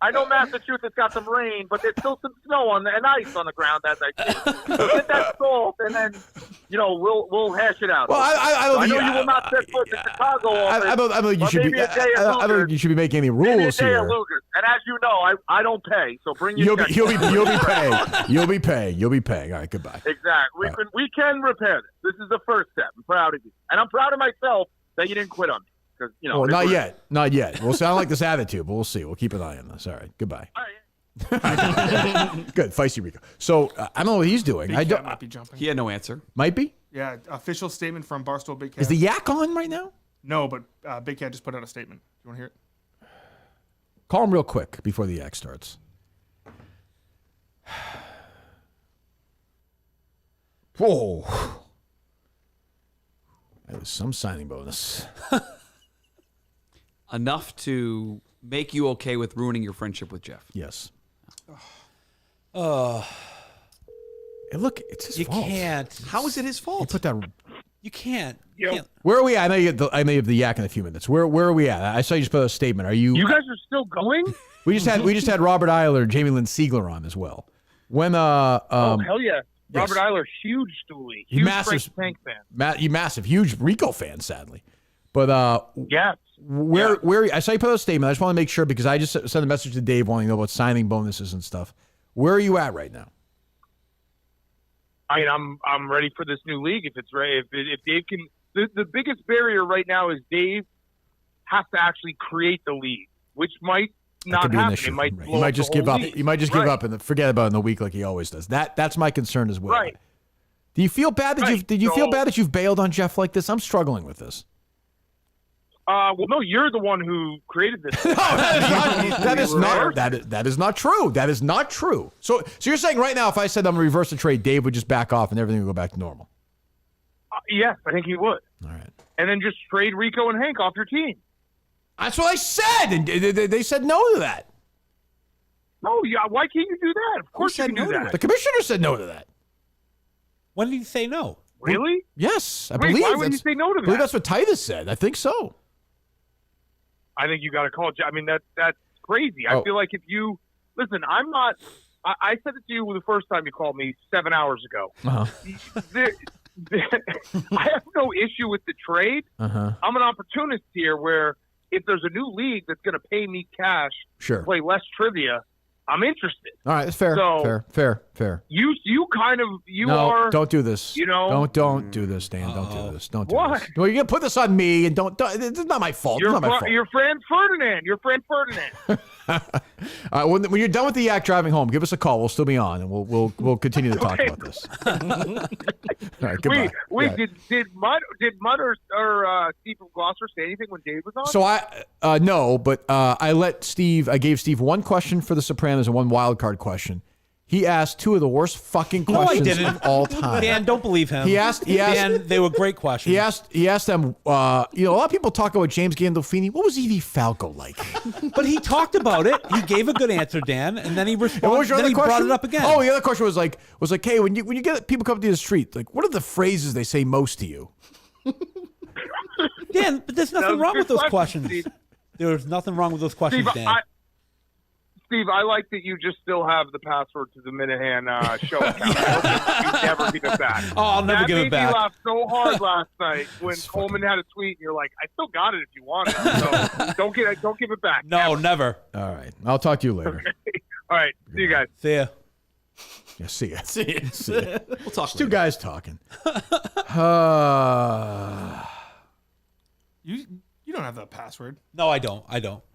I know Massachusetts got some rain, but there's still some snow and ice on the ground as I see. So get that salt, and then, we'll hash it out. Well, I don't I think know you will not set foot in Chicago office. I don't think you should be. I don't think you should be making any rules maybe a day at here. Wilgers. And as you know, I don't pay, so bring your check. You'll be paying. You'll be paying. All right. Goodbye. Exactly. We can repair this. This is the first step. I'm proud of you, and I'm proud of myself that you didn't quit on me. Because Well, not yet. Not yet. We'll sound like this attitude, but we'll see. We'll keep an eye on this. All right. Goodbye. All right. Good. Feisty Rico. So I don't know what he's doing. Big Cat might be jumping. He had no answer. Might be. Yeah, official statement from Barstool Big Cat. Is the yak on right now? No, but Big Cat just put out a statement. You want to hear it? Call him real quick before the yak starts. Whoa. That was some signing bonus. Enough to make you okay with ruining your friendship with Jeff. Yes. Oh. Hey, look, it's his fault. You can't. How is it his fault? He put that. You can't. Where are we at? I know you have the yak in a few minutes. Where are we at? I saw you just put out a statement. Are you? You guys are still going? We just had Robert Iler and Jamie-Lynn Sigler on as well. When oh hell yeah. yes. Robert Iler, huge Stewie. Huge Massive Frank fan. you massive, huge Rico fan, sadly. But yes. Where I saw you put out a statement. I just want to make sure because I just sent a message to Dave wanting to know about signing bonuses and stuff. Where are you at right now? I mean, I'm ready for this new league if it's ready. If Dave can, the biggest barrier right now is Dave has to actually create the league, which might not could be an happen. issue. It might Right. blow You might up the just give whole up. league. You might just give Right. up and forget about it in the week like he always does. That's my concern as well. Right. Do you feel bad that Right. did you feel So- bad that you've bailed on Jeff like this? I'm struggling with this. Well, no, you're the one who created this. That is not true. That is not true. So you're saying right now, if I said I'm gonna reverse the trade, Dave would just back off and everything would go back to normal. Yes, I think he would. All right. And then just trade Rico and Hank off your team. That's what I said, and they said no to that. No, yeah. Why can't you do that? Of course you can do that. The commissioner said no to that. When did he say no? Really? Yes, I Wait, believe. why would you say no to I believe that? that's what Titus said. I think so. I think you got to call. I mean, that's crazy. Oh. I feel like if you listen, I'm not. I said it to you the first time you called me 7 hours ago. I have no issue with the trade. I'm an opportunist here where if there's a new league that's going to pay me cash Sure. to play less trivia, I'm interested. All right, that's fair. So, Fair. You kind of No, are. don't do this. You know. Don't do this, Dan. Don't do this. Don't do What? this. Well, you're gonna put this on me, and don't. It's not my fault. Your It's not my fault. friend Ferdinand. Your friend Ferdinand. All right, when you're done with the yak driving home, give us a call. We'll still be on, and we'll continue to talk about this. All right, goodbye. Wait. Yeah. Did Mut or Steve from Gloster say anything when Dave was on? So no, but I gave Steve one question for the Sopranos and one wild card question. He asked two of the worst fucking No, I questions didn't. of all time. Dan, don't believe him. He asked. Dan, they were great questions. He asked them. A lot of people talk about James Gandolfini. What was Edie Falco like? But he talked about it. He gave a good answer, Dan, and then he And what responded. was your Then other he question? brought it up again. Oh, the other question was like, hey, when you get people come to the street, like, what are the phrases they say most to you? Dan, but there's nothing was wrong a with good those question, questions. Steve. There's nothing wrong with those questions, Steve, Dan. Steve, I like that you just still have the password to the Minihane show account. I hope you never give it back. Oh, I'll never give it back. That made me laugh so hard last night when Coleman had a tweet, and you're like, I still got it if you want it. So don't give it back. No, never. All right, I'll talk to you later. All right, see you guys. See ya. Yeah, see ya. See ya. We'll talk. It's two guys talking. You don't have the password. No, I don't.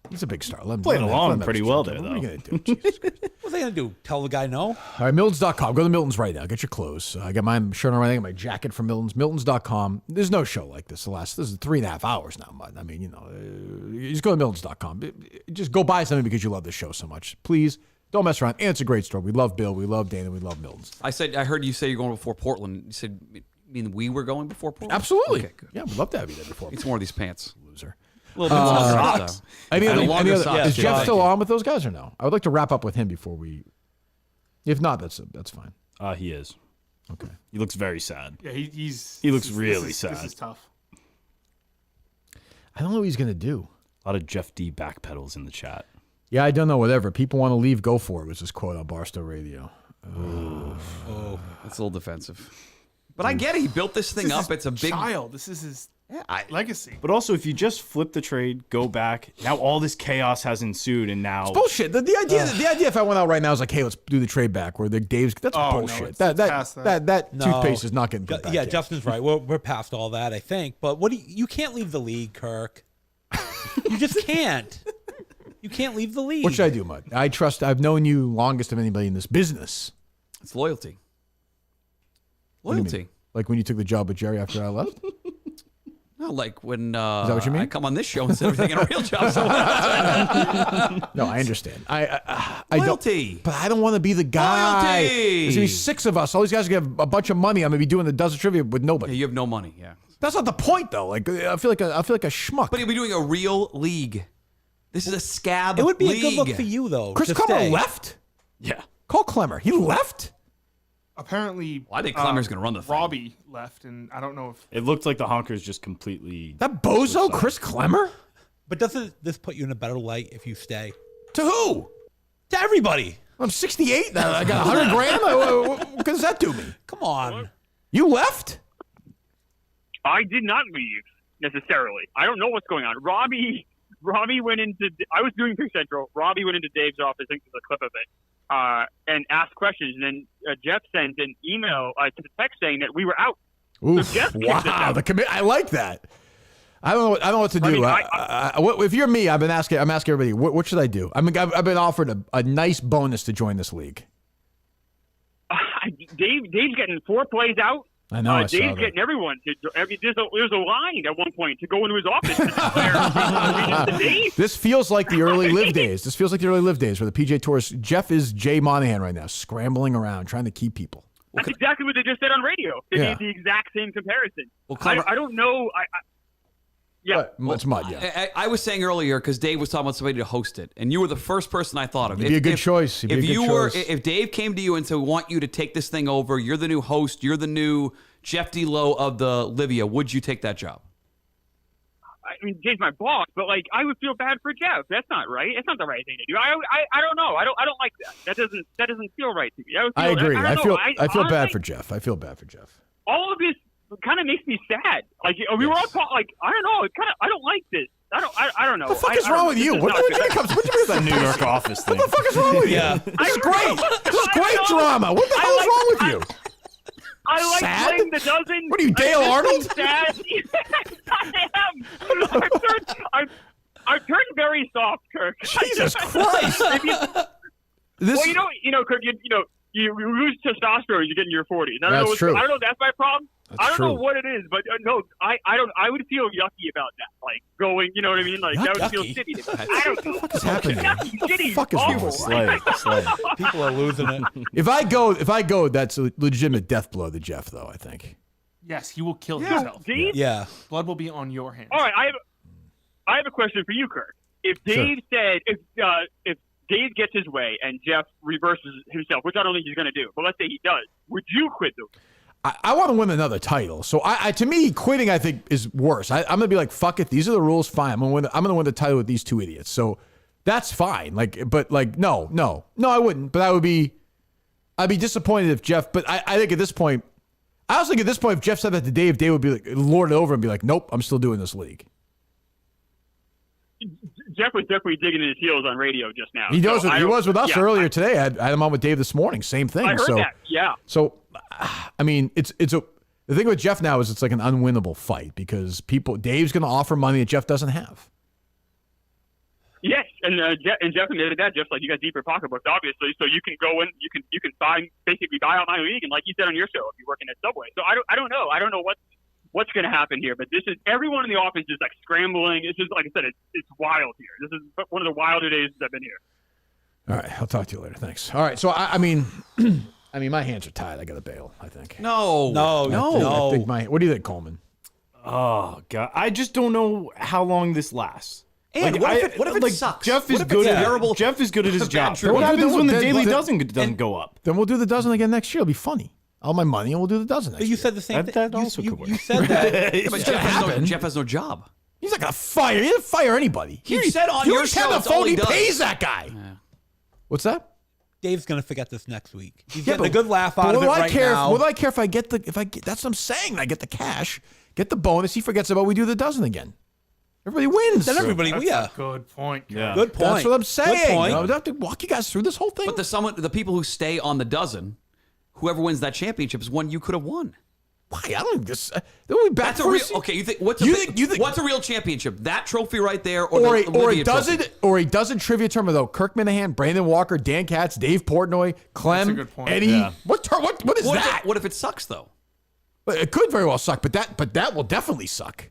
He's a big star. Let him Playing let him along have pretty his well joke. there, What are you though. gonna do? Jesus Christ. What's they gonna do? Tell the guy no? All right, Miltons.com. Go to Miltons right now. Get your clothes. I got my shirt on right now. I got my jacket from Miltons. Miltons.com. There's no show like this. This is 3.5 hours now, Mud. I mean, you just go to Miltons.com. Just go buy something because you love this show so much. Please don't mess around. And it's a great store. We love Bill. We love Dana. We love Miltons. I heard you say you're going before Portland. You said, you mean we were going before Portland? Absolutely. Okay, good. Yeah, we'd love to have you there before. Need some more of these pants. Loser. A little bit longer Socks. Any other, is Jeff Jeff still on with those guys or no? I would like to wrap up with him before we. If not, that's fine. He is. Okay. He looks very sad. Yeah, he looks really sad. This is tough. I don't know what he's gonna do. A lot of Jeff D backpedals in the chat. Yeah, I don't know. Whatever. People want to leave. Go for it. Was his quote on Barstool Radio. Oh, that's a little defensive. But I get it. He built this thing up. It's a big child. This is his legacy. But also, if you just flip the trade, go back, now all this chaos has ensued, and now It's bullshit. The idea if I went out right now is like, hey, let's do the trade back where the Dave's. That's Oh, no, bullshit. it's past that. that No. toothpaste is not getting put back. Yeah, yet. Justin's right. We're past all that, I think. But you can't leave the league, Kirk. You just can't. You can't leave the league. What should I do, Mud? I've known you longest of anybody in this business. It's loyalty. What do you Loyalty. mean? Like when you took the job with Jerry after I left? No, like when that what you mean? I come on this show instead of taking a real job. No, I understand. I Loyalty. don't. But I don't want to be the guy. Loyalty. There's gonna be 6 of us. All these guys are gonna have a bunch of money. I'm gonna be doing the dozen trivia with nobody. Yeah, you have no money. Yeah. That's not the point, though. Like I feel like a schmuck. But you'll be doing a real league. This is a scab. It would be league. a good look for you, though. Chris to Klemmer stay. left. yeah. Call Klemmer. He left. Apparently, Well, I think Klemmer's going to run the thing. Robbie left, and I don't know if It looked like the Honkers just completely. That bozo, Chris Klemmer. But doesn't this put you in a better light if you stay? To who? To everybody. I'm 68 now. I got 100 grand. What does that do me? Come on. You left? I did not leave necessarily. I don't know what's going on. Robbie went into. I was doing Pick Central. Robbie went into Dave's office. I think there's a clip of it, and asked questions. And then Jeff sent an email to the text saying that we were out. Oof, So Jeff kicked us wow. out. I like that. I don't know what to do. If you're me, I'm asking everybody, what should I do? I mean, I've been offered a nice bonus to join this league. Dave's getting 4 plays out. I know. Dave's getting everyone. There's a line at one point to go into his office. This feels like the early live days. This feels like the early live days where the PJ Tours. Jeff is Jay Monahan right now, scrambling around trying to keep people. That's exactly what they just said on radio. They made the exact same comparison. Well, I don't know. Yeah. It's Mud, yeah. I was saying earlier, because Dave was talking about somebody to host it, and you were the first person I thought of. It'd be a good choice. If Dave came to you and said, we want you to take this thing over, you're the new host, you're the new Jeff D. Lowe of the Livia, would you take that job? I mean, Dave's my boss, but I would feel bad for Jeff. That's not right. It's not the right thing to do. I don't know. I don't like that. That doesn't feel right to me. I agree. I feel bad for Jeff. I feel bad for Jeff. All of this kind of makes me sad. We were all talking. I don't know. It kind of. I don't like this. I don't know. What the fuck is wrong with you? What do you mean that New York office thing? What the fuck is wrong with you? This is great. This is great drama. What the hell is wrong with you? I like playing the dozen. What are you, Dale Arnold? Sad. I am. I've turned very soft, Kirk. Jesus Christ. Well, you know, Kirk. You lose testosterone as you get in your 40s. That's true. I don't know if that's my problem. I don't true. know what it is, but no, I don't. I would feel yucky about that. Going, you know what I mean? That would feel shitty to me. I don't know. What the fuck is happening? Shitty. What the fuck is wrong? Slay. People are losing it. If I go, that's a legitimate death blow to Jeff, though, I think. Yes, he will kill himself. Dave? Yeah. Blood will be on your hands. All right, I have a question for you, Kirk. If Dave said if Dave gets his way and Jeff reverses himself, which I don't think he's going to do, but let's say he does, would you quit the league? I want to win another title. So to me, quitting, I think, is worse. I'm going to be like, fuck it. These are the rules. Fine. I'm going to win the title with these two idiots. So that's fine. No, I wouldn't. But I'd be disappointed if Jeff, but I think at this point, if Jeff said that to Dave would be like, lord it over and be like, nope, I'm still doing this league. Jeff was definitely digging in his heels on radio just now. He was with us earlier today. I had him on with Dave this morning. Same thing. I heard that. Yeah. So, I mean, the thing with Jeff now is it's like an unwinnable fight because Dave's going to offer money that Jeff doesn't have. Yes, and Jeff admitted that. Jeff's like, you got deeper pocketbooks, obviously, so you can go in, you can basically buy out my league, and like you said on your show, if you're working at Subway. So I don't know what's going to happen here, but this is everyone in the office is like scrambling. It's just like I said, it's wild here. This is one of the wilder days I've been here. All right, I'll talk to you later. Thanks. All right, so I mean, my hands are tied. I got to bail, I think. No. I think what do you think, Coleman? Oh God, I just don't know how long this lasts. And what if it sucks? Jeff is good at his job. What happens when the daily doesn't go up? Then we'll do the dozen again next year. It'll be funny. All my money, and we'll do the dozen next year. You said the same thing. That also could work. You said that. But Jeff has no job. He's not going to fire. He doesn't fire anybody. He said on your show the phone. He pays that guy. Yeah. What's that? Dave's going to forget this next week. He's getting a good laugh out of it now. What do I care if I get that's what I'm saying. I get the cash, get the bonus. He forgets about we do the dozen again. Everybody wins. Then everybody, That's a good point. Yeah. Good point. That's what I'm saying. Good point. I don't have to walk you guys through this whole thing. But the people who stay on the dozen, whoever wins that championship is one you could have won. Why? I don't think this. That's a real. Okay, you think what's a real championship? That trophy right there, or a dozen trivia tournament though. Kirk Minihane, Brandon Walker, Dan Katz, Dave Portnoy, Clem, Eddie. Yeah. What is that? What if it sucks though? It could very well suck, but that will definitely suck.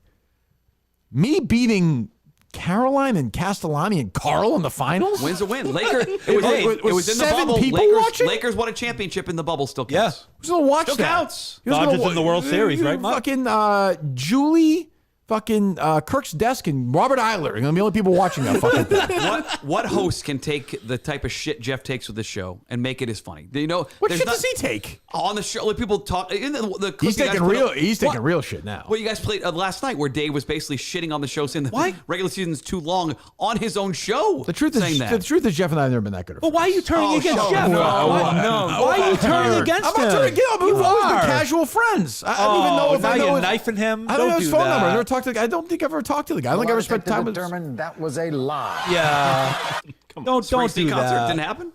Me beating Caroline and Castellani and Carl in the finals? Win's a win. It was in the bubble. Lakers won a championship in the bubble. Still counts. Yeah. Who's gonna watch still that? Counts. Dodgers in the World Series, right? Fucking Julie, fucking Kirk's desk, and Robert Iler are gonna be the only people watching that fucking thing. What host can take the type of shit Jeff takes with this show and make it as funny? Do you know what shit does he take on the show? Like people talk. He's taking real shit now. Well, you guys played last night where Dave was basically shitting on the show, saying the regular season's too long on his own show. The truth is, Jeff and I have never been that good. Well, why are you turning against Jeff? Why are you turning against him? I'm not turning against him. We've always been casual friends. I don't even know if I know you're knifing him. I don't know his phone number. I never talked to the guy. I don't think I've ever talked to the guy. I don't think I ever spent time with him. That was a lie. Yeah. Don't do concert that. Didn't happen.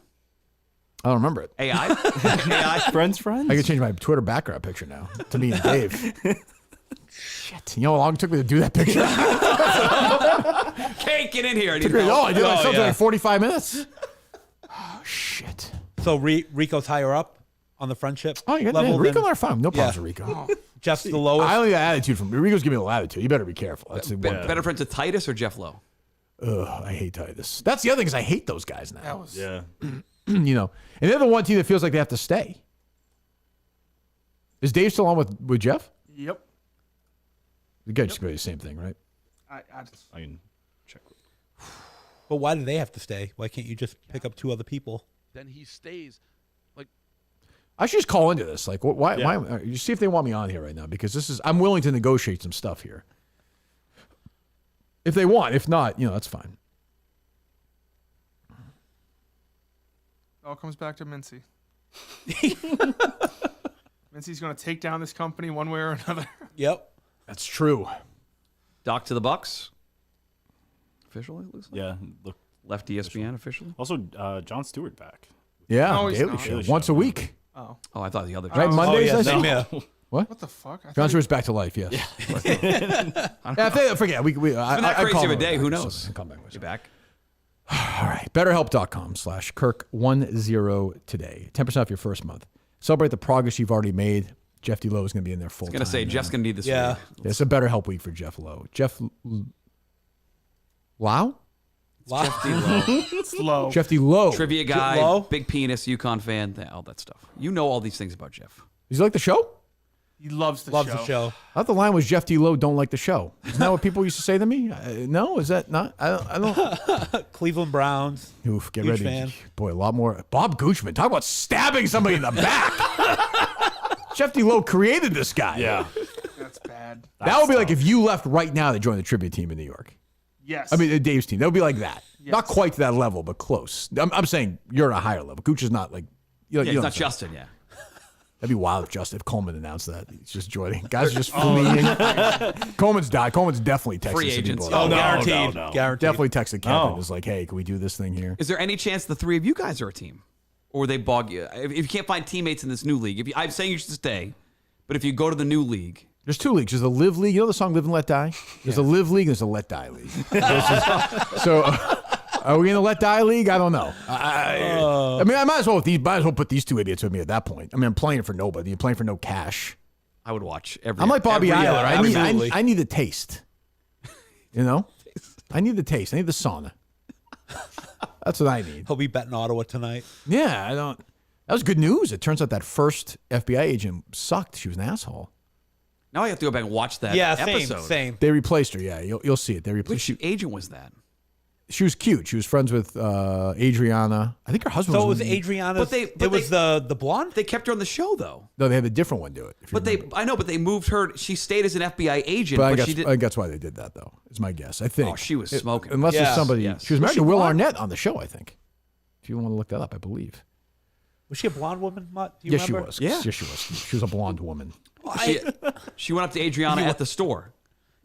I don't remember it. AI friends. I could change my Twitter background picture now to me and Dave. Shit. You know how long it took me to do that picture? Can't get in here. I did myself like 45 minutes. Oh, shit. So Rico's higher up on the friendship level. Rico and I are fine. No problems with Rico. Just the lowest. I only got attitude from Rico's giving me a little attitude. You better be careful. That's Better friends with Titus or Jeff Lowe? Ugh, I hate Titus. That's the other thing is I hate those guys now. Yeah. You know, and they're the one team that feels like they have to stay. Is Dave still on with Jeff? Yep. The guy just going to do the same thing, right? I can check. But why do they have to stay? Why can't you just pick up 2 other people? Then he stays. Like, I should just call into this. Like, why? You see if they want me on here right now because I'm willing to negotiate some stuff here. If they want, if not, that's fine. It all comes back to Mintzy. Mintzy's going to take down this company one way or another. Yep. That's true. Doc to the Bucks. Officially, it looks like. Yeah. Left ESPN officially. Also, Jon Stewart back. Yeah, No, he's Daily not. Show. Daily Once Show. a week. Oh. Oh, I thought the other. Right, Mondays, I think? Yeah. What the fuck? Jon Stewart's back to life, yes. Yeah. Forget. It's been that crazy of a day. Who knows? So come back. You're back. All right. BetterHelp.com/Kirk10 today. 10% off your first month. Celebrate the progress you've already made. Jeff D. Lowe is going to be in there full time. I was going to say, Jeff's going to need this week. It's a BetterHelp week for Jeff Lowe. Jeff Lowe? Jeff D. Lowe. It's Lowe. Jeff D. Lowe. Trivia guy, Lowe? big penis, UConn fan, all that stuff. You know all these things about Jeff. Does he like the show? He loves the Loves show. the show. I thought the line was Jeff D. Lowe don't like the show. Isn't that what people used to say to me? No, is that not? I don't. Cleveland Browns. Oof, get Huge ready. fan. Boy, a lot more. Bob Goochman. Talk about stabbing somebody in the back. Jeff D. Lowe created this guy. Yeah. That's bad. That would be like if you left right now to join the trivia team in New York. Yes. I mean, Dave's team. That would be like that. Yes. Not quite to that level, but close. I'm saying you're at a higher level. Gooch is not like. Yeah, he's not Justin, yeah. That'd be wild if Justin, if Coleman announced that. He's just joining. Guys are just fleeing. Coleman's died. Coleman's definitely texting Free some agents. people. Oh, guaranteed. no. Guaranteed. Definitely texted Kevin. Was like, hey, can we do this thing here? Is there any chance the three of you guys are a team? Or they bog you? If you can't find teammates in this new league, I'm saying you should stay, but if you go to the new league. There's 2 leagues. There's a live league. You know the song Live and Let Die? There's a live league and there's a let die league. So are we in the let die league? I don't know. I mean, I might as well put these 2 idiots with me at that point. I mean, I'm playing for nobody. You're playing for no cash. I would watch every. I'm like Bobby Iler. absolutely. I need the taste. You know? I need the taste. I need the sauna. That's what I need. He'll be betting Ottawa tonight. Yeah, I don't. That was good news. It turns out that first FBI agent sucked. She was an asshole. Now I have to go back and watch that Yeah, episode. same. They replaced her. Yeah, you'll see it. They replaced. Which agent was that? She was cute. She was friends with Adriana. I think her husband. So it was Adriana. But it was the blonde. They kept her on the show though. No, they had a different one do it. But I know, but they moved her. She stayed as an FBI agent, But but she did. I think that's why they did that, though. Is my guess. I think. Oh, she was smoking. Unless Yes, there's somebody. yes. She was married Was she to Will blonde? Arnett on the show. I think. If you want to look that up, I believe. Was she a blonde woman, Mutt? Do you Yes, remember? she was. Yes, she was. She was a blonde woman. She went up to Adriana at the store.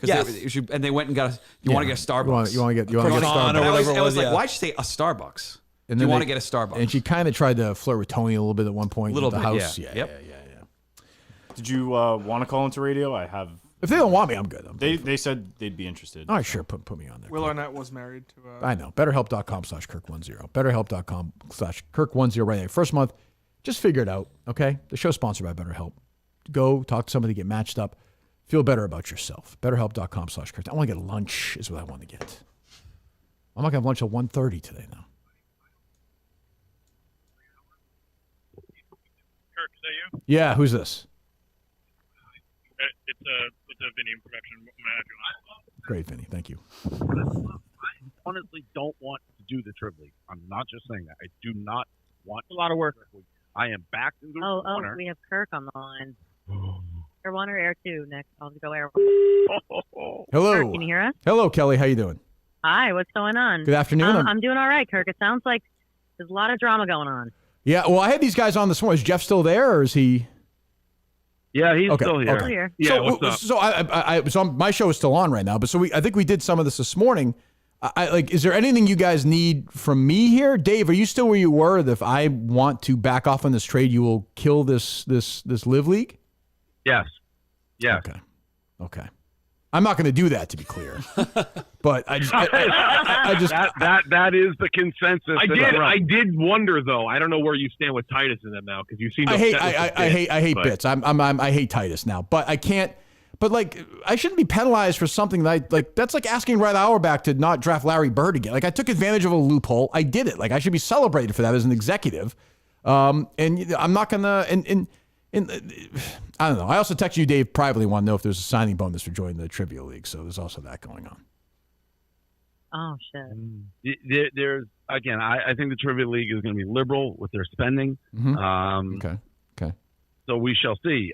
Yes. And they went and got. You want to get a Starbucks? You want to get Croissant Starbucks. or I whatever it was was, like, yeah. why'd you say a Starbucks? And Do you then want to they- get a Starbucks? And she kind of tried to flirt with Tony a little bit at one point. Little at the bit, house. yeah. Yeah. Yep. Did you want to call into radio? I have. If they don't want me, I'm good. They said they'd be interested. All right, sure. Put me on there. Will Arnett was married to. I know. BetterHelp.com/Kirk10. BetterHelp.com/Kirk10 right now. First month, just figure it out, okay? The show's sponsored by BetterHelp. Go talk to somebody, get matched up. Feel better about yourself. BetterHelp.com/Kirk. I want to get lunch is what I want to get. I'm not going to have lunch at 1:30 today now. Kirk, is that you? Yeah, who's this? It's a Vinny in production. Manager. Great, Vinny. Thank you. I honestly don't want to do the Trib League. I'm not just saying that. I do not want a lot of work. I am back in the corner. We have Kirk on the line. Air 1 or Air 2 next? I'll go Air 1. Hello. Kirk, can you hear us? Hello, Kelly. How you doing? Hi, what's going on? Good afternoon. I'm doing all right, Kirk. It sounds like there's a lot of drama going on. Yeah, well, I had these guys on this morning. Is Jeff still there, or is he? Yeah, he's Okay, still here. okay. Still here. Yeah, so, what's up? So my show is still on right now, but I think we did some of this morning. Is there anything you guys need from me here, Dave? Are you still where you were? That if I want to back off on this trade, you will kill this live league? Yes. Yes. Okay. Okay. I'm not going to do that, to be clear. But I just that is the consensus. I did wonder though. I don't know where you stand with Titus in that now because you seem. I hate bits. I hate Titus now, but I can't. But like, I shouldn't be penalized for something that that's like asking Red Auerbach to not draft Larry Bird again. Like I took advantage of a loophole. I did it. Like I should be celebrated for that as an executive. And I'm not gonna. And I don't know. I also texted you, Dave, privately. Want to know if there's a signing bonus for joining the Trivia League. So there's also that going on. Oh shit. There's again. I think the Trivia League is going to be liberal with their spending. Okay. So we shall see.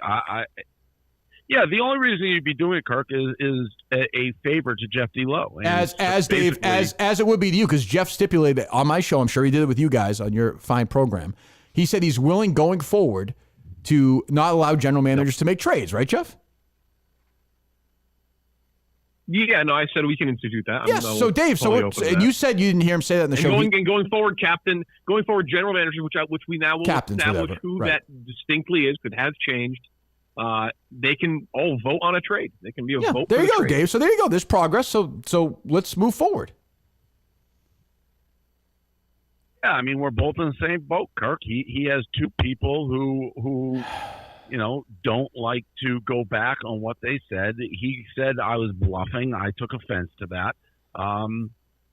Yeah, the only reason you'd be doing it, Kirk, is a favor to Jeff D. Lowe. As Dave, as it would be to you, because Jeff stipulated on my show, I'm sure he did it with you guys on your fine program. He said he's willing going forward to not allow general managers to make trades, right, Jeff? Yeah, no, I said we can institute that. Yes. So Dave, and you said you didn't hear him say that in the show. Going forward, general managers, which we now will establish who that distinctly is, because it has changed. They can all vote on a trade. They can be a vote. There for you go, trade. Dave. So there you go. There's progress. So let's move forward. Yeah, I mean, we're both in the same boat, Kirk. He has two people who don't like to go back on what they said. He said I was bluffing. I took offense to that.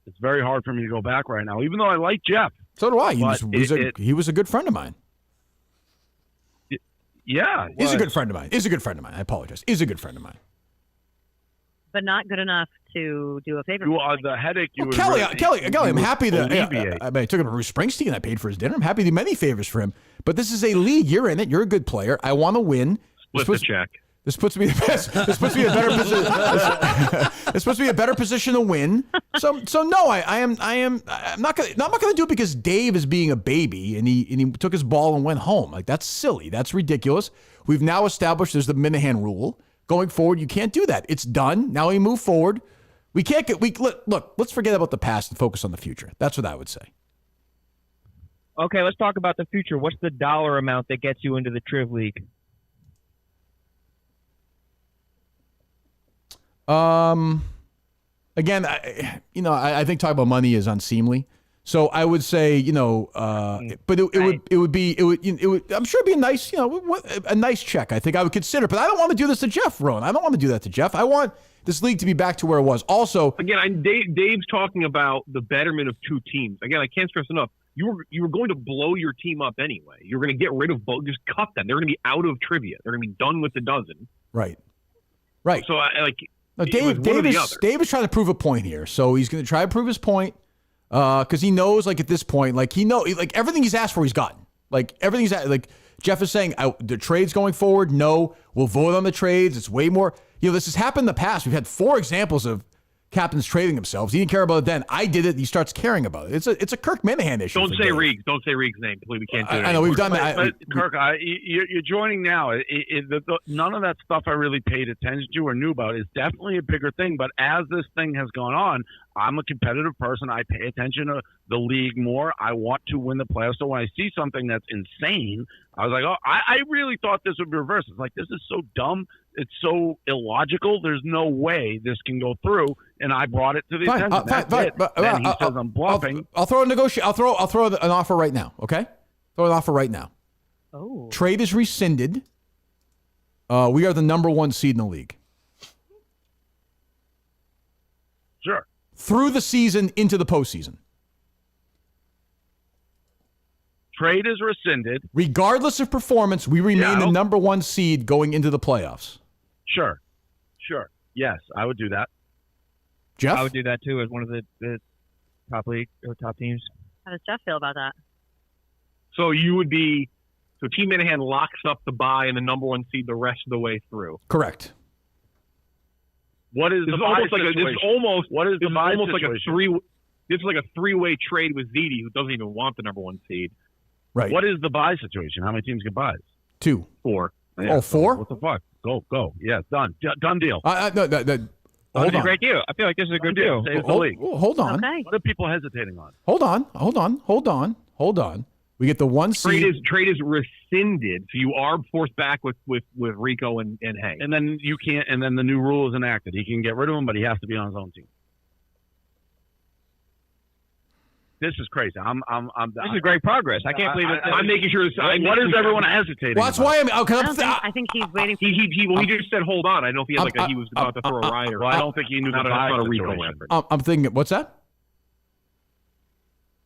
It's very hard for me to go back right now, even though I like Jeff. So do I. He was a good friend of mine. Yeah. He's a good friend of mine. I apologize. He's a good friend of mine. But not good enough to do a favor. You are the headache. Kelly, I'm happy that I took him to Bruce Springsteen. I paid for his dinner. I'm happy to do many favors for him. But this is a league. You're in it. You're a good player. I want to win. Split the check. This puts me the best. This puts me in a better position. This puts me in a better position to win. So no, I'm not gonna do it because Dave is being a baby and he took his ball and went home. Like that's silly. That's ridiculous. We've now established there's the Minihane rule. Going forward, you can't do that. It's done. Now we move forward. We can't look. Let's forget about the past and focus on the future. That's what I would say. Okay, let's talk about the future. What's the dollar amount that gets you into the Triv League? Again, I think talking about money is unseemly. So I would say, but it would. I'm sure it'd be a nice, a nice check. I think I would consider, but I don't want to do this to Jeff, Rowan. I don't want to do that to Jeff. I want this league to be back to where it was. Also, again, Dave's talking about the betterment of two teams. Again, I can't stress enough. You were going to blow your team up anyway. You're going to get rid of both. Just cut them. They're going to be out of trivia. They're going to be done with the dozen. Right. So now, Dave is trying to prove a point here. So he's going to try to prove his point. Because he knows, like at this point, everything he's asked for, he's gotten. Like everything's Jeff is saying, the trades going forward. No, we'll vote on the trades. It's way more. This has happened in the past. We've had 4 examples of captains trading themselves. He didn't care about it then. I did it. He starts caring about it. It's a Kirk Minihane issue. Don't say Reeves. Don't say Reeves' name, please. We can't do it. I know we've done that. But Kirk, you're joining now. None of that stuff I really paid attention to or knew about is definitely a bigger thing. But as this thing has gone on, I'm a competitive person. I pay attention to the league more. I want to win the playoffs. So when I see something that's insane, I was like, oh, I really thought this would be reversed. It's like, this is so dumb. It's so illogical. There's no way this can go through. And I brought it to the attention. That's it. Then he says I'm bluffing. I'll throw I'll throw an offer right now. Okay, throw an offer right now. Oh. Trade is rescinded. We are the number 1 seed in the league. Sure. Through the season into the postseason. Trade is rescinded. Regardless of performance, we remain the number 1 seed going into the playoffs. Sure. Yes, I would do that. Jeff? I would do that too as one of the top league or top teams. How does Jeff feel about that? So you would be Team Minihane locks up the bye and the number 1 seed the rest of the way through. Correct. What is the bye situation? What is the bye situation? This is like a 3-way trade with Ziti, who doesn't even want the number 1 seed. Right. What is the bye situation? How many teams get byes? 2. 4. Yeah, oh, 4? What the fuck? Go. Yeah, done deal. Hold on. Great deal. I feel like this is a good deal. Saves the league. Hold on. Okay. What are people hesitating on? Hold on. We get the 1 seed. Trade is rescinded, so you are forced back with Rico and Hank. And then you can't. And then the new rule is enacted. He can get rid of him, but he has to be on his own team. This is crazy. This is great progress. I can't believe it. I'm making sure. What is everyone hesitating? Well, that's about? why I think he's waiting. He just said hold on. I don't know if he had he was about to throw a riot. Well, I don't think he knew not the a Rico situation. effort. I'm thinking, what's that?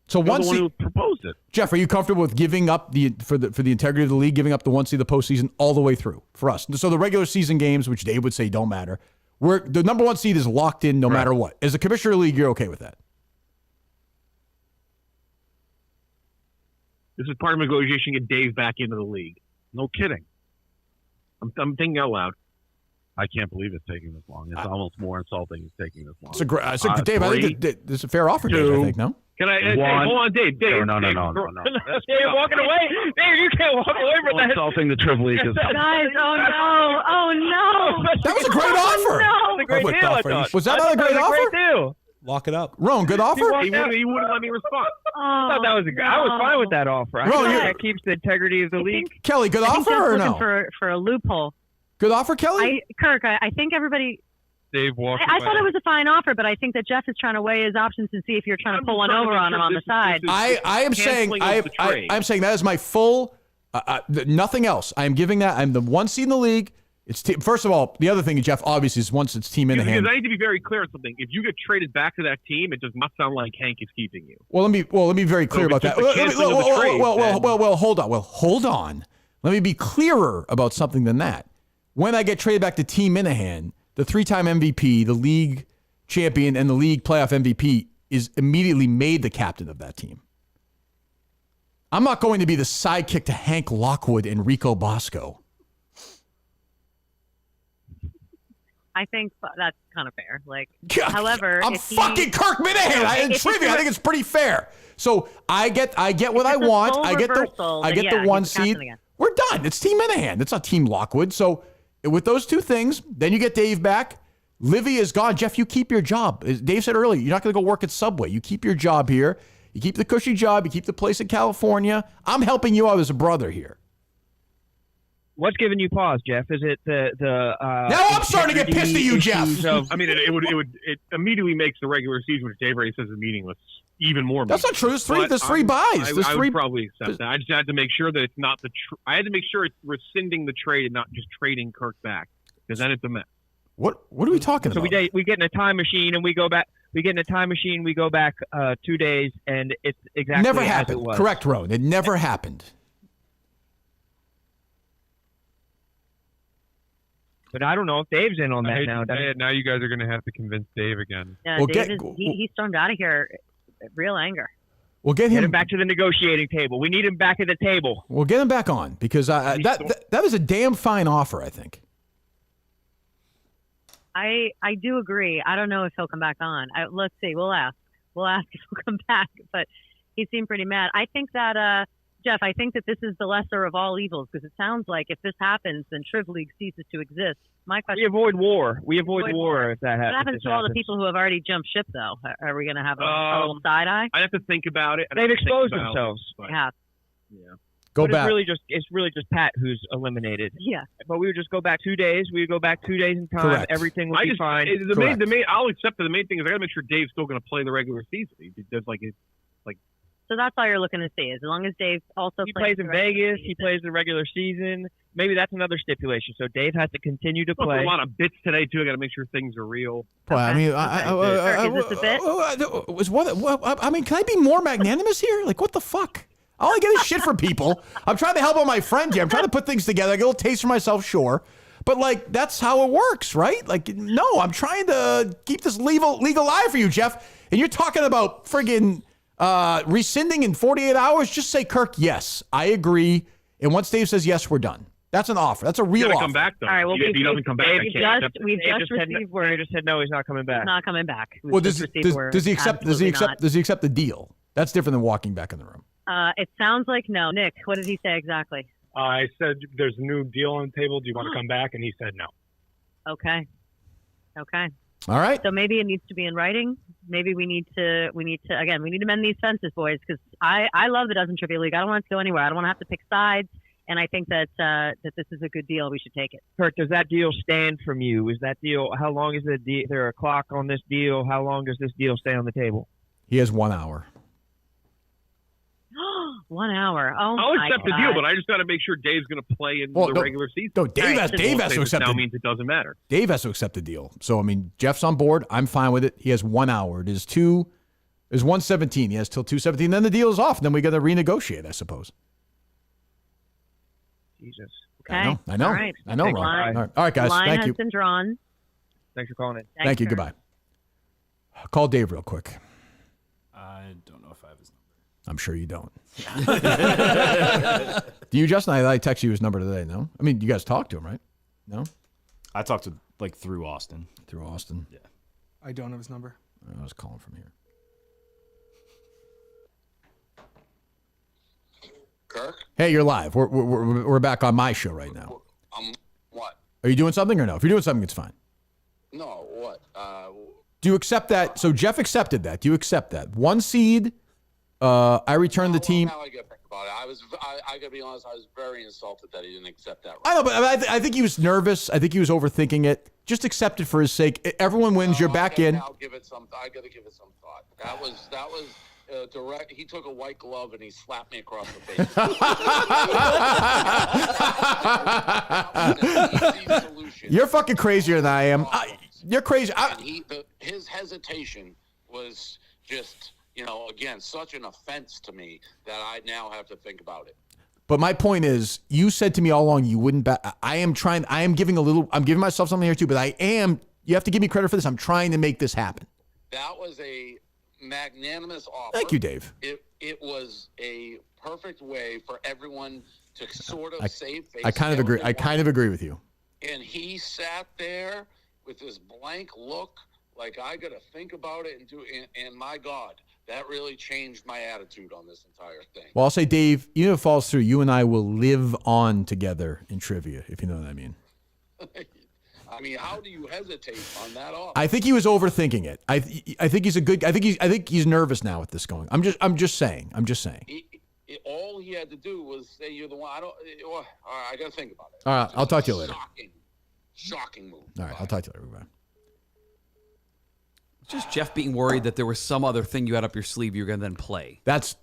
So You're one the one seed. who proposed it. Jeff, are you comfortable with giving up for the integrity of the league, giving up the 1 seed of the postseason all the way through for us? So the regular season games, which Dave would say don't matter, the number 1 seed is locked in no matter what. As a commissioner of the league, you're okay with that? This is part of negotiation to get Dave back into the league. No kidding. I'm thinking out loud. I can't believe it's taking this long. It's almost more insulting. It's taking this long. It's a great, Dave. I think this is a fair offer, Dave. I think no. Can I? Hey, hold on, Dave. No. Dave walking away. Dave, you can't walk away from that. Insulting the Triv League is. Guys, oh no. That was a great offer. No. That's a great deal, I thought. Was that not a great offer? Great deal. Lock it up. Ron, good offer? He wouldn't let me respond. I thought that was I was fine with that offer. I Ron, think that keeps the integrity of the league. Kelly, good I think offer or Jeff's no? looking for a loophole. Good offer, Kelly? Kirk, I think everybody. Dave walked I thought it was a fine offer, but I think that Jeff is trying to weigh his options and see if you're trying to pull one over on him on the side. I'm saying that is my full, nothing else. I'm giving that. I'm the 1 seed in the league. First of all, the other thing, Jeff, obviously, is once it's Team Minihane. Because I need to be very clear on something. If you get traded back to that team, it does not sound like Hank is keeping you. Well, let me be very clear about that. Hold on. Let me be clearer about something than that. When I get traded back to Team Minihane, the 3-time MVP, the league champion, and the league playoff MVP is immediately made the captain of that team. I'm not going to be the sidekick to Hank Lockwood and Rico Bosco. I think that's kind of fair. However, I'm fucking Kirk Minihane. In trivia, I think it's pretty fair. So I get what I want. I get the 1 seed. We're done. It's Team Minihane. It's not Team Lockwood. So with those two things, then you get Dave back. Livy is gone. Jeff, you keep your job. As Dave said earlier, you're not going to go work at Subway. You keep your job here. You keep the cushy job. You keep the place in California. I'm helping you out as a brother here. What's giving you pause, Jeff? Is it the now I'm starting to get pissed at you, Jeff. I mean, it immediately makes the regular season, which Dave already says is meaningless, even more. That's not true. There's three buys. I would probably accept that. I just had to make sure that it's not I had to make sure it's rescinding the trade and not just trading Kirk back, because then it's a mess. What are we talking about? So we get in a time machine and we go back. We get in a time machine. We go back 2 days, and it's exactly never as happened. it was. Correct, Roan. It never happened. But I don't know if Dave's in on that now. Now you guys are going to have to convince Dave again. Yeah, he stormed out of here, real anger. We'll get him back to the negotiating table. We need him back at the table. We'll get him back on because that was a damn fine offer, I think. I do agree. I don't know if he'll come back on. Let's see. We'll ask. We'll ask if he'll come back. But he seemed pretty mad. I think that, Jeff, I think that this is the lesser of all evils because it sounds like if this happens, then Triv League ceases to exist. My question: We avoid war. We avoid war if that happens. What happens to all the people who have already jumped ship, though? Are we going to have a little side eye? I have to think about it. They've exposed themselves. Yeah. Go but back. It's really just Pat who's eliminated. Yeah. But we would just go back 2 days. We would go back 2 days in time. Correct. Everything would be fine. I'll accept that. The main thing is I got to make sure Dave's still going to play the regular season. So that's all you're looking to see. As long as Dave also plays in Vegas, he plays the regular season. Maybe that's another stipulation. So Dave has to continue to play. A lot of bits today too. I got to make sure things are real. Well, I mean, is this a bit? I mean, can I be more magnanimous here? Like, what the fuck? All I get is shit from people. I'm trying to help out my friend here. I'm trying to put things together. I get a little taste for myself, sure. But, like, that's how it works, right? Like, no, I'm trying to keep this legal eye for you, Jeff. And you're talking about friggin' rescinding in 48 hours. Just say, Kirk, yes, I agree. And once Dave says yes, we're done. That's an offer. That's a real offer. Come back, though. All right, well, he doesn't come back. We've just received word. He just said no, he's not coming back. He's not coming back. Well, does he accept the deal? That's different than walking back in the room. It sounds like no. Nick, what did he say exactly? I said, there's a new deal on the table. Do you want to come back? And he said no. Okay. All right. So maybe it needs to be in writing. Maybe we need to mend these fences, boys, because I love the Dozen Trivia League. I don't want it to go anywhere. I don't want to have to pick sides. And I think that this is a good deal. We should take it. Kirk, does that deal stand from you? Is that deal? How long is there a clock on this deal? How long does this deal stay on the table? He has 1 hour. 1 hour. Oh, I'll my accept the God. deal, but I just got to make sure Dave's going to play in the regular season. No, Dave has to accept now it. means it doesn't matter. Dave has to accept the deal. So, I mean, Jeff's on board. I'm fine with it. He has 1 hour. It is 1:17. He has till 2:17. Then the deal is off. Then we got to renegotiate, I suppose. Jesus. Okay. I know. All right. I know, Ron. All right, guys. Line Thank has you. been drawn. Thanks for calling in. Thank you. Goodbye. Call Dave real quick. I don't know if I have his number. I'm sure you don't. Do you, Justin? I texted you his number today, no? I mean, you guys talked to him, right? No? I talked to, through Austin. Through Austin? Yeah. I don't have his number. I was calling from here. Kirk? Hey, you're live. We're back on my show right now. What? Are you doing something or no? If you're doing something, it's fine. No, what? Do you accept that? So Jeff accepted that. Do you accept that? 1 seed. I returned the team. Now I get back about it. I gotta be honest. I was very insulted that he didn't accept that. I know, but I think he was nervous. I think he was overthinking it. Just accept it for his sake. Everyone wins. You're back in. I'll give it some. I gotta give it some thought. That was direct. He took a white glove and he slapped me across the face. You're fucking crazier than I am. You're crazy. His hesitation was just, again, such an offense to me that I now have to think about it. But my point is, you said to me all along you wouldn't bet. I'm giving myself something here too, but you have to give me credit for this. I'm trying to make this happen. That was a magnanimous offer. Thank you, Dave. It was a perfect way for everyone to sort of save face. I kind of agree. I kind of agree with you. And he sat there with this blank look, like I got to think about it and my God, that really changed my attitude on this entire thing. Well, I'll say, Dave, even if it falls through, you and I will live on together in trivia, if you know what I mean. I mean, how do you hesitate on that offer? I think he was overthinking it. I think he's a good. I think he's nervous now with this going. I'm just saying. All he had to do was say, "You're the one." I got to think about it. All right, I'll talk to you later. Shocking move. All right, I'll talk to you later. Bye. Just Jeff being worried that there was some other thing you had up your sleeve you're going to then play. That's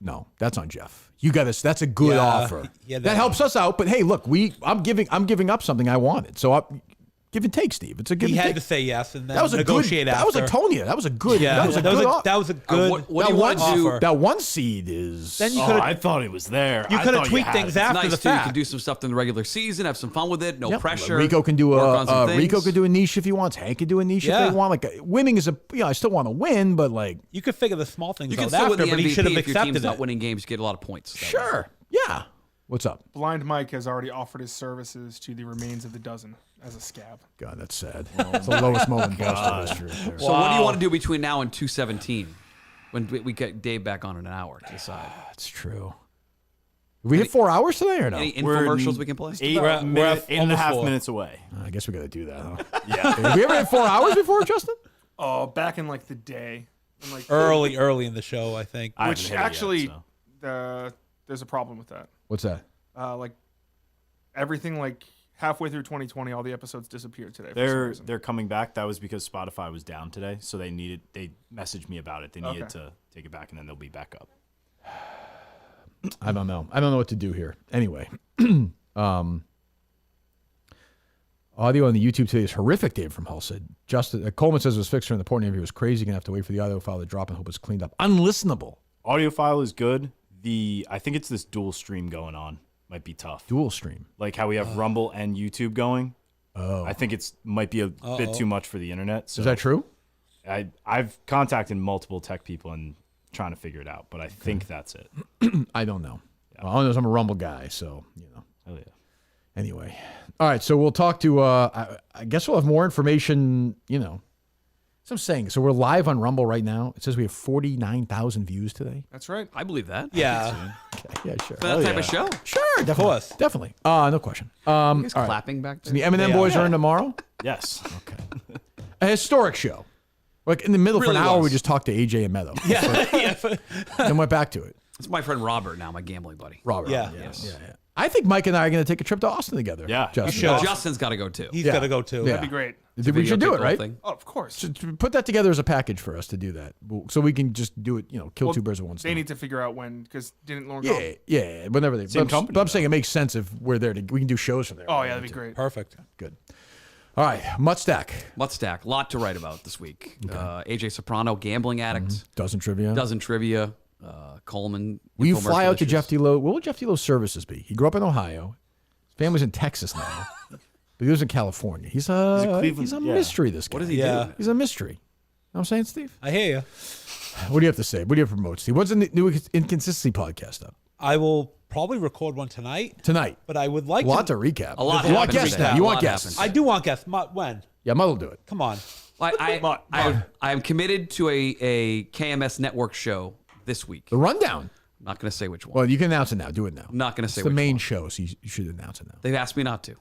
on Jeff. You got us. That's a good offer. Yeah, that helps us out. But hey, look, I'm giving up something I wanted. So give and take, Steve. It's a give He and had take. to say yes and then That was a negotiate good. after. That was a Tonya. That was a good. Yeah, that was a good. that was a good. What do you want to do? That 1 seed is. Then you could've- I thought it was there. You I could have thought tweaked had things it. after Nice the too. You fact. can do some stuff in the regular season, have some fun with it, no Yep. pressure. Rico can do work on some things. Rico could do a niche if he wants. Hank could do a niche if Yeah. they want. Winning is I still want to win, but you could figure the small things You can out still after, win the but he MVP should have if your team's accepted not it. winning games. You get a lot of points. that way. sure, yeah. What's up? Blind Mike has already offered his services to the remains of the dozen as a scab. God, that's sad. It's the lowest moment in Barstool history. Right there. So what do you want to do between now and 2:17 when we get Dave back on in an hour to decide? That's true. We hit 4 hours today or no? Any infomercials we can play? 8.5 minutes away. I guess we got to do that, huh? Yeah. Have we ever hit 4 hours before, Justin? Oh, back in the day. In, Early in the show, I think. Which actually, there's a problem with that. What's that? Everything halfway through 2020, all the episodes disappeared today. For some reason. They're coming back. That was because Spotify was down today, so they messaged me about it. They needed to take it back, and then they'll be back up. I don't know. I don't know what to do here. Anyway, audio on the YouTube today is horrific. Dave from Hull said. Justin Coleman says it was fixed during the Portnoy interview. It was crazy. You're gonna have to wait for the audio file to drop and hope it's cleaned up. Unlistenable. Audio file is good. I think it's this dual stream going on. Might be tough. Dual stream. Like how we have Rumble and YouTube going. Oh. I think might be a bit too much for the internet. So is that true? I've contacted multiple tech people and trying to figure it out, but I think that's it. I don't know. Yeah. Well, all I know is I'm a Rumble guy, so Oh yeah. Anyway, all right. So we'll talk to. I guess we'll have more information. So I'm saying. So we're live on Rumble right now. It says we have 49,000 views today. That's right. I believe that. Yeah. Okay. Yeah, sure. For that type of show. Sure, definitely. course. Definitely. No question. You guys all right. clapping back So there? the Eminem boys are in tomorrow. Yes. Okay. A historic show. Like in the middle for an Really hour, was. we just talked to AJ and Meadow. Yeah. Then went back to it. It's my friend Robert now, my gambling buddy. Robert. Yeah. Yeah. I think Mike and I are going to take a trip to Austin together. Yeah. Justin. Justin's got to go too. He's got to go too. Yeah. That'd be great. We should do it, right? Oh, of course. Should put that together as a package for us to do that, so we can just do it. Kill Well, two birds with one stone. They need to figure out when, because didn't Lauren Yeah, go? yeah. Whenever they. Same but company, I'm saying it makes sense if we're there. We can do shows from there. Oh, yeah, that'd be great. Perfect. Good. All right, MutStack. MutStack. Lot to write about this week. AJ Soprano, gambling addict. Dozen trivia. Dozen trivia. Coleman. Will you fly out to infomercial Jeff D. Lowe? What will Jeff D. Lowe's services be? He grew up in Ohio. His family's in Texas now. But he lives in California. He's a mystery, this guy. What does he do? He's a mystery. Know what I'm saying, Steve? I hear you. What do you have to say? What do you have to promote, Steve? What's the new Inconsistency podcast up? I will probably record one tonight. Tonight. But I would like A lot to recap. A lot You want happens guests today. now. You A want lot guests. happens. I do want guests. When? Yeah, Mud will do it. Come on. I am committed to a KMS network show this week. The Rundown. I'm not going to say which one. Well, you can announce it now. Do it now. I'm not going to say It's the which main one. show, so you should announce it now. They've asked me not to.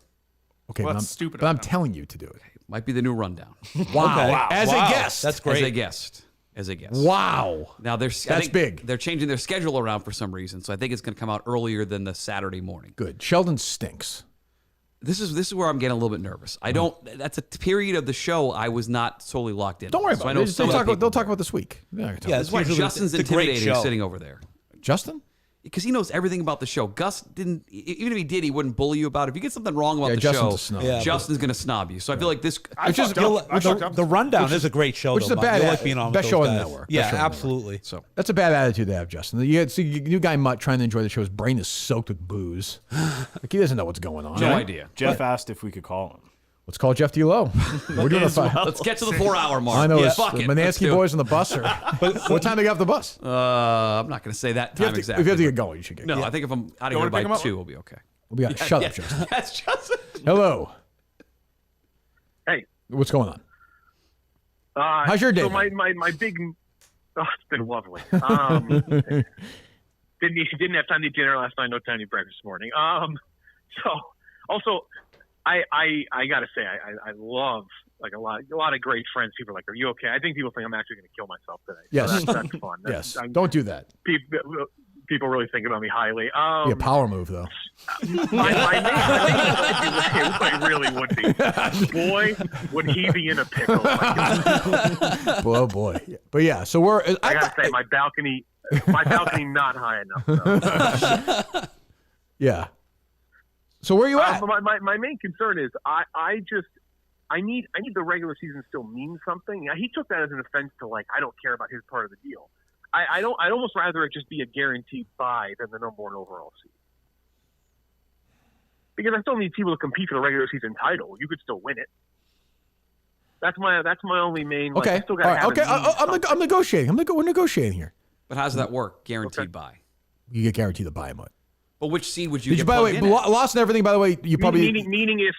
Okay, Well, but that's stupid But of I'm them. telling you to do it. Might be the new rundown. Wow. Okay. As Wow. a guest. That's great. As a guest. As a guest. Wow. Now That's big. They're changing their schedule around for some reason, so I think it's going to come out earlier than the Saturday morning. Good. Sheldon stinks. This is where I'm getting a little bit nervous. I don't. That's a period of the show I was not solely locked in. Don't worry So about I know it. some of the They'll people talk there. about this week. Yeah, That's why usually Justin's it's a great intimidating show. sitting over there. Justin? Because he knows everything about the show. Gus didn't, even if he did, he wouldn't bully you about it. If you get something wrong about the Justin's show, a snob. Yeah, Justin's going to snob you. So I feel like this. I fucked up. The Rundown is a great show. which is though, a Mike. bad You like being on with best those show on the guys. network. Yeah, Best show on the network. absolutely. So That's a bad attitude to have, Justin. You see, new guy Mutt trying to enjoy the show. His brain is soaked with booze. Like he doesn't know what's going on. no right? idea. Jeff asked if we could call him. Let's call Jeff D. Lowe. We're doing a fight. Let's get to the 4 hour mark. I know. Yeah. It's Fuck the it. Let's Manansky do it. boys on the bus. What time do you get off the bus? I'm not going to say that If you time have to, exactly. if you have to get going, you should get No, going. I think if I'm out of You here wanna pick him by up? 2, we'll be okay. We'll be out. Shut up, Yeah, Justin. That's Justin. Hello. Hey. What's going on? How's your day So been? my big, it's been lovely. Didn't have time to eat dinner last night. No time to eat breakfast this morning. So also, I gotta say I love like a lot of great friends. People are like, are you okay? I think people think I'm actually going to kill myself today. Yes. So that's fun. Yes. Don't do that. People really think about me highly. Be a power move, though. My name, it really would be. Boy, would he be in a pickle. Oh boy. But yeah, so we're. I gotta say, my balcony not high enough. So. Yeah. So where are you at? My main concern is I need the regular season still mean something. He took that as an offense to like I don't care about his part of the deal. I'd almost rather it just be a guaranteed bye than the number one overall seed. Because I still need people to compete for the regular season title. You could still win it. That's my only main. Like, Okay. I still gotta have Okay. it mean I'm negotiating. We're negotiating here. But how does that work? Guaranteed buy. You get guaranteed the buy, Mutt. But which seed would you get By the way, plugged in at? lost and everything. By the way, you probably. meaning if.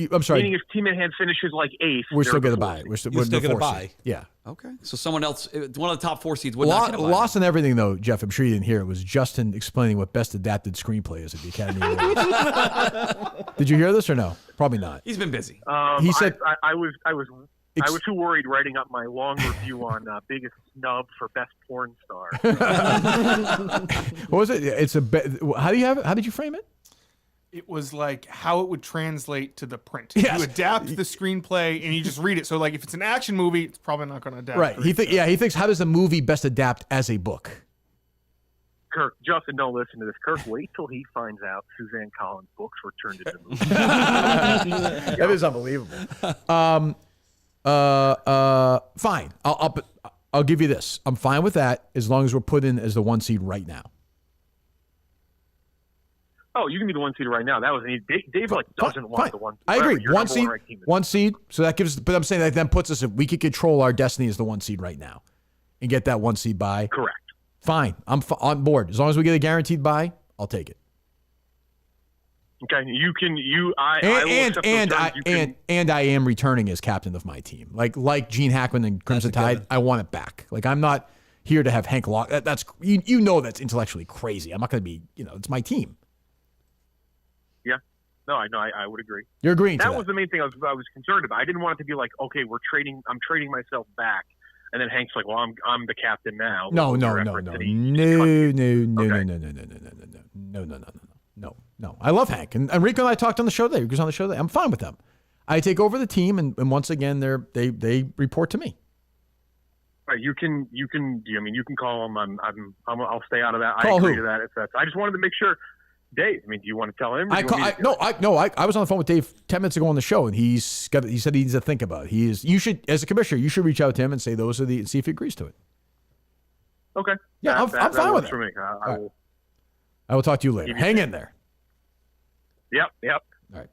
I'm sorry. Meaning if Team Minihane finishes like eighth, We're still they're going to the buy. fourth We're still You're still the gonna fourth buy. seed. Yeah. Okay. So someone else, one of the top 4 seeds would not get a buy. Lost and everything, though, Jeff. I'm sure you didn't hear it. Was Justin explaining what best adapted screenplay is at the Academy Awards. Did you hear this or no? Probably not. He's been busy. He said. I was too worried writing up my long review on biggest snub for best porn star. What was it? It's a. How do you have it? How did you frame it? It was like how it would translate to the print. Yes. You adapt the screenplay and you just read it. So like if it's an action movie, it's probably not going to adapt. Right. He thinks how does a movie best adapt as a book? Kirk, Justin, don't listen to this. Kirk, wait till he finds out Suzanne Collins' books were turned into movies. That is unbelievable. Fine. I'll give you this. I'm fine with that as long as we're put in as the 1 seed right now. Oh, you can be the 1 seed right now. That was Dave like doesn't want the one. I agree. Your One number seed. ranked team is- 1 seed. So that gives. But I'm saying that then puts us. If we could control our destiny as the 1 seed right now, and get that 1 seed bye. Correct. Fine. I'm on board as long as we get a guaranteed bye. I'll take it. Okay, you can. I will accept those terms. You can- And I am returning as captain of my team. Like Gene Hackman and Crimson Tide. I want it back. Like I'm not here to have Hank Lock. That's you know that's intellectually crazy. I'm not going to be. It's my team. Yeah. I would agree. You're agreeing to That that. was the main thing I was concerned about. I didn't want it to be like, okay, I'm trading myself back, and then Hank's like, well, I'm the captain now. No. I love Hank, and Rico and I talked on the show today. Rico's on the show today. I'm fine with them. I take over the team, and once again, they report to me. Right, you can call him. I'll stay out of that. Call I agree who? to that. If that's, I just wanted to make sure. Dave, do you want to tell him? I was on the phone with Dave 10 minutes ago on the show, and he said he needs to think about it. You should, as a commissioner, you should reach out to him and say see if he agrees to it. Okay. Yeah, I'm fine with works it. for me. I will talk to you later. Hang in there. Yep. All right.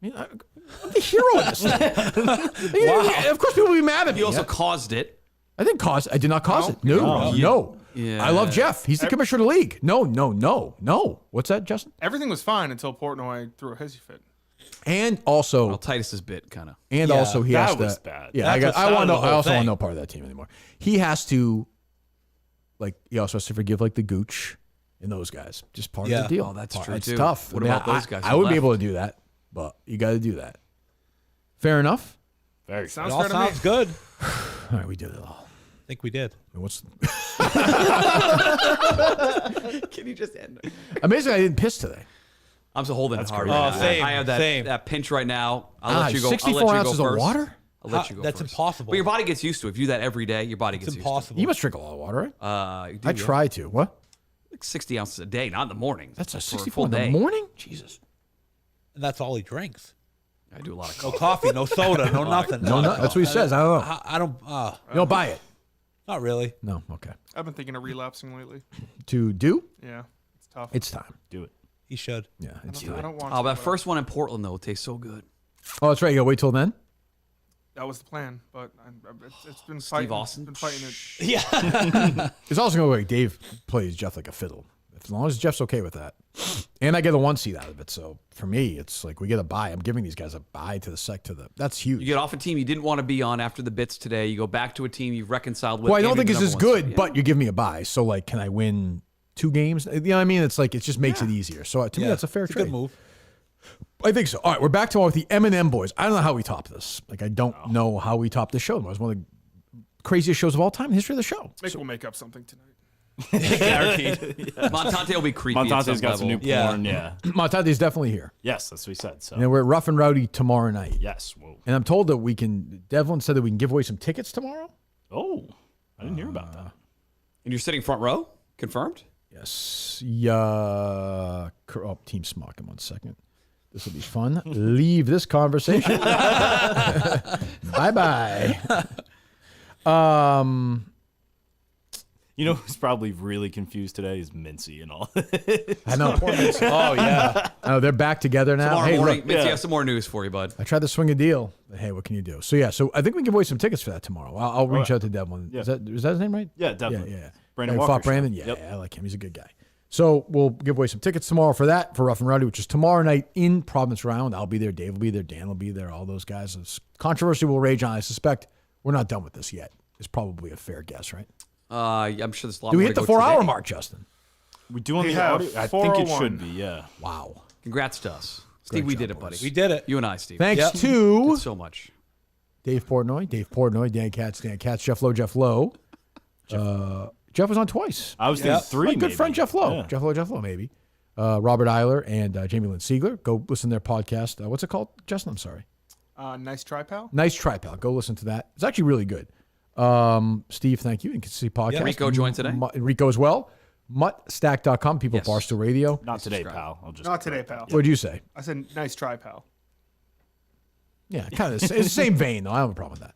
I'm the hero of this thing. Wow. Of course, people will be mad at me. You also caused it. I did not cause it. No. Yeah. I love Jeff. He's the commissioner of the league. No. What's that, Justin? Everything was fine until Portnoy threw a hissy fit. And also, Titus's bit kind of. And also, he has to. That was bad. Yeah, I want to know. I also want no part of that team anymore. He has to. He also has to forgive the Gooch and those guys. Just part of the deal. Oh, that's Part- true It's too. tough. What about those guys? I who wouldn't be left? able to do that, but you got to do that. Fair enough. Very. Sounds It all fair to me. sounds good. All right, we did it all. I think we did. What's Can you just end? amazing? I didn't piss today. I'm so holding it hard. great. right Oh, now. same, I have same. that pinch right now. I'll let you go. 64 I'll let you ounces go of first. water? I'll let you go That's first. impossible. But your body gets used to it. If you do that every day, your body It's gets impossible. You must drink a lot of water, right? used to it. I try to. What? Like 60 ounces a day, not in the morning. That's a For 64 full in the day. morning? Jesus. And that's all he drinks. I do a lot of No coffee, no soda, no nothing. No, that's what he says. I don't know. I don't. You don't buy it? Not really. No. Okay. I've been thinking of relapsing lately. To do? Yeah, it's tough. It's time. Do it. He should. Yeah, it's I time. don't want Oh, to. that first one in Portland though tastes so good. Oh, that's right. You gotta wait till then. That was the plan, but it's been Steve fighting. Austin? Been fighting it. Yeah. It's also gonna be Dave plays Jeff like a fiddle. As long as Jeff's okay with that, and I get a 1 seed out of it. So for me, it's like we get a bye. I'm giving these guys a bye to the. That's huge. You get off a team you didn't want to be on after the bits today. You go back to a team you've reconciled with. Well, I don't and think you're it's the as number one good, seed. but you give me a bye. So can I win 2 games? You know what I mean? It's it just makes it easier. So to me, that's a fair It's a trade. good move. I think so. All right, we're back to with the M&M boys. I don't know how we top this. I don't know how we top this show. It was one of the craziest shows of all time in the history of the show. Maybe we'll make up something tonight. Guaranteed. Montante will be creepy. Montante's got some new porn. Yeah. Montante's definitely here. Yes, that's what he said. So. And then we're at Rough and Rowdy tomorrow night. Yes. Whoa. And I'm told that we can. Devlin said that we can give away some tickets tomorrow. Oh, I didn't hear about that. And you're sitting front row? Confirmed? Yes. Yeah. Oh, Team Smockin. 1 second. This will be fun. Leave this conversation. Bye-bye. You know who's probably really confused today is Mintzy and all. I know. Poor Mintzy. Oh, yeah. Oh, they're back together now. Tomorrow Hey, morning, look. Mintzy, I have some more news for you, bud. I tried to swing a deal. But hey, what can you do? So, yeah. So, I think we can give away some tickets for that tomorrow. I'll reach out to Devlin. Yeah. Is that his name right? Yeah, definitely. Yeah. Brandon Hey, Walker. fought Brandon? show. Yeah, Yep. I like him. He's a good guy. So, we'll give away some tickets tomorrow for that, for Rough and Rowdy, which is tomorrow night in Providence, Rhode Island. I'll be there. Dave will be there. Dan will be there. All those guys. This controversy will rage on. I suspect we're not done with this yet. It's probably a fair guess, right? I'm sure there's a lot Do we more hit to the go 4-hour today. mark, Justin? We do on We the have audio. I think it 401. should be. Yeah. Wow. Congrats to us. Steve, we job, did it, buddy. boys. We did it. You and I, Steve. Thanks Yep. to Did so much. Dave Portnoy, Dan Katz, Jeff Lowe. Jeff was on twice. I was thinking 3. My good maybe. friend Jeff Lowe. Yeah. Jeff Lowe, maybe. Robert Iler and Jamie-Lynn Sigler. Go listen to their podcast. What's it called, Justin? I'm sorry. Nice try, pal. Nice Try Pal. Go listen to that. It's actually really good. Steve, thank you. And see podcast. Yeah. Rico joined today. Rico as well. MutStack.com. People at Yes. Barstool Radio. Not today, pal. I'll just. Not today, pal. What did you say? I said nice try, pal. Yeah, kind of. It's the same vein, though. I don't have a problem with that.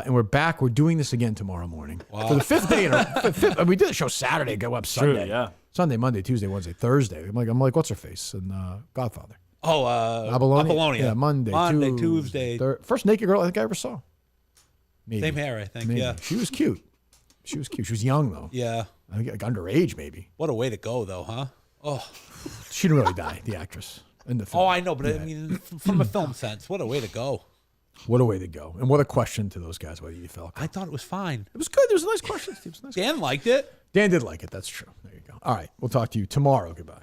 And we're back. We're doing this again tomorrow morning for the 5th day. We did the show Saturday. Go up Sunday. True, yeah. Sunday, Monday, Tuesday, Wednesday, Thursday. I'm like, what's her face? And Godfather. Oh, Apollonia. Yeah, Monday, Tuesday. First naked girl I think I ever saw. Maybe. Same hair, I think. Maybe. Yeah. She was cute. She was young though. Yeah. I think like underage maybe. What a way to go, though, huh? Oh. She didn't really die. The actress in the film. Oh, I know, but I mean, from a film sense, what a way to go. What a way to go, and what a question to those guys whether you felt. I thought it was fine. It was good. There was a nice question. Steve. It was nice. Dan liked it. Dan did like it. That's true. There you go. All right. We'll talk to you tomorrow. Goodbye.